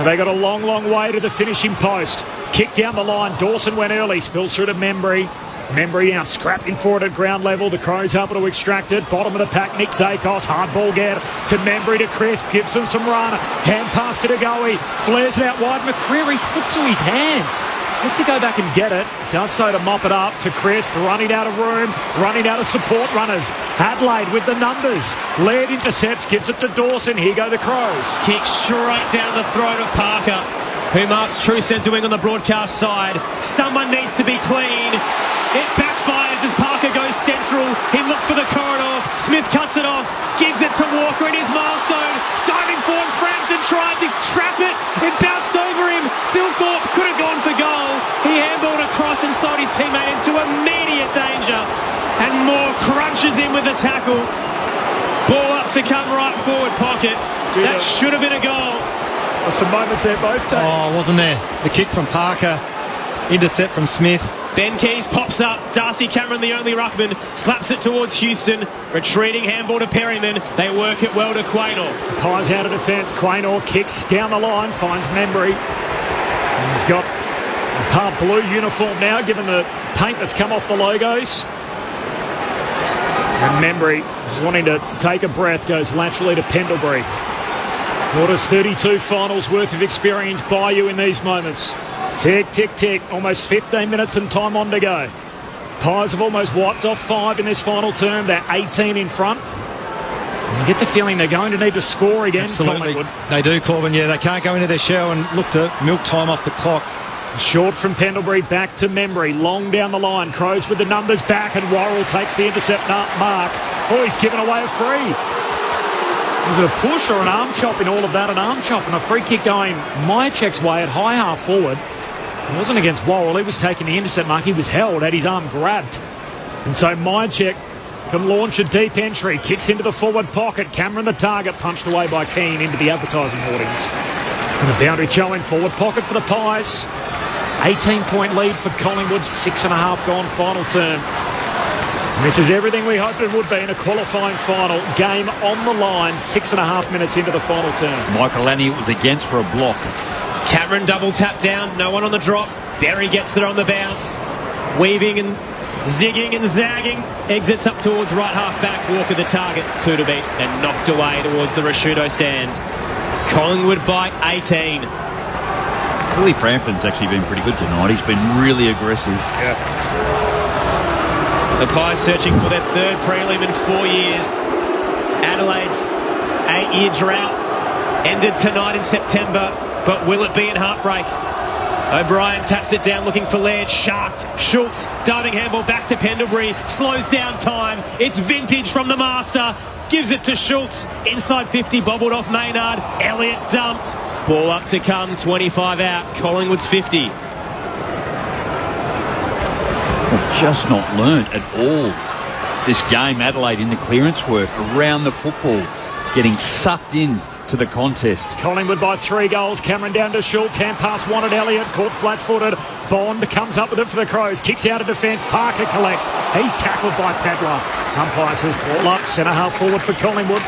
And they got a long, long way to the finishing post. Kick down the line. Dawson went early. Spills through to Membry. Membry now scrapping forward at ground level. The Crows able to extract it. Bottom of the pack, Nick Dacos. Hard ball get to Membry to Crisp. Gives him some run. Hand pass to Degoe. Flares it out wide. McCreary slips through his hands. Has to go back and get it. Does so to mop it up to Crisp. Running out of room. Running out of support runners. Adelaide with the numbers. Laird intercepts. Gives it to Dawson. Here go the Crows. Kick straight down the throat of Parker, who marks true centre wing on the broadcast side. Someone needs to be clean. It backfires as Parker goes central. He looked for the corridor. Smith cuts it off. Gives it to Walker in his milestone. Diving forward, Frampton tried to trap it. It bounced over him. Philthorpe could have gone for goal. He handballed across and sold his teammate into immediate danger. And Moore crunches in with the tackle. Ball up to come right forward pocket. That should have been a goal. Well, some moments there both times. Oh, wasn't there? The kick from Parker. Intercept from Smith. Ben Keys pops up. Darcy Cameron, the only ruckman, slaps it towards Houston. Retreating handball to Perryman. They work it well to Quaynor. Pies out of defence. Quaynor kicks down the line. Finds Membry. And he's got a part blue uniform now, given the paint that's come off the logos. And Membry, just wanting to take a breath, goes laterally to Pendlebury. What does 32 finals worth of experience buy you in these moments? Tick, tick, tick. Almost 15 minutes and time on to go. Pies have almost wiped off 5 in this final term. They're 18 in front. And you get the feeling they're going to need to score again. Absolutely. They do, Corbin. Yeah, they can't go into their shell and look to milk time off the clock. Short from Pendlebury, back to Membry. Long down the line. Crows with the numbers back, and Worrell takes the intercept mark. Oh, he's given away a free. Was it a push or an arm chop in all of that? An arm chop and a free kick going Myercheck's way at high half forward. It wasn't against Worrell. He was taking the intercept mark. He was held, had his arm grabbed. And so Myercheck can launch a deep entry. Kicks into the forward pocket. Cameron the target, punched away by Keane into the advertising hoardings. And the boundary throw in forward pocket for the Pies. 18-point lead for Collingwood. 6.5 gone final term. And this is everything we hoped it would be in a qualifying final. Game on the line. 6.5 minutes into the final term. Michael Lanny was against for a block. Cameron double tap down, no one on the drop. Berry gets there on the bounce. Weaving and zigging and zagging. Exits up towards right half back. Walker the target. 2 to beat and knocked away towards the Rashudo stand. Collingwood by 18. Willie Frampton's actually been pretty good tonight. He's been really aggressive. Yeah. The Pies searching for their 3rd prelim in 4 years. Adelaide's 8-year drought ended tonight in September. But will it be in heartbreak? O'Brien taps it down looking for Laird. Sharked. Schultz diving handball back to Pendlebury. Slows down time. It's vintage from the master. Gives it to Schultz. Inside 50. Bobbled off Maynard. Elliott dumped. Ball up to come. 25 out. Collingwood's 50. Just not learnt at all this game. Adelaide in the clearance work around the football. Getting sucked in to the contest. Collingwood by 3 goals. Cameron down to Schultz. Hand pass one at Elliott. Caught flat-footed. Bond comes up with it for the Crows. Kicks out of defence. Parker collects. He's tackled by Padler. Umpire says ball up. Centre half forward for Collingwood.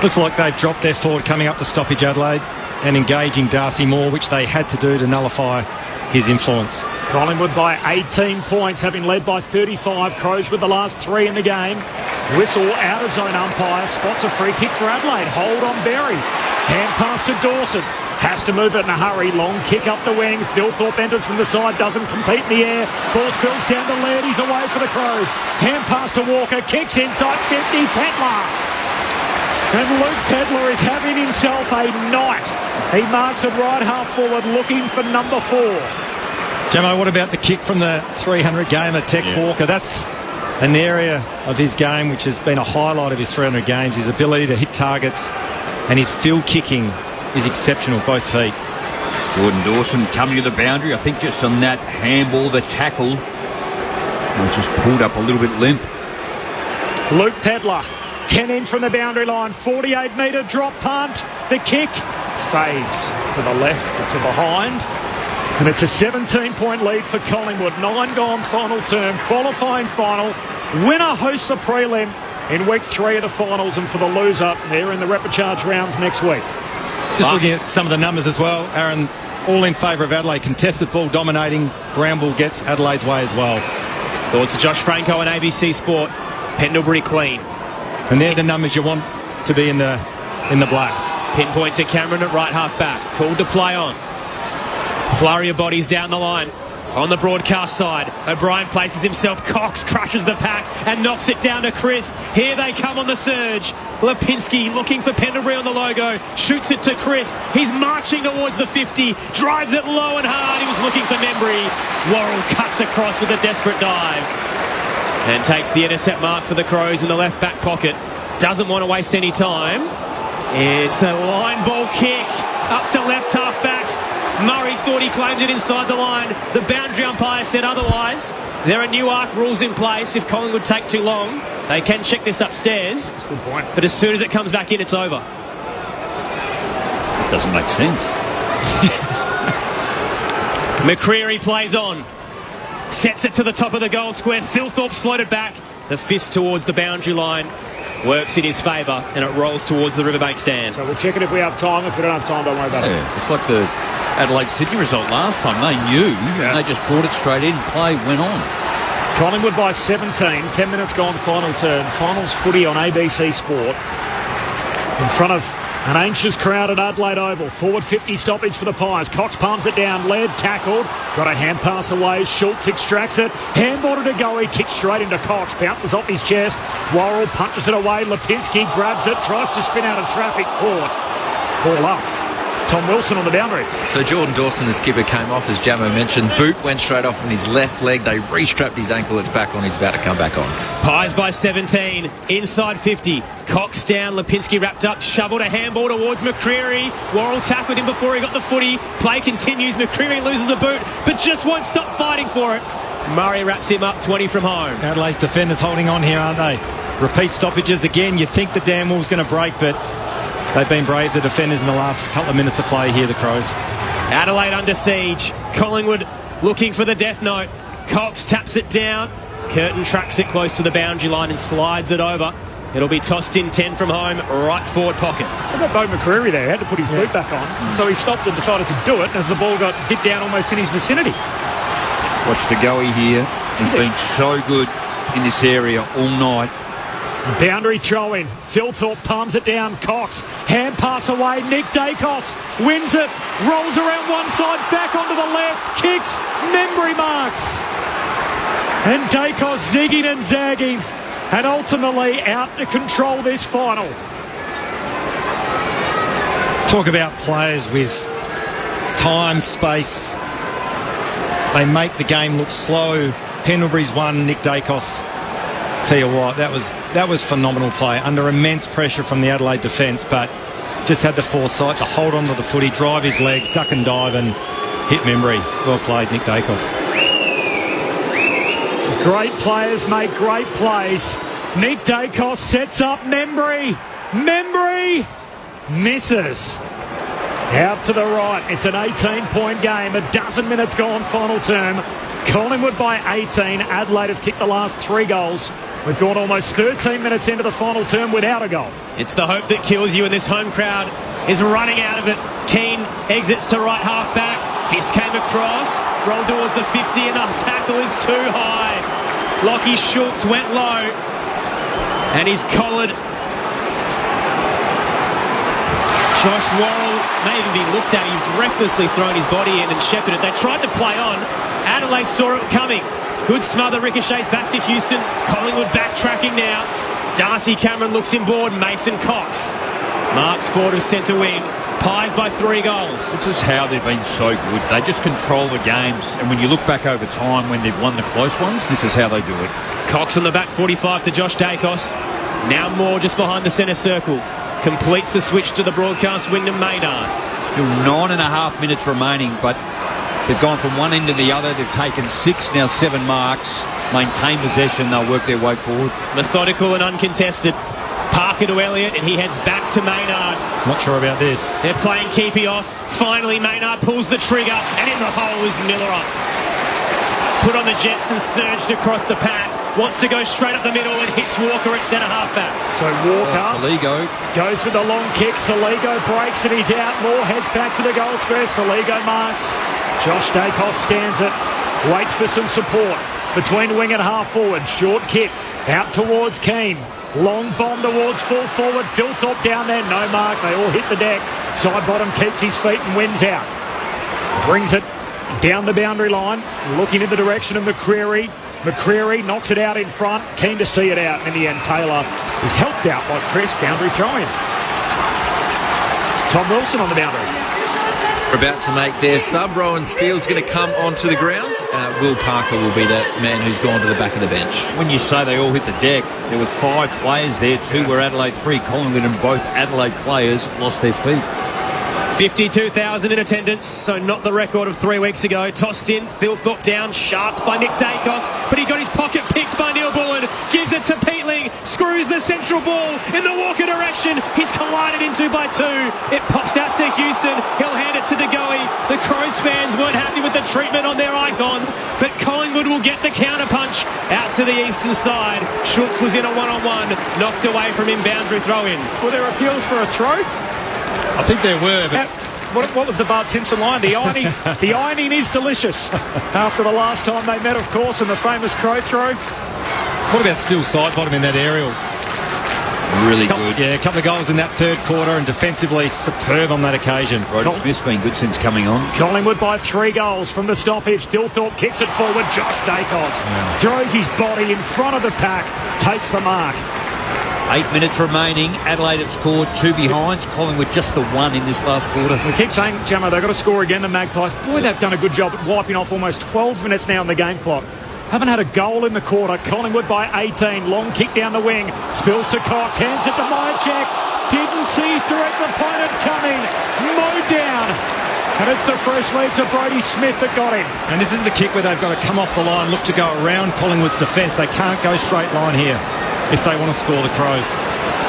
Looks like they've dropped their forward coming up the stoppage, Adelaide, and engaging Darcy Moore, which they had to do to nullify his influence. Collingwood by 18 points, having led by 35. Crows with the last 3 in the game. Whistle out of zone umpire. Spots a free kick for Adelaide. Hold on Berry. Hand pass to Dawson. Has to move it in a hurry. Long kick up the wing. Thilthorpe enters from the side. Doesn't compete in the air. Ball spills down to Laird. He's away for the Crows. Hand pass to Walker. Kicks inside 50. Petler. And Luke Pedler is having himself a night. He marks it right half forward looking for number 4. Jamo, what about the kick from the 300 gamer, Tex Walker? That's an area of his game which has been a highlight of his 300 games. His ability to hit targets and his field kicking is exceptional, both feet. Jordan Dawson coming to the boundary. I think just on that handball, the tackle, was just pulled up a little bit limp. Luke Pedler, 10 in from the boundary line. 48-metre drop punt. The kick fades to the left and to behind. And it's a 17-point lead for Collingwood. 9 gone final term. Qualifying final. Winner hosts a prelim in week 3 of the finals. And for the loser, they're in the repechage rounds next week. Just looking at some of the numbers as well, Aaron, all in favour of Adelaide. Contested ball dominating. Ground ball gets Adelaide's way as well. Thoughts to Josh Franco and ABC Sport. Pendlebury clean. And they're the numbers you want to be in the black. Pinpoint to Cameron at right half back. Called to play on. Flurry of bodies down the line. On the broadcast side, O'Brien places himself. Cox crushes the pack and knocks it down to Crisp. Here they come on the surge. Lipinski looking for Pendlebury on the logo. Shoots it to Crisp. He's marching towards the 50. Drives it low and hard. He was looking for Membry. Worrell cuts across with a desperate dive. And takes the intercept mark for the Crows in the left back pocket. Doesn't want to waste any time. It's a line ball kick up to left half back. Murray thought he claimed it inside the line. The boundary umpire said otherwise. There are new ARC rules in place. If Collingwood take too long, they can check this upstairs. That's a good point. But as soon as it comes back in, it's over. It doesn't make sense. McCreery plays on. Sets it to the top of the goal square. Thilthorpe's floated back. The fist towards the boundary line. Works in his favour, and it rolls towards the Riverbank stand. So we'll check it if we have time. If we don't have time, don't worry about it. It's like the Adelaide Sydney result last time. They knew, and they just brought it straight in. Play went on. Collingwood by 17. 10 minutes gone, final turn. Finals footy on ABC Sport. In front of an anxious crowd at Adelaide Oval. Forward 50 stoppage for the Pies. Cox palms it down. Led, tackled. Got a hand pass away. Schultz extracts it. Handball to go. He kicks straight into Cox. Bounces off his chest. Worrell punches it away. Lipinski grabs it. Tries to spin out of traffic. Caught. Ball up. Tom Wilson on the boundary. So Jordan Dawson, the skipper, came off, as Jamo mentioned. Boot went straight off on his left leg. They restrapped his ankle. It's back on. He's about to come back on. Pies by 17. Inside 50. Cox down. Lipinski wrapped up. Shoveled a handball towards McCreery. Worrell tackled him before he got the footy. Play continues. McCreery loses a boot, but just won't stop fighting for it. Murray wraps him up. 20 from home. Adelaide's defenders holding on here, aren't they? Repeat stoppages again. You think the damn wall's going to break, but they've been brave, the defenders, in the last couple of minutes of play here, the Crows. Adelaide under siege. Collingwood looking for the death note. Cox taps it down. Curtin tracks it close to the boundary line and slides it over. It'll be tossed in 10 from home, right forward pocket. What about Bo McCreery there? He had to put his boot back on. So he stopped and decided to do it as the ball got hit down almost in his vicinity. Watch the goey here. He's been so good in this area all night. Boundary throw-in. Philthorpe palms it down. Cox. Hand pass away. Nick Dacos wins it. Rolls around one side. Back onto the left. Kicks. Membry marks. And Dacos zigging and zagging. And ultimately out to control this final. Talk about players with time, space. They make the game look slow. Pendlebury's won. Nick Dacos. Tell you what, that was phenomenal play under immense pressure from the Adelaide defence, but just had the foresight to hold on to the footy, drive his legs, duck and dive, and hit Membry. Well played, Nick Dacos. Great players make great plays. Nick Dacos sets up Membry. Membry misses. Out to the right. It's an 18-point game. A dozen minutes gone, final term. Collingwood by 18. Adelaide have kicked the last 3 goals. We've gone almost 13 minutes into the final term without a goal. It's the hope that kills you, and this home crowd is running out of it. Keane exits to right half back. Fist came across, rolled towards the 50, and the tackle is too high. Lachie Schultz went low, and he's collared. Josh Worrell may even be looked at. He's recklessly thrown his body in and shepherded. They tried to play on. Adelaide saw it coming. Good smother, ricochets back to Houston. Collingwood backtracking now. Darcy Cameron looks inboard. Mason Cox marks forward of centre wing. Pies by 3 goals. This is how they've been so good. They just control the games. And when you look back over time when they've won the close ones, this is how they do it. Cox on the back 45 to Josh Dacos. Now Moore just behind the centre circle. Completes the switch to the broadcast, Wyndham Maynard. Still 9.5 minutes remaining, but they've gone from one end to the other. They've taken 6, now 7 marks. Maintain possession. They'll work their way forward. Methodical and uncontested. Parker to Elliott, and he heads back to Maynard. Not sure about this. They're playing keepy off. Finally, Maynard pulls the trigger, and in the hole is Miller. Put on the jets and surged across the pack. Wants to go straight up the middle and hits Walker at centre half-back. So Walker Saligo goes with the long kick. Saligo breaks and he's out. Moore heads back to the goal square. Saligo marks. Josh Dacos scans it. Waits for some support. Between wing and half forward. Short kick. Out towards Keane. Long bomb towards full forward. Philthorpe down there. No mark. They all hit the deck. Side bottom keeps his feet and wins out. Brings it down the boundary line. Looking in the direction of McCreery. McCreery knocks it out in front. Keen to see it out. In the end, Taylor is helped out by Chris. Boundary throw-in. Tom Wilson on the boundary. We're about to make their sub. Rowan Steele's going to come onto the ground. Will Parker will be the man who's gone to the back of the bench. When you say they all hit the deck, there was 5 players there. 2 were Adelaide, 3 Collingwood, and both Adelaide players lost their feet. 52,000 in attendance, so not the record of 3 weeks ago. Tossed in, Philthorpe down, sharped by Nick Dacos, but he got his pocket picked by Neil Bullen. Gives it to Peatling, screws the central ball in the Walker direction. He's collided into by 2. It pops out to Houston. He'll hand it to De Goey. The Crows fans weren't happy with the treatment on their icon, but Collingwood will get the counter-punch out to the eastern side. Schultz was in a one-on-one, knocked away from him, boundary throw-in. Were there appeals for a throw? I think there were, but What was the Bart Simpson line? The ironing is delicious. After the last time they met, of course, in the famous crow throw. What about still side bottom in that aerial? Really good. Yeah, a couple of goals in that third quarter and defensively superb on that occasion. Roger Smith's been good since coming on. Collingwood by 3 goals from the stoppage. Dilthorpe kicks it forward. Josh Dacos throws his body in front of the pack, takes the mark. 8 minutes remaining. Adelaide have scored 2 behinds. Collingwood just the 1 in this last quarter. We keep saying, Gemma, they've got to score again, the Magpies. Boy, they've done a good job at wiping off almost 12 minutes now on the game clock. Haven't had a goal in the quarter. Collingwood by 18. Long kick down the wing. Spills to Cox. Hands it to Myercheck. Didn't see his direct opponent coming. Mowed down. And it's the fresh legs of Brodie Smith that got him. And this is the kick where they've got to come off the line, look to go around Collingwood's defence. They can't go straight line here if they want to score the Crows.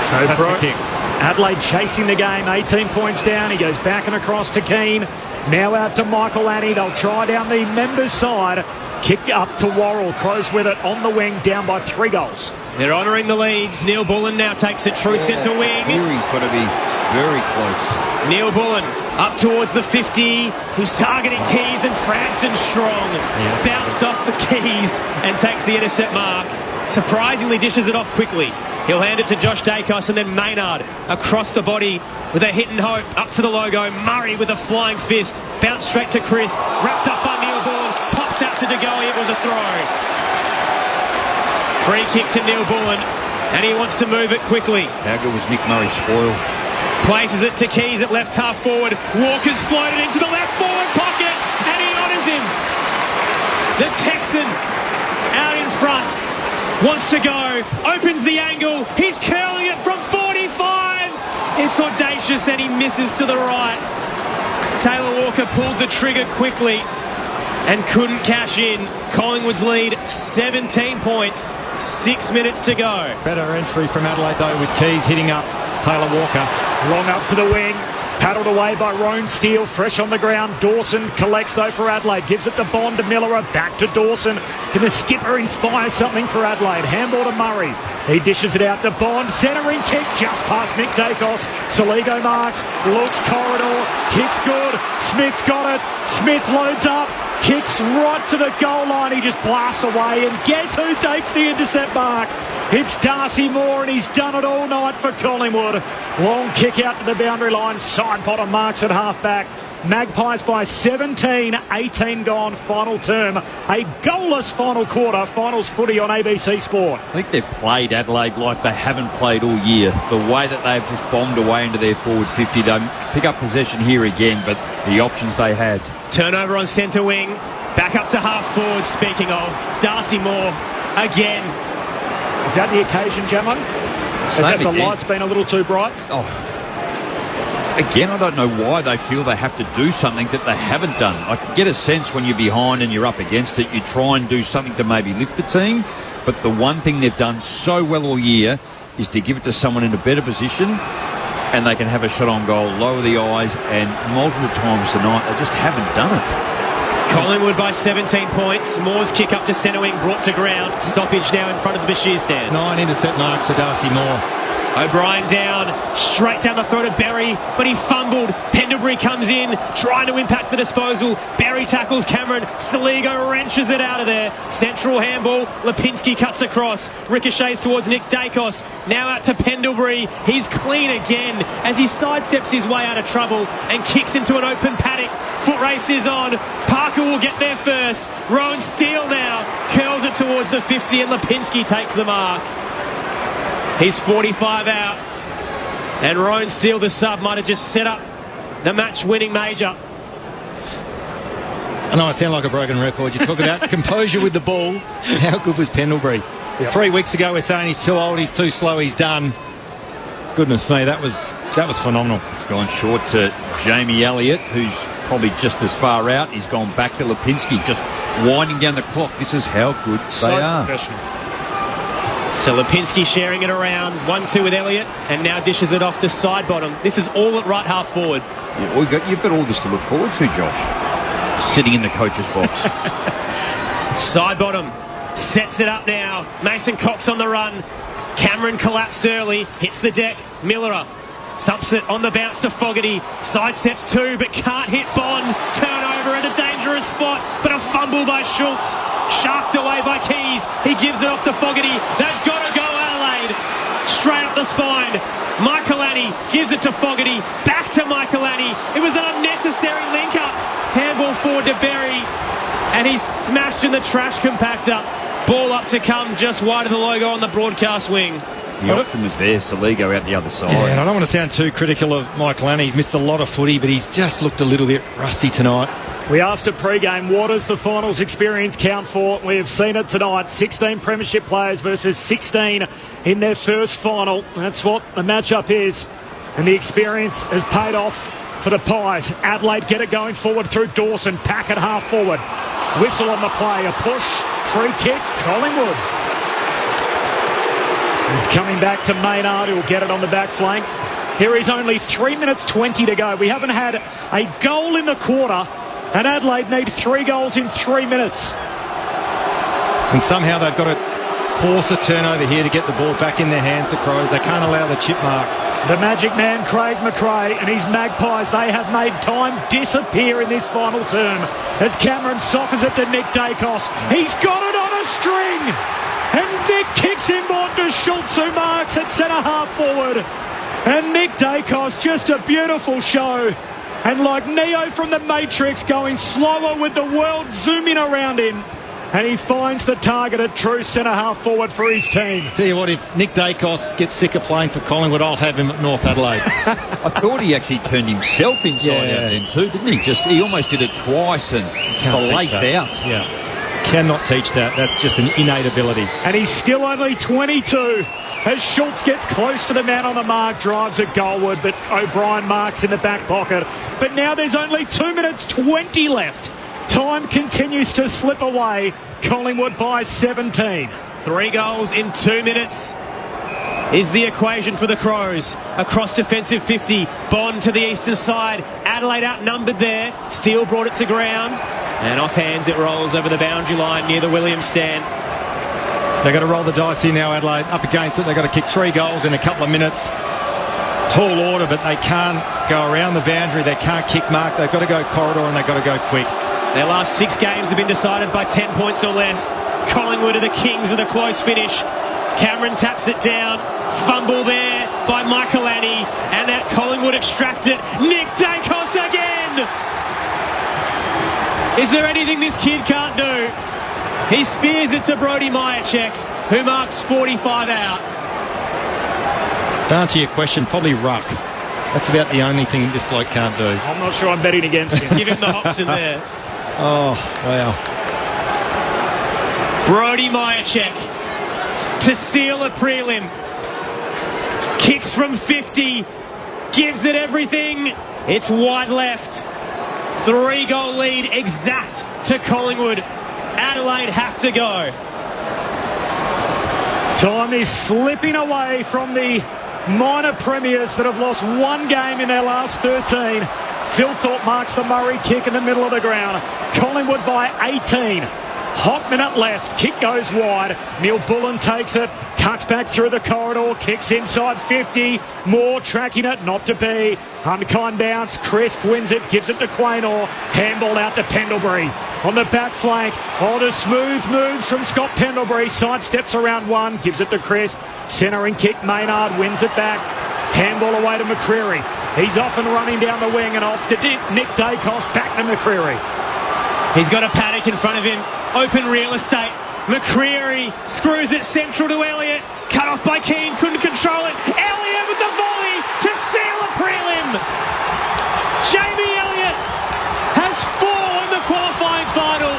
So that's the kick. Adelaide chasing the game, 18 points down. He goes back and across to Keane. Now out to Michael Annie. They'll try down the members' side. Kick up to Worrell. Crows with it on the wing, down by 3 goals. They're honouring the leads. Neil Bullen now takes it true centre wing. Here he's got to be very close. Neil Bullen up towards the 50. Who's targeting Keys and Frampton strong. Bounced off the Keys and takes the intercept mark. Surprisingly dishes it off quickly. He'll hand it to Josh Dacos and then Maynard across the body with a hit and hope up to the logo. Murray with a flying fist. Bounced straight to Chris. Wrapped up by Neil Bullen. Pops out to De Goey. It was a throw. Free kick to Neil Bullen. And he wants to move it quickly. How good was Nick Murray spoiled? Places it to Keys at left half forward. Walker's floated into the left forward pocket. And he honours him. The Texan out in front. Wants to go, opens the angle, he's curling it from 45. It's audacious and he misses to the right. Taylor Walker pulled the trigger quickly and couldn't cash in. Collingwood's lead, 17 points, 6 minutes to go. Better entry from Adelaide though with Keys hitting up Taylor Walker. Long up to the wing. Paddled away by Roan Steele, fresh on the ground. Dawson collects though for Adelaide. Gives it to Bond, to Miller, back to Dawson. Can the skipper inspire something for Adelaide? Handball to Murray. He dishes it out to Bond. Centering kick just past Nick Dacos. Saligo marks, looks corridor, kicks good. Smith's got it. Smith loads up. Kicks right to the goal line. He just blasts away. And guess who takes the intercept mark? It's Darcy Moore, and he's done it all night for Collingwood. Long kick out to the boundary line. Side bottom marks at half-back. Magpies by 17, 18 gone, final term. A goalless final quarter. Finals footy on ABC Sport. I think they've played Adelaide like they haven't played all year. The way that they've just bombed away into their forward 50. They pick up possession here again, but the options they had. Turnover on centre wing. Back up to half forward, speaking of. Darcy Moore again. Is that the occasion, Gemma? Has the lights been a little too bright? Oh. Again, I don't know why they feel they have to do something that they haven't done. I get a sense when you're behind and you're up against it, you try and do something to maybe lift the team. But the one thing they've done so well all year is to give it to someone in a better position and they can have a shot on goal, lower the eyes, and multiple times tonight they just haven't done it. Collingwood by 17 points. Moore's kick up to centre wing, brought to ground. Stoppage now in front of the Bashir stand. 9 intercept marks for Darcy Moore. O'Brien down, straight down the throat of Berry, but he fumbled. Pendlebury comes in, trying to impact the disposal. Berry tackles Cameron. Saligo wrenches it out of there. Central handball. Lipinski cuts across. Ricochets towards Nick Dacos. Now out to Pendlebury. He's clean again as he sidesteps his way out of trouble and kicks into an open paddock. Foot race is on. Parker will get there first. Rowan Steele now curls it towards the 50 and Lipinski takes the mark. He's 45 out. And Rowan Steele, the sub, might have just set up the match-winning major. I know I sound like a broken record. You talk about composure with the ball. How good was Pendlebury? Yep. 3 weeks ago we're saying he's too old, he's too slow, he's done. Goodness me, that was phenomenal. It's gone short to Jamie Elliott, who's probably just as far out. He's gone back to Lipinski, just winding down the clock. This is how good they are. So Lipinski sharing it around, 1-2 with Elliott, and now dishes it off to side bottom. This is all at right half forward. Yeah, you've got all this to look forward to, Josh. Sitting in the coach's box. Side bottom sets it up now. Mason Cox on the run. Cameron collapsed early, hits the deck. Miller Dumps it on the bounce to Fogarty. Sidesteps two, but can't hit Bond. Turnover at a dangerous spot, but a fumble by Schultz. Sharked away by Keys. He gives it off to Fogarty. They've got to go, Adelaide. Straight up the spine. Michaelani gives it to Fogarty. Back to Michaelani. It was an unnecessary link-up. Handball forward to Berry. And he's smashed in the trash compactor. Ball up to come just wide of the logo on the broadcast wing. The option was there, Saligo out the other side. Yeah, and I don't want to sound too critical of Michaelani. He's missed a lot of footy, but he's just looked a little bit rusty tonight. We asked at pre-game, what does the finals experience count for? We have seen it tonight. 16 premiership players versus 16 in their first final. That's what the matchup is. And the experience has paid off for the Pies. Adelaide get it going forward through Dawson. Pack at half forward. Whistle on the play. A push. Free kick. Collingwood. It's coming back to Maynard, who'll get it on the back flank. Here is only 3 minutes 20 to go. We haven't had a goal in the quarter, and Adelaide need 3 goals in 3 minutes. And somehow they've got to force a turnover here to get the ball back in their hands, the Crows. They can't allow the chip mark. The magic man, Craig McRae, and his Magpies, they have made time disappear in this final term. As Cameron soccers it to Nick Dacos. He's got it on a string! And Nick kicks him on to Schultz, who marks at centre-half forward. And Nick Dacos, just a beautiful show. And like Neo from the Matrix, going slower with the world zooming around him. And he finds the target at true centre-half forward for his team. Tell you what, if Nick Dacos gets sick of playing for Collingwood, I'll have him at North Adelaide. I thought he actually turned himself inside out then too, didn't he? He almost did it twice and laced out. Yeah. Cannot teach that. That's just an innate ability. And he's still only 22 as Schultz gets close to the man on the mark, drives at goalward, but O'Brien marks in the back pocket. But now there's only 2 minutes 20 left. Time continues to slip away. Collingwood by 17. 3 goals in 2 minutes is the equation for the Crows. Across defensive 50. Bond to the eastern side. Adelaide outnumbered there. Steele brought it to ground. And off hands it rolls over the boundary line near the Williams stand. They've got to roll the dice here now, Adelaide. Up against it. They've got to kick 3 goals in a couple of minutes. Tall order, but they can't go around the boundary. They can't kick mark. They've got to go corridor and they've got to go quick. Their last 6 games have been decided by 10 points or less. Collingwood are the kings of the close finish. Cameron taps it down. Fumble there by Michaelani. And that Collingwood extracted. Nick Dacos again! Is there anything this kid can't do? He spears it to Brody Myercheck, who marks 45 out. To answer your question, probably ruck. That's about the only thing this bloke can't do. I'm not sure I'm betting against him. Give him the hops in there. Oh, wow. Brody Myercheck to seal a prelim. Kicks from 50. Gives it everything. It's wide left. 3-goal lead exact to Collingwood. Adelaide have to go. Time is slipping away from the minor premiers that have lost 1 game in their last 13. Phil Thorpe marks the Murray kick in the middle of the ground. Collingwood by 18. Hot minute left. Kick goes wide. Neil Bullen takes it. Cuts back through the corridor. Kicks inside 50. Moore tracking it. Not to be. Unkind bounce. Crisp wins it. Gives it to Quaynor. Handball out to Pendlebury. On the back flank. Oh, the smooth moves from Scott Pendlebury. Sidesteps around 1. Gives it to Crisp. Centering kick. Maynard wins it back. Handball away to McCreery. He's off and running down the wing and off to Nick Dacos. Back to McCreery. He's got a paddock in front of him. Open real estate. McCreery screws it central to Elliott. Cut off by Keane. Couldn't control it. Elliott with the volley to seal a prelim. Jamie Elliott has 4 in the qualifying final.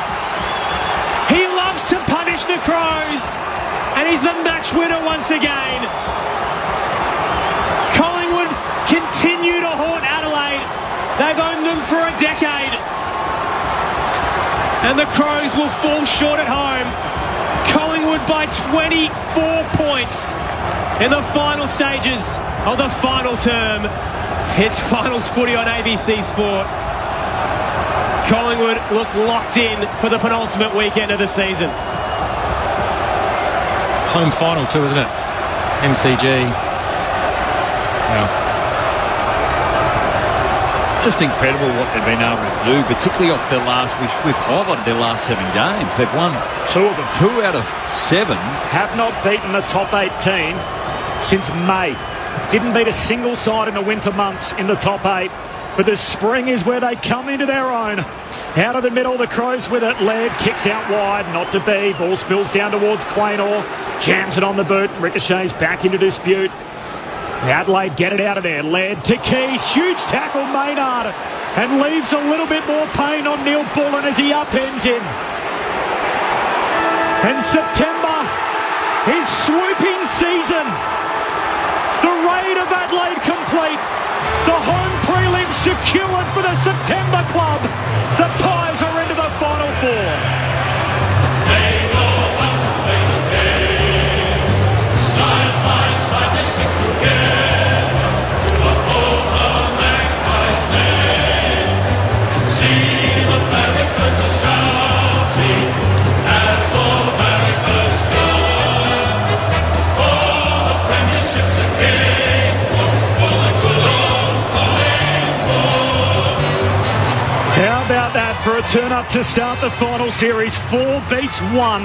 He loves to punish the Crows. And he's the match winner once again. Collingwood continue to haunt Adelaide. They've owned them for a decade. And the Crows will fall short at home. Collingwood by 24 points in the final stages of the final term. It's finals footy on ABC Sport. Collingwood look locked in for the penultimate weekend of the season. Home final too, isn't it? MCG. Wow. just incredible what they've been able to do, particularly off their last, we've highlighted their last 7 games. They've won 2 of them. 2 out of 7. Have not beaten the top 18 since May. Didn't beat a single side in the winter months in the top 8. But the spring is where they come into their own. Out of the middle, the Crows with it. Laird kicks out wide, not to be. Ball spills down towards Quaynor. Jams it on the boot. Ricochets back into dispute. Adelaide get it out of there. Laird to Keys. Huge tackle, Maynard. And leaves a little bit more pain on Neil Bullen as he upends him. And September is swooping season. The raid of Adelaide complete. The home prelim secured for the September club. The Pies are into the Final Four. About that for a turn-up to start the final series. 4 beats 1,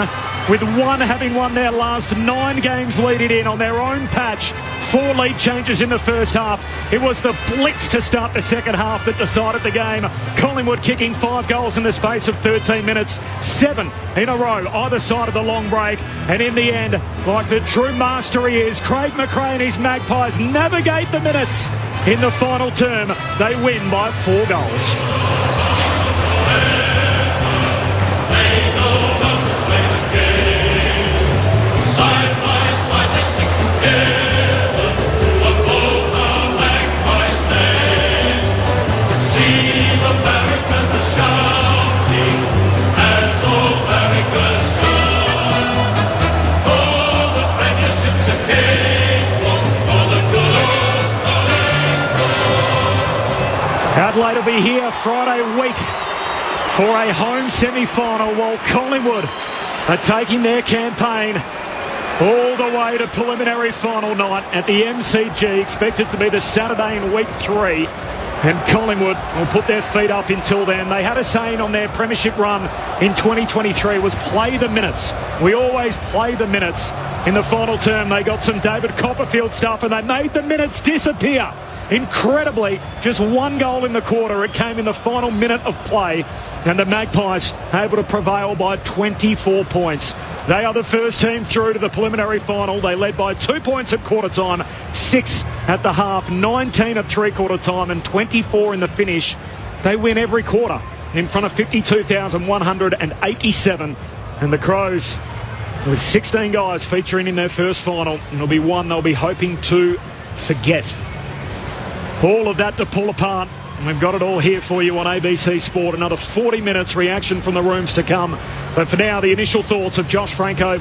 with 1 having won their last 9 games leading in on their own patch. 4 lead changes in the first half. It was the blitz to start the second half that decided the game. Collingwood kicking 5 goals in the space of 13 minutes. 7 in a row either side of the long break. And in the end, like the true master he is, Craig McRae and his Magpies navigate the minutes. In the final term, they win by 4 goals. Adelaide will be here Friday week for a home semi-final, while Collingwood are taking their campaign all the way to preliminary final night at the MCG, expected to be the Saturday in week 3. And Collingwood will put their feet up until then. They had a saying on their premiership run in 2023 was play the minutes. We always play the minutes. In the final term, they got some David Copperfield stuff and they made the minutes disappear. Incredibly, just 1 goal in the quarter. It came in the final minute of play, and the Magpies able to prevail by 24 points. They are the first team through to the preliminary final. They led by 2 points at quarter time, 6 at the half, 19 at three-quarter time, and 24 in the finish. They win every quarter in front of 52,187. And the Crows, with 16 guys featuring in their first final, and it'll be one they'll be hoping to forget. All of that to pull apart, and we've got it all here for you on ABC Sport. Another 40 minutes reaction from the rooms to come. But for now, the initial thoughts of Josh Franco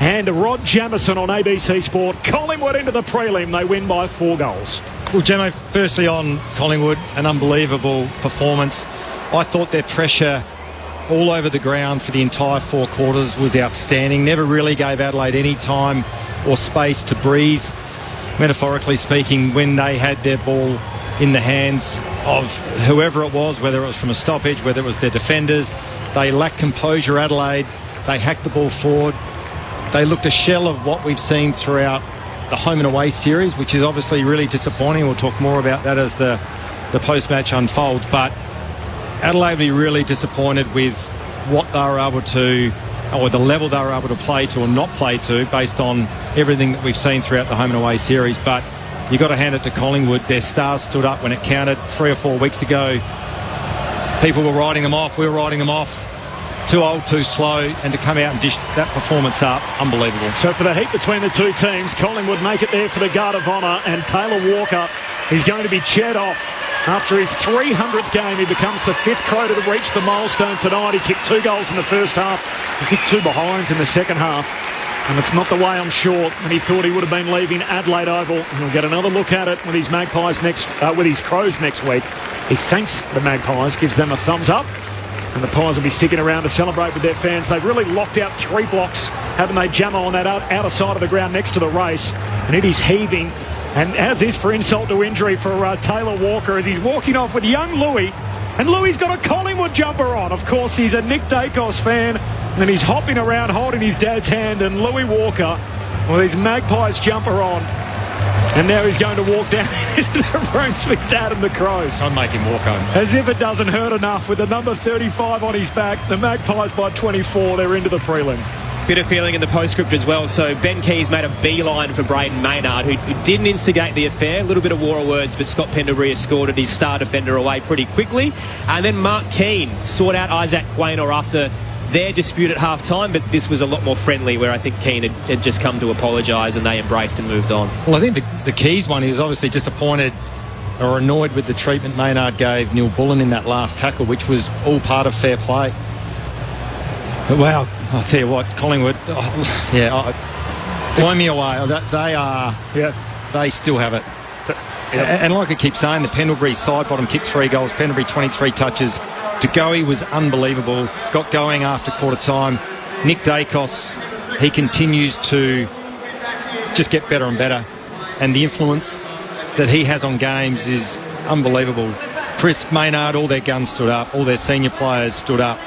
and Rod Jamieson on ABC Sport. Collingwood into the prelim. They win by 4 goals. Well, Gemmo, firstly on Collingwood, an unbelievable performance. I thought their pressure all over the ground for the entire 4 quarters was outstanding. Never really gave Adelaide any time or space to breathe. Metaphorically speaking, when they had their ball in the hands of whoever it was, whether it was from a stoppage, whether it was their defenders, they lacked composure, Adelaide. They hacked the ball forward. They looked a shell of what we've seen throughout the home and away series, which is obviously really disappointing. We'll talk more about that as the post-match unfolds. But Adelaide will be really disappointed with what they were able to, or the level they were able to play to or not play to, based on everything that we've seen throughout the home and away series. But you've got to hand it to Collingwood. Their stars stood up when it counted 3 or 4 weeks ago. People were writing them off. We were writing them off. Too old, too slow. And to come out and dish that performance up, unbelievable. So for the heat between the two teams, Collingwood make it there for the Guard of Honour, and Taylor Walker is going to be cheered off. After his 300th game, he becomes the 5th Crow to reach the milestone tonight. He kicked 2 goals in the first half. He kicked 2 behinds in the second half. And it's not the way, I'm sure, when he thought he would have been leaving Adelaide Oval. And we'll get another look at it with his Magpies with his Crows next week. He thanks the Magpies, gives them a thumbs up. And the Pies will be sticking around to celebrate with their fans. They've really locked out 3 blocks, haven't they, Jammer, on that outer side of the ground next to the race. And it is heaving. And as is for insult to injury for Taylor Walker as he's walking off with young Louis. And Louis got a Collingwood jumper on. Of course, he's a Nick Dacos fan. And he's hopping around holding his dad's hand. And Louis Walker with his Magpies jumper on. And now he's going to walk down into the rooms with Dad and the Crows. I'd make him walk home. As if it doesn't hurt enough, with the number 35 on his back, the Magpies by 24, they're into the prelim. Bit of feeling in the postscript as well. So Ben Keys made a beeline for Braden Maynard, who didn't instigate the affair. A little bit of war of words, but Scott Pendlebury escorted his star defender away pretty quickly. And then Mark Keane sought out Isaac Quaynor after their dispute at half-time, but this was a lot more friendly, where I think Keane had just come to apologise and they embraced and moved on. Well, I think the Keys one, he was obviously disappointed or annoyed with the treatment Maynard gave Neil Bullen in that last tackle, which was all part of fair play. But wow, I'll tell you what, Collingwood, blow me away. They still have it. Yeah. And like I keep saying, the Pendlebury side bottom kicked 3 goals, Pendlebury 23 touches. Degoe was unbelievable, got going after quarter time. Nick Dacos, he continues to just get better and better. And the influence that he has on games is unbelievable. Chris Maynard, all their guns stood up, all their senior players stood up.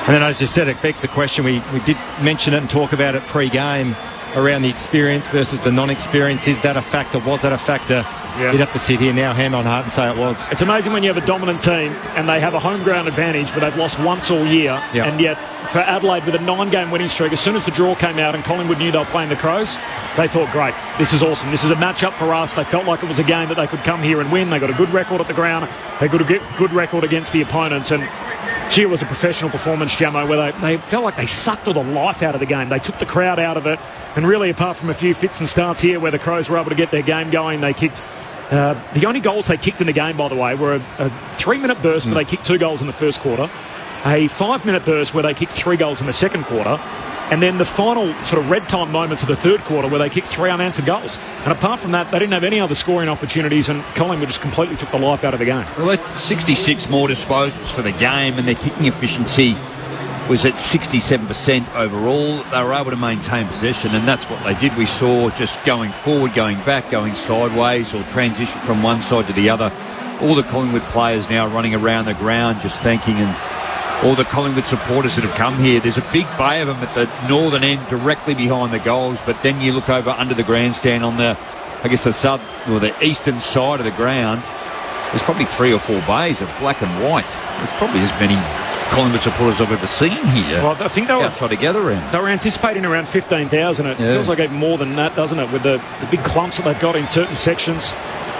And then, as you said, it begs the question, we did mention it and talk about it pre-game, around the experience versus the non-experience. Is that a factor? Was that a factor? Yeah. You'd have to sit here now, hand on heart, and say it was. It's amazing when you have a dominant team and they have a home ground advantage, but they've lost once all year. Yeah. And yet, for Adelaide, with a 9-game winning streak, as soon as the draw came out and Collingwood knew they were playing the Crows, they thought, great, this is awesome. This is a match-up for us. They felt like it was a game that they could come here and win. They got a good record at the ground. They got a good record against the opponents. And gee, it was a professional performance, Jamo, where they felt like they sucked all the life out of the game. They took the crowd out of it. And really, apart from a few fits and starts here where the Crows were able to get their game going, they kicked... the only goals they kicked in the game, by the way, were a 3-minute burst where they kicked 2 goals in the first quarter, a 5-minute burst where they kicked 3 goals in the second quarter, and then the final sort of red time moments of the third quarter where they kicked 3 unanswered goals. And apart from that, they didn't have any other scoring opportunities, and Collingwood just completely took the life out of the game. Well, 66 more disposals for the game, and their kicking efficiency was at 67% overall. They were able to maintain possession, and that's what they did. We saw just going forward, going back, going sideways, or transition from one side to the other. All the Collingwood players now running around the ground just thanking, and all the Collingwood supporters that have come here. There's a big bay of them at the northern end directly behind the goals, but then you look over under the grandstand on the, I guess, the eastern side of the ground. There's probably 3 or 4 bays of black and white. There's probably as many Collingwood supporters I've ever seen here. Well, I think they were outside the gather round. They were anticipating around 15,000. It feels like even more than that, doesn't it? With the big clumps that they've got in certain sections.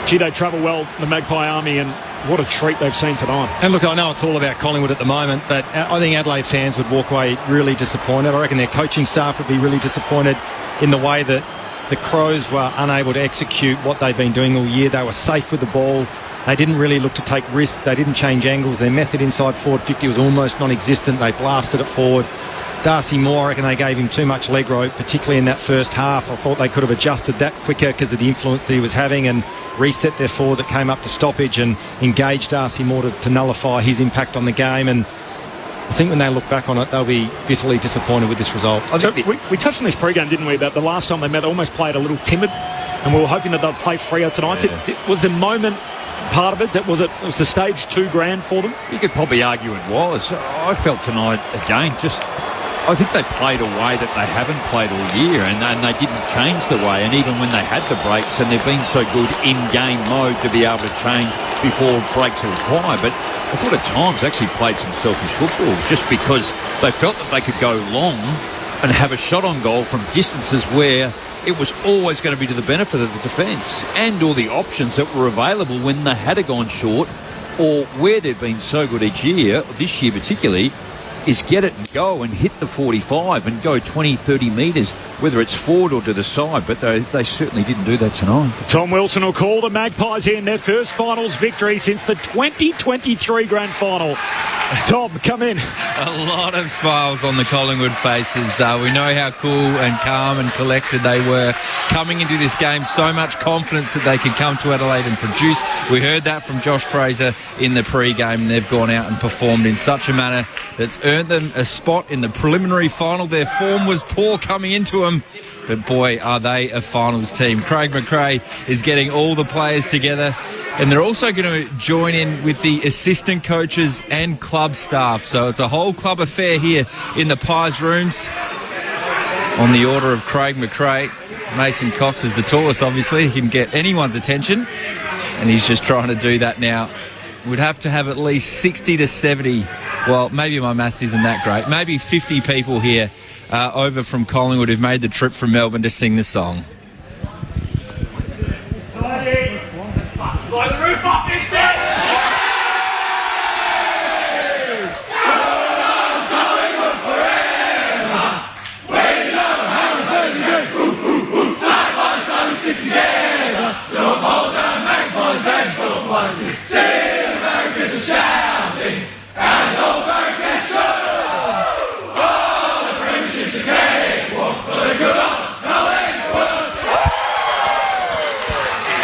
Gee, they travel well, the Magpie Army, and what a treat they've seen tonight. And look, I know it's all about Collingwood at the moment, but I think Adelaide fans would walk away really disappointed. I reckon their coaching staff would be really disappointed in the way that the Crows were unable to execute what they've been doing all year. They were safe with the ball. They didn't really look to take risks. They didn't change angles. Their method inside forward 50 was almost non-existent. They blasted it forward. Darcy Moore, I reckon they gave him too much leg rope, particularly in that first half. I thought they could have adjusted that quicker because of the influence that he was having, and reset their forward that came up to stoppage and engaged Darcy Moore to nullify his impact on the game. And I think when they look back on it, they'll be bitterly disappointed with this result. So we touched on this pre-game, didn't we, about the last time they met, they almost played a little timid, and we were hoping that they'd play freer tonight. Yeah. Was the moment part of it? Was the stage too grand for them? You could probably argue it was. I felt tonight, again, I think they played a way that they haven't played all year, and they didn't change the way. And even when they had the breaks, and they've been so good in-game mode to be able to change before breaks are required. But I thought at times they actually played some selfish football just because they felt that they could go long and have a shot on goal from distances where it was always going to be to the benefit of the defence, and all the options that were available when they had gone short, or where they've been so good each year, this year particularly, is get it and go and hit the 45 and go 20, 30 metres, whether it's forward or to the side. But they certainly didn't do that tonight. Tom Wilson will call the Magpies in their first finals victory since the 2023 grand final. Tom, come in. A lot of smiles on the Collingwood faces. We know how cool and calm and collected they were coming into this game. So much confidence that they could come to Adelaide and produce. We heard that from Josh Fraser in the pre-game, and they've gone out and performed in such a manner that's earned them a spot in the preliminary final. Their form was poor coming into them, but boy, are they a finals team. Craig McRae is getting all the players together, and they're also going to join in with the assistant coaches and club staff. So it's a whole club affair here in the Pies rooms. On the order of Craig McRae, Mason Cox is the tallest, obviously. He can get anyone's attention, and he's just trying to do that now. We'd have to have at least 60 to 70, well, maybe my maths isn't that great, maybe 50 people here over from Collingwood who've made the trip from Melbourne to sing the song. Blow the roof off this set!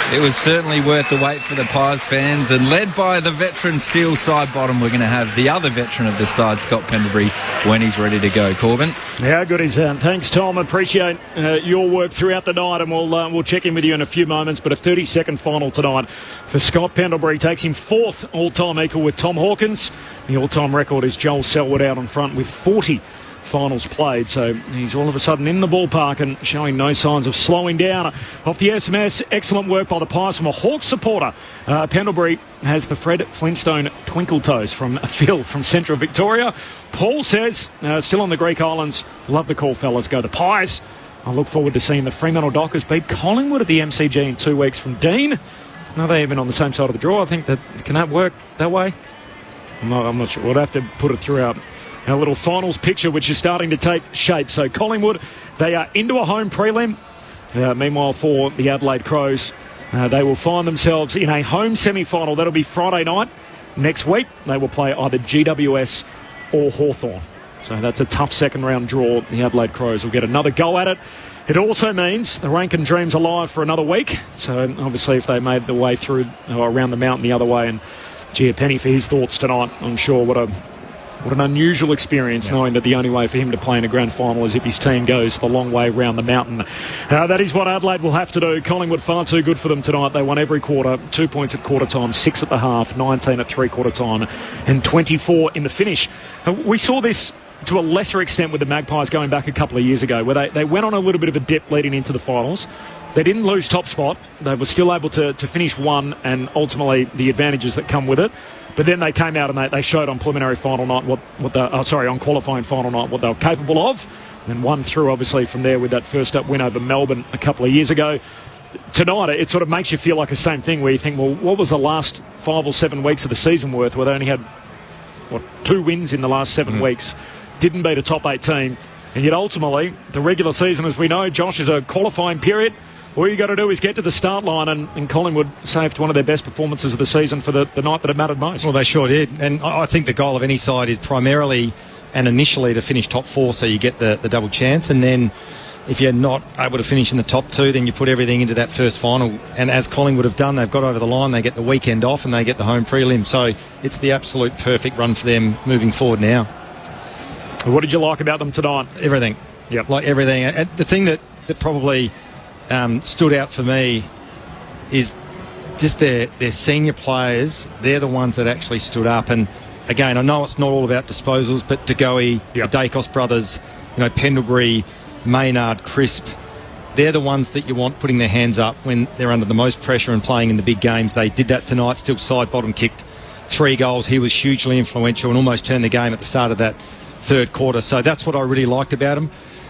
It was certainly worth the wait for the Pies fans, and led by the veteran Steele side bottom, we're going to have the other veteran of the side, Scott Pendlebury, when he's ready to go. Corbin. How good is that? Thanks, Tom. Appreciate your work throughout the night, and we'll check in with you in a few moments. But a 30-second final tonight for Scott Pendlebury takes him fourth all-time equal with Tom Hawkins. The all-time record is Joel Selwood out on front with 40 finals played, so he's all of a sudden in the ballpark and showing no signs of slowing down. Off the SMS, excellent work by the Pies from a Hawks supporter. Pendlebury has the Fred Flintstone twinkle toes from Phil from Central Victoria. Paul says, still on the Greek Islands, love the call, fellas, go the Pies. I look forward to seeing the Fremantle Dockers beat Collingwood at the MCG in 2 weeks from Dean. Are they even on the same side of the draw? I think can that work that way? I'm not sure. We'll have to put it through our little finals picture, which is starting to take shape. So Collingwood, they are into a home prelim. Meanwhile, for the Adelaide Crows, they will find themselves in a home semi-final. That'll be Friday night. Next week, they will play either GWS or Hawthorn. So that's a tough second-round draw. The Adelaide Crows will get another go at it. It also means the Rankin Dream's alive for another week. So obviously, if they made the way through or around the mountain the other way, and gee, a penny for his thoughts tonight. I'm sure what an unusual experience, knowing that the only way for him to play in a grand final is if his team goes the long way round the mountain. That is what Adelaide will have to do. Collingwood far too good for them tonight. They won every quarter, 2 points at quarter time, 6 at the half, 19 at three-quarter time, and 24 in the finish. We saw this to a lesser extent with the Magpies going back a couple of years ago, where they went on a little bit of a dip leading into the finals. They didn't lose top spot. They were still able to finish one, and ultimately the advantages that come with it. But then they came out and they showed on preliminary final night on qualifying final night what they were capable of, and won through obviously from there with that first up win over Melbourne a couple of years ago. Tonight it sort of makes you feel like the same thing, where you think, well, what was the last 5 or 7 weeks of the season worth, where they only had 2 wins in the last 7 weeks, didn't beat a top 8 team, and yet ultimately the regular season, as we know, Josh, is a qualifying period. All you got to do is get to the start line, and Collingwood saved one of their best performances of the season for the night that it mattered most. Well, they sure did. And I think the goal of any side is primarily and initially to finish top 4, so you get the double chance. And then if you're not able to finish in the top 2, then you put everything into that first final. And as Collingwood have done, they've got over the line, they get the weekend off, and they get the home prelim. So it's the absolute perfect run for them moving forward now. What did you like about them tonight? Everything. Yep. Like everything. And the thing that probably stood out for me is just their senior players. They're the ones that actually stood up. And again, I know it's not all about disposals, but DeGoey, the Dacos brothers, Pendlebury, Maynard, Crisp, they're the ones that you want putting their hands up when they're under the most pressure and playing in the big games. They did that tonight. Still side bottom kicked 3 goals. He was hugely influential and almost turned the game at the start of that third quarter. So that's what I really liked about him.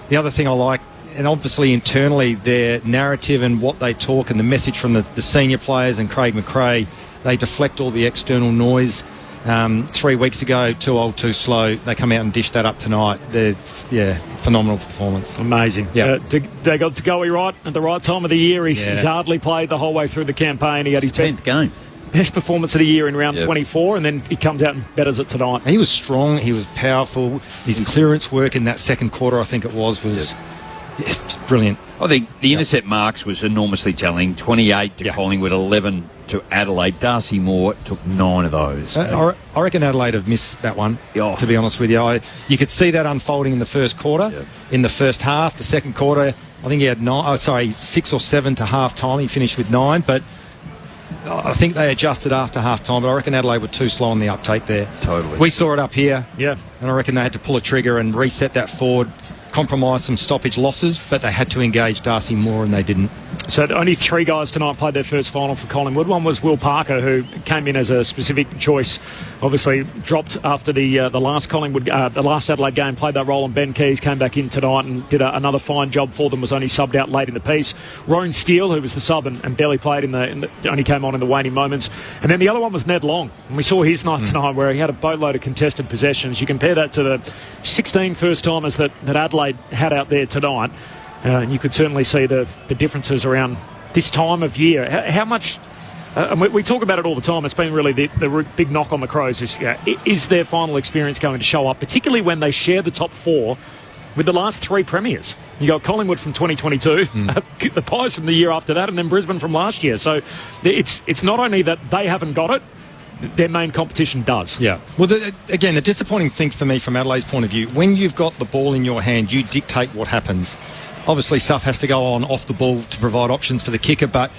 The other thing I like, and obviously internally, their narrative and what they talk and the message from the senior players and Craig McRae, they deflect all the external noise. 3 weeks ago, too old, too slow. They come out and dish that up tonight. Phenomenal performance. Amazing. Yeah. They got DeGoey right at the right time of the year. He's hardly played the whole way through the campaign. He had his 10th game. best performance of the year in round 24, and then he comes out and betters it tonight. He was strong. He was powerful. His clearance work in that second quarter, I think it was brilliant. I think the intercept marks was enormously telling. 28 to Collingwood, 11 to Adelaide. Darcy Moore took 9 of those. I reckon Adelaide have missed that one, to be honest with you. You could see that unfolding in the first quarter, in the first half. The second quarter, I think he had 6 or 7 to half-time. He finished with 9, but I think they adjusted after half-time, but I reckon Adelaide were too slow on the uptake there. Totally. We saw it up here, and I reckon they had to pull a trigger and reset that forward, compromise some stoppage losses, but they had to engage Darcy Moore and they didn't. So only 3 guys tonight played their first final for Collingwood. One was Will Parker, who came in as a specific choice. Obviously dropped after the last the last Adelaide game, played that role, and Ben Keys came back in tonight and did another fine job for them. Was only subbed out late in the piece. Roan Steele, who was the sub and barely played only came on in the waning moments. And then the other one was Ned Long, and we saw his night tonight where he had a boatload of contested possessions. You compare that to the 16 first timers that Adelaide had out there tonight. And you could certainly see the differences around this time of year. How much... and we talk about it all the time. It's been really the big knock on the Crows is their final experience going to show up, particularly when they share the top 4 with the last 3 premiers. You got Collingwood from 2022, the Pies from the year after that, and then Brisbane from last year. So it's not only that they haven't got it, their main competition does. Yeah. Well, again, the disappointing thing for me from Adelaide's point of view, when you've got the ball in your hand, you dictate what happens. Obviously, stuff has to go on off the ball to provide options for the kicker, but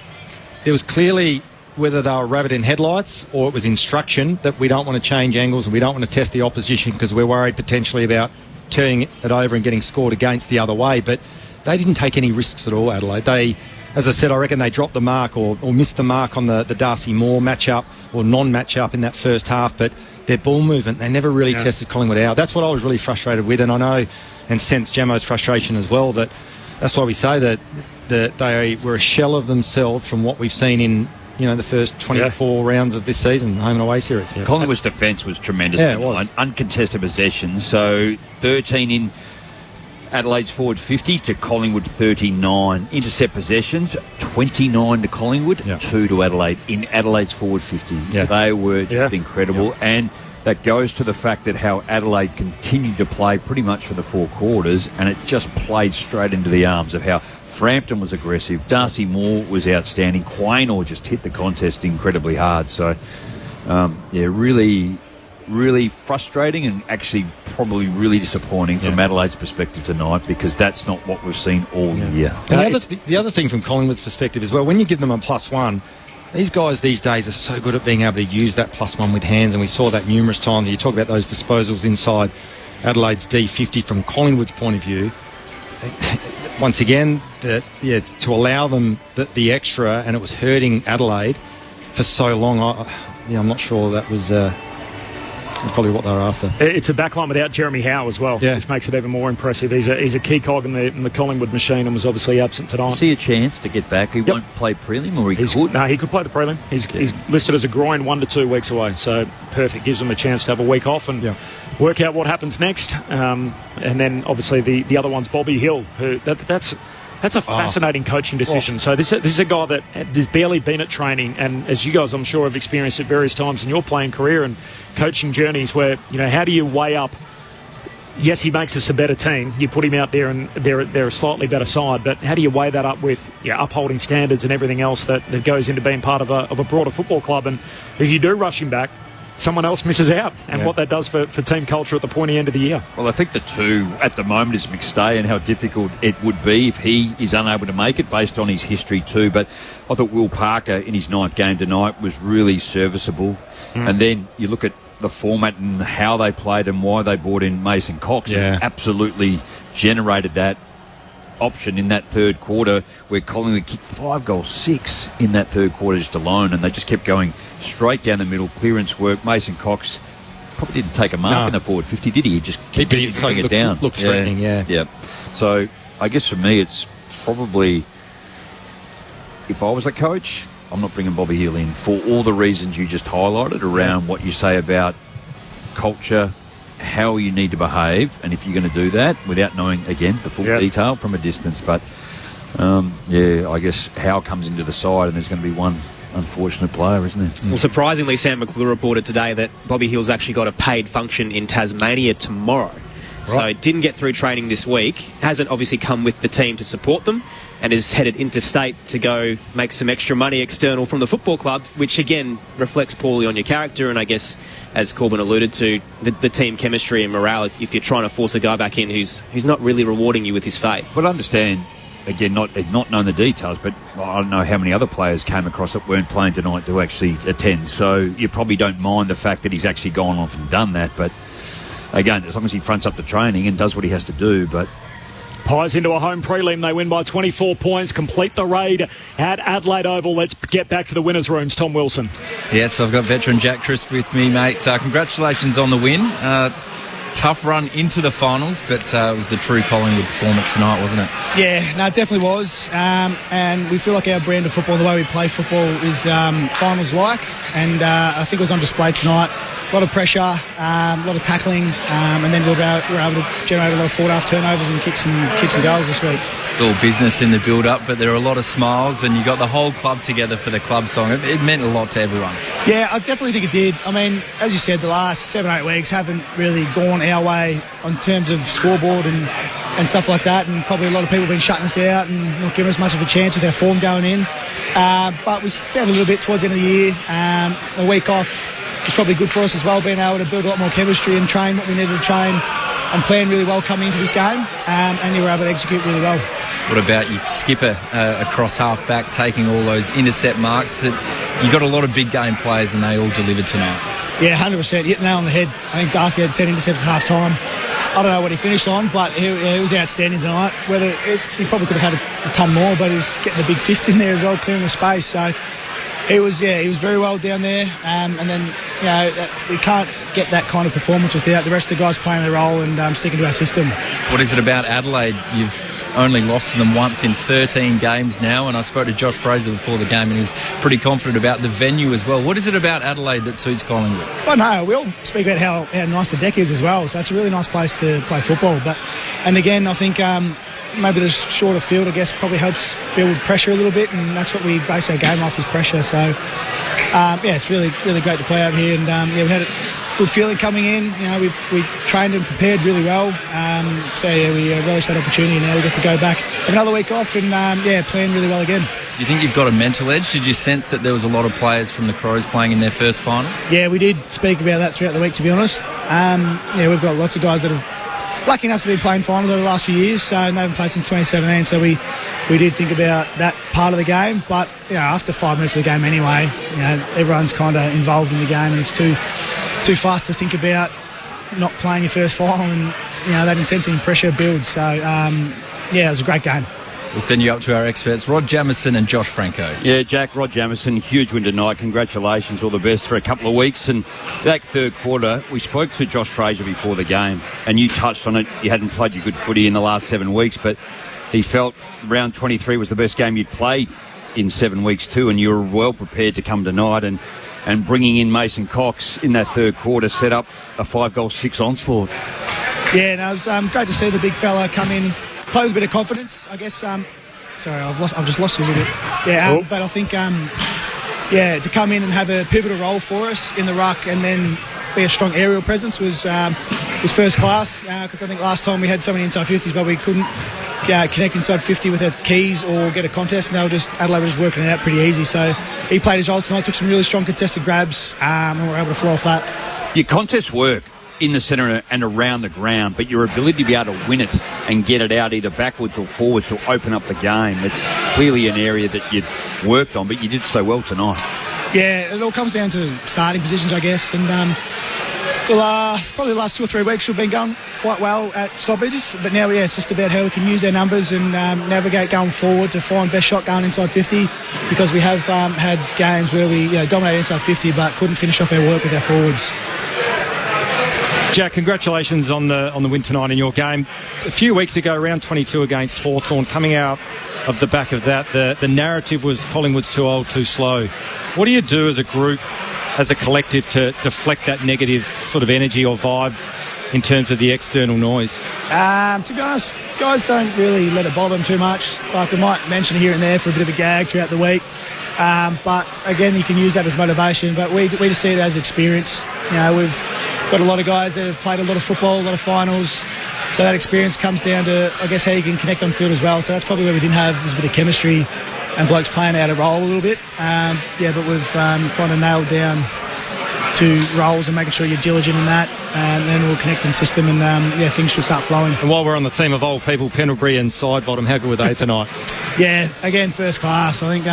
there was clearly, whether they were rabbit in headlights or it was instruction, that we don't want to change angles and we don't want to test the opposition because we're worried potentially about turning it over and getting scored against the other way. But they didn't take any risks at all, Adelaide. They, as I said, I reckon they dropped the mark or missed the mark on the Darcy Moore matchup or non-matchup in that first half, but their ball movement, they never really tested Collingwood out. That's what I was really frustrated with, and I know and sense Jamo's frustration as well. That's why we say that they were a shell of themselves from what we've seen in the first 24 rounds of this season, home and away series. Yeah. Collingwood's defence was tremendous. Yeah, it was. Uncontested possessions, so 13 in Adelaide's forward 50 to Collingwood 39. Intercept possessions, 29 to Collingwood, 2 to Adelaide in Adelaide's forward 50. Yeah. They were just incredible. Yeah. And that goes to the fact that how Adelaide continued to play pretty much for the 4 quarters, and it just played straight into the arms of how Frampton was aggressive. Darcy Moore was outstanding. Quaynor just hit the contest incredibly hard. So, really, really frustrating and actually probably really disappointing from Adelaide's perspective tonight, because that's not what we've seen all year. And the other thing from Collingwood's perspective as well, when you give them a +1, these guys these days are so good at being able to use that +1 with hands, and we saw that numerous times. You talk about those disposals inside Adelaide's D50 from Collingwood's point of view. Once again, to allow them the extra, and it was hurting Adelaide for so long. I'm not sure that was probably what they were after. It's a backline without Jeremy Howe as well, which makes it even more impressive. He's a key cog in the Collingwood machine and was obviously absent tonight. See a chance to get back. He won't play prelim, or he could? No, he could play the prelim. He's listed as a groin 1 to 2 weeks away, so perfect. Gives him a chance to have a week off and work out what happens next. And then obviously the other one's Bobby Hill, who that's a fascinating coaching decision. So this is a guy that has barely been at training, and as you guys I'm sure have experienced at various times in your playing career and coaching journeys, where how do you weigh up, yes, he makes us a better team, you put him out there and they're a slightly better side, but how do you weigh that up with upholding standards and everything else that goes into being part of a broader football club? And if you do rush him back, someone else misses out, and what that does for team culture at the pointy end of the year. Well, I think the two at the moment is McStay and how difficult it would be if he is unable to make it based on his history too. But I thought Will Parker in his 9th game tonight was really serviceable. And then you look at the format and how they played and why they brought in Mason Cox. Yeah. Absolutely generated that option in that third quarter where Collingwood kicked 5 goals, 6 in that third quarter just alone, and they just kept going straight down the middle. Clearance work. Mason Cox probably didn't take a mark in the forward 50, did he? He just kept throwing it down. Looked threatening, yeah. So I guess for me it's probably, if I was a coach, I'm not bringing Bobby Hill in for all the reasons you just highlighted around what you say about culture, how you need to behave, and if you're going to do that without knowing, again, the full detail from a distance. But, I guess Howe comes into the side and there's going to be one unfortunate player, isn't he? Well, surprisingly, Sam McClure reported today that Bobby Hill's actually got a paid function in Tasmania tomorrow. Right. So didn't get through training this week. Hasn't obviously come with the team to support them, and is headed interstate to go make some extra money external from the football club, which again reflects poorly on your character. And I guess, as Corbin alluded to, the team chemistry and morale, if you're trying to force a guy back in who's not really rewarding you with his fate. But I understand, again, not knowing the details, but I don't know how many other players came across that weren't playing tonight to actually attend. So you probably don't mind the fact that he's actually gone off and done that. But again, as long as he fronts up the training and does what he has to do, but... Pies into a home prelim. They win by 24 points, complete the raid at Adelaide Oval. Let's get back to the winners' rooms. Tom Wilson. Yes, I've got veteran Jack Crisp with me, mate. Congratulations on the win. Tough run into the finals, but it was the true Collingwood performance tonight, wasn't it? Yeah, no, it definitely was. And we feel like our brand of football, the way we play football, is finals-like. And I think it was on display tonight. A lot of pressure, a lot of tackling, and then we were able to generate a lot of forward-half turnovers and kick some goals this week. It's all business in the build-up, but there are a lot of smiles, and you got the whole club together for the club song. It meant a lot to everyone. Yeah, I definitely think it did. I mean, as you said, the last 7-8 weeks haven't really gone our way in terms of scoreboard and stuff like that, and probably a lot of people have been shutting us out and not giving us much of a chance with our form going in. But we found a little bit towards the end of the year. A week off was probably good for us as well, being able to build a lot more chemistry and train what we needed to train and plan really well coming into this game, and you were able to execute really well. What about your skipper across half-back, taking all those intercept marks? You got a lot of big game players and they all delivered tonight. Yeah, 100%. Hit the nail on the head. I think Darcy had 10 intercepts at half-time. I don't know what he finished on, but he was outstanding tonight. He probably could have had a ton more, but he was getting a big fist in there as well, clearing the space. So he was very well down there. And then, we can't get that kind of performance without the rest of the guys playing their role and sticking to our system. What is it about Adelaide? You've only lost to them once in 13 games now, and I spoke to Josh Fraser before the game and he was pretty confident about the venue as well. What is it about Adelaide that suits Collingwood? Well, no, we all speak about how nice the deck is as well, so it's a really nice place to play football. And again, I think maybe the shorter field, I guess, probably helps build pressure a little bit, and that's what we base our game off, is pressure. So it's really, really great to play out here, and we had a good feeling coming in. We trained and prepared really well. We relished that opportunity. Now we get to go back, have another week off, and playing really well again. Do you think you've got a mental edge? Did you sense that there was a lot of players from the Crows playing in their first final? Yeah, we did speak about that throughout the week, to be honest. We've got lots of guys that have lucky enough to be playing finals over the last few years, so they haven't played since 2017, so we did think about that part of the game. But after 5 minutes of the game anyway, everyone's kind of involved in the game, and it's too fast to think about not playing your first final, and that intensity and pressure builds. So it was a great game. We'll send you up to our experts, Rod Jamieson and Josh Franco. Yeah, Jack, Rod Jamieson, huge win tonight. Congratulations, all the best for a couple of weeks. And that third quarter, we spoke to Josh Fraser before the game, and you touched on it. You hadn't played your good footy in the last 7 weeks, but he felt round 23 was the best game you'd played in 7 weeks too, and you were well prepared to come tonight. And bringing in Mason Cox in that third quarter set up a 5-goal 6 onslaught. Yeah, it was great to see the big fella come in, play with a bit of confidence, I guess. Sorry, I've just lost you a little bit. Yeah, cool. But I think, to come in and have a pivotal role for us in the ruck and then be a strong aerial presence was first class. Because I think last time we had so many inside 50s, but we couldn't connect inside 50 with our keys or get a contest, and Adelaide was just working it out pretty easy. So he played his role tonight, took some really strong contested grabs, and we were able to flow off that. Your contests work in the centre and around the ground, but your ability to be able to win it and get it out either backwards or forwards to open up the game, it's clearly an area that you'd worked on, but you did so well tonight. Yeah, it all comes down to starting positions, I guess, and probably the last 2 or 3 weeks we've been going quite well at stoppages, but now it's just about how we can use our numbers and navigate going forward to find best shot going inside 50, because we have had games where we dominated inside 50 but couldn't finish off our work with our forwards. Jack, congratulations on the win tonight in your game. A few weeks ago, round 22 against Hawthorn, coming out of the back of that, the narrative was Collingwood's too old, too slow. What do you do as a group, as a collective, to deflect that negative sort of energy or vibe in terms of the external noise? To be honest, guys don't really let it bother them too much. Like, we might mention here and there for a bit of a gag throughout the week. But again, you can use that as motivation. But we just see it as experience. We've got a lot of guys that have played a lot of football, a lot of finals. So that experience comes down to, I guess, how you can connect on field as well. So that's probably where we didn't have was a bit of chemistry and blokes playing out of role a little bit. But we've kind of nailed down to roles and making sure you're diligent in that, and then we'll connect in system, and things should start flowing. And while we're on the theme of old people, Pendlebury and Sidebottom, how good were they tonight? Yeah, again, first class. I think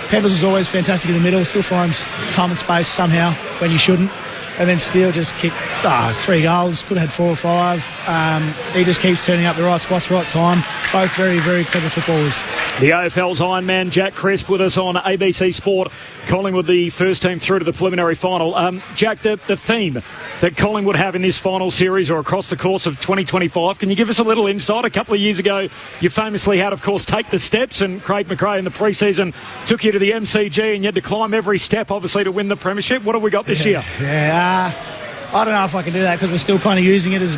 Pendles is always fantastic in the middle, still finds time and space somehow when you shouldn't. And then Steele just kicked 3 goals, could have had 4 or 5. He just keeps turning up the right spots, right time. Both very, very clever footballers. The AFL's Iron Man, Jack Crisp, with us on ABC Sport. Collingwood, the first team through to the preliminary final. Jack, the theme that Collingwood have in this final series or across the course of 2025, can you give us a little insight? A couple of years ago, you famously had, of course, Take the Steps, and Craig McRae in the pre-season took you to the MCG, and you had to climb every step, obviously, to win the premiership. What have we got this year? I don't know if I can do that because we're still kind of using it as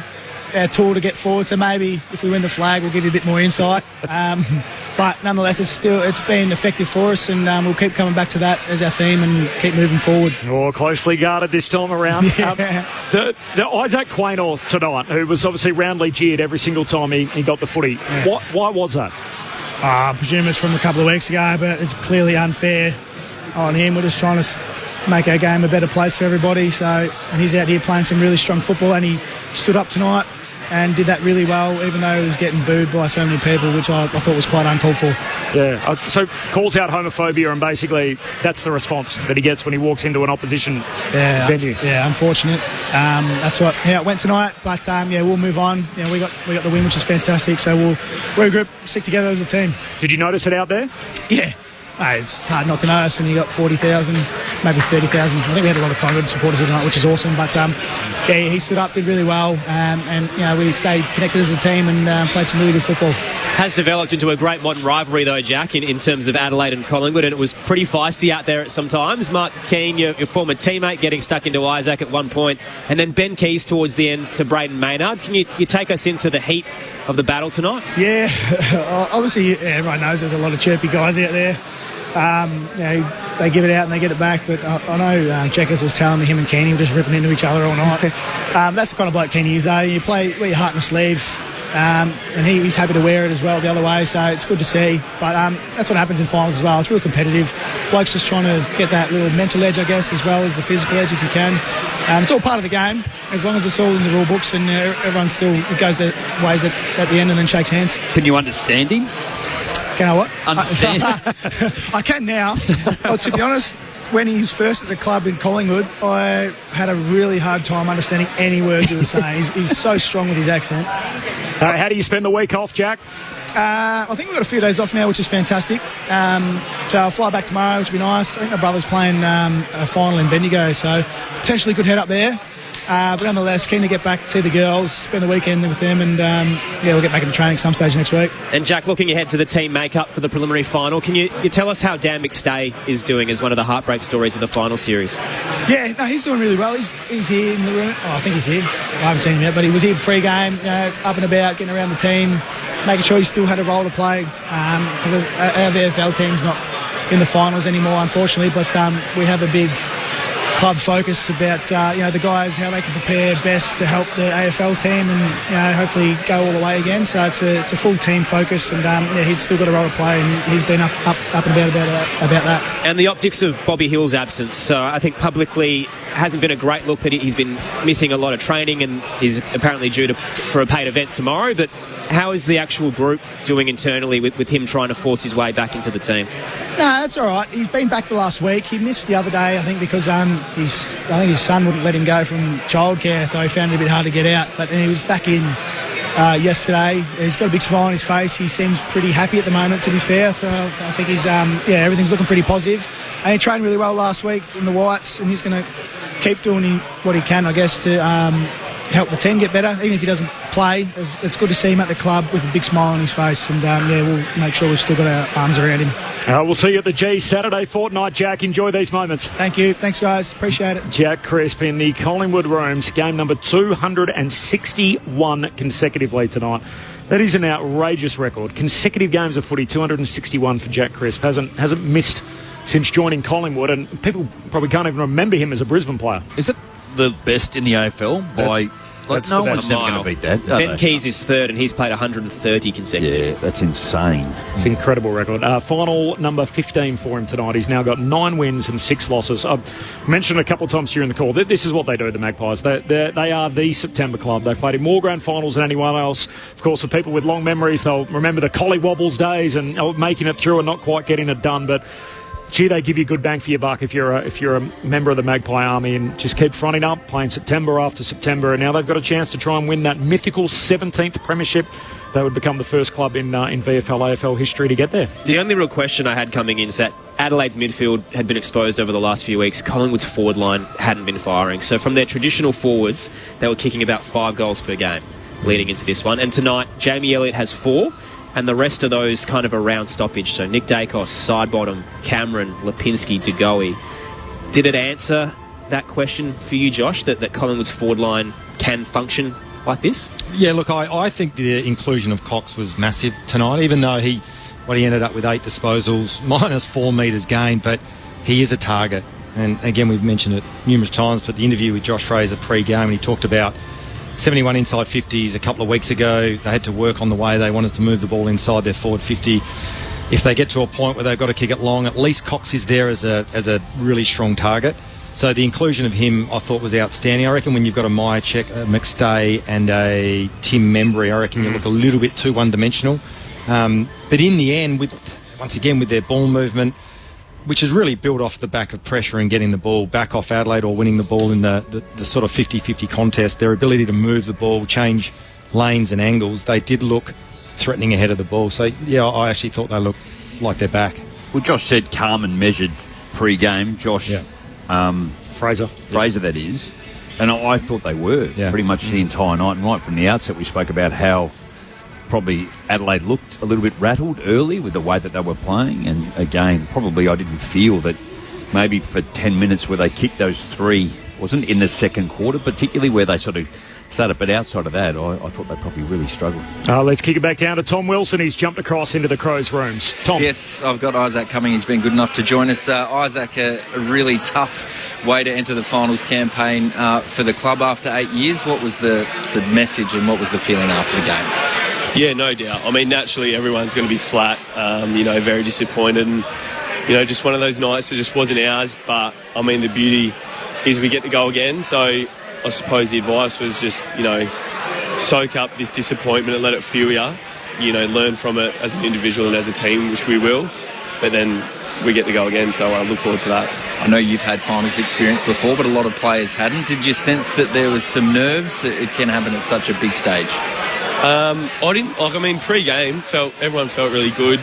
our tool to get forward. So maybe if we win the flag, we'll give you a bit more insight. But nonetheless, it's been effective for us, and we'll keep coming back to that as our theme and keep moving forward. More closely guarded this time around. The Isaac Quaynor tonight, who was obviously roundly jeered every single time he got the footy. Yeah. Why was that? I presume it's from a couple of weeks ago, but it's clearly unfair on him. We're just trying to make our game a better place for everybody. And he's out here playing some really strong football, and he stood up tonight and did that really well, even though he was getting booed by so many people, which I thought was quite uncalled for. Yeah, so calls out homophobia, and basically that's the response that he gets when he walks into an opposition venue. Yeah, unfortunate. That's how it went tonight, but we'll move on. We got the win, which is fantastic, so we'll regroup, stick together as a team. Did you notice it out there? Yeah. It's hard not to notice when you got 40,000, maybe 30,000. I think we had a lot of Collingwood supporters here tonight, which is awesome. But he stood up, did really well, and we stayed connected as a team and played some really good football. Has developed into a great modern rivalry, though, Jack, in terms of Adelaide and Collingwood, and it was pretty feisty out there at some times. Mark Keane, your former teammate, getting stuck into Isaac at one point, and then Ben Keys towards the end to Braden Maynard. Can you take us into the heat of the battle tonight? Yeah, obviously everyone knows there's a lot of chirpy guys out there. They give it out and they get it back, but I know Checkers was telling me him and Keeney were just ripping into each other all night. That's the kind of bloke Keeney is, though. You wear your heart on your sleeve, and he's happy to wear it as well the other way, so it's good to see. But that's what happens in finals as well. It's real competitive. Blokes just trying to get that little mental edge, I guess, as well as the physical edge if you can. It's all part of the game, as long as it's all in the rule books and everyone still goes their ways at the end and then shakes hands. Can you understand him? Can I what? Understand? I can now. Well, to be honest, when he was first at the club in Collingwood, I had a really hard time understanding any words he was saying. He's so strong with his accent. How do you spend the week off, Jack? I think we've got a few days off now, which is fantastic. So I'll fly back tomorrow, which will be nice. I think my brother's playing a final in Bendigo, so potentially could head up there. But nonetheless, keen to get back, see the girls, spend the weekend with them, and we'll get back into training some stage next week. And Jack, looking ahead to the team makeup for the preliminary final, can you tell us how Dan McStay is doing as one of the heartbreak stories of the final series? Yeah, no, he's doing really well. He's here in the room. Oh, I think he's here. I haven't seen him yet, but he was here pre-game, up and about, getting around the team, making sure he still had a role to play. Because our AFL team's not in the finals anymore, unfortunately, but we have a big club focus about the guys, how they can prepare best to help the AFL team and hopefully go all the way again. So it's a full team focus, and he's still got a role to play, and he's been up and about that. And the optics of Bobby Hill's absence. So I think publicly hasn't been a great look that he's been missing a lot of training and is apparently due for a paid event tomorrow. But how is the actual group doing internally with him trying to force his way back into the team? No, that's all right. He's been back the last week. He missed the other day, I think, because I think his son wouldn't let him go from childcare, so he found it a bit hard to get out. But then he was back in yesterday. He's got a big smile on his face. He seems pretty happy at the moment, to be fair. So I think he's everything's looking pretty positive. And he trained really well last week in the Whites, and he's going to keep doing what he can, I guess, to help the team get better. Even if he doesn't play, it's good to see him at the club with a big smile on his face, and we'll make sure we've still got our arms around him. We'll see you at the G Saturday fortnight, Jack. Enjoy these moments. Thank you. Thanks, guys. Appreciate it. Jack Crisp in the Collingwood Rooms, game number 261 consecutively tonight. That is an outrageous record. Consecutive games of footy, 261 for Jack Crisp. Hasn't missed since joining Collingwood, and people probably can't even remember him as a Brisbane player. Is it the best in the AFL by... That's no the one's best. never going to beat that. Ben Keys is third, and he's played 130 consecutively. Yeah, that's insane. It's an incredible record. Final number 15 for him tonight. He's now got 9 wins and 6 losses. I've mentioned a couple of times during the call that this is what they do, the Magpies. They are the September club. They played in more grand finals than anyone else. Of course, for people with long memories, they'll remember the Collingwobbles days and making it through and not quite getting it done. But gee, they give you good bang for your buck if you're a member of the Magpie Army, and just keep fronting up, playing September after September, and now they've got a chance to try and win that mythical 17th premiership. They would become the first club in VFL, AFL history to get there. The only real question I had coming in is that Adelaide's midfield had been exposed over the last few weeks. Collingwood's forward line hadn't been firing. So from their traditional forwards, they were kicking about 5 goals per game leading into this one. And tonight, Jamie Elliott has 4. And the rest of those kind of around stoppage. So Nick Dacos, Sidebottom, Cameron, Lipinski, Dugowie. Did it answer that question for you, Josh, that Collingwood's forward line can function like this? Yeah, look, I think the inclusion of Cox was massive tonight, even though he ended up with 8 disposals, minus 4 metres gained, but he is a target. And again, we've mentioned it numerous times, but the interview with Josh Fraser pre-game, and he talked about 71 inside 50s a couple of weeks ago. They had to work on the way they wanted to move the ball inside their forward 50. If they get to a point where they've got to kick it long, at least Cox is there as a really strong target. So the inclusion of him, I thought, was outstanding. I reckon when you've got a Myercheck, a McStay and a Tim Membry, I reckon you look a little bit too one-dimensional. But in the end, once again, with their ball movement, which is really built off the back of pressure and getting the ball back off Adelaide or winning the ball in the sort of 50-50 contest, their ability to move the ball, change lanes and angles, they did look threatening ahead of the ball. So, yeah, I actually thought they looked like they're back. Well, Josh said calm and measured pre-game. Josh, Fraser, that is. And I thought they were pretty much the entire night. And right from the outset, we spoke about how probably Adelaide looked a little bit rattled early with the way that they were playing, and again, probably I didn't feel that maybe for 10 minutes where they kicked those 3, wasn't in the second quarter, particularly where they sort of started, but outside of that, I thought they probably really struggled. Let's kick it back down to Tom Wilson. He's jumped across into the Crows' rooms. Tom. Yes, I've got Isaac coming. He's been good enough to join us. Isaac, a really tough way to enter the finals campaign for the club after 8 years. What was the message and what was the feeling after the game? Yeah, no doubt. I mean, naturally, everyone's going to be flat, very disappointed. And, just one of those nights that just wasn't ours. But, I mean, the beauty is we get to go again. So I suppose the advice was just, soak up this disappointment and let it fuel you. Learn from it as an individual and as a team, which we will. But then we get to go again, so I look forward to that. I know you've had finals experience before, but a lot of players hadn't. Did you sense that there was some nerves? It can happen at such a big stage. I didn't. Pre-game, everyone felt really good.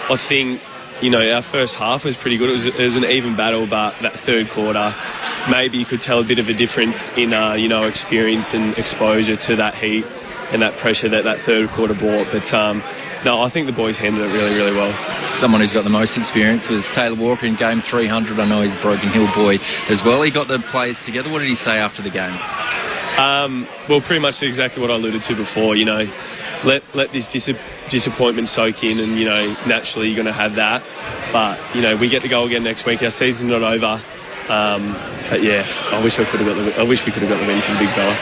I think, our first half was pretty good. It was an even battle, but that third quarter, maybe you could tell a bit of a difference in, experience and exposure to that heat and that pressure that third quarter brought. But no, I think the boys handled it really, really well. Someone who's got the most experience was Taylor Walker in game 300. I know he's a Broken Hill boy as well. He got the players together. What did he say after the game? Well, pretty much exactly what I alluded to before. Let this disappointment soak in, and naturally you're going to have that. But we get to go again next week. Our season's not over. But yeah, I wish we could have got the win for the big fella.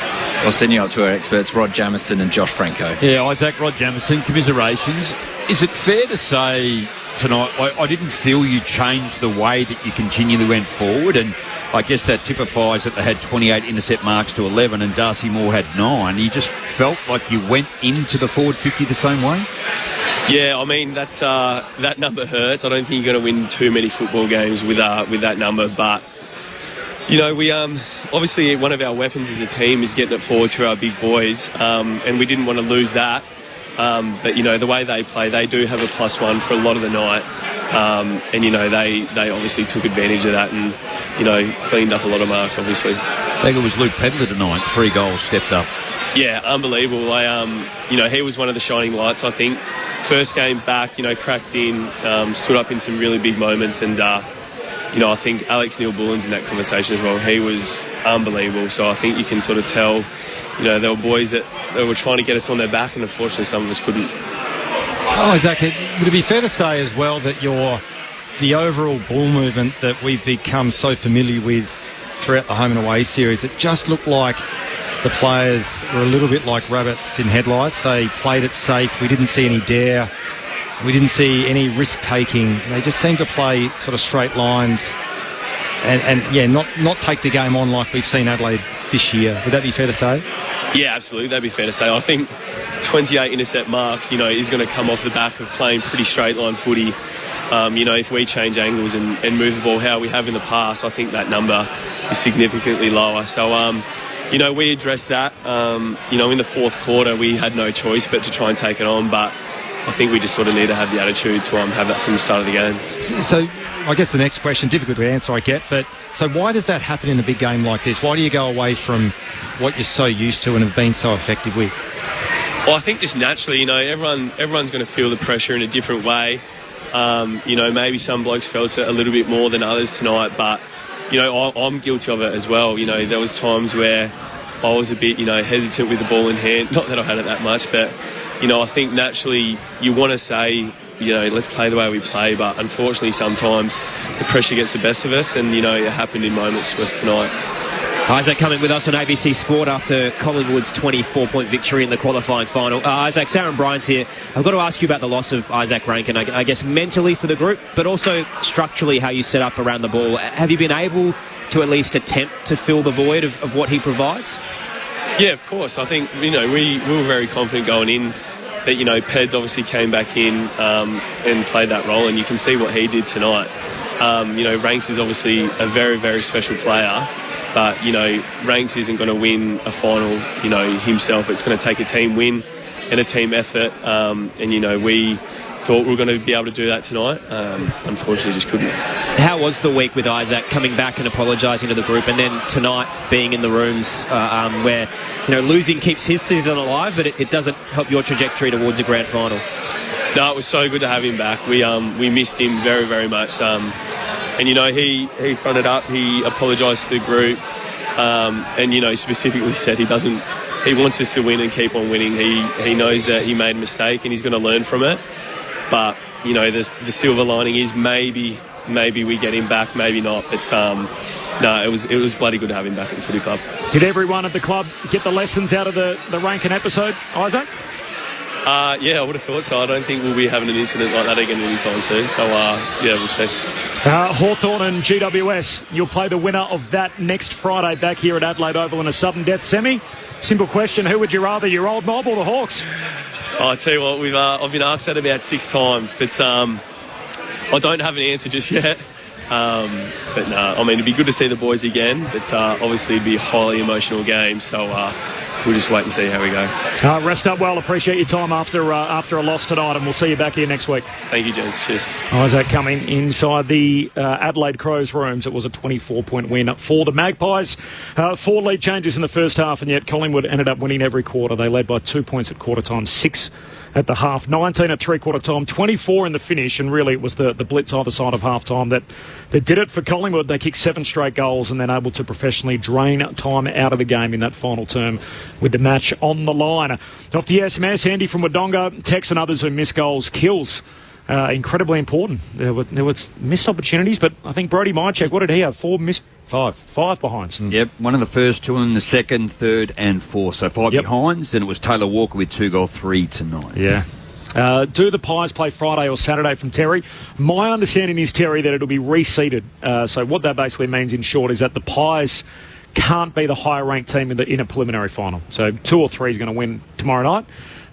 I'll send you up to our experts, Rod Jamieson and Josh Franco. Yeah, Isaac, Rod Jamieson, commiserations. Is it fair to say tonight, I didn't feel you changed the way that you continually went forward, and I guess that typifies that they had 28 intercept marks to 11 and Darcy Moore had 9. You just felt like you went into the forward 50 the same way? Yeah, I mean, that number hurts. I don't think you're going to win too many football games with that number, but we obviously one of our weapons as a team is getting it forward to our big boys, and we didn't want to lose that. But the way they play, they do have a +1 for a lot of the night, and they obviously took advantage of that and cleaned up a lot of marks. Obviously, I think it was Luke Pedler tonight. 3 goals, stepped up. Yeah, unbelievable. He was one of the shining lights. I think first game back, cracked in, stood up in some really big moments, and I think Alex Neil-Bullen's in that conversation as well. He was unbelievable. So I think you can sort of tell, there were boys that were trying to get us on their back, and unfortunately some of us couldn't. Zach, would it be fair to say as well that your the overall ball movement that we've become so familiar with throughout the home and away series, it just looked like the players were a little bit like rabbits in headlights. They played it safe. We didn't see any dare. We didn't see any risk-taking. They just seemed to play sort of straight lines and not take the game on like we've seen Adelaide this year. Would that be fair to say? Yeah, absolutely. That'd be fair to say. I think 28 intercept marks, is going to come off the back of playing pretty straight line footy. If we change angles and move the ball how we have in the past, I think that number is significantly lower. So, we addressed that. In the fourth quarter, we had no choice but to try and take it on. But I think we just sort of need to have the attitude to have that from the start of the game. So I guess the next question, difficult to answer, I get, but so why does that happen in a big game like this? Why do you go away from what you're so used to and have been so effective with? Well, I think just naturally, everyone's going to feel the pressure in a different way. Maybe some blokes felt it a little bit more than others tonight, but, I'm guilty of it as well. There was times where I was a bit, hesitant with the ball in hand. Not that I had it that much, but, I think naturally you want to say, let's play the way we play, but unfortunately sometimes the pressure gets the best of us, and, it happened in moments to us tonight. Isaac coming with us on ABC Sport after Collingwood's 24-point victory in the qualifying final. Isaac, Sarah Bryant's here. I've got to ask you about the loss of Isaac Rankin, I guess mentally for the group, but also structurally how you set up around the ball. Have you been able to at least attempt to fill the void of what he provides? Yeah, of course. I think, we were very confident going in that, Peds obviously came back in and played that role, and you can see what he did tonight. Ranks is obviously a very, very special player. But, Ranks isn't going to win a final, himself. It's going to take a team win and a team effort. We thought we were going to be able to do that tonight. Unfortunately, just couldn't. How was the week with Isaac coming back and apologising to the group, and then tonight being in the rooms where, losing keeps his season alive, but it doesn't help your trajectory towards a grand final? No, it was so good to have him back. We missed him very, very much. He fronted up, he apologised to the group, and specifically said he wants us to win and keep on winning. He knows that he made a mistake and he's going to learn from it. But, the silver lining is maybe we get him back, maybe not. But, it was bloody good to have him back at the footy club. Did everyone at the club get the lessons out of the Rankin episode, Isaac? Yeah, I would have thought so. I don't think we'll be having an incident like that again anytime soon. So, we'll see. Hawthorn and GWS, you'll play the winner of that next Friday back here at Adelaide Oval in a sudden death semi. Simple question, who would you rather, your old mob or the Hawks? I tell you what, I've been asked that about 6 times, but I don't have an answer just yet. But no, it'd be good to see the boys again, but obviously it'd be a highly emotional game, so we'll just wait and see how we go. Rest up well. Appreciate your time after a loss tonight, and we'll see you back here next week. Thank you, gents. Cheers. Isaac coming inside the Adelaide Crows rooms. It was a 24-point win for the Magpies. 4 lead changes in the first half, and yet Collingwood ended up winning every quarter. They led by 2 points at quarter time, 6 at the half, 19 at three-quarter time, 24 in the finish, and really it was the blitz either side of half-time that did it for Collingwood. They kicked 7 straight goals and then able to professionally drain time out of the game in that final term with the match on the line. Off the SMS, Andy from Wodonga, Tex and others who miss goals, kills. Incredibly important. There was missed opportunities, but I think Brody Mychek, what did he have? 4 missed? 5 behinds. Yep, one in the first, 2 in the second, third and fourth. So 5 behinds, and it was Taylor Walker with 2 goal 3 tonight. Yeah. Do the Pies play Friday or Saturday from Terry? My understanding is, Terry, that it'll be reseeded. So what that basically means in short is that the Pies can't be the higher ranked team in a preliminary final. So 2 or 3 is going to win tomorrow night.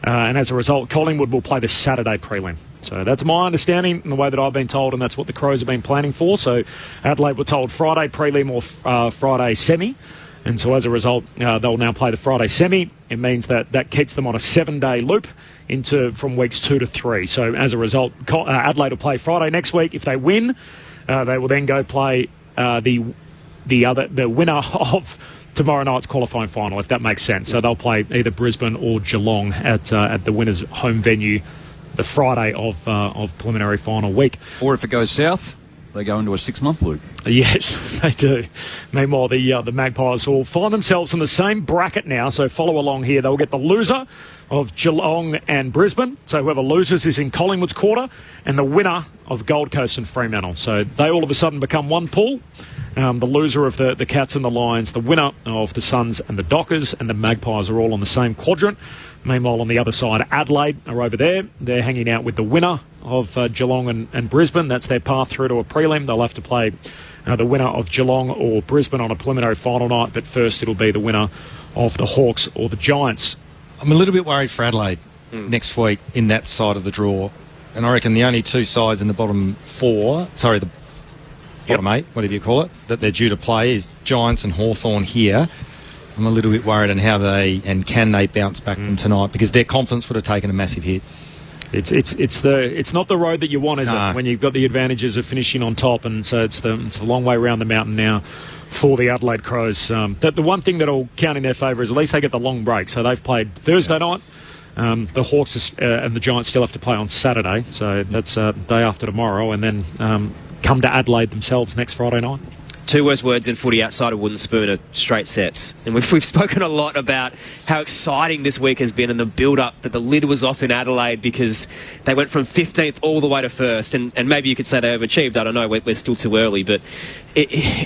And as a result, Collingwood will play the Saturday prelim. So that's my understanding and the way that I've been told, and that's what the Crows have been planning for. So Adelaide were told Friday prelim or Friday semi. And so as a result, they'll now play the Friday semi. It means that keeps them on a 7-day loop from weeks 2 to 3. So as a result, Adelaide will play Friday next week. If they win, they will then go play the winner of tomorrow night's qualifying final, if that makes sense. So they'll play either Brisbane or Geelong at the winner's home venue the Friday of preliminary final week. Or if it goes south? they go into a 6-month loop. Yes, they do. Meanwhile, the Magpies will find themselves in the same bracket now, so follow along here. They'll get the loser of Geelong and Brisbane. So whoever loses is in Collingwood's quarter, and the winner of Gold Coast and Fremantle. So they all of a sudden become one pool. The loser of the Cats and the Lions, the winner of the Suns and the Dockers, and the Magpies are all on the same quadrant. Meanwhile, on the other side, Adelaide are over there. They're hanging out with the winner of Geelong and Brisbane. That's their path through to a prelim. They'll have to play the winner of Geelong or Brisbane on a preliminary final night, but first it'll be the winner of the Hawks or the Giants. I'm a little bit worried for Adelaide next week in that side of the draw. And I reckon the only two sides in the bottom bottom 8, whatever you call it, that they're due to play is Giants and Hawthorn here. I'm a little bit worried on how can they bounce back from tonight, because their confidence would have taken a massive hit. It's not the road that you want, is it? When you've got the advantages of finishing on top, and so it's the long way around the mountain now for the Adelaide Crows. The one thing that'll count in their favour is at least they get the long break. So they've played Thursday night. The Hawks and the Giants still have to play on Saturday, so that's day after tomorrow, and then come to Adelaide themselves next Friday night. Two worst words in footy outside of wooden spoon are straight sets. And we've spoken a lot about how exciting this week has been and the build-up, that the lid was off in Adelaide because they went from 15th all the way to first. And maybe you could say they overachieved. I don't know. We're still too early. But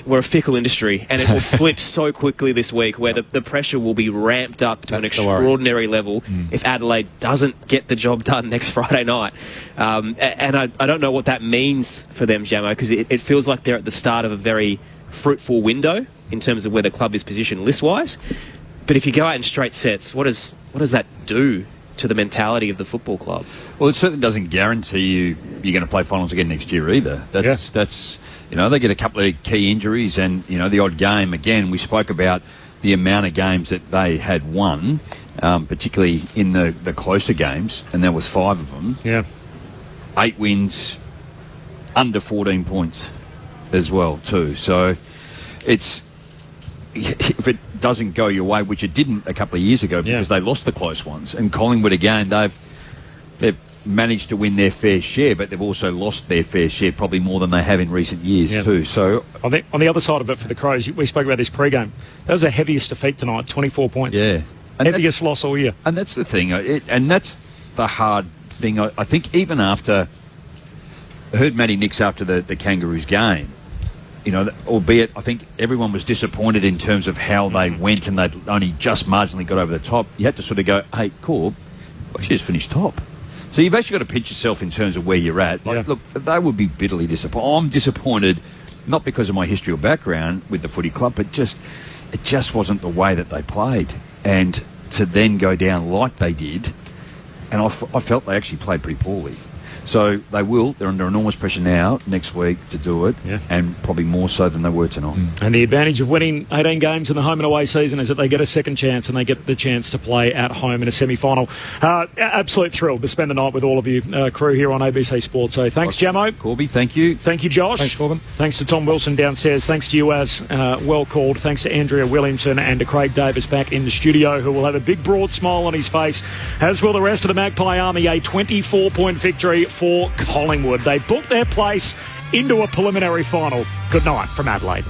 we're a fickle industry, and it will flip so quickly this week where the pressure will be ramped up to an extraordinary level if Adelaide doesn't get the job done next Friday night. And I don't know what that means for them, Jamo, because it feels like they're at the start of a very fruitful window in terms of where the club is positioned list-wise. But if you go out in straight sets, what does that do to the mentality of the football club? Well, it certainly doesn't guarantee you're going to play finals again next year either. That's they get a couple of key injuries and, the odd game. Again, we spoke about the amount of games that they had won, particularly in the closer games, and there was 5 of them. Yeah. 8 wins, under 14 points as well too. So if it doesn't go your way, which it didn't a couple of years ago because they lost the close ones, and Collingwood again, they've managed to win their fair share, but they've also lost their fair share, probably more than they have in recent years too. So on the other side of it for the Crows, we spoke about this pre-game. That was the heaviest defeat tonight, 24 points. Yeah. And heaviest loss all year. And that's the thing, and that's the hard thing. I think even after I heard Matty Nix after the Kangaroos game, albeit I think everyone was disappointed in terms of how they went, and they'd only just marginally got over the top. You had to sort of go, hey, Corb, you just finished top. So you've actually got to pinch yourself in terms of where you're at. Look, they would be bitterly disappointed. I'm disappointed, not because of my history or background with the footy club, but it just wasn't the way that they played. And to then go down like they did, and I felt they actually played pretty poorly. So they're under enormous pressure now next week to do it, and probably more so than they were tonight. And the advantage of winning 18 games in the home and away season is that they get a second chance, and they get the chance to play at home in a semi-final. Absolute thrill to spend the night with all of you crew here on ABC Sports. So thanks, Jamo. Corby, thank you. Thank you, Josh. Thanks, Corbin. Thanks to Tom Wilson downstairs. Thanks to you, as well called. Thanks to Andrea Williamson and to Craig Davis back in the studio, who will have a big, broad smile on his face, as will the rest of the Magpie Army. A 24-point victory for Collingwood. They booked their place into a preliminary final. Good night from Adelaide.